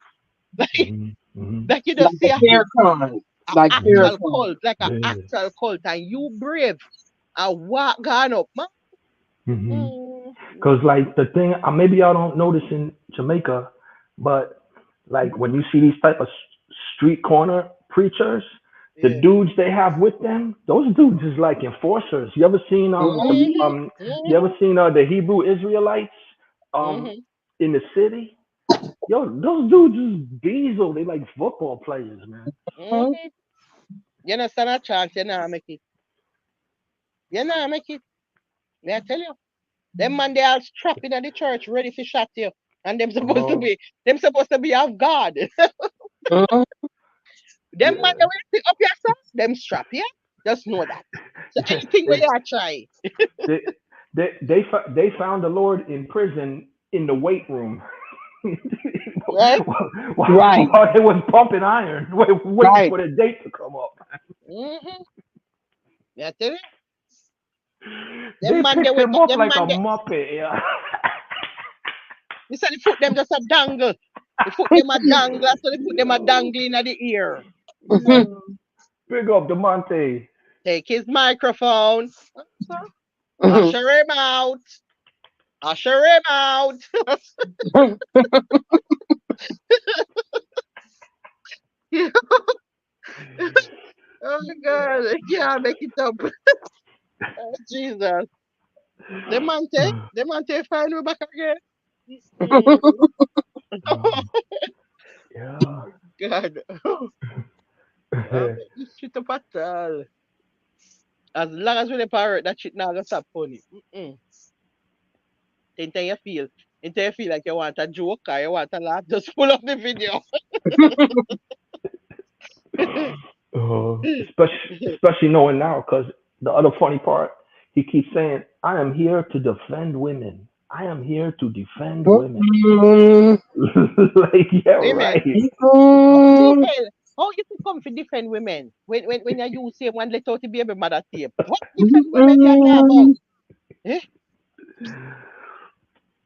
Like you just see like actual cult, like an actual cult, and you brave and walk gone up, man. Because like the thing, maybe y'all don't notice in Jamaica, but like when you see these type of street corner preachers, the dudes they have with them, those dudes is like enforcers. You ever seen you ever seen the Hebrew Israelites in the city? Yo, those dudes is diesel. They like football players, man. You know, stand a chance. You know, make it. You know, make it. May I tell you? Them man, they are strapped in the church, ready to shot you, and them supposed to be of God. Them man, they will pick up yourself. Them strap, yeah. Just know that. So anything where you are try. They found the Lord in prison in the weight room. Right? While they was pumping iron, waiting for the date to come up. Yeah, tell you. They picked him up like a muppet, yeah. You said they put them just a dangle. They put them a dangle, so they put them a dangle in the ear. Big up DeMonte. Take his microphone. Usher him out. Usher him out. Oh my God, I can't make it up. Oh, Jesus. DeMonte find me back again. Yeah. God. This shit up at all. As long as we the pirate, that shit now gonna stop funny. Until you feel like you want a joke or you want a laugh, just pull up the video. Especially knowing now, because the other funny part, he keeps saying, "I am here to defend women. I am here to defend women." Like, yeah, Amen. right. How you could come for different women when you use same one let out the baby mother tape? What different women you talk about? Eh?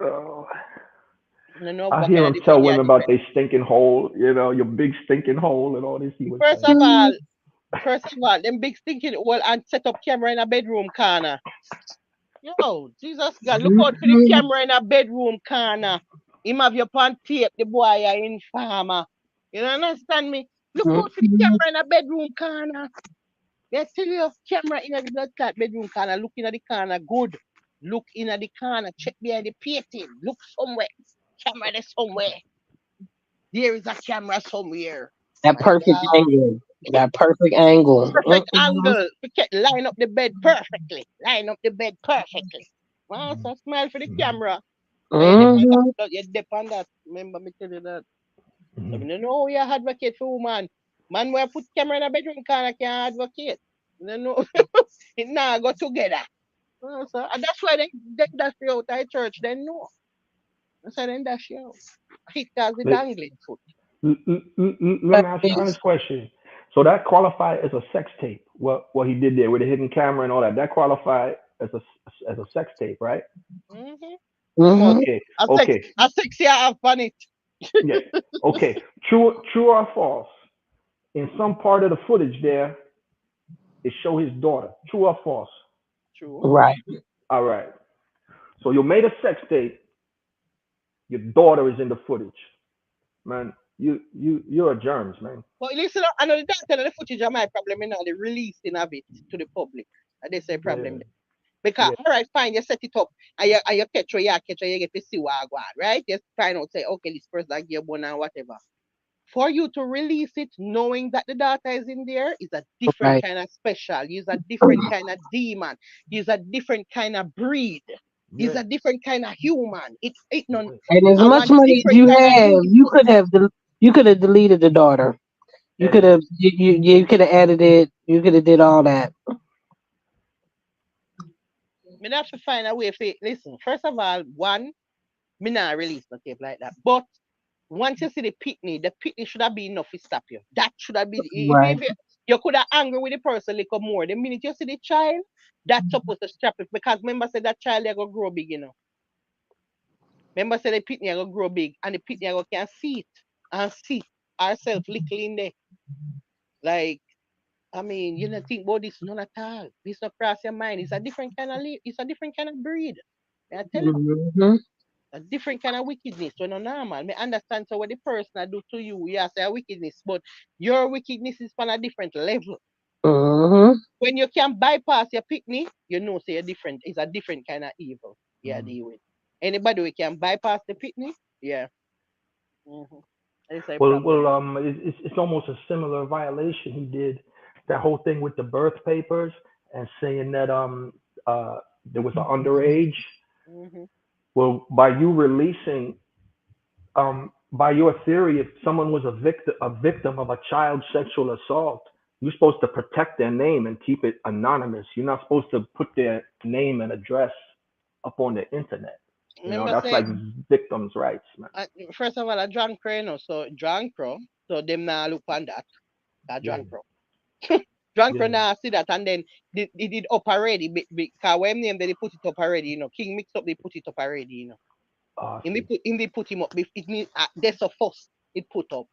Oh, No, no, I what hear kind of him tell different? Yeah, women about different. they stinking hole, you know, your big stinking hole and all this. He was First saying. of all, them big stinking well and set up camera in a bedroom corner. Yo, Jesus God, look out for the camera in a bedroom corner. Him have your pan tape, the boy are in farmer. You don't understand me? Look out for the camera in a bedroom corner. They tell you camera in the blood clot bedroom corner. Look in the corner, good. Look in the corner, check behind the painting. Look somewhere. Camera there somewhere. There is a camera somewhere. That My perfect God. angle. That perfect angle. Perfect angle. Line up the bed perfectly. Line up the bed perfectly. Well, so smile for the camera. So you depend on that. You depend on that. Remember me tell you that. So Mhm. you know you advocate for woman. Man where put camera in a bedroom corner can advocate. You know it now go together. So and that's why they dash you out of church. They know. That's why they dash you out. It cause the Let, dangling foot. let me ask you an honest question. So that qualify as a sex tape? What he did there with the hidden camera and all that? That qualify as a sex tape, right? Mm-hmm. Most Mm-hmm. Okay, okay, a sexy have on it. yeah, okay. True or false? In some part of the footage there, it show his daughter. True or false? True. Right. All right. So you made a sex tape. Your daughter is in the footage, man. You're a germs, man. But listen, I know the doctor and the footage of my problem, you know, the releasing of it to the public. And they say Yeah, problem there. Because, yeah, all right, fine, you set it up and you catch her, you get to see what I want, right? You find out, say, okay, this person like your bone and whatever. For you to release it knowing that the data is in there is a different Right. kind of special. He's a different kind of demon. He's a different kind of breed. He's yeah. a different kind of human. It none. And as I much want money as different you kind of have, evil. you could have deleted the daughter. You And could have you could have edited. You could have did all that. Me have to find a way for listen. First of all, one, me not release no tape like that. But once you see the pitney should have been enough to stop you. That should have been Right. if you could have angry with the person a little more. The minute you see the child, that's supposed to stop it. Because remember say that child they gonna grow big, you know. Remember say the pitney gonna grow big and the pitney go can see it and see ourselves little in there. Like I mean, you don't think about this none at all. This not cross your mind. It's a different kind of it's a different kind of breed. I tell you. Mm-hmm. A different kind of wickedness when not normal. Me understand so what the person I do to you, you say a wickedness, but your wickedness is on a different level. Mm-hmm. When you can bypass your picnic, you know say a different it's a different kind of evil. Yeah, deal with. Anybody who can bypass the picnic, yeah. Mm-hmm. It's a problem. it's almost a similar violation he did. That whole thing with the birth papers and saying that there was an underage. Mm-hmm. Well, by you releasing by your theory, if someone was a victim of a child sexual assault, you're supposed to protect their name and keep it anonymous. You're not supposed to put their name and address up on the internet. You know, Remember that's say like victims' rights, man. first of all a John Crow, you know, so John Crow, so them now look on that. That Yeah, John Crow. John yeah. Crona see that and then they did up already because when name they put it up already, you know. King mix up they put it up already, you know. I In they see. put in they put him up. It means that's a first it put up.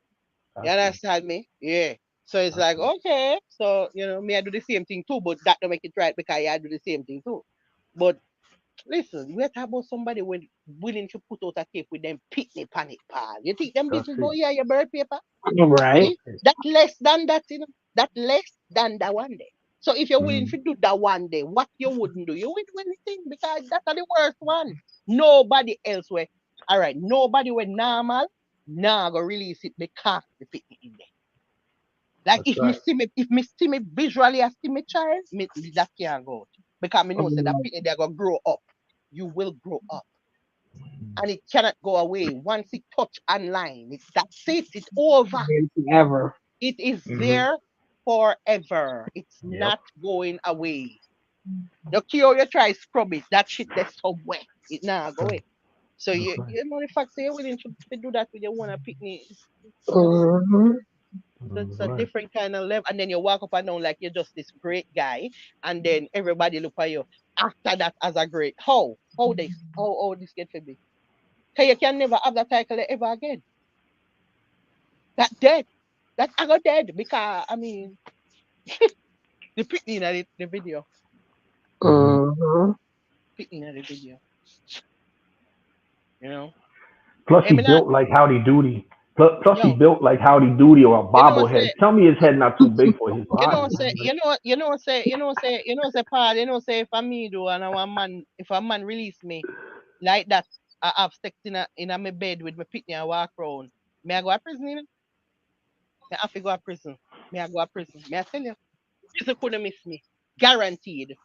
I You see. understand me? Yeah. So it's I like see. okay, so you know me I do the same thing too, but that don't make it right because I do the same thing too. But listen, we're talking about somebody when willing to put out a tape with them picnic panic pal. You think them I business see. go here your bird paper? Right. See, that less than that, you know, that less than that one day. So if you're willing Mm, to do that one day, what you wouldn't do, you wouldn't do anything because that's the worst one. Nobody else will. All right, nobody will normal. Nah, go release it because the picnic in there. Like that's right. if me see me visually as see me child, that can't go out. Because me know say that Mm, picnic they're gonna grow up. You will grow up. And it cannot go away. Once it touch online, that's it, it's over. Ever. It is Hmm. there forever. It's Yep. not going away. The cure you try scrub it, that shit there somewhere. It not go away. So That's you right. you know the fact say you're willing to do that with your one picnic. You know, Mm-hmm. So it's a Right. different kind of level. And then you walk up and down like you're just this great guy. And then everybody look at you after that as a great. How this get to be? Cause you can never have that title ever again. That dead. That I got dead because I mean the picking in the video. Mm-hmm. Picking in the video. You know? Plus, I he mean not, built like Howdy Doody. Plus, he yo, built like Howdy Doody or a you know what bobblehead. say Tell me his head not too big for his body, man. Like, Paul, say if I me do and I want man if a man release me like that, I have sex in a my bed with my picnic and walk around. May I go to prison? You know? Me have to go to prison. May I go to prison? May I tell you? Prison couldn't miss me. Guaranteed.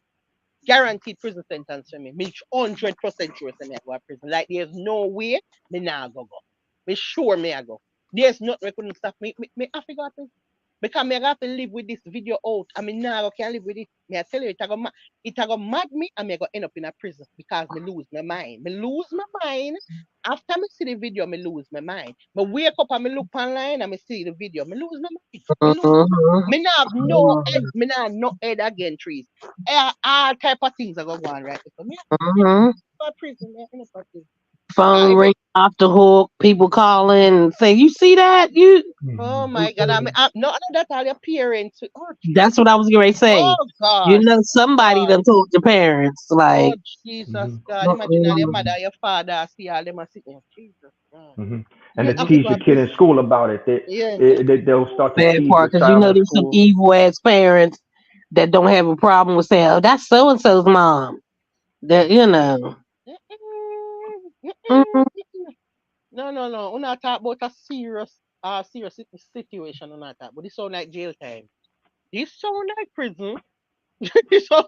Guaranteed prison sentence for me. Me 100% sure say me I go to prison. Like there's no way me nah go. Me sure me I go. There's nothing that couldn't stop me. Me have to go to prison. Because me have to live with this video out. I mean, now I can't live with it. Me I tell you, it a go mad me and me I go end up in a prison because me lose my mind. Me lose my mind. After me see the video, me lose my mind. Me wake up and me look online and me see the video. Me lose my mind. Me lose my mind. Me not have no head. Me not have no head again, trees. All type of things are going to go on right. So me Mm-hmm. I prison. Me I end up in prison. Phone Because ring off the hook, people calling, say, "You see that? oh mhm. my God, I'm not that all your parents. Oh That's what I was going to say. Oh You God. know, somebody God. done told your parents, Oh like, Jesus Mhm. God. Imagine all your mm-mm, mother, your father, see all them are sitting. Jesus God. Mhm. And Me to have to tease go the to kid in prison. school about it, Yeah. they'll start to bad tease the part, because you child know in there's some school. evil ass parents that don't have a problem with saying, "Oh, that's so and so's mom." That you know. Mm-mm, mm-mm, Mm-hmm. mm-mm. No. We're not talk about a serious situation. We're not talk. But this sound like jail time. This sound like prison. This sound,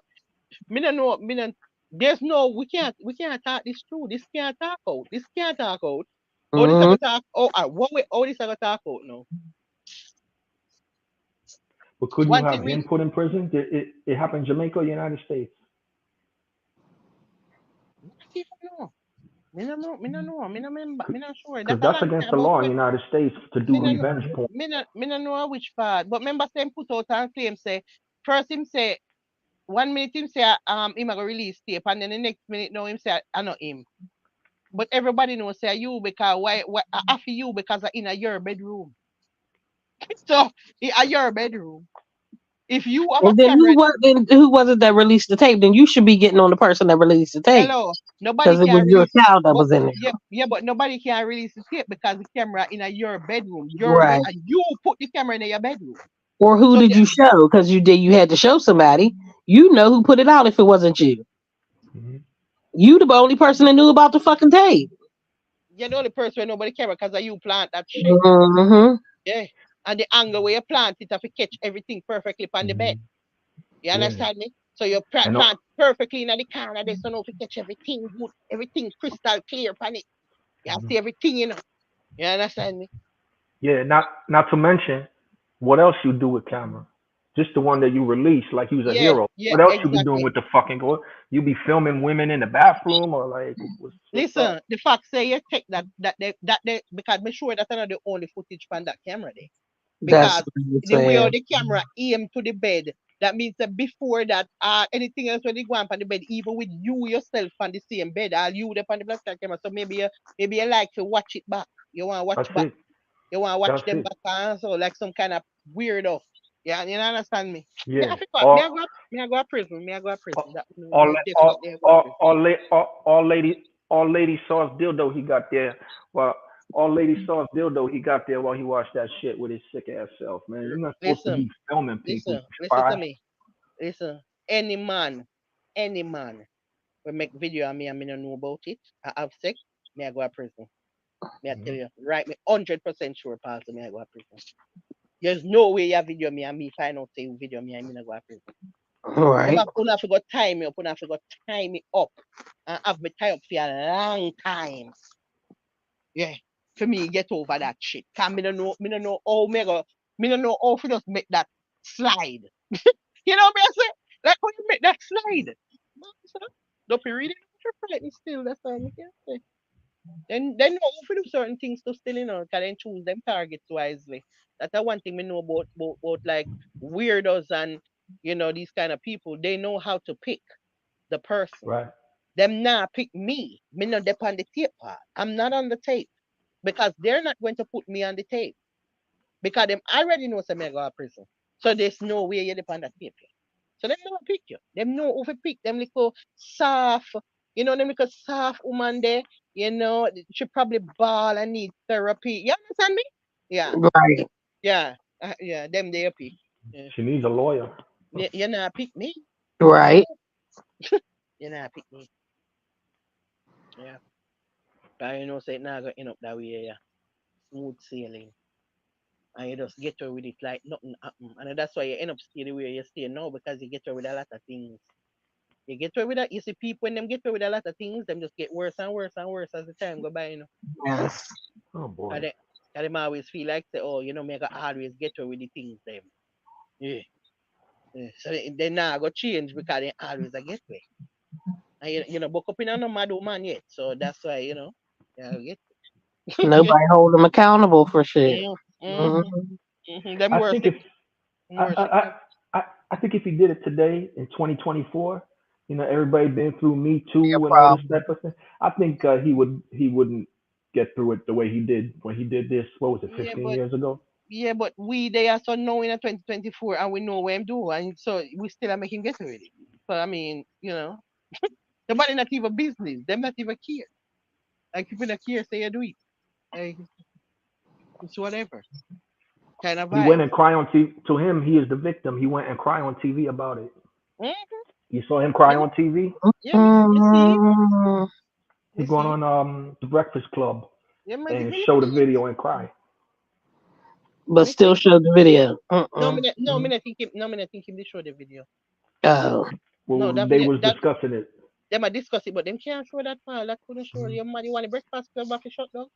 me no know. Me no, there's no. We can't talk this through. This can't talk out. This can't talk out. Oh, this I go talk. Oh, what way? Oh, this I go talk out now. But could you One thing have we been put in prison? It happened in Jamaica or United States? see if I know. Me no know. Me no know. Me no remember. Me not sure. Because That a that's long against time the about law in me. the United States to do Me no know. revenge porn. Me no know which part. But remember, them put out and claim say first him say 1 minute him say him a go release tape and then the next minute no him say I know him. But everybody knows say you because why after you because in a your bedroom. So in a your bedroom. If you have a And then camera, who was it that released the tape? Then you should be getting on the person that released the tape hello, nobody because it was can your release. child that But was in there, but nobody can release the tape because the camera in a your bedroom, right? and you put the camera in your bedroom. Or who So did you show? Because you had to show somebody. You know who put it out if it wasn't you. Mhm. You the only person that knew about the fucking tape. you're the only person where nobody care because you plant that shit. Mm-hmm. Yeah. And the angle where you plant it have to catch everything perfectly on the bed. Mhm. You Yeah. understand me? So you And plant perfectly in the corner there so now to catch everything good, everything crystal clear on it. You have to mhm. see everything, you know. You understand me? Yeah. Not to mention what else you do with camera. Just the one that you release, like you was a Yeah, hero. yeah, What else you be doing exactly. with the fucking go? You be filming women in the bathroom or like what's up? Listen, the fact say you check that because make sure that's not the only footage from that camera there. That's Because what I'm the way how saying. the camera aim to the bed, that means that before that, anything else when they go on the bed, even with you yourself on the same bed, or you there on the black camera. So maybe you like to watch it back. You want to watch That's back. it. You want to watch That's them it. back so like some kind of weirdo. Yeah, you understand me? Me, I Yeah. forgot. Me, I go to prison. Me, I go to prison. That all me all definitely go to all prison. all lady saw his dildo he got there. Well, all lady saw his dildo he got there while he watched that shit with his sick ass self. Man, you're not supposed to Listen, be filming people. You listen to spy. me. Listen, any man will make video of me and me don't know about it. I have sex, me I go to prison. Me I tell Mhm. you, right? Me 100% sure, Pastor, me I go to prison. There's no way you have video me and me find out say you video me and me not go to prison. All right. Una have to tie me up, una have to tie me up and have me tie up for a long time. Yeah. For me get over that shit. Cause me don't know how me don't know how to just make that slide. You know me I say? Like how you make that slide. So, don't be reading frightened still, that's all I can say. Then they know how to do certain things to still, can then choose them targets wisely. That's the one thing we know about like weirdos and these kind of people. They know how to pick the person. Right. Them not pick me. Me not dep on the tape part. I'm not on the tape because they're not going to put me on the tape because them already know some go to prison. So there's no way you dep on that tape. So them never pick you. Them know who to pick. Them little soft, them little soft woman there. She probably ball and need therapy. You understand me? Yeah, Right. yeah, yeah. Them they pick. Yeah. She needs a lawyer. You not pick me. Right. You not pick me. Yeah. I say now go end up that way. Yeah. Smooth sailing. And you just get away with it like nothing happen. And that's why you end up staying where you stay now because you get away with a lot of things. You get away with that. You see people when them get away with a lot of things, them just get worse and worse and worse as the time go by. Yes. Oh boy. And them always feel like say, oh, me I always get away with the things them. Yeah. Yeah. So they now go change because they always a get away. And book up in no mad woman yet. So that's why, yeah, get Nobody hold them accountable for shit. mm-hmm, them I worse think if I, worse. I, I, I think if he did it today in 2024, everybody been through Me Too and all this Problem. type of thing. I think he wouldn't get through it the way he did when he did this. What was it, Yeah, 15 but years ago? yeah, but we they are so now in a 2024 and we know what I'm doing, and so we still are making get with it. So I mean, nobody not even business. Them not even care. Like people not care, say you do it. Like it's whatever kind of He went vibe. and cried on TV. To him, he is the victim. He went and cried on TV about it. Mm-hmm. You saw him cry Yeah, on TV. yeah, you see, Mm, He you going see, on the Breakfast Club yeah, and me showed a see, video and cry. but me see. still showed the video. No, Hmm. me not think him. No, me not think him. They show the video. Oh, No, Well, that they video was that discussing it. them are discussing, but them can't show that part. That couldn't show. Your man, you want a breakfast club off a shot dog?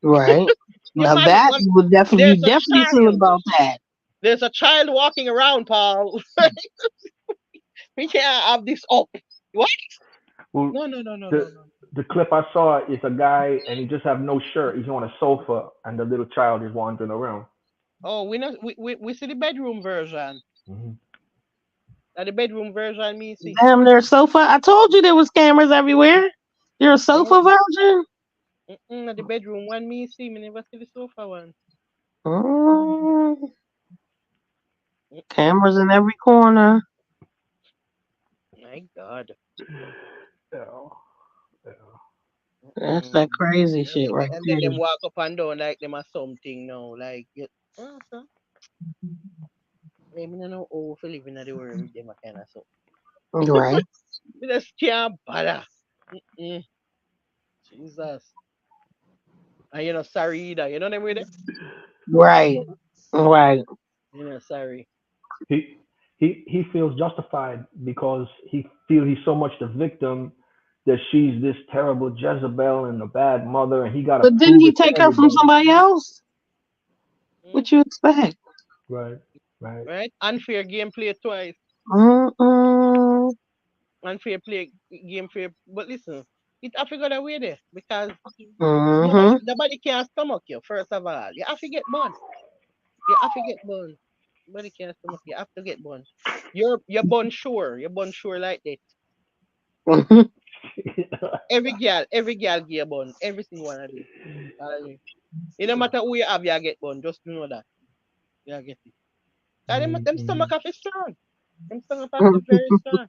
right. Your Now man, that one, would definitely you there's a definitely feel child. about that. There's a child walking around, Paul. We can't have this up. What? Well, No, no, no, no, no, the no. the clip I saw is a guy and he just have no shirt. He's on a sofa and the little child is wandering around. Oh, we know we see the bedroom version. Hmm. The bedroom version me see. Damn, there's sofa. I told you there was cameras everywhere. You're a Yeah. sofa virgin. The bedroom one me see. Me never see the sofa one. Mm, Mm-mm. cameras in every corner. My God. Yeah. Yeah. That's that Mm-mm. crazy And shit then, right and then there. them walk up and down like them are something now. Like so, I mean, I know how to live in the world with them kind of so. Right, We just can't bother. Mm-mm. Jesus. And sorry either. You know them with it? right, right. Sorry. He he feels justified because he feels he's so much the victim that she's this terrible Jezebel and a bad mother, and he got to But didn't prove he it to take her from everybody. somebody else? Mm, What you expect? Right, right. right? Unfair gameplay twice. Mm-mm. Unfair play game fair. But listen, it have to go that way there because Mm-hmm. nobody can stomach you. First of all, you have to get burned. You have to get burned. Nobody can stomach you. You have to get burned. You're born sure. You're born sure like that. Every girl get bun. Every single one of them. It no matter who you have, you get bun. Just know that. You get it. And them Mhm. stomach of is strong. Them stomach of is very strong.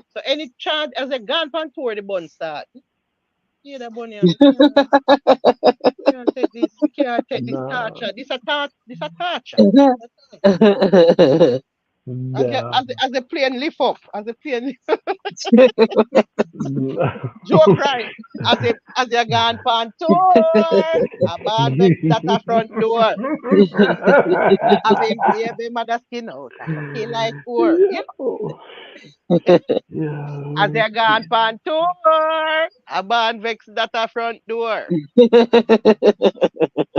So any chance as a gun pan tour the bun start. Yeah, the bun here. We can't take this. We can't take this Nah, torture. This a torture. nah. As the plane lift up. As the plane Joe cry. As you gone pan tour. A bad vex that a front door. Having baby mother skin out. I fucking like poor. Yeah. As Yeah. you gone pan tour. A bad vex that a front door.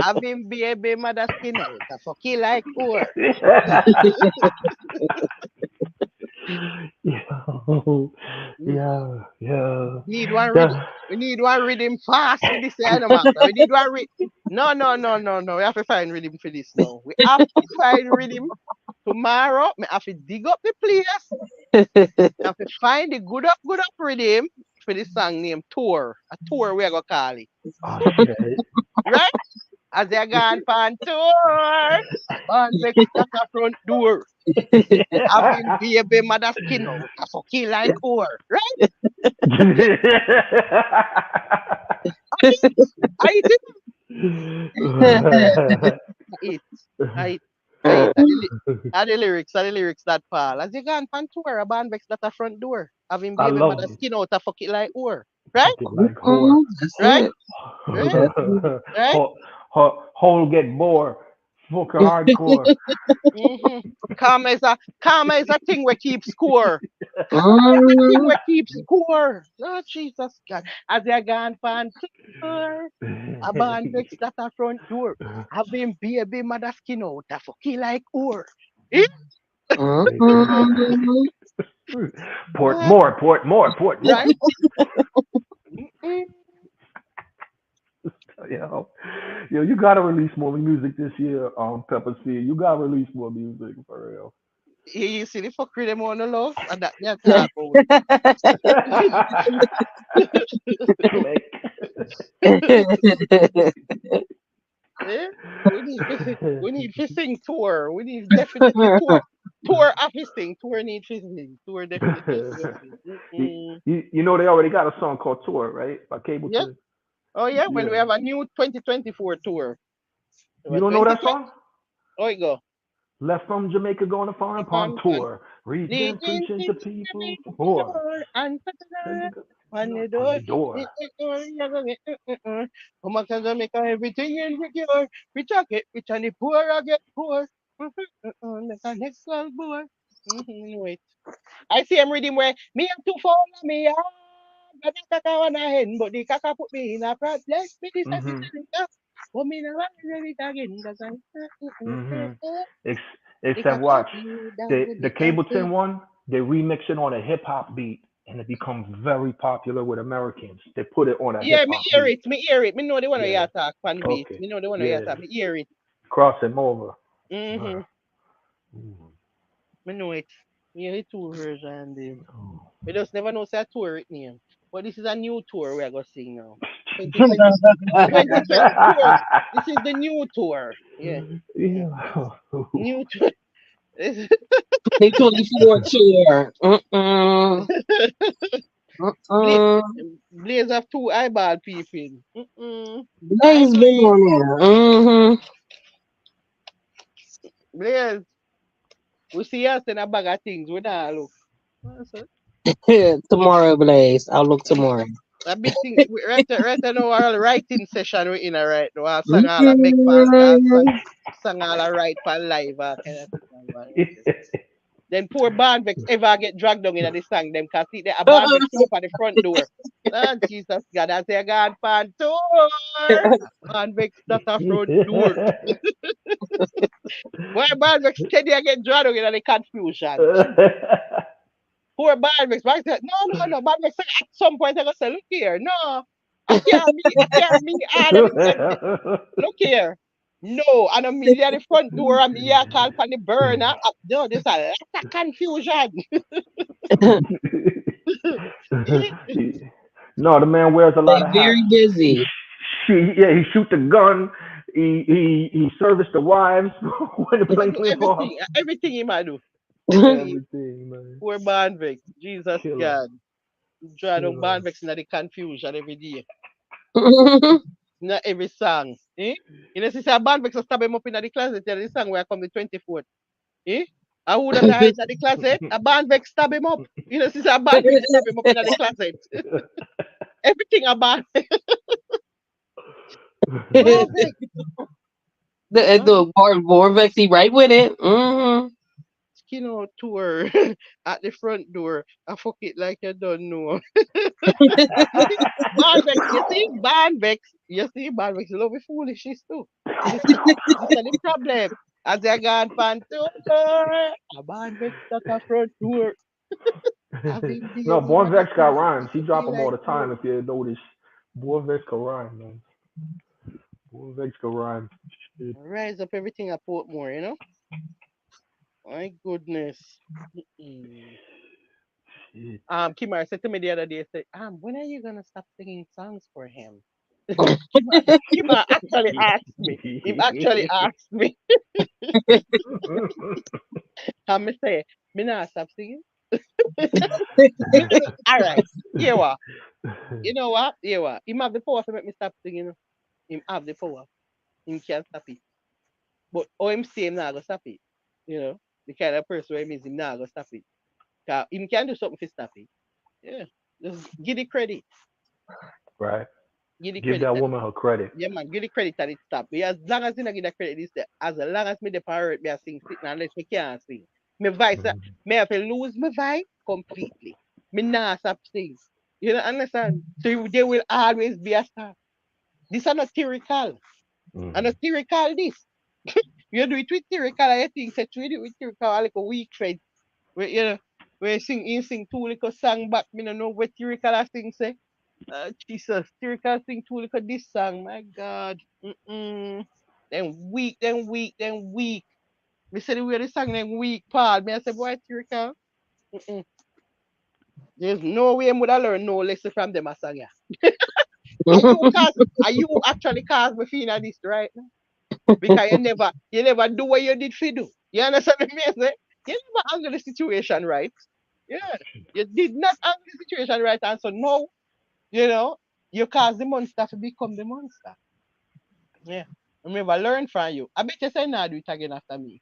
Having baby mother skin out. I fucking like poor. Yeah. Yeah, yeah. Need one rhythm. The- We need one rhythm fast for this animal. We need one rhythm. No, no, no, no, no. We have to find rhythm for this now. We have to find rhythm tomorrow. We have to dig up the place. We have to find the good up rhythm for the song named Tour. A tour we're gonna call it. oh shit. Right? As they gone on tour. On vex at the front door. Having baby mother skin out. A fucking like whore. Right? I did it. I I are the lyrics, that Paul. As you gone pan tour, a band vex that a front door. Having I baby love mother it. skin out a fuck it like whore. Right? Fucking like whore. That's Right? it. Right? Right? Whole get bored. Fucking hardcore. Mm-hmm. Karma is a thing we keep score. Thing Mhm. we keep score. Oh Jesus God. As you gone pan tour, a band vex that a front door. Having baby mother skin out a fuck it like whore. Eh? Mhm. Port more. Right? Mm-mm. Yo, yo, you gotta release more music this year, Pepper Seed. You gotta release more music for real. You see the fuckery them on the love and that they talk about. Click. Eh? We need to sing tour. We need definitely tour of his thing. Tour need to sing. Tour definitely need to sing. Mm-mm. You know they already got a song called Tour, right? By Yeah. Cableton. Oh yeah. Well, we Yeah. have a new 2024 tour. You Well, don't know that 2020. song? Oh, you go. Left from Jamaica going to foreign on And tour. Reaching, leading preaching to things to people. me to the Tour. door and to Send the the on the knock on door. the door. Come on, can make everything insecure. Rich I get rich and the poor I get poor. That's the next one, boy. Wait. I see him reading where me am too far me ah. But the kaka wanna hen, but the kaka put me in a problem. Me this and Mhm. this. But me never read it again. Cause Mhm. I Ex- the Except kaka watch me down the the castle. Cableton one. They remix it on a hip hop beat, and it becomes very popular with Americans. They put it on a hip Yeah, me hop hear beat. it. Me hear it. Me know the one where you Yeah. attack fan beat. Okay. Me know the one where you Yeah. attack. Me hear it. Cross him over. Mm-hmm. Mm. Me know it. Me hear the two version there. Oh. We just never know say a tour it name. But this is a new tour we are gonna sing now. 2020, 2020 tour. This is the new tour. Yeah. Yeah. Yeah. New tour. 2024 tour. Bla- Mm-mm. Blaze of two eyeball people. Mm-mm. I Blaze know been it. on there. Blaze. We see us in a bag of things. We not look. What's it? Tomorrow, Blaze. I'll look A big, tomorrow. a big thing. Right now, our writing session we're in a right now. I'll sing all a make pan. I'll Mm-mm. sing all a write pan live. Kind of thing. Then poor Barnvex ever get dragged down in the song them cause see the a Barnvex show up at the front door. Oh Jesus God, I say God fan tour. Barnvex that a front door. Why Barnvex steady I get dragged down in the confusion. Poor Barnvex. Barnvex said, no. Barnvex said at some point I go say, look here, no. I can't me all of this and this. Look here. No, and I'm at the front door, I'm here call for the burner. No, there's a lot of confusion. No, the man wears a They lot of hats. very He, busy. he shoot the gun. He serviced the wives when the He might plane do came off. everything he might do. Everything, man. Poor Barnvex. Jesus Killer, God. Draw down killer. Barnvex in the confusion every day. Not every song. Eh? You know, since a Barnvex will stab him up in the closet, tell the song where I come the 24th. Eh? I would have hide in the closet. A Barnvex stab him up. You know, since a Barnvex stab him up in the closet. Everything a Barnvex. Barnvex. Huh? The more vexy right with it. Skin out tour at the front door. I fuck it like you don't know. Barnvex, you see, Barnvex, Barnvex love it foolishness too. This is the problem. As I gone fan tour, a Barnvex that a front door. I've been there No, with Born my Vex got feet rhymes. He drop feel them all like the time. gold. If you notice, Born Vex can rhyme, man. Born Vex can rhyme. Shit. Rise up everything I put more, you know? My goodness. Mm-mm. Shit. Kimar said to me the other day, said, when are you gonna stop singing songs for him? Kimar, Kimar actually asked me. He actually asked me. And me say, me not stop singing. All right. Yeah, what? You know what? Yeah, what? Him have the power to make me stop singing. Him have the power. Him can't stop it. But OMC him not gonna stop it. You know? The kind of person where him is him not gonna stop it. 'Cause him can do something to stop it. Yeah. Just give the credit. Right. Give the Give credit. that woman her credit. Yeah, man, give the credit that it stop. But as long as you not give the credit, this there, as long as me the pirate, me a sing sitting unless me can't sing. My voice, Mhm. me have to lose my voice completely. Me not stop sing. You know, understand? So there will always be a star. This are not theoretical. And not Mhm. theoretical this. You do it with theoretical, I think that you do it with theoretical like a weak friend. Where you know, where you sing two little song back, me no know what theoretical I sing say. Jesus, Tyrical sing too look at this song, my God. Mm-mm. Then weak, then weak, then weak. Me say the way the song then weak, Paul. Me I say, boy, Tyrical, mm-mm. There's no way I would have learned no lesson from them a song, yeah. Are you actually cause me feeling this right now? Because you never do what you did for do. You understand what I say? You never handle the situation right. Yeah. You did not handle the situation right, and so now, you know, you cause the monster to become the monster. Yeah. Remember, learn from you. I bet you say nah do it again after me.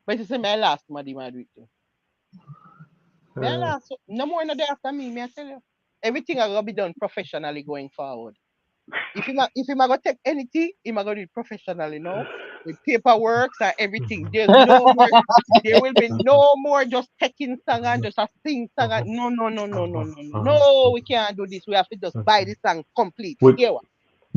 But you say my last somebody might do it too. Me I Uh, last no more no day after me, me I tell you. Everything I gonna be done professionally going forward. If him a go take anything, him a go do it professionally now. With paperwork and everything. There will be no more just taking song and just a sing song. No, no, no, no, no, no, no. No, we can't do this. We have to just buy the song completely. with Yeah, what?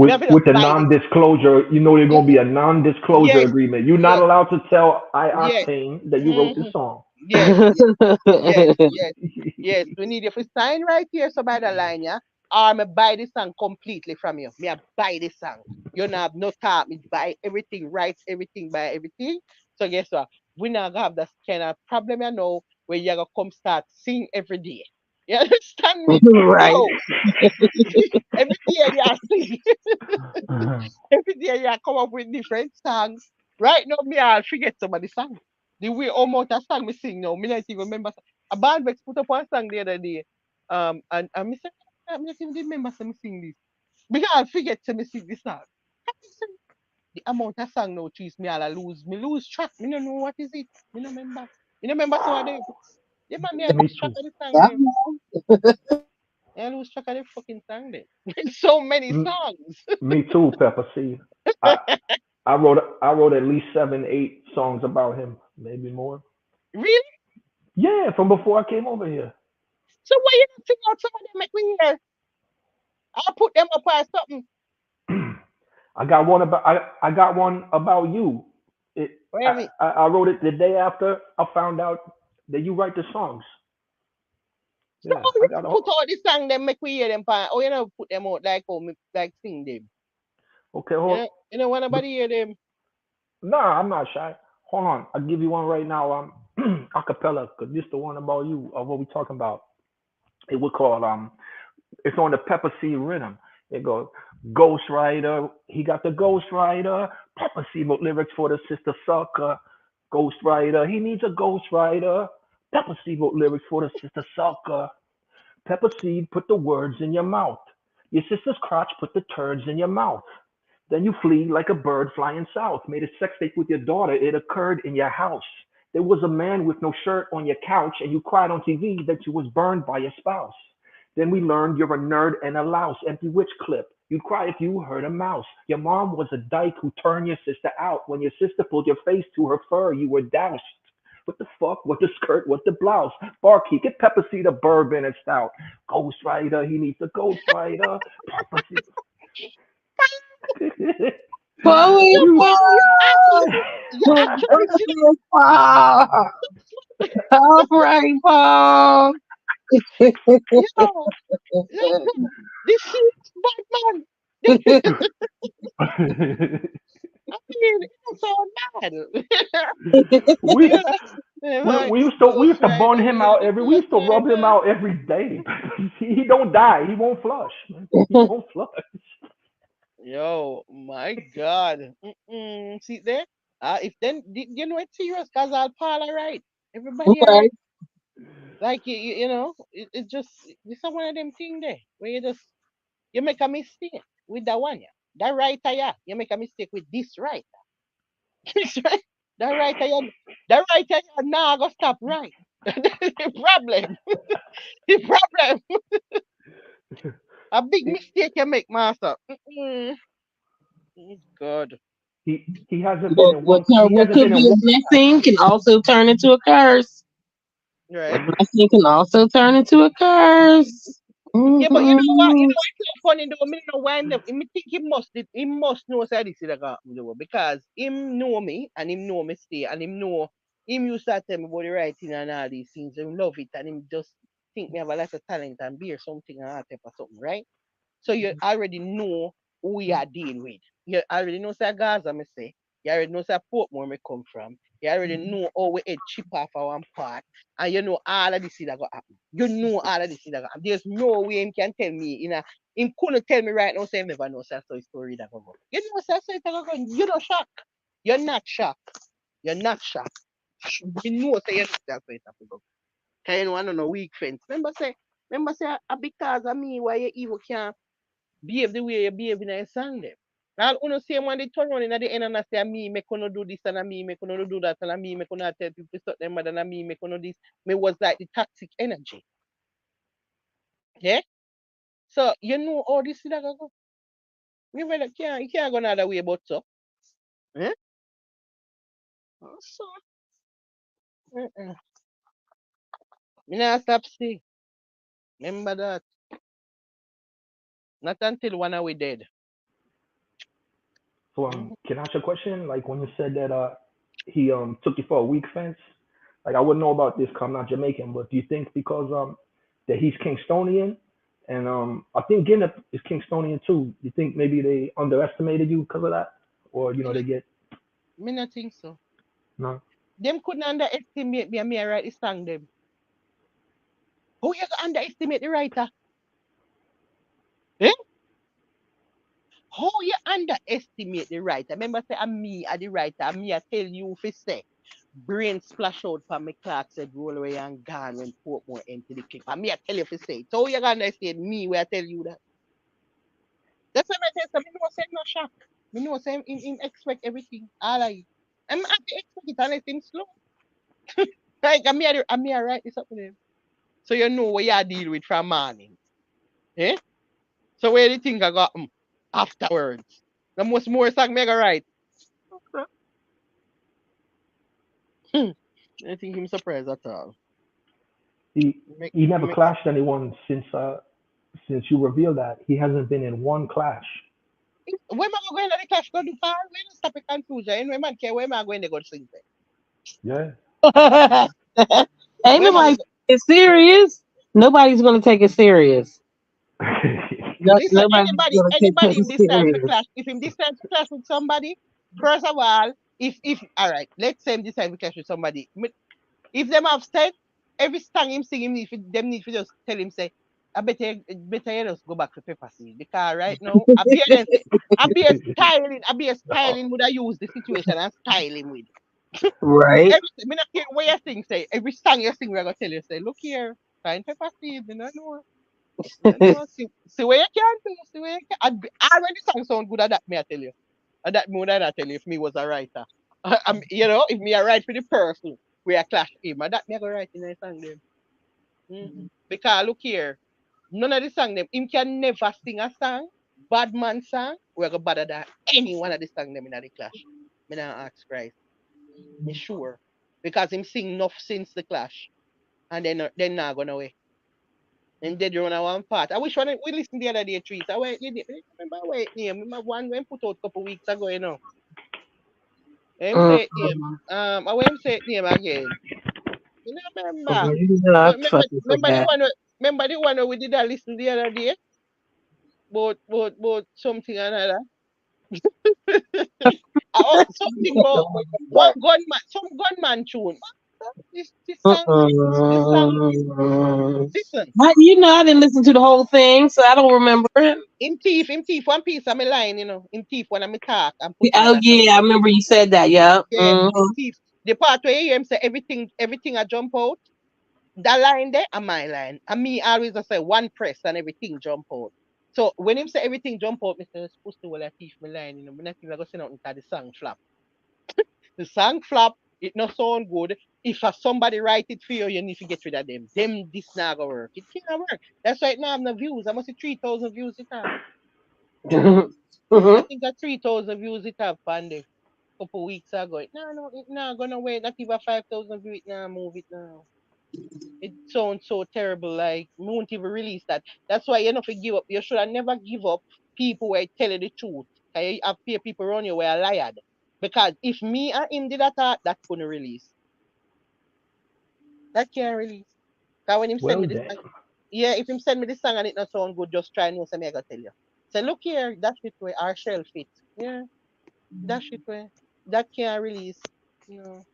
We with have to just with the buy the song. non-disclosure, you know, there's gonna be a non-disclosure Yes, agreement. You're not yes, allowed to tell I yes. Octane that you wrote this Hmm. song. Yes, yes, yes, yes, yes. We need you to sign right here, so by the line, yeah. Or me buy the song completely from you. Me I buy the song. You not have no talk. Me buy everything, write everything, buy everything. So guess what? We not gonna have that kind of problem, you know, where you gonna come start sing every day. You understand me? Right. No. Every day you are sing. Every day you come up with different songs. Right now, me I'll forget some of the songs. The way almost a song me sing now, me not even remember. A band Bex put up one song the other day. And me say, I not even remember some me sing this. Because I'll forget to me sing this song. The amount of song now, cheese me all me lose track. Me don't know what is it. Me no remember. Me no remember some of them. Yeah, man, me I Me lose track too. of the song Yeah. them. I lose track of the fucking song them. So many M- songs. Me too, Pepper C. I I wrote at least 7, 8 songs about him, maybe more. Really? Yeah, from before I came over here. So why you not sing out some of them make me hear? I'll put them up or something. I got one about you. It Where me? I wrote it the day after I found out that you write the songs. So Yeah, how I you got a put out the song them make we hear them pa or you know put them out like how me like sing them. okay. Hold. You know want nobody hear them. Nah, I'm not shy. Hold on, I'll give you one right now. Acapella, cause this the one about you. Of what we talking about. It was called It's on the Pepper Seed rhythm. It goes Ghost Rider. He got the Ghost Rider. Pepper Seed wrote lyrics for the Sister Sucker. Ghost Rider. He needs a Ghost Rider. Pepper Seed wrote lyrics for the Sister Sucker. Pepper Seed put the words in your mouth. Your sister's crotch put the turds in your mouth. Then you flee like a bird flying south. Made a sex tape with your daughter. It occurred in your house. There was a man with no shirt on your couch, and you cried on TV that you was burned by your spouse. Then we learned you're a nerd and a louse. Empty witch clip. You'd cry if you heard a mouse. Your mom was a dyke who turned your sister out. When your sister pulled your face to her fur, you were doused. What the fuck? What the skirt? What the blouse? Barkeep, get Pepper Seed a bourbon and stout. Ghost Rider, he needs a Ghost Rider. Pepper Seed. Going So you, man, far. you actually see Going far. All right, Paul. Yo, this shit, Batman. I mean, it's so bad. we Yeah, yeah, like, we used to Ghost burn Rider, him out every. We used to rub him out every day. He don't die. He won't flush. Man. He won't flush. Yo, my God. See there? If then, you know, it's serious, cause I'll all right. Everybody all Right. right. Like, you know, it just, it's one of them thing there, where you just, you make a mistake with that one, yeah. That writer, yeah. You make a mistake with this writer. This right? That writer, yeah. That writer, yeah, now go stop right. The problem. The problem. A big mistake you make, master. God. He hasn't been What, in what, one. can- He what hasn't could been in be a one. blessing can also turn into a curse. A Right? blessing can also turn into a curse. Yeah, but you know what? You Mhm. know it's so funny though. Me know why him. Me think he must know say this is like do because him know me and him know me stay and him know him used to tell me about the writing and all these things. Him love it and him just think me have a lot of talent and be or something and that type of something, right? So you already know who you are dealing with. You already know say Gaza me say. You already know say Portmore me come from. You already know how we head chip off our one part. And you know all of this is that go happen. You know all of this is that go happen. There's no way him can tell me in a him couldn't tell me right now say him never know say so story that go go. You know say so it go go. You don't shock. You're not shocked. You're not shocked. You know say you're not that so it go. Can you know I don't know weak fence. Remember say because of me why you even can't behave the way you behave in a song them. All uno same when they turn on in at the end and I say me make uno do this and me make uno do that and me make uno tell people to stop them mother and me make uno this. Me was like the toxic energy. Yeah? So you know all this is that go. We really can't you can't go another way but so. Eh? So uh-uh. Me not stop see. Remember that. Not until one of we dead. So can I ask you a question? Like when you said that he took you for a weak fence, like I wouldn't know about this 'cause I'm not Jamaican, but do you think because that he's Kingstonian and I think Guinness is Kingstonian too. You think maybe they underestimated you because of that, or they get Me not think so. no? Them couldn't underestimate me and me I write the song them. How you gonna underestimate the writer? Eh? How you underestimate the writer? Remember say I'm me at the writer, and me I tell you fi say brain splash out for me Clark said roll away and gone when Portmore empty the clip. And me I tell you fi say it. So how you gonna underestimate me where I tell you that? That's what I tell you. So me know say him no shock. Me know say him expect everything. All of it. I'm happy expect it unless him slow. Like I'm me I write this up with him. So you know what you deal with from morning. Eh? So where the thing I got afterwards. The most more song me I go write. Hmm. I think him surprised at all. He Make, he never make, clashed anyone since you revealed that he hasn't been in one clash. when am I going to the clash go do far? When you stop the confusion? When man care where am I going to go sing there? Yeah. Ain't Where am I nobody going to taking it serious. Nobody's gonna take it serious. No, listen, nobody's gonna anybody take it him decide to serious. clash, if him decide to clash with somebody, first of all, if all right, let's say him decide to clash with somebody. If them have said every song him sing him them need to just tell him say, better you just go back to paper seed because right now I be a styling would I use the situation and styling with. Right. Everything, me not care what you sing, say every song you sing, we're gonna tell you, say, look here, find paper seed, you don't know. You don't know. See where you can do, see where you can. Already song sound good at that, me I tell you. At that more than I tell you if me was a writer. You know, if me a write for the person where I clash him, and that me I go write in a song them. Because look here, none of the song them, him can never sing a song, bad man song, we're gonna bother that any one of the song them in the clash. Me not ask Christ. Me sure. Because him sing enough since the clash. And then not gonna away. And dead run a one part. I wish we listened the other day, trees. I wait, you remember wait name. Remember one when put out a couple weeks ago, you know. Him Mm. say it name. I want him say it name again. You know, remember? You know, I Remember, fucking remember the forgot. one. Remember the one we did a listen the other day about something another. Something about Oh my one God. gunman, some gunman tune. This song. Mm-mm. Listen, You know, I didn't listen to the whole thing, so I don't remember it. him thief, one piece of my line, him thief when I'm talk and put in Oh a song. yeah, I remember you said that. Yeah. Yeah, him Mm-hmm. thief. The part where you hear him say everything I jump out. That line there and my line. And me always I say one press and everything jump out. So when him say everything jump out, Mr. Supposed to well I teach my line, I'm not even gonna say nothing because the song flap. The song flap, it not sound good. If somebody write it for you, you need to get rid of them. Them this not gonna work. It can't work. That's why it now have no views. I must say 3,000 views it have. I Mm-hmm. think that 3,000 views it have on the couple weeks ago. No, it not gonna wait. Not even 5,000 views it now move it now. It sounds so terrible. Like we won't even release that. That's why you not to give up. You should have never give up people who tell you the truth. 'Cause you have fear people around you where lied. Because if me and him did that couldn't release. That can't release. Because when him send Well, me this damn. song, yeah, if him send me this song and it not sound good, just try and know something I gotta tell you. Say, look here, that shit where our shell fit. Yeah, that shit where that can't release. No,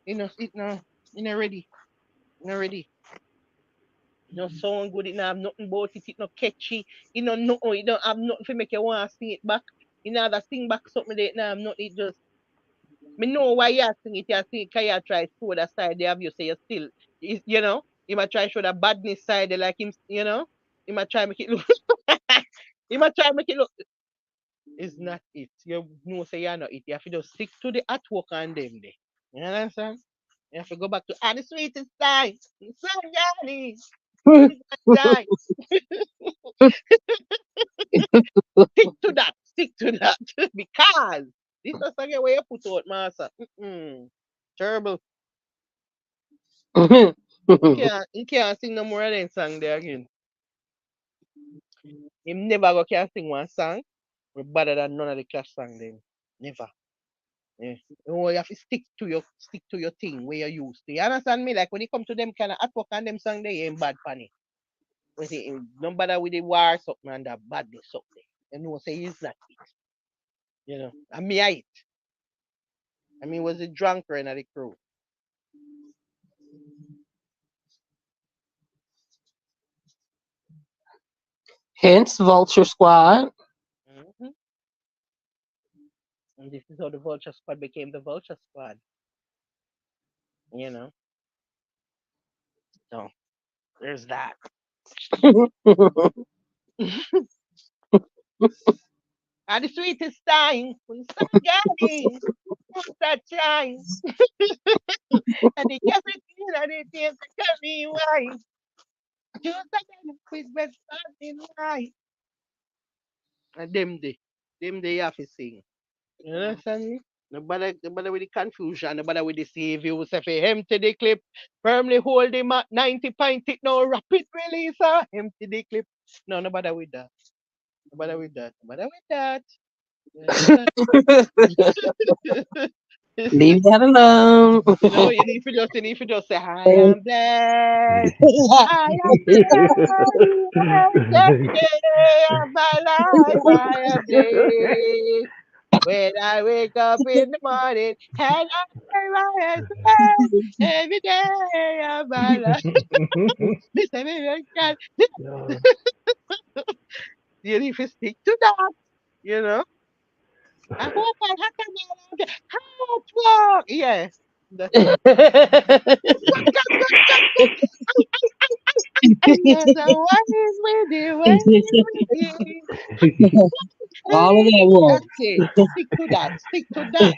you know ready. You know ready. No sound good, it not have nothing about it, it not catchy, it not nothing, it don't have nothing to make you want to sing it back. You know that sing back something that now have nothing, it just me know why you sing it, cause you try to show that side they have you say you still you know, you might try to show that badness side like him, you know, you might try make it look you might try make it look it's not it. You know say you're not it. You have to just stick to the artwork and them there. You understand? You have to go back to the sweetest time. So Johnny, time. Stick to that. Stick to that. Because this is the way you put out, master. Terrible. You can't sing no more of them song there again. Him never go can sing one song better than none of the class song then. Never. Yeah. You have to stick to your thing where you used to. You understand me? Like when it come to them kind of artwork and them song they ain't bad funny. When say no bother with the war something and that badness something. You know say it's not it. You know. And me I it. I mean was a drunker in the crew. Hence, Vulture Squad. hmm And this is how the Vulture Squad became the Vulture Squad. You know. So there's that. At the sweetest time, when the sun getting, that shine, and the everything and it is to carry wine. Just again, Christmas in light. And them they have to sing. You understand me? Nobody with the confusion, nobody with the savior who say, empty the clip, firmly hold him at 90 pint, it no rapid release, empty the clip. No, nobody with that. Nobody with that. Nobody with that. You understand? Leave that alone. You need to just say, I am blessed. I am blessed. Every day of my life, I am blessed. When I wake up in the morning, and I am blessed. Every day of my life. Listen, baby, God, Yeah. you need to stick to that. You know, I hope I have to hard work. Yeah, that's it. Yes, I was with you, when you All of that That's one. it. Stick to that. Stick to that.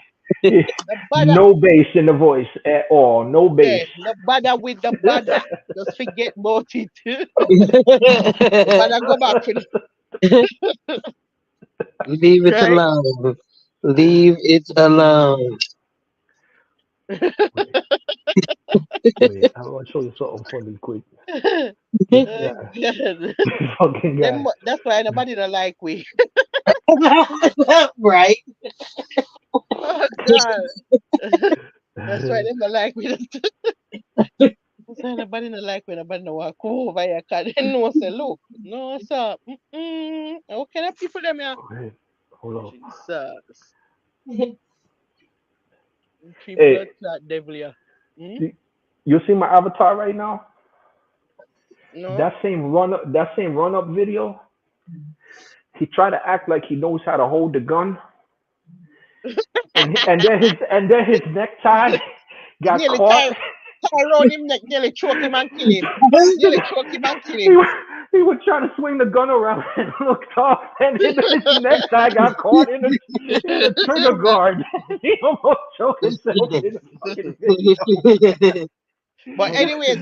The bother, No bass in the voice at all. No bass. yeah, the bother with the bother. Just forget about it. The bother go back to the Leave it right. alone. Leave it alone. Wait, wait. I want to show you something funny quick. This Oh, guy, God. this fucking guy. That's why nobody don't like we. Right. Oh God. That's why they don't like we. nobody no like when nobody no walk over here, cause they know say look, no sir. What kind of people them here? Okay, hold on. Jesus. Three Hey, blood clot devil here. you see my avatar right now? No. That same run up video. He tried to act like he knows how to hold the gun, and then his necktie got Nearly caught. tie around him neck, nearly choke him and kill him. Nearly choke him and kill He him. was, he was trying to swing the gun around and look tough, and his necktie got caught in the trigger guard. He almost choked himself in the fucking video. But anyways,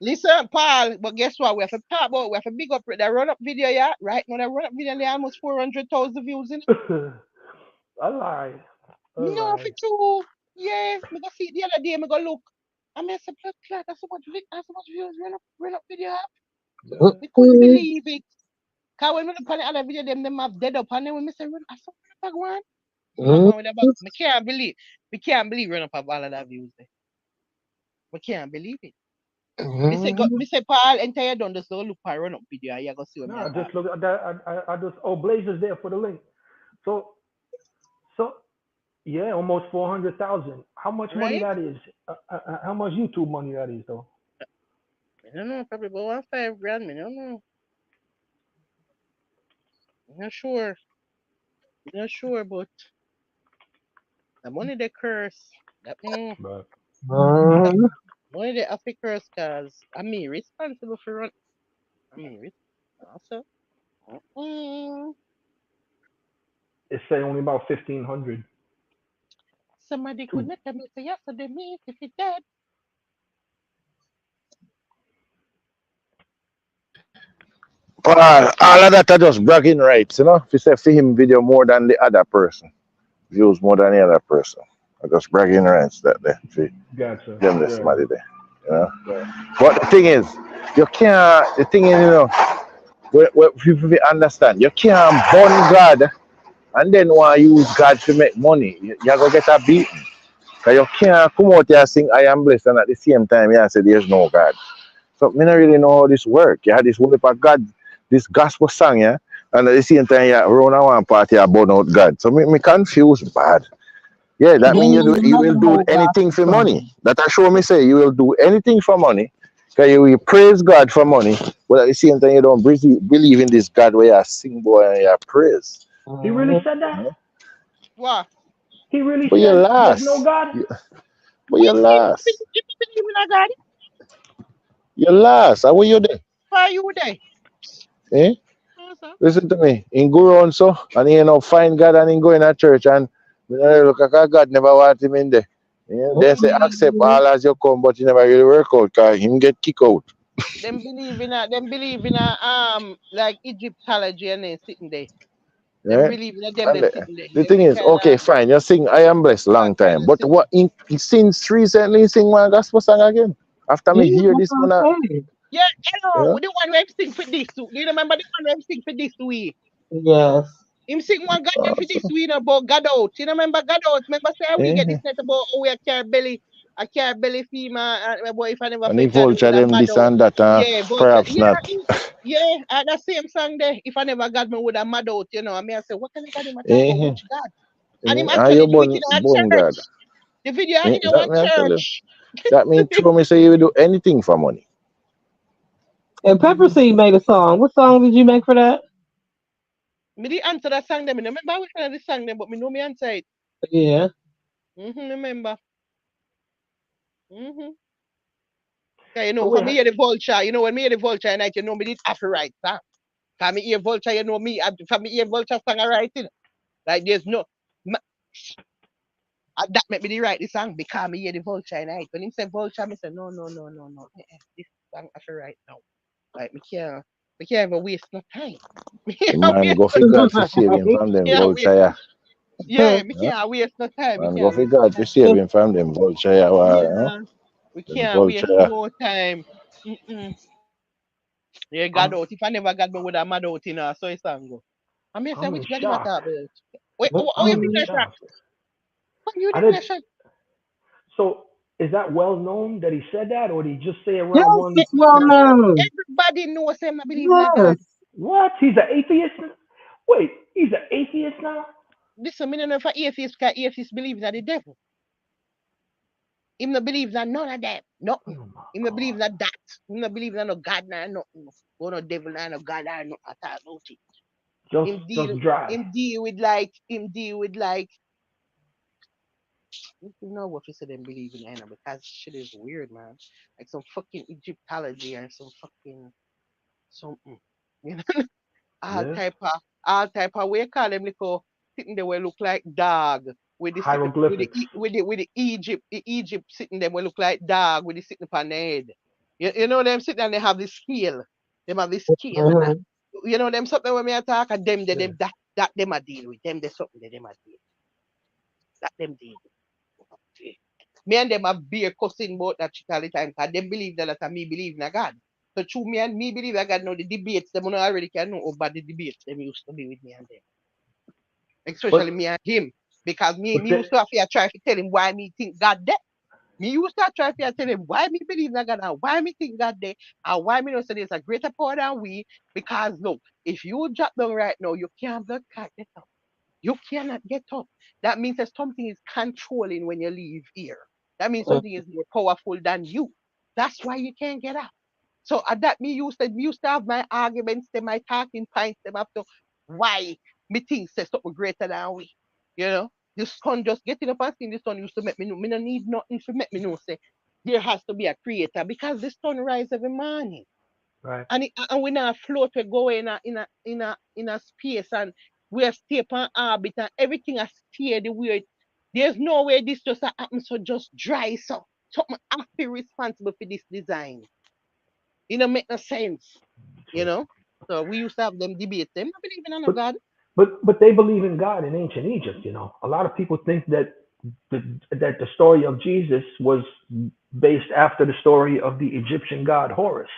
listen, Paul. But guess what? We have to talk about. We have to big up that run up video, yeah. Right now, that run up video, they almost 400,000 views in it. I lied. No, for true. Yeah, me go see it the other day. Me go look. I mean, some blood clot. That's so much views. Run up video. Have. We couldn't believe it. Cause when we look on the other video, them have dead up, and then when me say run, I saw run up Gwaan. Me can't believe. We can't believe run up have all of that views there. We can't believe it. Me say Paul, entire done just go look for run up video. You go see what No, me just look at that. I just Blazer's there for the link. So yeah, almost 400,000. How much money Right? that is? How much YouTube money that is though? I don't know, probably about $5,000. I don't know. I'm not sure, but the money they curse. That me know. But Money they have to curse cause I'm me responsible for run. I'm me also. it's saying only about 1,500. Somebody could not tell me say yesterday me if he dead. All of that are just bragging rights, you know. If you say for him video more than the other person, views more than the other person, are just bragging rights that they for Gotcha. them this Yeah. money there, you know. Yeah. But the thing is, you can't. The thing is, you know, what people understand, you can't burn God and then want to use God to make money. You're gonna get a beating. Cause you can't come out here and sing I am blessed and at the same time you say there's no God. So me not really know how this work. You had this whole heap of God, this gospel song, yeah, and at the same time you run around one party and burn out God. So me confused bad. Yeah, that means you will do anything for money. That I show me say you will do anything for money. Cause you will praise God for money, but at the same time you don't believe in this God where you sing boy and you praise. He really said that? What? He really But you said there's no lost. God? But you lost. If you believe in a God, You lost. How were you there? why you there? Eh? Answer. Listen to me. In go around so, and he find God and he go in a church and look like God never want him in there. Yeah, they say accept all as you come, but you never really work out because him get kicked out. Them believe in a like Egyptology and they sitting there. Them Right? believe in a them And they sitting there. the Them thing they is, kind okay, of fine, you sing I am blessed long kind time. of But sitting. what since recently sing one gospel song again? After me hear this one Yeah, hello. yeah? The one where him sing for this. Do you remember the one where him sing for this week? Yes. Him sing one God them for this week about God out. You remember God out? Remember say we get this net about how we a carry belly female about if I never And he fit God me vulture would have them mad this out. and that Yeah, but perhaps not. yeah, that same song there. If I never God me would have mad out, you know. I mean I say, what kind of God him a talk about? Which God? And him Are you actually do it in our born God? church. The video in That our me I tell you. church. That means throw me say you will do anything for money. And Pepper Seed made a song. What song did you make for that? Me did answer that song them. I remember which one of the song them, but me know me answer it. Yeah. Remember. Yeah, you know, So when wait, me hear the vulture, you know, when me hear the vulture night, you know me did have to write song. Cause me hear vulture, you know me, for me hear vulture song I write it. Like there's no that make me the write the song because me hear the vulture night. When him say vulture, me say no. This song I have to write now. Like me can't even waste no time. Me The can't man waste go for God to save him from them can't waste vulture. Yeah. yeah, me Yeah. can't waste no time. Me Man go can't for waste no God to time. save him from them vulture. Yeah. Yeah, we Them can't vulture. waste no time. Yeah, God I'm out. If I never got me with a mad out, so it's go. I mean, say, I'm in which God you talk shock. about? Wait, oh, I'm you in finish that? shock. What you I did definition? so is that well known that he said that, or did he just say it Yes, around one? it's well known. Everybody knows him. I believe in a Yes. God. What? He's an atheist? Wait, he's an atheist now? Listen, me don't know if an atheist, because atheists believe in the devil. Him not believe in none of them. Nothing. Oh my Him not believe God. in that. Him not believe in no God, nothing. Or no devil, no God, no at all about it. Just dry. Him deal with like you know what you say them believe in Anna, because shit is weird, man. Like some fucking Egyptology or some fucking something. You know, all Yeah. type of we call them little sitting there will look like dog with the sitting Hieroglyphics. with the Egypt sitting there will look like dog with the sitting upon the head. You know them sitting and they have the scale. Them have the scale and that. Mhm. You know them something when me attack and them they, Yeah. them that them a deal with them they something they them a deal that them deal with. Me and them have beer cussing about that shit all the time because them believe that and me believe in a God. So true me and me believe I God know the debates them already can know about the debates them used to be with me and them. But Especially me and him. Because me the, used to have to try to tell him why me think God dead. Me used to try to tell him why me believe in God and why me think God dead and why me know say there's a greater power than we. Because look, if you drop down right now, you can't get up. You cannot get up. That means that something is controlling when you leave here. That means something is more powerful than you. That's why you can't get up. So at that me used to have my arguments, them my talking points, them up to why me think say something greater than we. You know? The sun just getting up and seeing the sun used to make me know. Me no need nothing to make me know say there has to be a creator because the sun rise every morning. right. And we now float, we go in a space and we are stay on orbit and everything has stay the way. There's no way this just happens so just dry so. Something have to be responsible for this design. It don't make no sense. You True. know? So we used to have them debates. Them not believing in a But God. but they believe in God in ancient Egypt. You know, a lot of people think that the story of Jesus was based after the story of the Egyptian god Horus.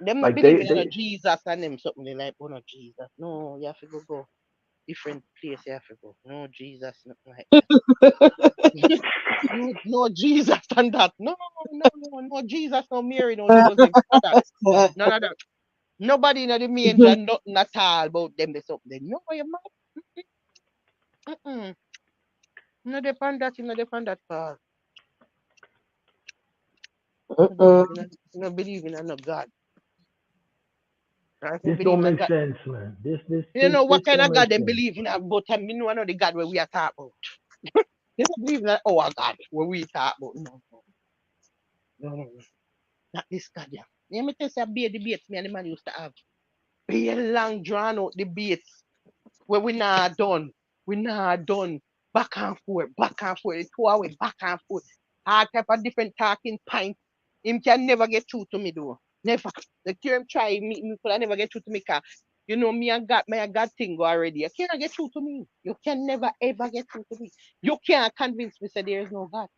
Them not Like they believing in a they Jesus and them something they like, oh no Jesus. No, you have to go different place you have to go. No Jesus, nothing like that. No Jesus and that. No Jesus, no Mary, no Joseph, none of that. None of that. Nobody in the manger, nothing at all about them. They something. No, you mad. Mm-mm. No depend that, no depend that part. No believe in no believe in no God. Right? No this believe don't in a make God. sense, man. You know This what kind don't of make God they sense. believe in, but I mean, one of the God where we are talking about. They don't believe in our God where we talk about. No. Not this God, yeah. Let me tell you, be a debates me and the man used to have. Be a long drawn out debates where we not done. We not done. Back and forth, 2 hours, back and forth. All type of different talking points. Him can never get through to me though. Never. The him try me could never get through to me car. You know me and God thing go already. You can't get through to me. You can never ever get through to me. You can't convince me say there is no God.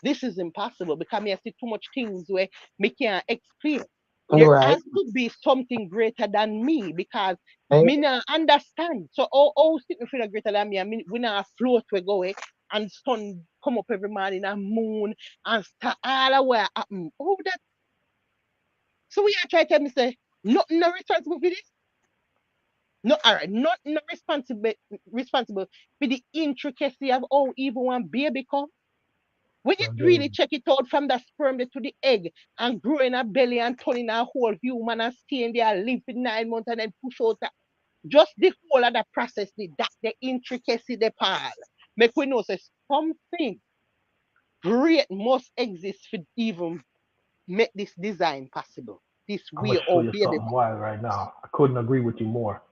This is impossible because me I see too much things where me can't explain. There Right. has to be something greater than me because Right. me not understand. So all sitting feel greater than me and we not float we go and sun come up every morning and moon and star all the way happen. Oh that so we are trying to tell me say nothing no responsible for this. No, all right, not no responsible for the intricacy of how even one baby come. When you I really mean, check it out from the sperm to the egg and grow in a belly and turn in a whole human and stay in there, live for 9 months and then push out just the whole of the process, that the intricacy, the part. Make we know say something great must exist for even make this design possible. This I'm gonna way show or you baby. something wild right now. I couldn't agree with you more.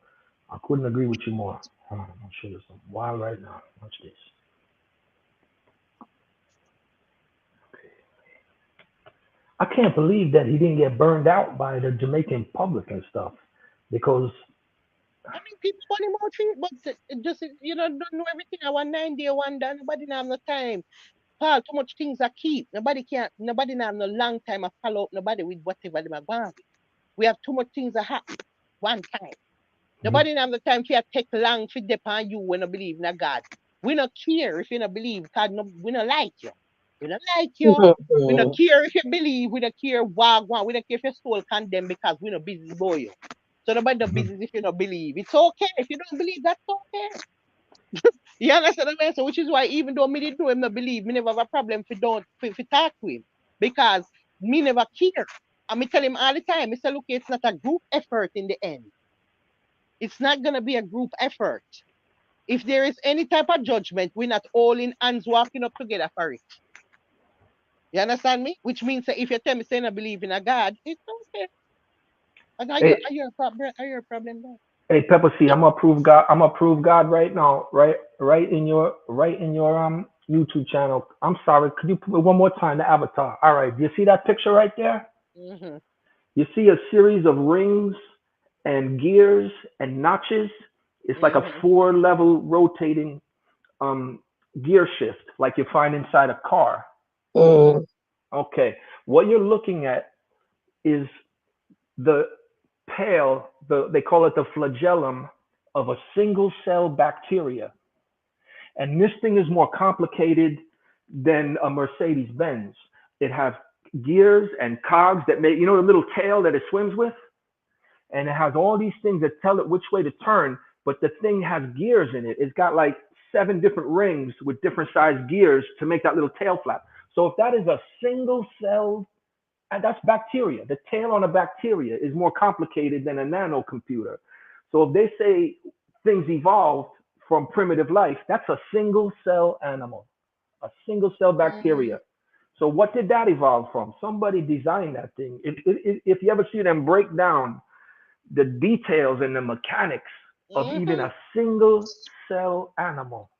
I couldn't agree with you more. Hold on, I'll show you something wild right now. Watch this. I can't believe that he didn't get burned out by the Jamaican public and stuff, because I mean, people want him out here, but just you know, don't know everything. I want 9 day one done. Nobody now have no time. Paul, too much things are keep. Nobody now have no long time to follow up nobody with whatever they are going with. We have too much things that happen one time. mhm, Nobody now have the time for you take long to depend on you when you believe in a God. We not care if you don't believe, because no, we not like you. We don't like you. We don't care if you believe. We don't care what we don't care if your soul condemned because we not busy boy you. So nobody the business if you don't believe. It's okay. If you don't believe, that's okay. You understand what I mean? So which is why even though me didn't know him not believe, me never have a problem if you don't if you talk to him. Because me never care. And me tell him all the time, Mr. Look, it's not a group effort in the end. It's not gonna be a group effort. If there is any type of judgment, we're not all in hands walking up together for it. You understand me? Which means that if you tell me saying I believe in a God, it's okay. And Hey, are you a problem? Are you a problem there? hey, Pepper C, I'm gonna approve God. I'm gonna approve God right now, right in your YouTube channel. I'm sorry. Could you put it one more time? The avatar. All right. Do you see that picture right there? Mm-hmm. You see a series of rings and gears and notches. It's like a Mm-hmm. 4-level rotating um, gear shift, like you find inside a car. Mm-hmm. Okay. What you're looking at is the they call it the flagellum of a single cell bacteria. And this thing is more complicated than a Mercedes Benz. It has gears and cogs that make, the little tail that it swims with? And it has all these things that tell it which way to turn, but the thing has gears in it. It's got like 7 different rings with different sized gears to make that little tail flap. So if that is a single cell, and that's bacteria. The tail on a bacteria is more complicated than a nanocomputer. So if they say things evolved from primitive life, that's a single cell animal, a single cell bacteria. So what did that evolve from? Somebody designed that thing. If you ever see them break down the details and the mechanics of even Mm-hmm. a single cell animal.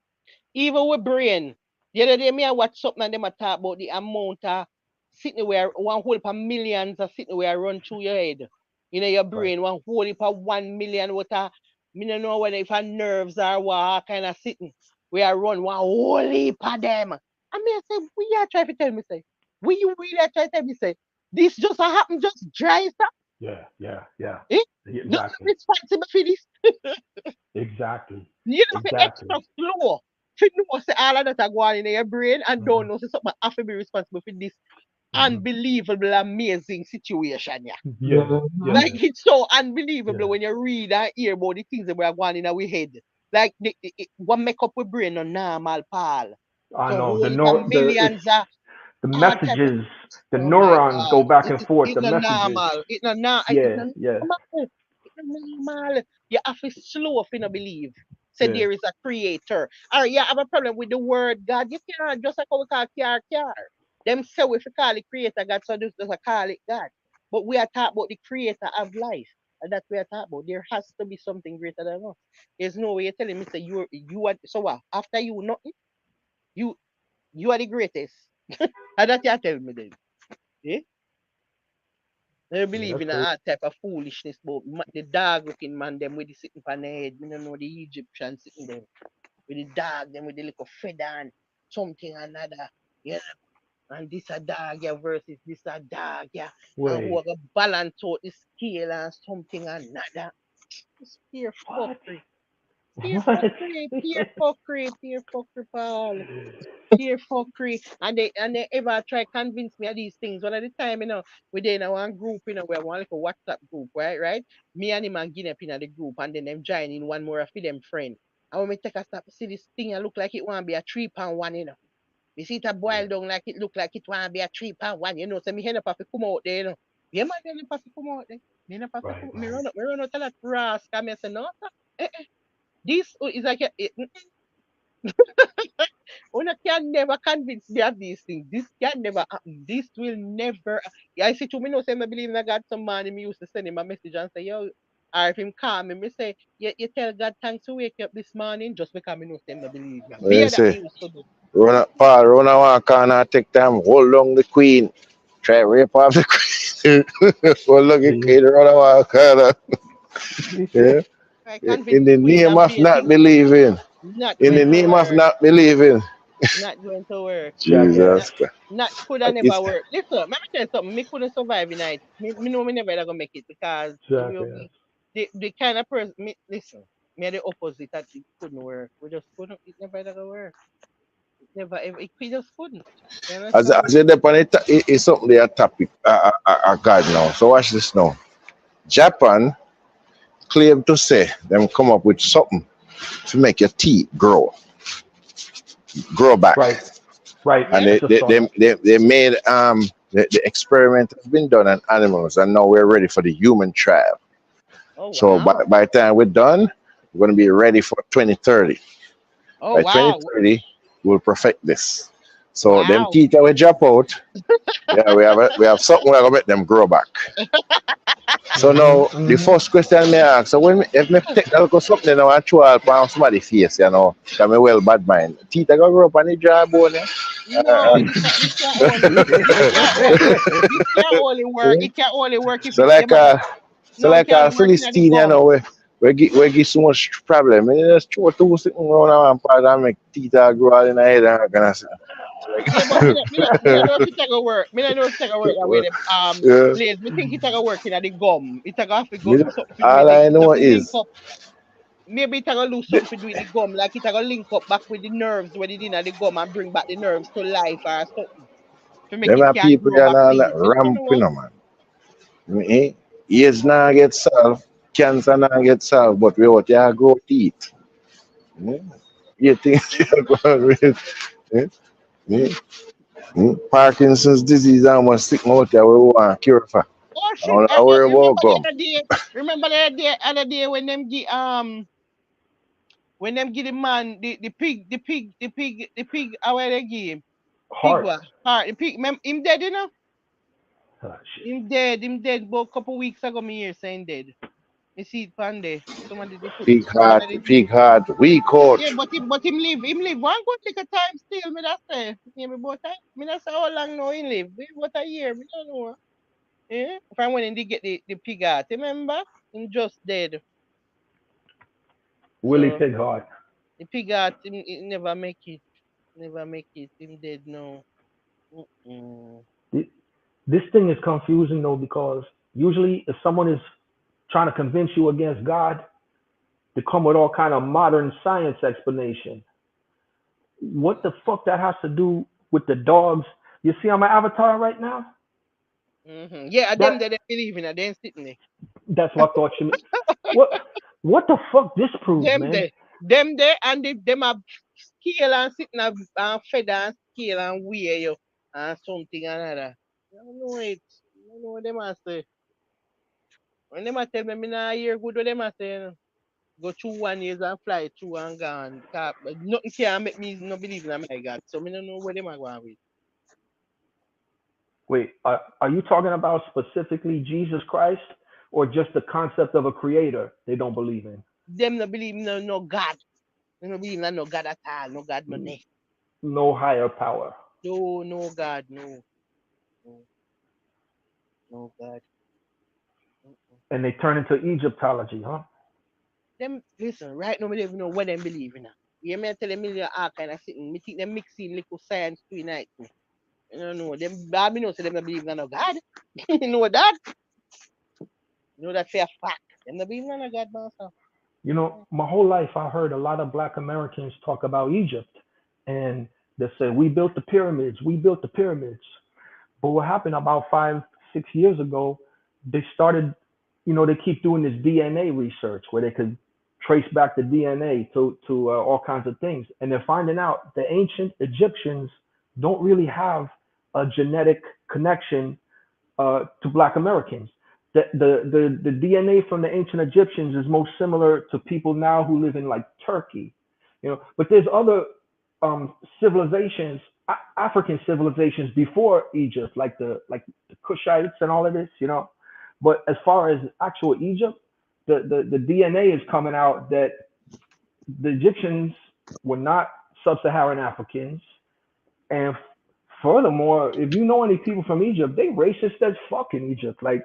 Even with brain. The other day, me I watch something and them a talk about the amount of sitting where one whole per millions of sitting where run through your head. You know, your Right. brain, one whole per 1 million what a me don't know whether if a nerves or what kind of sitting where run one whole heap of them. I mean I say, we are trying to tell me say, we you really are trying to tell me say, this just a happen just dry stuff. Yeah. Eh? Not Exactly. responsible for this. Exactly. You know, for Exactly. extra slow. For know say all of that are going in your brain and don't know say something have to be responsible for this Mm-hmm. unbelievable, amazing situation. Yeah. Yeah. Like Yeah. it's so unbelievable Yeah. when you read and hear about the things that were going in our head. Like what make up with brain on normal, Paul. I So know whole heap of it's millions of the all type of, messages, the oh my neurons God. go back and forth. It's The not messages. normal. It's not it's Yeah. not Yeah. normal. It's not normal. You have to slow if you not believe. Say Yeah. there is a creator. All right, you have a problem with the word God. You can't just like how we call car. Them say if you call it creator God, so just a call it God. But we are talking about the creator of life. And that's what we are talking about. There has to be something greater than us. There's no way you're telling me say you are so what? After you nothing, you you are the greatest. And that you tell me then. Eh? They Yeah. believe That's in crazy. all type of foolishness, but the dog looking man them with the sitting on the head. Me don't know the Egyptian sitting there with the dog, them with the little feather and something another. Yeah. And this a dog, yeah, versus this a dog, yeah. And who Wait. are gonna balance out the scale and something another. It's pure What? fuckery. Pure What? fuckery, pure fuckery, pure fuckery, Paul. Pure fuckery. And they ever try convince me of these things. One of the time, we in one group, we have one like a WhatsApp group, right? Right? Me and him and Guinea up in the group and then them join in one more of them friend. And when we take a stop, see this thing, I look like it want to be a 3 pound one. You see it a boil Yeah. down like it look like it want to be a 3 pound one. So me head up have to come out there. Yeah, man, then have to come out there. Me not have to Right. come. Right. Me run out of that rascal. I say no, sir. This is like Una can never convince me of these things. This can never happen. This will never. Yeah, I see to me no say I believe in God. Some man me used to send him a message and say, yo, or if him call me, me say, you tell God thanks to wake up this morning just because me know say I believe him. What you Fear that say? me used to do. Paul, run a one corner, take time, hold on the queen. Try rape off the queen. Hold on the Yeah. queen, run a one corner. Yeah. I convince In the the queen name of of not bathing. believing. Not In the going to name of work. not believing. Not going to work. Jackass. Not Jesus Christ. not could have never It's work. Listen, let me tell you something. Me couldn't survive in it. Me know me never gonna make it because Jackass. the kind of person. Listen, me are the opposite that it couldn't work. We just couldn't. It never gonna work. It Never ever. He just couldn't. You As understand? I dep on it, it's something they a topic. God now. So watch this now. Japan claim to say them come up with something to make your teeth grow back. Right. Right. And Yeah. I just saw that. they made the experiment has been done on animals, and now we're ready for the human trial. Oh So wow. by the time we're done, we're going to be ready for 2030. Oh By wow. 2030, we'll perfect this. So them Wow. teeth that we drop out, yeah, we have something we're gonna make them grow back. So now the first question me ask, so when if me take that look something now and throw it on somebody's face, can me well bad mind. Teeth are gonna grow up on the jawbone, yeah. No, this can only this can only this can only work. It can only work if So it like them a, so no, it like can a only work in the Philistine, gum. we give so much problem. Me just throw two sitting around one part and make teeth are grow out in the head and gonna say. So Yeah, but me not know if it gonna work. Me not know if it gonna work that way. Them yeah. Blaze, me think it gonna work in the gum. It gonna have to go Me, something to do with all the I it know have to link is up. Maybe it gonna lose something to do with the gum, like it gonna link up back with the nerves when it in the gum and bring back the nerves to life or something to make them it are can people grow that back are clean. Me don't ramping, know. man. Eh? AIDS now get solved, cancer now get solved, but without your grow teeth. Eh? You think you're going with eh? Eh? Parkinson's disease almost sick out there we want cure for. Oh I shit! don't worry about Remember the gum. other day? Remember other day when them give the man the pig how they give him pig Heart. what heart the pig him dead you know Oh, shit. him dead about couple weeks ago me hear saying dead. You see it pan there. Somebody they put one of the Pig news. heart, weak out. Yeah, but him live one good lick of time still. Me that say. Yeah, me about time. Me that say how long now him live. Me about a year. Me don't know. Yeah. From when they get the pig out, remember? Him just dead. Willie So Pig Heart. the pig out, him never make it. Never make it. Him dead now. Mm-mm. This thing is confusing though because usually if someone is trying to convince you against God, they come with all kind of modern science explanation. What the fuck that has to do with the dogs? You see on my avatar right now? Mm-hmm. Yeah, them That that they believe in it, they ain't sitting there. that's what I thought you meant. What what the fuck this proves, Them man? there. Them there and them have scale and sitting and feather and scale and wear you and something and other. I don't know it. I don't know what them a say. When them a tell me nah hear good what them a say. Go through 1 year and fly through and gone. But nothing can make me not believe in my God. So me don't know where them are going with. Wait, are you talking about specifically Jesus Christ or just the concept of a creator they don't believe in? Them not believe no God. They don't believe in no God at all. No God no there. No higher power. No God, no. No, no God. Mm-mm. And they turn into Egyptology, huh? Them listen, right now we don't even know what them believe in. You may tell them million all kind of sitting. Me think them mixing little science too night too. You don't know. Them bad me know say them not believe in no God. You know that? You know that for a fact. Them not believe in no God, master. You know, my whole life I heard a lot of black Americans talk about Egypt and they say, we built the pyramids, we built the pyramids. But what happened about 5, 6 years ago, they started, they keep doing this DNA research where they could trace back the DNA to all kinds of things. And they're finding out the ancient Egyptians don't really have a genetic connection to Black Americans. The DNA from the ancient Egyptians is most similar to people now who live in like Turkey, But there's other civilizations, African civilizations before Egypt, like the Kushites and all of this. But as far as actual Egypt, the DNA is coming out that the Egyptians were not sub-Saharan Africans, and furthermore, if you know any people from Egypt, they racist as fuck in Egypt. Like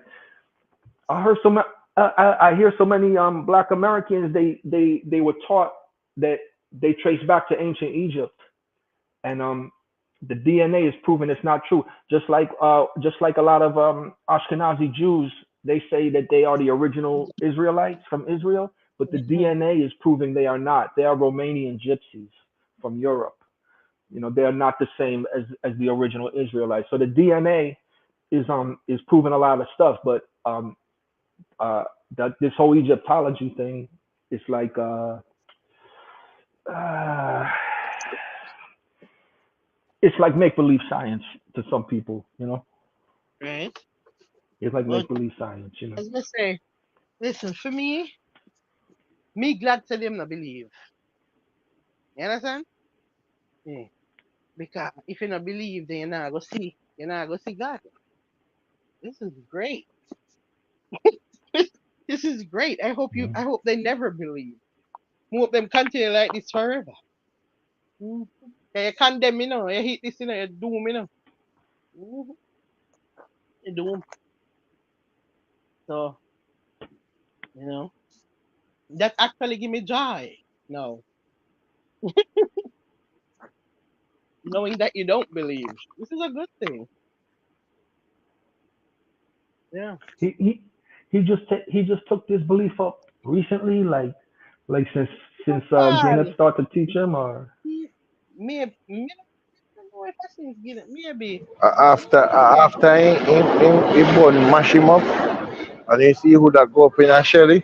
I heard so many, I hear so many Black Americans. They were taught that they trace back to ancient Egypt, and the DNA is proving it's not true. Just like a lot of Ashkenazi Jews, they say that they are the original Israelites from Israel, but the Mm-hmm. DNA is proving they are not. They are Romanian gypsies from Europe. they're not the same as the original Israelites. So the DNA is proving a lot of stuff, but that this whole Egyptology thing is like it's like make believe science to some people, Right? It's like But make believe science, as I say, listen, for me glad to them not believe. You understand? Yeah. Because if you not believe, then you're not go see God. This is great. This is great. I hope they never believe. I hope them continue like this forever. Mhm. Yeah, you condemn me now. You hate this, you doom me now. Mhm. You doom. So, you know, that actually give me joy. No, knowing that you don't believe. This is a good thing. Yeah. He just took this belief up recently, like since Gwyneth Well, started to teach him, or maybe, I don't know if I say maybe. After he born mash him up, and you see who that go up in a Shelly,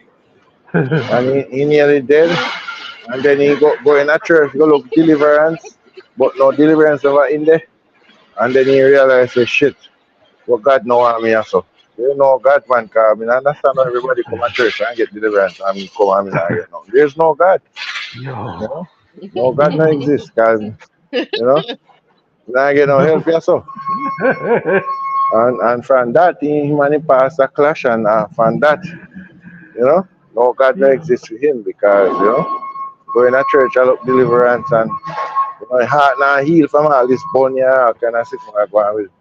and he nearly dead, and then he go in a church, go look deliverance, but no deliverance over in there, and then he realize, say, shit, what God know want me also. You know God, man, cause I mean, I understand how everybody come to church and get deliverance, and me come and I get no. There's no God, you yo. know. No God no exist, cause I get no help yourself. And from that, he man pass a clash, and from that, no God no Yeah. exist for him because going to church, I look deliverance, and heart now heal from all this bone here, kind of sick I go on with,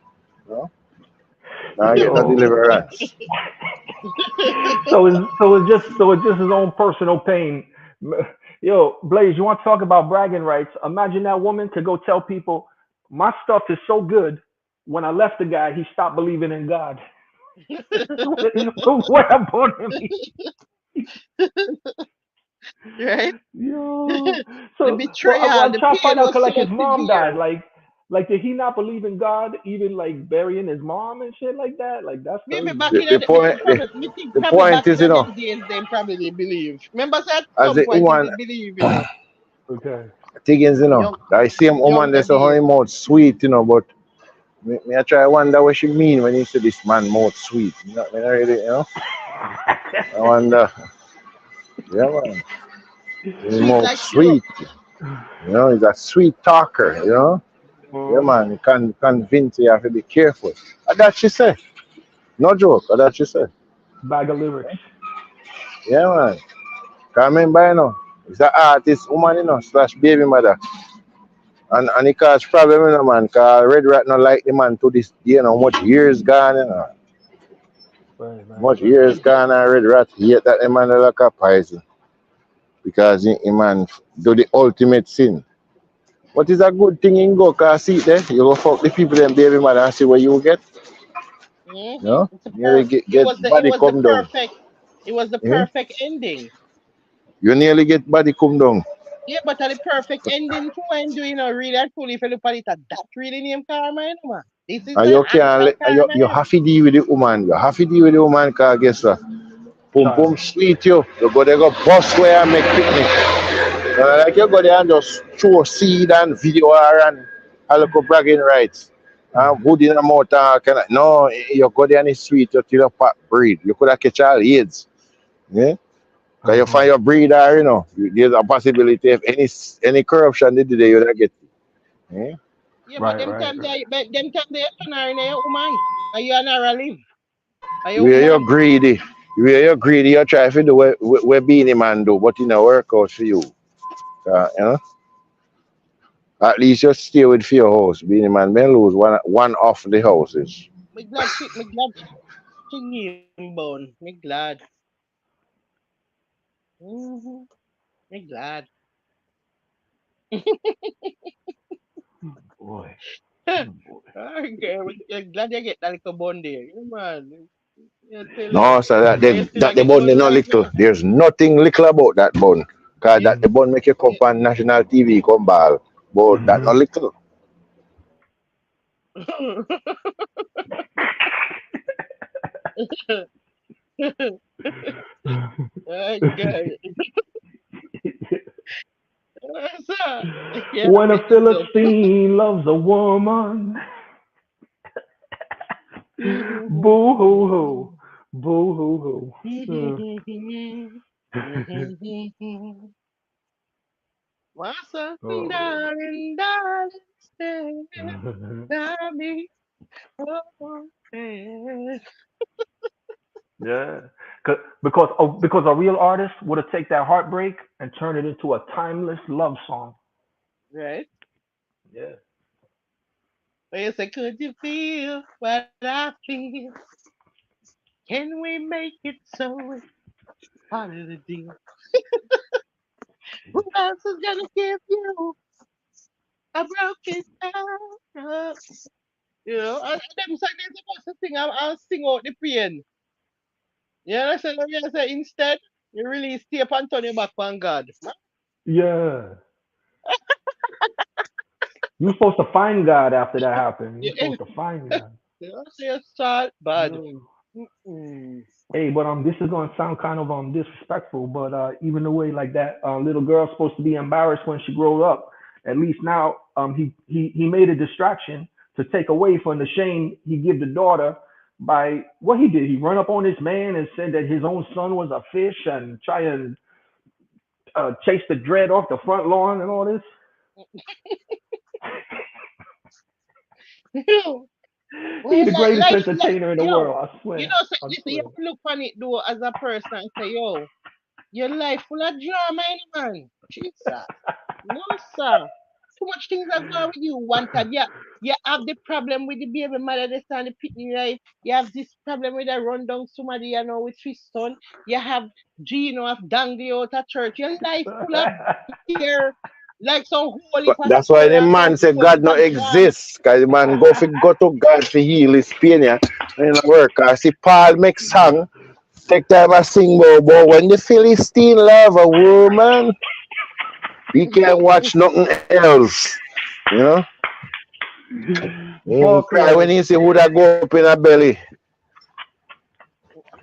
you know. Now I get no Yo. deliverance. So it's just his own personal pain. Yo, Blaze, you want to talk about bragging rights? Imagine that woman could go tell people, my stuff is so good. When I left the guy, he stopped believing in God. What about him? Right? Yo. The So, well, betrayal, I'm the trying to pain find out, was 'cause, so like, his mom died. severe. Like, did he not believe in God, even like burying his mom and shit like that? Like, that's Maybe crazy. back in The me point, think the, probably me think the probably point back in is, them days them probably they believe. Remember say at as some the point woman they believe. Okay. things, Young I see him woman, younger they say how days. him mouth sweet, but me I try wonder what she mean when he say this man mouth sweet. Me not really, I wonder, yeah man, his Sweet mouth like syrup. sweet, he's a sweet talker. Yeah, man, you can convince you have to be careful. And that she said. No joke, that she said. Bag of lyrics. Yeah, man. Cause remember, it's an artist woman, slash baby mother. And it cause problem, man, cause Red Rat not like the man to this day, much years gone. Much Right. years gone, and Red Rat hate that the man like a poison. Because he man do the ultimate sin. But it's a good thing in go, cause see there, you go fuck the people and baby mother and see what you get. It's a Nearly get it body was the come down. Eh? perfect ending. You nearly get body come down. Yeah, but the perfect ending too and do really and truly if you look at it that really name karma, man. This is And the you can't actual let, and you, karma. you have to deal with the woman. You have to deal with the woman because guess what? Pum pum Child. sweet you. You go there go bust where and make picnic. Like you go there and just throw seed and video her and a little bragging rights. And put in a mouth and no, you go there and it's sweet till you pop breed. You could have catch all AIDS. Yeah? Because you find your breeder, there's a possibility if any corruption they do there, you'll get it. Yeah? Yeah, but Right. Right. Right. them time they turn her in a woman. Are you an live? Are you Where you're woman? greedy. Where you're greedy, you try to do what being a man do, but it don't work out for you. At least you stay with your house. Being a man, may lose one off the houses. Me glad she him bone. Me glad. Mm-hmm. Me glad. Boy. Boy. Okay, glad you get that little bone there. You man. You tell No, you. so Are you still that the get bun they bone not right little. now? There's nothing little about that bun. Cause Yeah. that the bun make you come on national TV come ball. but that not little. Oh, God. Sir, yeah, When a make it so. Philistine loves a woman, boo hoo hoo, boo hoo hoo. Massa, Oh. darling, darling, stay by me. Oh, yeah. Yeah, because a real artist would have take that heartbreak and turn it into a timeless love song. Right? Yeah. But you say, could you feel what I feel? Can we make it so it's part of the deal? Who else is gonna give you a broken heart? You know, and them say they're supposed to sing and sing out the pain. You understand what I say? Instead, you really stay up and turn your back on God. Yeah. You're supposed to find God after that happened. You're Yeah, supposed to find God. you know, say it's all bad. Yeah. Mm-mm. Hey, but this is gonna sound kind of disrespectful, but even the way like that little girl's supposed to be embarrassed when she grows up. At least now he made a distraction to take away from the shame he give the daughter by what he did. He run up on this man and said that his own son was a fish and try and chase the dread off the front lawn and all this. Well, He the greatest like, entertainer in the yo, world. I you swear. know, so, I listen, you swear. have to look on it though as a person and say, yo, your life full of drama, man. Jesus. No, sir. Too much things are going with you one time. Yeah, you have the problem with the baby mother, they stand the pitney right. You have this problem with a run down somebody, you know, with his son. You have Gino of Dangle out of church. Your life full of beer, like some holy But for that's why story the and man some say holy God no for drama. exists. Cause the man go to God to heal his pain, yeah. And it work. I see Paul make song, take time and sing but when the Philistine love a woman, he can't watch nothing else. You know? He cry when Buckler. he see would I go up in a belly.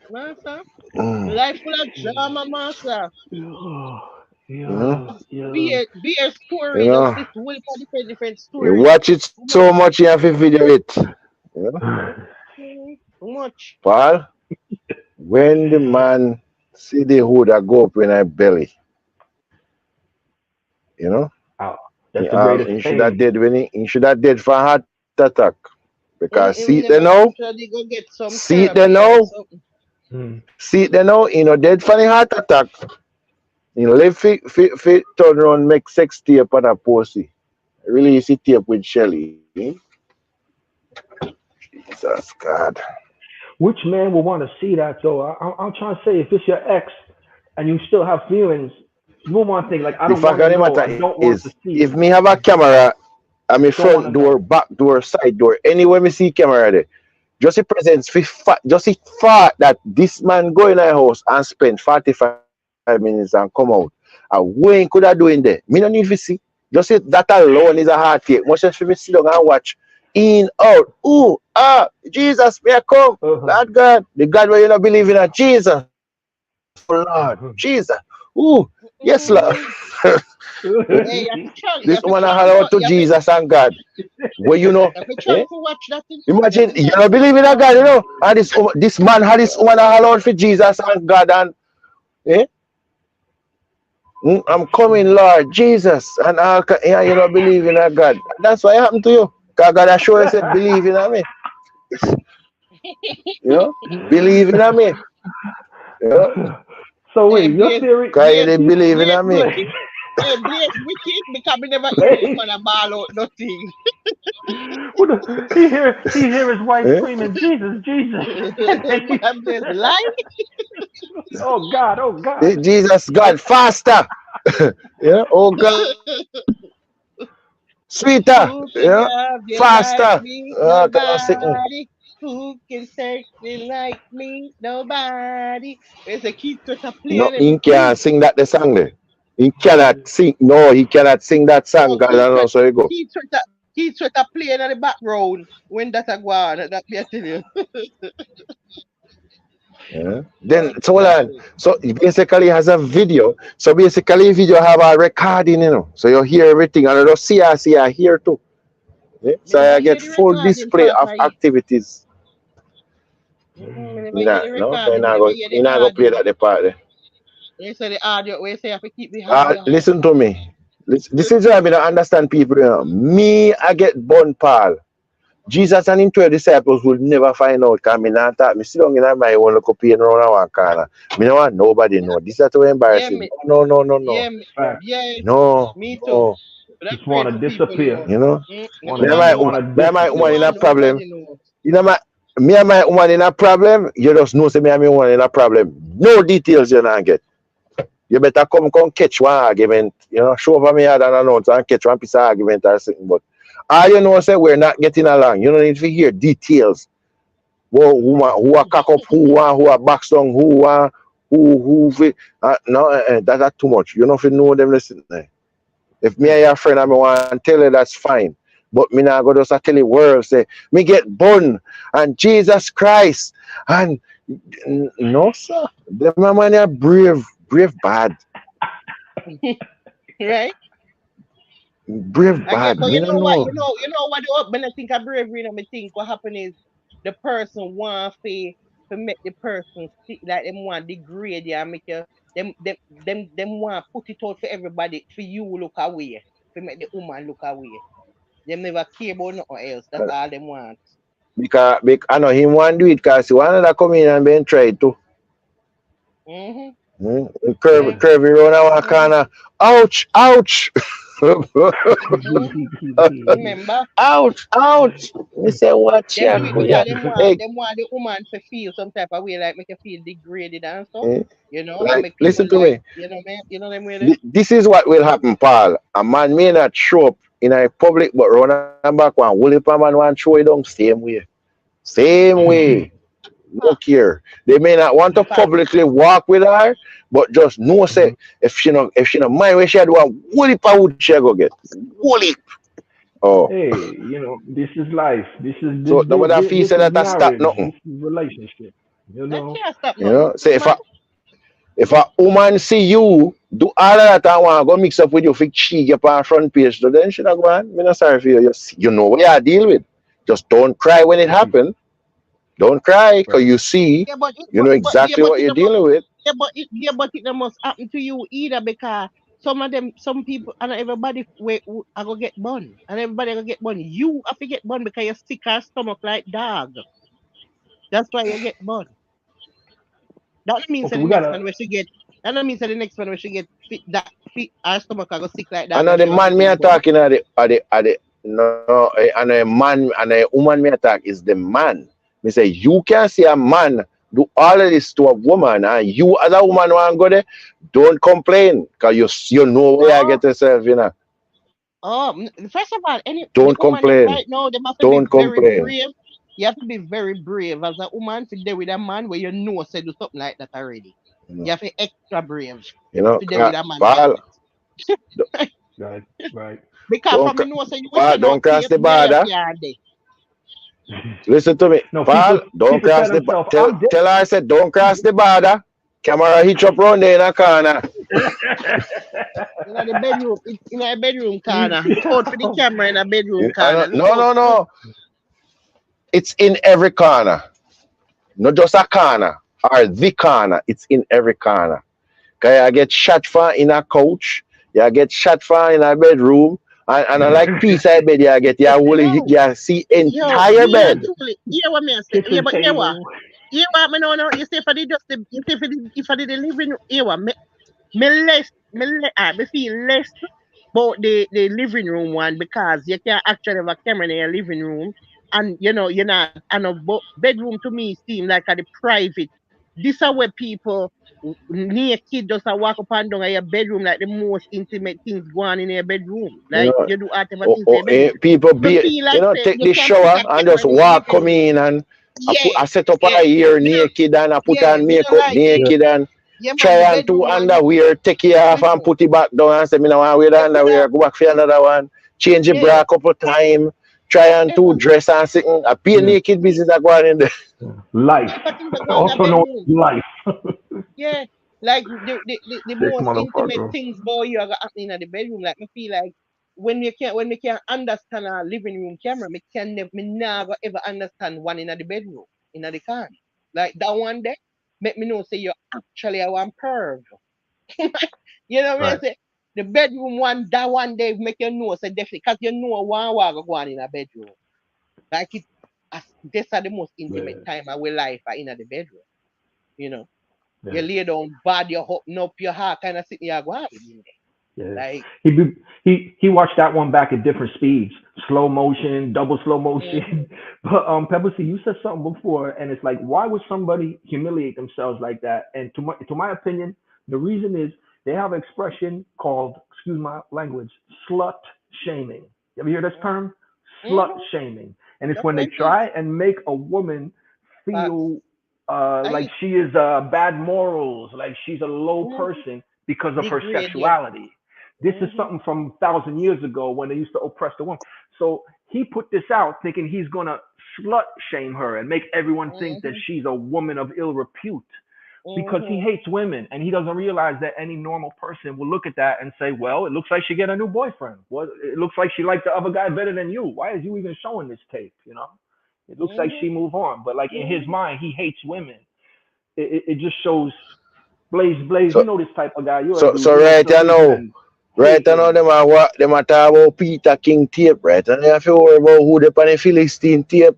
Master, Mm. life full of drama, master. Yeah, You know? yeah, yeah. Be a You story. Just know? this whole different You story. watch it Too so much. much you have to video it. You know? Too much. Paul, when the man see the hood that go up in a belly, you know? Oh, that's the greatest He should have pain. dead when he should have dead for a heart attack. Because Him never actually go get some see it there therapy or now, something. Hmm. see it there now, dead for the heart attack. Live fi turn around make sex tape on a pussy. Release it tape with Shelly. Jesus God. Which man would want to see that though? I'm trying to say, if it's your ex and you still have feelings, you will want to think like, I The don't fact want to of the know. I matter don't want is to see if it. me have a camera at my Don't want to front door, know. back door, side door, anywhere me see camera there, just the presence just the fact that this man go in a house and spend 45 minutes and come out. And what could I do in there? Me no need to see. Just it, that alone is a heartache. Much as for me sit down and watch in, out, ooh, ah, Jesus, may I come. Uh-huh. Lord God, the God where you not believe in, Jesus, oh Lord, Jesus, ooh, yes, Lord. Mm. Hey, you This have to woman a try holler for out to Jesus and God. Where you have to try eh? to watch that thing. You have Imagine to you try don't for watch believe in a that God, thing. And this man had this woman a holler out for Jesus and God and eh? I'm coming, Lord Jesus, and you don't believe in a God. That's what happened to you. Cause God assure said, believe in me. You know, believe in me. You know, So Hey, wait, your Blaze, theory? cause you Blaze, didn't believe Blaze in me. wicked. Hey, Blaze wicked because we never hear this Hey, man a ball out nothing. he hear his wife Eh? screaming, Jesus, Jesus, and then he Man, Blaze lie. oh God, oh God. Jesus, God, faster. Yeah, oh God, sweeter. Who can Yeah, love you like faster. me? Come on, sitting. Nobody. Who can search me like me? Nobody. There's a kid to play No, and he everything. can't sing that the song there. He cannot sing. No, he cannot sing that song. Oh, Cause I don't know. So you go. Keith Sweater playing in the background when that a Gwaan. That me I tell you. Yeah. Then so hold That's on. it. So it basically has a video. So basically, video have a recording, you know. So you hear everything, and you don't see I hear too. Yeah? Me So never I hear get the full recording display part of of it. activities. Me never You hear know, the no, so recording. Me never hear the you're not gonna play audio. that the part there. They say the audio. We say I have to keep the audio. Listen to me. This is why I don't understand people. You know. Me, I get born, Paul. Jesus and him 12 disciples will never find out. Cause me not talk. Me sit down in my own local pain around one corner. Me no want nobody know. This is too Yeah, embarrassing. me. No, no, no, no, Yeah, me. Facts. Yeah, no, me too. no. But I'm Just want to grateful people disappear. know. You know. Me no want Just no. want to My Me no woman in disappear. a want problem. nobody know. You know me and my woman in a problem. You just know say me and my woman in a problem. No details you not get. You better come catch one argument. You know, show over me head and announce and catch one piece of argument or something. But all you know say we're not getting along. You don't need to hear details. Who are cock up, who are back down, no, that's too much. You know if you know them listen. If me and your friend and me want to tell you that's fine. But me not go just tell the world say me get born and Jesus Christ and no sir. Them man are brave bad. Right? Brave I get, bad. but Me you no know what? know. You know what? When I think of bravery, I think what happen is the person want to make the person see like them want degrade you and make you them want put it out for everybody for you look away to make the woman look away. Them never care about nothing else. That's all them want. Because I know him want do it because he want to come in and be tried too. Mhm. Curvy, Yeah. Yeah. curvy round our Mhm. corner. Ouch, ouch. Mhm. Remember? Ouch, ouch. We say watch Them ya, do it kuya. because them want Hey, them want the woman to feel some type of way, like make you feel degraded and stuff. eh, And like make people listen to like, me. man, them way there. This is what will happen, Paul. A man may not show up in a public, but run and back one. Will if a man want throw it down same way. Same way. No Ah, care. They may not want to fact. publicly walk with her, but just know say Mhm. if she not mind where she do a what if I would she go get? What if? Oh. Hey, this is life. This is So nobody feel this say is that I stop marriage. nothing. This is relationship. You That know. can't stop You nothing. know? Say Woman, if a woman see you do all of that and want to go mix up with you for she get on front page, so then she not go on. Me not sorry for you. You know what you deal with. Just don't cry when it happen. Don't cry because Right. you see, yeah, but it, you know yeah, exactly but what it you're no must, dealing with. it no must happen to you either because some people, and everybody who are gonna get bun, and everybody gonna get bun. You have to get bun because you're sick our stomach like dog. That's why you get bun. That means Okay, that the we next gotta. one we should get. That means that the next one we should get fit. That fit our stomach are gonna sick like dog, And and the she have to man me get are bun. talking at the no and a man and a woman me attack is the man. Me say you can see a man do all of this to a woman and you as a woman want go there, don't complain because you know where you Oh, get yourself, you know. first of all, the Don't woman them complain. right now, they have to be Don't very complain. brave. You have to be very brave as a woman to deal with a man where you know say do something like that already. You You know, have to extra brave to deal 'cause with a man like Paul, that. Right. Right. Because don't from me know say you wish Paul, you not don't cross care the for me your border. day. Listen to me. No, Paul, don't people tell cross the themselves, tell I'm dead. tell her I said don't cross the border. Camera hitch up round there in a corner. In the bedroom, in a bedroom corner. Look out for the camera in a bedroom corner. Look No, out. no, no. It's in every corner. Not just a corner or the corner. It's in every corner. Cause I get shot for in a couch. You get shot for in a bedroom. And I like piece of bed you get. Yo, You see yo, entire really and bed. truly. Hear what me I say. Yeah, Kitchen but hear what? table. Hear what me no. You say for the just the you say for the if I did the living room. Hear what me feel less about the living room one because you can actually have a camera in your living room and you're not and a bedroom to me seem like a the private. This are where people naked just a walk up and down at your bedroom like the most intimate things go on in your bedroom. You Like know, you do whatever things in your bedroom. people Me be feel like say take you the can put shower a and camera just in your walk living come room. in and Yeah, I set up yeah. her hair Me no, naked and I put yeah, on me no makeup like it. Yeah. naked and Yeah, man, try the on two bedroom one. underwear, take it off and put it back down and say, me no want to wear the Yeah, underwear, go back for another one, change your bra yeah, a couple times, try on yeah, two man. dress and sitting, a pay Yeah. naked business that go on in there. Life. Type of things that go in the Also known bedroom. as life. Yeah, like the Sick most intimate motherfucker. things boy you are happening in the bedroom. Like me feel like when we can understand a living room camera, me never ever understand one in the bedroom, in the car. Like that one there, make me know say you're actually a one perv. You know what I Right. say? The bedroom one, that one day make you know say definitely because you know one go on in a bedroom. Like it this are the most intimate Yeah. time of our life are in the bedroom, you know. You Yeah. lay down bad, you open up your heart, kind of sitting here, go on in Yeah. there. Like, He watched that one back at different speeds, slow motion, double slow mm-hmm, motion. But Pebble, see, you said something before, and it's like, why would somebody humiliate themselves like that? And to my opinion, the reason is they have an expression called, excuse my language, slut shaming. You ever hear this term? Slut mm-hmm, shaming, and it's that's when what they it is. try and make a woman Facts. feel like I she is bad morals, like she's a low mm-hmm, person because of her degrade you. sexuality. This is Mm-hmm, something from 1,000 years ago when they used to oppress the woman. So he put this out thinking he's gonna slut shame her and make everyone think that mm-hmm, she's a woman of ill repute because he mm-hmm, hates women and he doesn't realize that any normal person will look at that and say, well, it looks like she get a new boyfriend. Well, it looks like she liked the other guy better than you. Why is you even showing this tape? You know, it looks like mm-hmm, she moved on, but like in his mm-hmm. mind, he hates women. It just shows. Blaze, you So know this type of guy. You're a so dude. so You right I observe know. men Right I know hating. them are what them are talk about Peter King tape, right? And they have to worry about who they on the Philistine tape,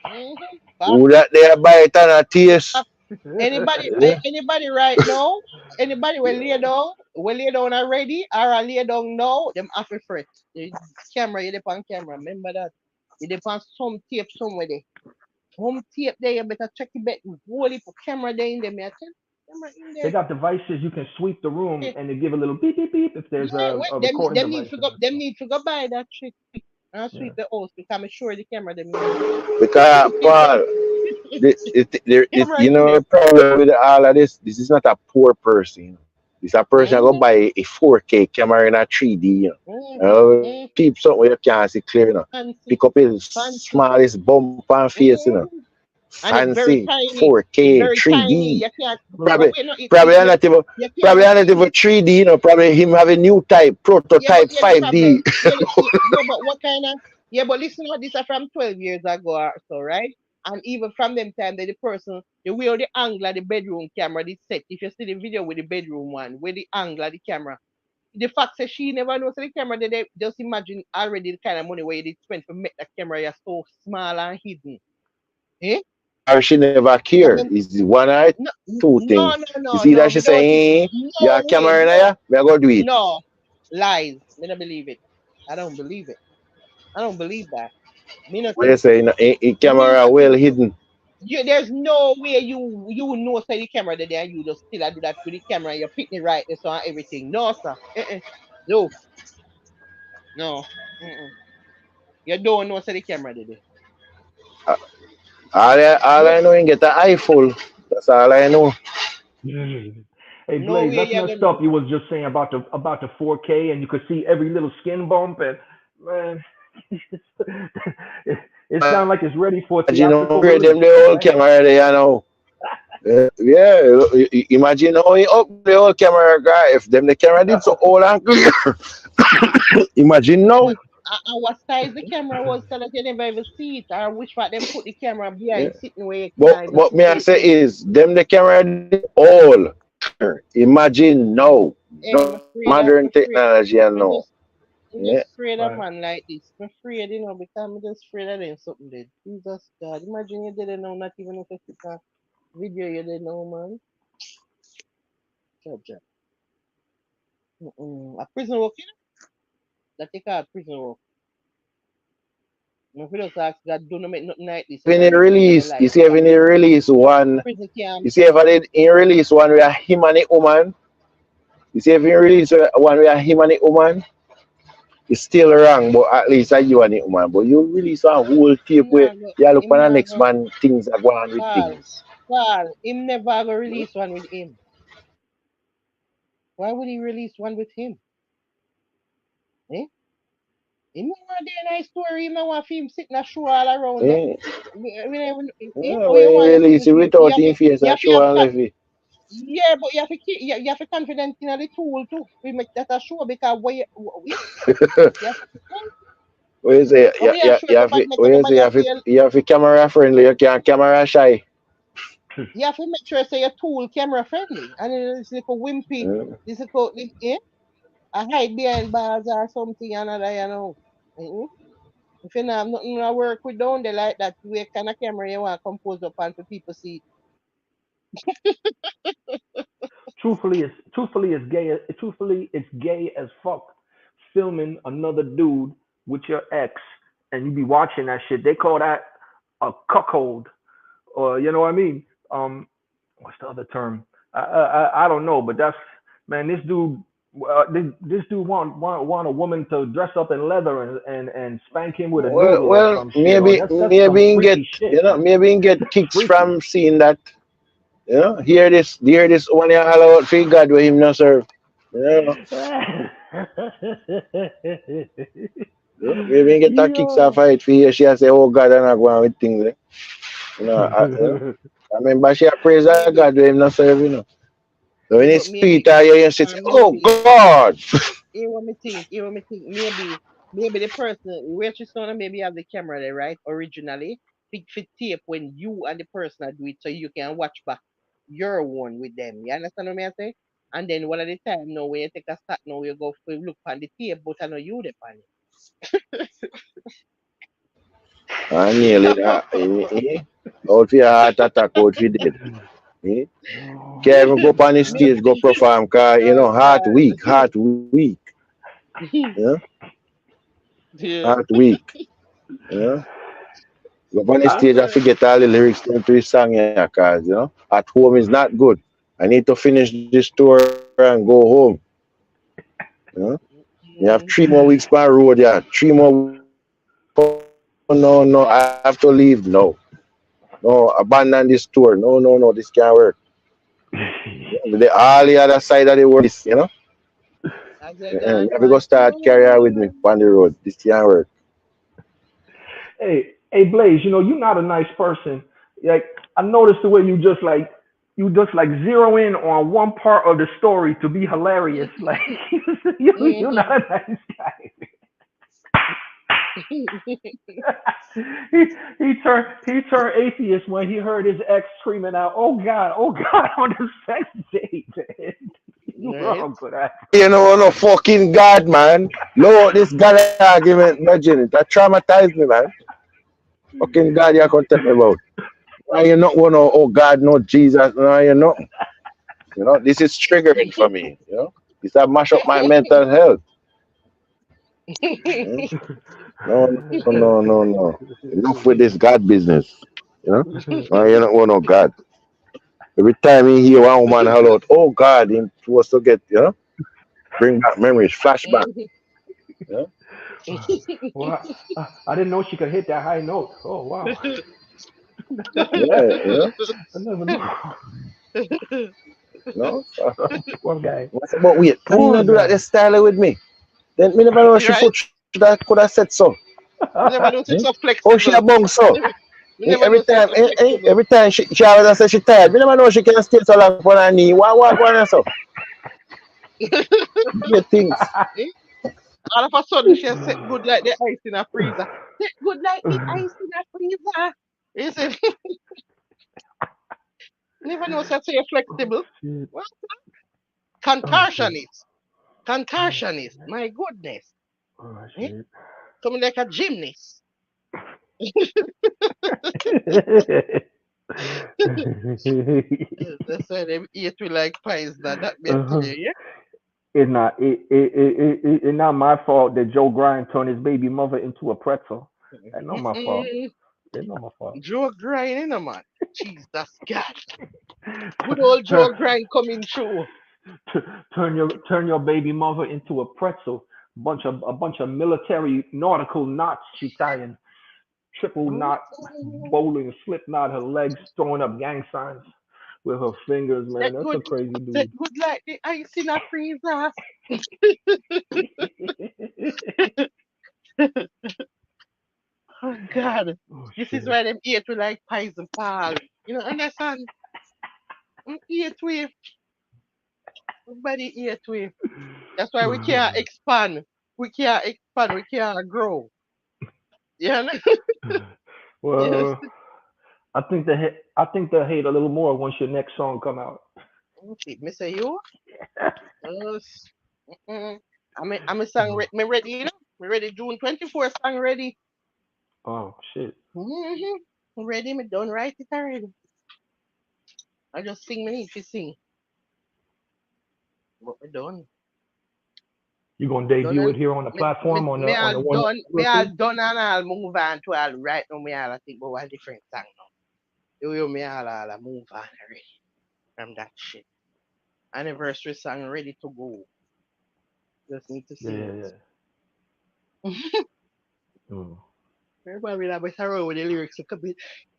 Mm-hmm. who that they are buy it and a taste. Yeah. Anybody right now? Anybody will lay down already, or lay down now? Them have to fret. The camera, you depend on camera. Remember that. You depend on some tape somewhere there. Some tape there, you better check it back. Hold it for camera there in there, me I tell you. Camera in They there. got devices you can sweep the room Yeah, and they give a little beep beep beep if there's yeah, a recording them need device to in go there. them So need to go buy that shit and yeah, sweep the house because I'm sure the camera them in there. Because Paul, Camera you in know there. the problem with all of this. This is not a poor person. This a person that go Mm-hmm, buy a 4K camera in a 3D. mm-hmm, mm-hmm. Keep something where you can't see clear. Fancy, Pick up his fancy. smallest bump and face. Mm-hmm. And it's very Fancy tiny. It's 4K very tiny. 3D. You can't. But Probably you know, probably you, not even you probably can't not see even it. 3D. Probably him have a new type Yeah, but prototype yeah, the 5D. problem. Yeah, but what kind of? Yeah, but listen, what this are from 12 years ago or so, right? And even from them time, that the person, the way of the angle of the bedroom camera, the set. If you see the video with the bedroom one, with the angle of the camera, the fact that she never knows the camera, they just imagine already the kind of money where you did spend to make the camera yeah, so small and hidden. Eh? Or she never And care. then Is one or no, two no, things. no, You no, see no. that she Me don't think. say, you No a way. camera in No, there, me I go do it. no. Lies. Me don't believe it. I don't believe it. I don't believe that. Me not What you think. say, in Me camera not well think. hidden. There's no way you know say the camera there and you just still do that with the camera. You pick it right so and everything. No, sir. No, no. Mm-mm. You don't know say the camera there. Uh, all No, I know is get an iPhone. That's all I know. hey no Blaze, way that's you're gonna messed up. know. You was just saying about the 4K and you could see every little skin bump and man, it sounds like it's ready for a Imagine how theatrical great release, them the old right? camera there, you know. Yeah, imagine how he up the old camera guy. If them the camera did so old and clear. Imagine But now. what size the camera was so that you never even see it, or which part them put the camera Yeah. behind sitting where you But can't even what see me I it say clear. is them the camera did all clear. Imagine now. Hey, No modern technology and now. I'm Yeah. just afraid of Right. man like this. I'm afraid, because I'm just afraid of them something dead. Jesus God. Imagine you didn't know, not even if you took a video you didn't know, man. Judge. A prison work, that they call prison work. If you just ask God, don't make nothing like this When ever he again in my release, you life. see when he release one, Prison camp. you see if he release one with a him and a woman, you see if he release one with a him and a woman, it's still wrong, but at least I you and it, man. But you release a whole tape where you look Him on the not next go, man, things are going on with Paul. things. Paul, him never go release one with him. Why would he release one with him? Eh? He know want a nice story. He know want him sitting a show all around there. Eh? Eh? Yeah, Or when you he want release it without him face you and have to show have and levy. yeah, but you have to confidence in the tool too. We make that a show because you have to, What you say? when you show somebody make What you say? everybody have to You have to camera friendly. You can't camera shy. you have to make sure say your tool camera friendly. And then this little wimpy, Mm. this little eh? I hide behind bars or something another, you know. Mhm. If you know have nothing to work with down there like that, where kind of camera you want to compose up and for people see. Truthfully, it's gay as fuck. Filming another dude with your ex, and you be watching that shit. They call that a cuckold, or you know what I mean? What's the other term? I don't know, but that's man. This dude, this dude want a woman to dress up in leather and spank him with a noodle or Well, some shit. Or that's some maybe he get freaky shit, man. maybe he get That's kicks freaky. from seeing that. Hear this one you all out for God with him no serve. You know, maybe he get a kicks off Yo. of it for you. She say, "Oh God, I'm not going with things." I remember she a praise her God with him no serve. So when Yeah, he but speak maybe to you, you say, or "Oh maybe God." here what me think. Maybe the person where she's gonna maybe have the camera there, right? Originally, fit tape when you and the person are do it so you can watch back your one with them. You understand what I say? And then one of the time now when you take a start now you go look on the tape, but I know you the pan I it. nearly that. Out for your heart attack, out for dead. Eh? Can't even go up on the stage, go maybe perform, cause oh heart weak, God. yeah, Yeah. heart weak, yeah. Go up on the I stage and said, forget all the lyrics to his song, yeah, cause at home is not good. I need to finish this tour and go home. Yeah? You have 3 more weeks by road, yeah. 3 more weeks by road. No, no, no. I have to leave. No, no. Abandon this tour. No, no, no. This can't work. All the other side of the world is. As you gone Never go on start carry on with me tour. on the road. This can't work. hey, Blaze, you're not a nice person. Like, I noticed the way you just like zero in on one part of the story to be hilarious. Like, you're not Mhm. a nice guy. he he turned atheist when he heard his ex screaming out, oh God," on the sex date. Man. You Right? wrong for that. No fucking God, man. Lord, this God argument, imagine it. That traumatized me, man. Fucking God, you can't tell me about. Why you not want to, oh God, no Jesus, no, you know. This is triggering for me. This have mash up my mental health. Hmm? No, no, no, no, no. Enough with this God business. You know? No, you don't want no God. Every time you hear one woman holler out, oh God, he was to get, bring back memories, flashback. Yeah, Well, I didn't know she could hit that high note. Oh wow. yeah. I never know. No? Poor guy. I said, but wait, can you Poor not do that guy. this style with me? Then me never know she Right? foot that could have said so. We never know Hmm? it's so Oh, she a flexible. bong We so. never, we never Every know it's time, so flexible. every time she always say she tired. Me never know she can stay so long on her knee. What going on so? Get things. Eh? All of a sudden she set good like the ice in a freezer. Set good like the ice in a freezer. You see? Never know such a Oh flexible. shit. What? Oh shit. Contortionist. Oh Contortionist. shit. My goodness. Oh Eh? shit. Coming like a gymnast. That's why they eat we like pies that me I tell uh-huh. you, yeah? It's not my fault that Joe Grind turned his baby mother into a pretzel. That's not my fault. Mm-mm. It's not my fault. Joe Grind, in a man. Jesus God. Good old turn, Joe Grind coming through. turn your baby mother into a pretzel. A bunch of military nautical knots she tying, triple knot, bowling, slip knot her legs, throwing up gang signs. with her fingers, man. That That's a good, crazy that dude. good like the ice in a freezer. Oh God, Oh this is shit. why them eat we like pies and pal. You know, understand? Eat we, everybody eat we. That's why we can't expand. We can't expand. We can't grow. You know? Yes. Well, I think they'll hate a little more once your next song come out. Okay, me say you. Yes. Mm. I'm a song me ready, you know? Me ready June 24th song ready. Oh shit. Mm-hmm. Ready, me done write it already. I just sing me need to sing. But me done. You gonna Done debut and it here on the platform on me the all one done. Me you're all to? done and I'll move on to all right now me all I think about a different song now. You me all move on already from that shit. Anniversary song ready to go. Just need to Yeah, sing yeah, it. yeah. Mm. Everybody will be thorough with the lyrics a bit.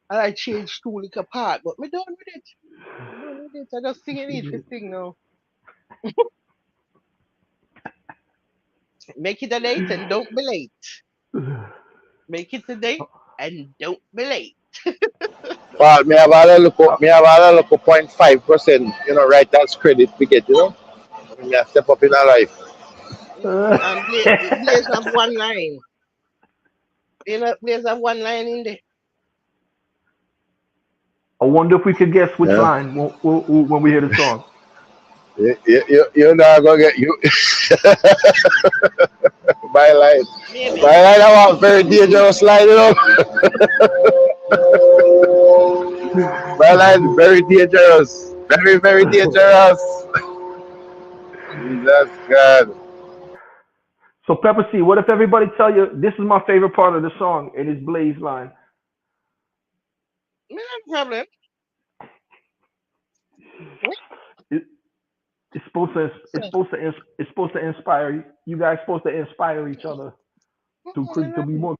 I changed two little part, but me done with it. Me done with it. I just sing it need to sing now. Make it a date and don't be late. Make it a date and don't be late. Well, me have a look 0.5%, right, that's credit we get, Me a step up in our life. And Blaze have one line. You know, Blaze have one line in there. I wonder if we could guess which Yeah. line when we hear the song. You're not gonna get you my line. Maybe. My line I want very dangerous line. My line very dangerous. Very, very dangerous. Jesus God. So Pepper C, what if everybody tell you this is my favorite part of the song and it's Blaze line? No problem. It, it's supposed to inspire you. You guys supposed to inspire each other to be more.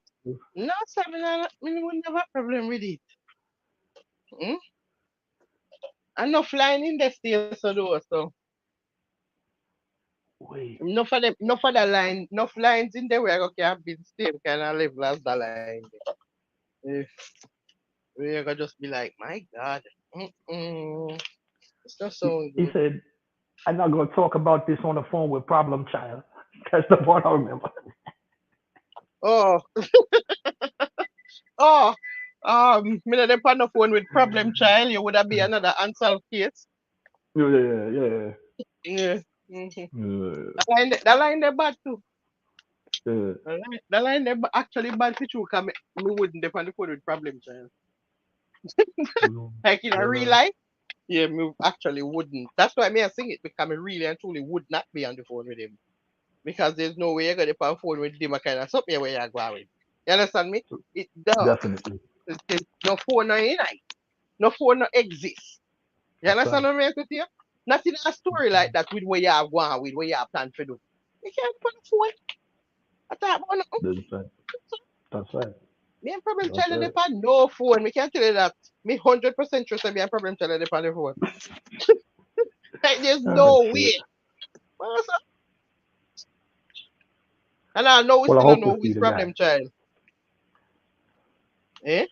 No, seven, I will never have problem with it. Hmm? Enough line in the still so though, so Wait, enough of the line, enough lines in there where I can be the same kind of level as the line. If we gonna just be like, my God, it's not so he good. said, "I'm not gonna talk about this on the phone with Problem Child." That's the part I remember. Oh, oh, me not depend on the phone with problem child. You would have be another unsolved case. Yeah, yeah, yeah, Yeah. Mm-hmm. yeah. That line they bad too. Yeah. That line they actually bad for you. Cause me wouldn't depend on the phone with problem child. Like in a real Well, life. Yeah, me actually wouldn't. That's why me I sing it because me really and truly would not be on the phone with him. Because there's no way you're gonna be on the phone with him. I kind of something where you're going with. You understand me? It does. definitely. There's no phone no in it. No phone no exist. You That's understand right. what I'm saying to you? Not in a story like that with where you are going with where you are plan to do. You can't put a phone. I thought about nothing. That's right. That's right. Me and problem That's child right. depend no phone. Me can't tell you that. Me 100% trust me and problem child depend on the phone. Like there's Ah, no shit. way. Well, so- And I know we Well, I still don't hope they know who free is the guy. problem child. Eh?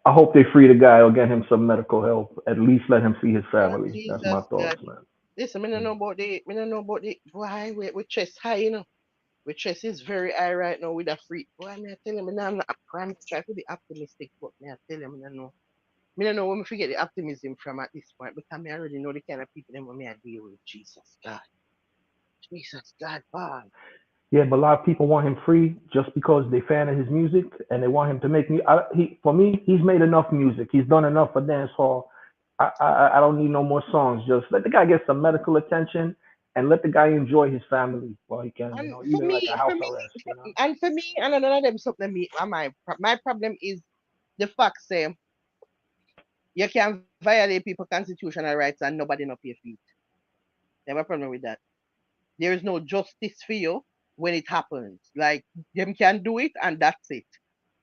I hope they free the guy or get him some medical help. At least let him see his Oh, family. That's Jesus my God. thoughts, man. Listen, me don't know about the boy with chest high, you know. With chest is very high right now with a free. Boy, me I tell you, me nah, I'm not I'm trying to be optimistic, but me I tell you, me don't know. Me don't know where me forget the optimism from at this point because me already know the kind of people them when me I deal with. Jesus God. Jesus God, boy. Yeah, but a lot of people want him free just because they fan of his music and they want him to make me. For me, he's made enough music. He's done enough for dance hall. I don't need no more songs. Just let the guy get some medical attention and let the guy enjoy his family while he can. And Even like a house arrest. and for me, and none of them something me. My problem is the fact say you can violate people's constitutional rights and nobody not pay for it. I have a problem with that. There is no justice for you when it happens. Like them can do it and that's it.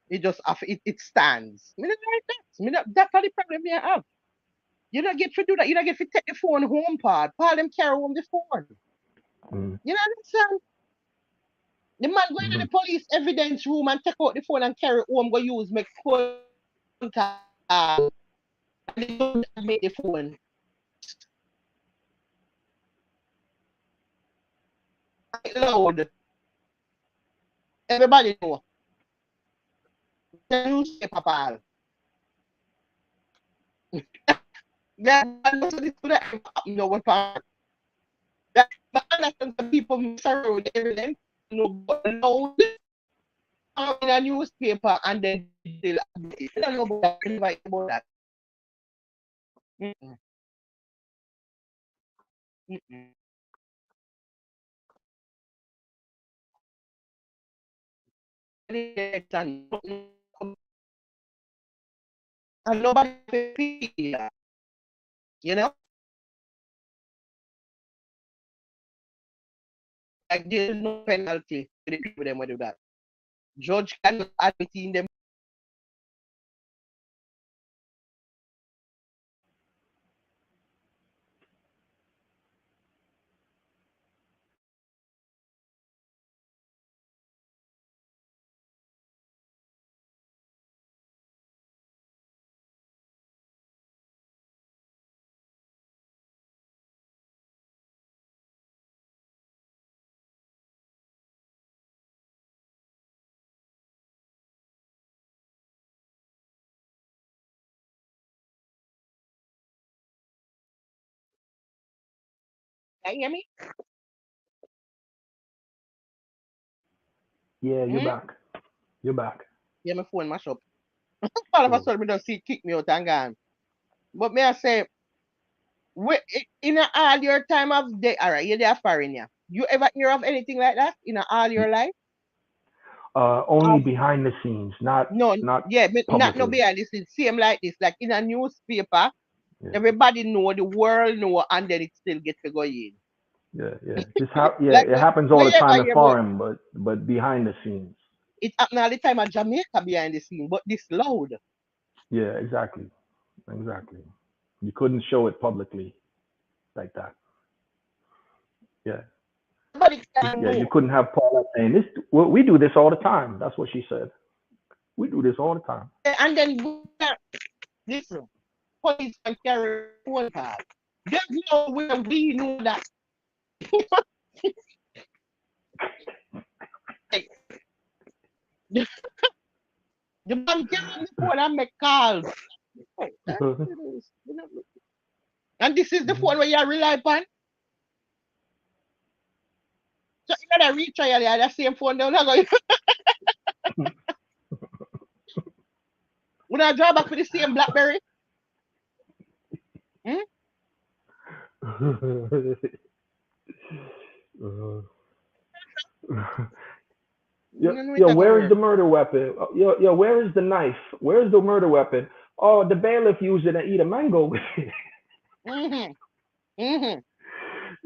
It just it stands. Me not like that. That's the problem I have. You don't get to do that. You don't get to take the phone home, Paul. Paul them carry home the phone. You know understand? The man go into the police evidence room and take out the phone and carry it home, go use make contact. And they don't make the phone. Loud. Everybody know. The newspaper, Paul. Yeah, you know what part. That understand the people surround the evidence, you know, loud in a newspaper and then they don't know about that. Mm-mm. Mm-mm. And nobody feel, you know, like there's no penalty for the people that do that. Judge cannot admit in them. Can you hear me? Yeah, you're back. You're back. Yeah, my phone mash up. All of a sudden, we don't see kick me out and gone. But may I say, in all your time of day, all right, you're there foreign, yeah. You ever hear of anything like that in all your life? Only behind the scenes, not No, yeah, but not no publicly. behind the scenes. Same like this, like in a newspaper, Yeah. everybody know, the world know, and then it still gets to go in. Yeah. Yeah, Like, it happens all the wherever time in you're foreign, but behind the scenes. It happen all the time at Jamaica behind the scene, but this loud. Yeah, exactly. You couldn't show it publicly like that. Yeah. Nobody can Yeah, you know. couldn't have Paula saying this. Well, we do this all the time. That's what she said. We do this all the time. And then listen, police can carry phone call. There's no way we know that. The man get on the phone and make calls. And this is the phone where you rely upon. So you gotta retry the same phone down. When I drive back with the same BlackBerry. Yo, where is the murder weapon? Yo, where is the knife? Where is the murder weapon? Oh, the bailiff used it and eat a mango with it.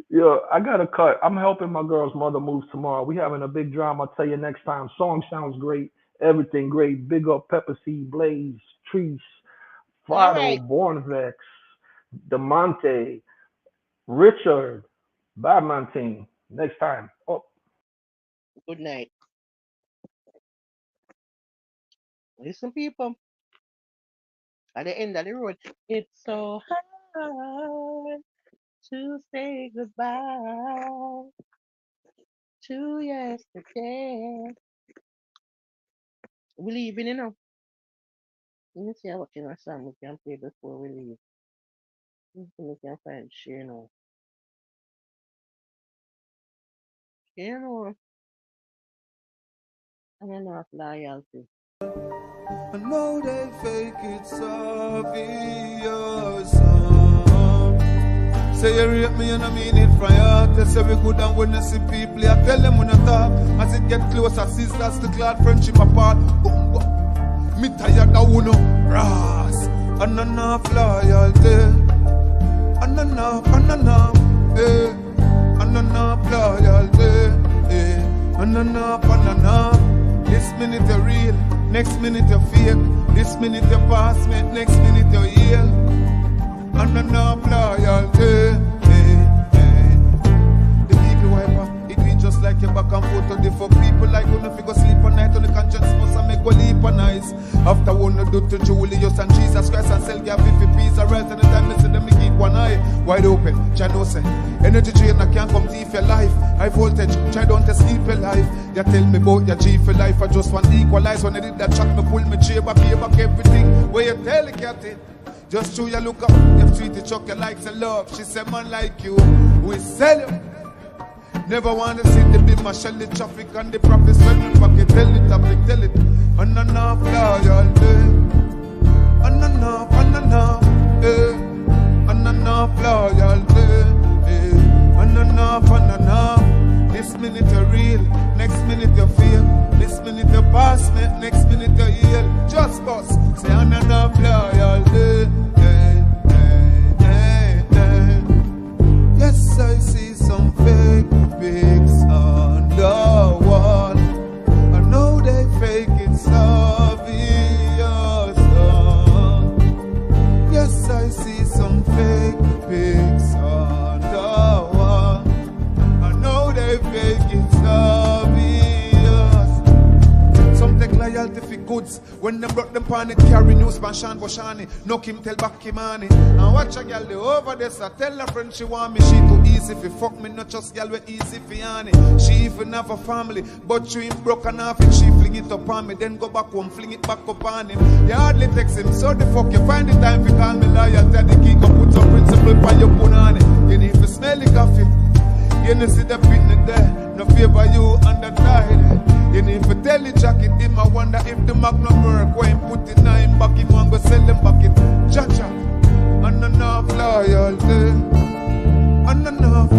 Yo, I got a cut. I'm helping my girl's mother move tomorrow. We having a big drama. I'll tell you next time. Song sounds great. Everything great. Big up Pepper Seed, Blaze, Treese, Fado, Right. Bornvex, DeMonte, Richard, Badmonte. Next time. Oh. Good night. Listen, people. At the end of the road, it's so hard to say goodbye to yesterday. We leaving, you know. Let me see what kind of song we can play before we leave. Let's see if we can find Shano. Shano. I don't know if loyalty. I know they fake it's obvious. Say you rate me and I mean it from your heart. They say we good and when you see people, I tell them when you talk. As it get closer, sisters, the cloud friendship apart. Boom, boom. Me tired of uno, ras. And enough loyalty. And enough, eh. And enough loyalty, eh. And enough. This minute you're real, next minute you're fake. This minute you pass me, next minute you're heal. and enough loyalty. The people wiper, it be just like your back and forth to the fuck people like when you go sleep at night on the conscience must make go leap on nice. After one do to Julius and Jesus Christ and sell your 50 pieces of right and the time they see them keep one eye wide open. Jano say, energy drain I can't come thief your life. High voltage, try don't escape your life. You tell me about your G for life, I just want to equalize. When I did that shot, me pull me jab, I pay back everything. Where you tell the captain, just through you look up, you treat the chuck, you like the love. She said, man like you, we sell you. Never want to see the big machine, the traffic and the profits when we pocket. Tell the topic, tell it. And enough loyalty. And enough, and enough loyalty. And enough. This minute you're real, next minute you feel. This minute you pass me, next minute you heal. Just bust, say and enough loyalty. Yes, I see some fake pics on the wall. I know they fake it's obvious. Yes, I see some fake pics on the wall. I know they fake it's obvious. Some take loyalty for goods. When they brought them pan it, carry news by Shan Boshani. No Kim tell back Kimani. And watch a girl they over there, so tell her friend she want me. She too easy for fuck me, not just girl we easy for Yanni. She even have a family, but you ain't broken off it. She fling it up on me, then go back home, fling it back up on him. You hardly text him, so the fuck you find the time to call me loyal. Tell the king go put some principle by your punani. You need to smell the coffee. You know see the pin there, no favor you under tide. You need to tell the jacket him, I wonder if the magnum work when put it now him back him and go sell them back it. Cha-cha, and enough loyalty, and enough,